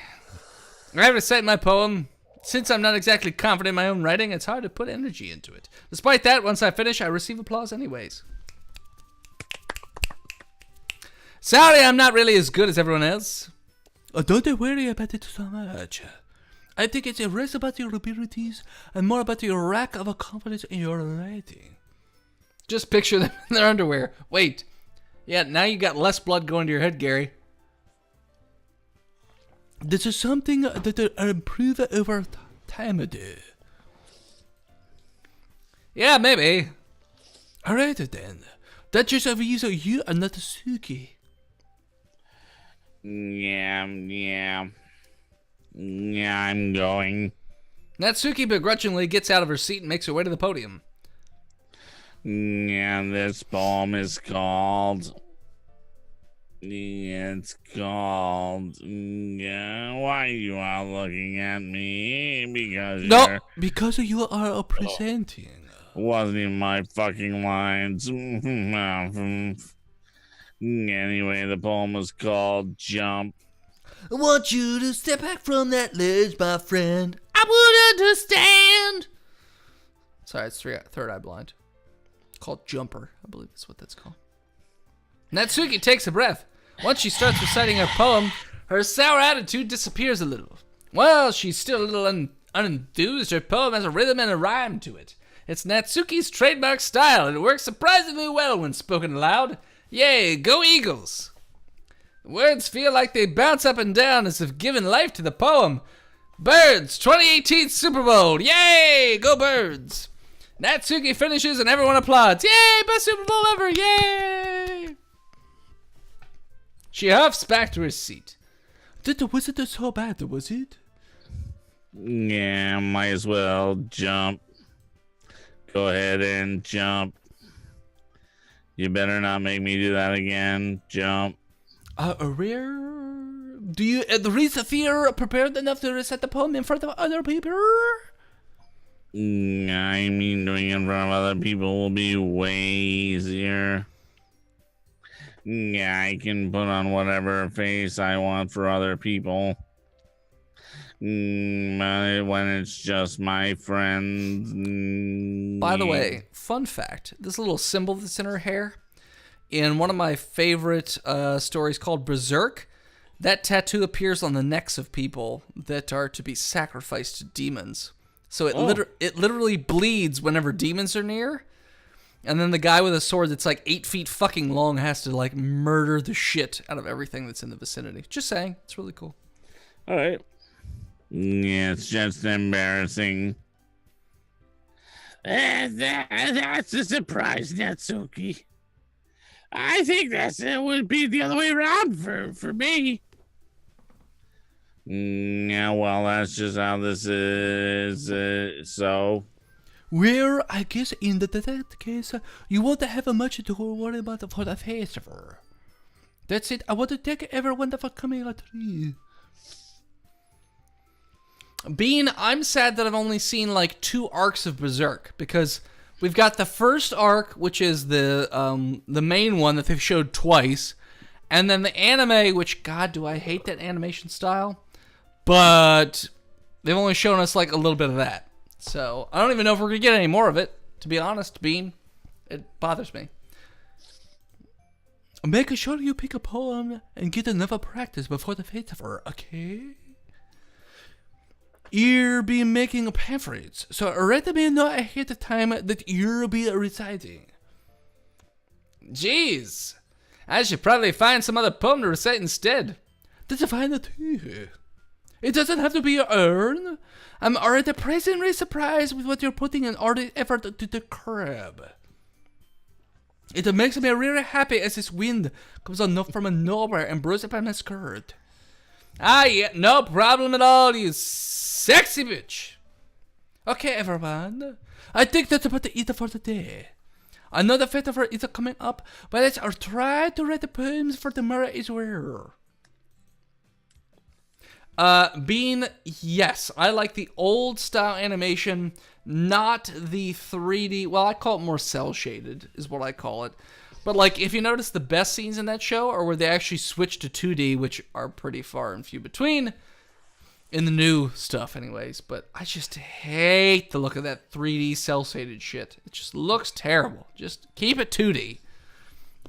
I recite my poem. Since I'm not exactly confident in my own writing, it's hard to put energy into it. Despite that, once I finish, I receive applause anyways. Sorry, I'm not really as good as everyone else. Don't worry about it so much. I think it's less about your abilities and more about your lack of confidence in your writing. Just picture them in their underwear. Wait. Yeah, now you got less blood going to your head, Gary. This is something that will improve over time, though. Yeah, maybe. Alright then. That just leaves you and Natsuki. Yeah, I'm going. Natsuki begrudgingly gets out of her seat and makes her way to the podium. Yeah, this poem is called... It's called... Yeah, why are you all looking at me? Because No, because you are presenting. Wasn't even my fucking lines. Anyway, the poem was called Jump. I want you to step back from that ledge, my friend. I would understand. Sorry, it's third eye blind. Called Jumper. I believe that's what that's called. Natsuki takes a breath. Once she starts reciting her poem, her sour attitude disappears a little. Well, she's still a little unenthused. Her poem has a rhythm and a rhyme to it. It's Natsuki's trademark style, and it works surprisingly well when spoken aloud. Yay, go Eagles! The words feel like they bounce up and down as if giving life to the poem. Birds, 2018 Super Bowl! Yay, go Birds! Natsuki finishes and everyone applauds. Yay, best Super Bowl ever! Yay! She huffs back to her seat. Was it so bad, was it? Yeah, might as well jump. Go ahead and jump. You better not make me do that again. Jump. Do you feel prepared enough to recite the poem in front of other people? I mean, doing it in front of other people will be way easier. Yeah, I can put on whatever face I want for other people. When it's just my friends. By the way, fun fact, this little symbol that's in her hair, in one of my favorite stories called Berserk, that tattoo appears on the necks of people that are to be sacrificed to demons. So it literally bleeds whenever demons are near. And then the guy with a sword that's like 8 feet fucking long has to like murder the shit out of everything that's in the vicinity. Just saying, it's really cool. All right. Yeah, it's just embarrassing. That's a surprise, Natsuki. I think it would be the other way around for me. Yeah, well, that's just how this is. So, Where I guess in that case, you won't have much to worry about for the festival. That's it. I want to thank everyone for coming out. Bean, I'm sad that I've only seen like 2 arcs of Berserk, because we've got the first arc, which is the main one that they've showed twice, and then the anime, which, God, do I hate that animation style, but they've only shown us like a little bit of that. So I don't even know if we're gonna get any more of it, to be honest, Bean. It bothers me. Make sure you pick a poem and get enough practice before the festival, okay? You'll be making pamphlets, so let me know ahead of time that you'll be reciting. Jeez, I should probably find some other poem to recite instead. That's fine too. It doesn't have to be your own. I'm already pleasantly surprised with what you're putting in all the effort to the crib. It makes me really happy as this wind comes on from nowhere and blows up my skirt. Ah, yeah, no problem at all, you sexy bitch. Okay, everyone. I think that's about it for today. I know the festival is coming up, but let's try to write the poems for tomorrow as well. Bean, yes, I like the old style animation, not the 3D. Well, I call it more cell shaded, is what I call it. But like, if you notice, the best scenes in that show are where they actually switch to 2D, which are pretty far and few between in the new stuff, anyways. But I just hate the look of that 3D cell shaded shit. It just looks terrible. Just keep it 2D.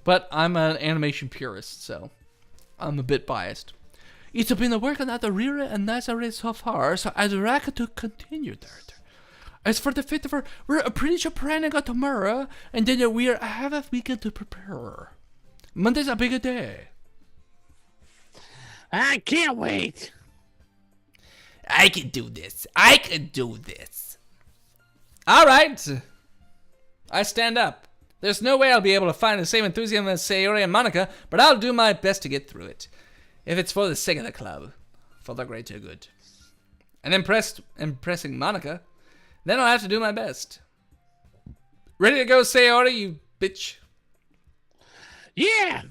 But I'm an animation purist, so I'm a bit biased. It's been working out really and nicely so far, so I'd like to continue that. As for the festival, we're pretty sure planning on tomorrow, and then we'll have a weekend to prepare. Monday's a big day. I can't wait. I can do this. I can do this. All right. I stand up. There's no way I'll be able to find the same enthusiasm as Sayori and Monica, but I'll do my best to get through it. If it's for the sake of the club, for the greater good. And impressing Monica, then I'll have to do my best. Ready to go, Sayori, you bitch? Yeah.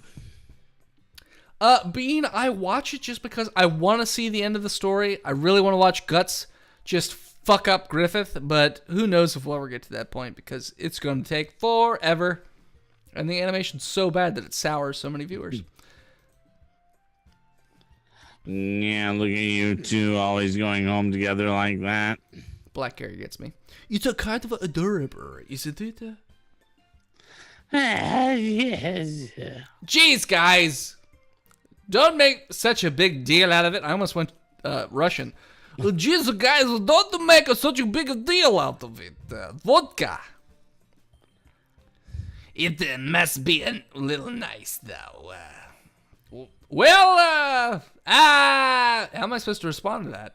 Bean, I watch it just because I want to see the end of the story. I really want to watch Guts just fuck up Griffith, but who knows if we'll ever get to that point, because it's going to take forever. And the animation's so bad that it sours so many viewers. Yeah, look at you two always going home together like that. Black Gary gets me. It's a kind of adorable, isn't it? Yes. Jeez, guys! Don't make such a big deal out of it. I almost went Russian. Jeez, guys, don't make such a big deal out of it. Vodka. It must be a little nice, though. Well, how am I supposed to respond to that?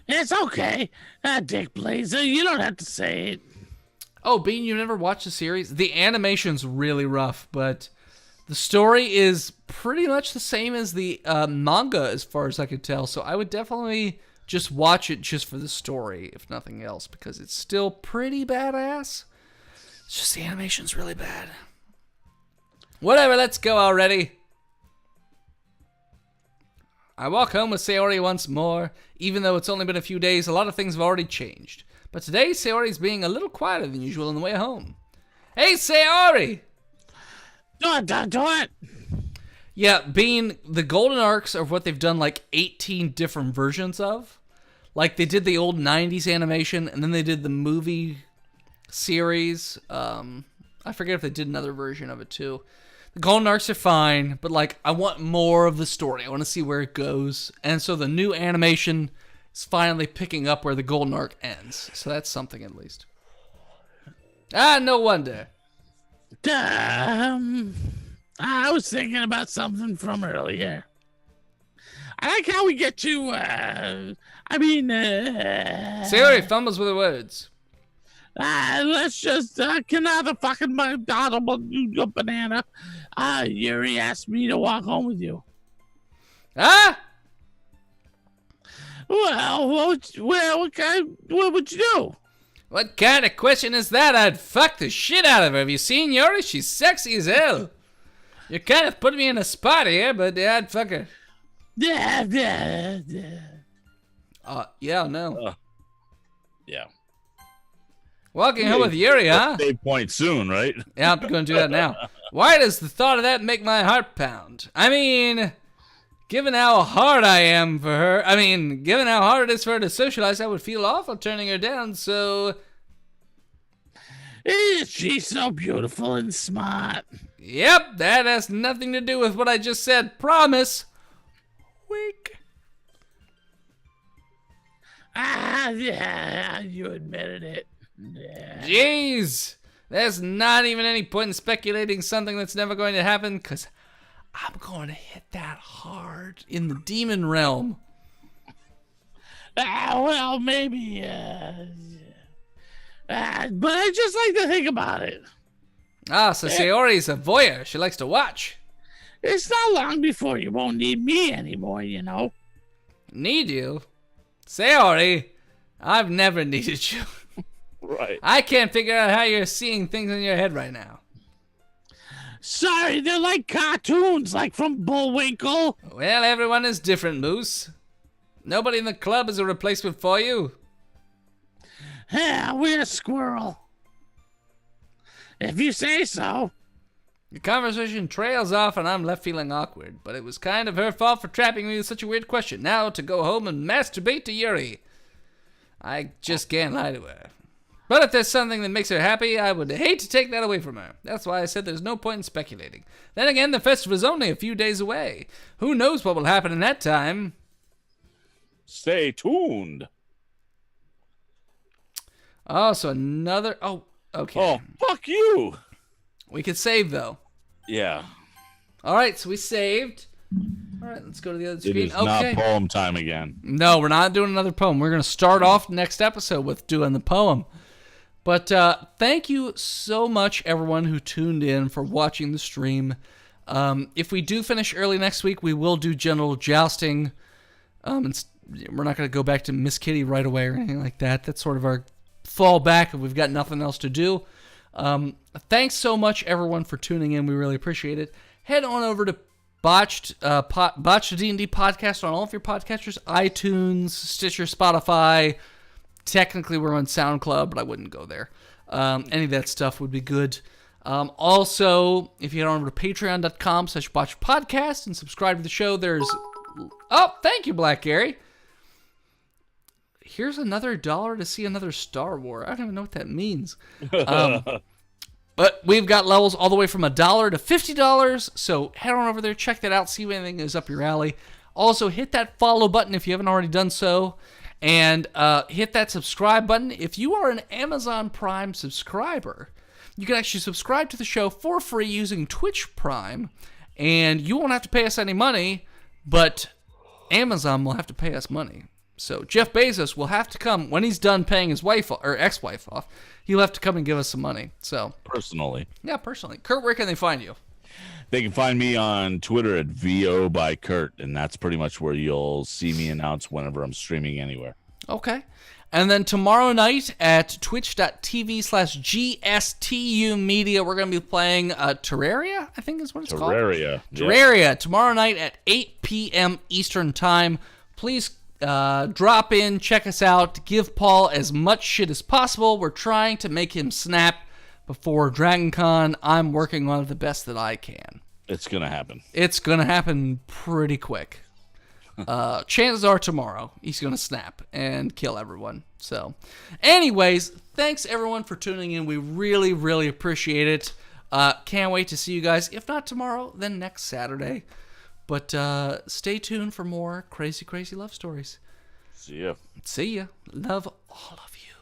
It's okay. Dick Blazer, you don't have to say it. Oh, Bean, you never watched the series? The animation's really rough, but the story is pretty much the same as the manga as far as I could tell, so I would definitely just watch it just for the story, if nothing else, because it's still pretty badass. It's just the animation's really bad. Whatever, let's go already. I walk home with Sayori once more. Even though it's only been a few days, a lot of things have already changed. But today, Sayori's being a little quieter than usual on the way home. Hey, Sayori! Do it. Yeah, Bean, the golden arcs are what they've done like 18 different versions of. Like, they did the old 90s animation, and then they did the movie series. I forget if they did another version of it, too. The golden arcs are fine, but, like, I want more of the story. I want to see where it goes. And so the new animation is finally picking up where the golden arc ends. So that's something, at least. No wonder. I was thinking about something from earlier. I like how we get to, Sayori fumbles with the words. Let's just, can I have a fucking banana? Yuri asked me to walk home with you. Ah! Well, what would you do? What kind of question is that? I'd fuck the shit out of her. Have you seen Yuri? She's sexy as hell. You're kind of putting me in a spot here, but yeah, I'd fuck her. Yeah, no. Yeah. Walking home with Yuri, huh? Save point soon, right? Yeah, I'm going to do that now. Why does the thought of that make my heart pound? I mean, given how hard I am for her, given how hard it is for her to socialize, I would feel awful turning her down, so... She's so beautiful and smart. Yep, that has nothing to do with what I just said. Promise. Wink. Yeah, you admitted it. Yeah. Jeez. There's not even any point in speculating something that's never going to happen, because I'm going to hit that hard in the demon realm. Well, maybe, but I just like to think about it. Ah, so Sayori's a voyeur. She likes to watch. It's not long before you won't need me anymore, you know. Need you? Sayori, I've never needed you. Right. I can't figure out how you're seeing things in your head right now. Sorry, they're like cartoons, like from Bullwinkle. Well, everyone is different, Moose. Nobody in the club is a replacement for you. Yeah, we're a squirrel. If you say so. The conversation trails off and I'm left feeling awkward, but it was kind of her fault for trapping me with such a weird question. Now to go home and masturbate to Yuri. I just can't lie to her. But if there's something that makes her happy, I would hate to take that away from her. That's why I said there's no point in speculating. Then again, the festival is only a few days away. Who knows what will happen in that time? Stay tuned. Oh, so another... Oh, okay. Oh, fuck you. We could save, though. Yeah. All right, so we saved. All right, let's go to the other screen. It is not poem time again. No, we're not doing another poem. We're going to start off next episode with doing the poem. But thank you so much, everyone who tuned in for watching the stream. If we do finish early next week, we will do general jousting. We're not going to go back to Miss Kitty right away or anything like that. That's sort of our fallback if we've got nothing else to do. Thanks so much, everyone, for tuning in. We really appreciate it. Head on over to Botched D&D podcast on all of your podcatchers, iTunes, Stitcher, Spotify. Technically, we're on SoundCloud, but I wouldn't go there. Any of that stuff would be good. Also, if you head on over to patreon.com/botchedpodcast and subscribe to the show, there's... Oh, thank you, Black Gary. Here's another $1 to see another Star Wars. I don't even know what that means. But we've got levels all the way from $1 to $50, so head on over there, check that out, see if anything is up your alley. Also, hit that follow button if you haven't already done so, and hit that subscribe button. If you are an Amazon Prime subscriber, you can actually subscribe to the show for free using Twitch Prime, and you won't have to pay us any money, but Amazon will have to pay us money. So Jeff Bezos will have to come when he's done paying his wife or ex-wife off. He'll have to come and give us some money. So personally. Yeah, personally. Kurt, where can they find you? They can find me on Twitter at VO by Kurt, and that's pretty much where you'll see me announce whenever I'm streaming anywhere. Okay. And then tomorrow night at twitch.tv/GSTU Media, we're going to be playing Terraria, I think is what it's called. Terraria. Terraria. Tomorrow night at 8 p.m. Eastern Time. Please drop in, check us out, give Paul as much shit as possible. We're trying to make him snap before Dragon Con. I'm working on it the best that I can. It's going to happen. It's going to happen pretty quick. Chances are tomorrow he's going to snap and kill everyone. So, anyways, thanks everyone for tuning in. We really, really appreciate it. Can't wait to see you guys. If not tomorrow, then next Saturday. But stay tuned for more crazy, crazy love stories. See ya. See ya. Love all of you.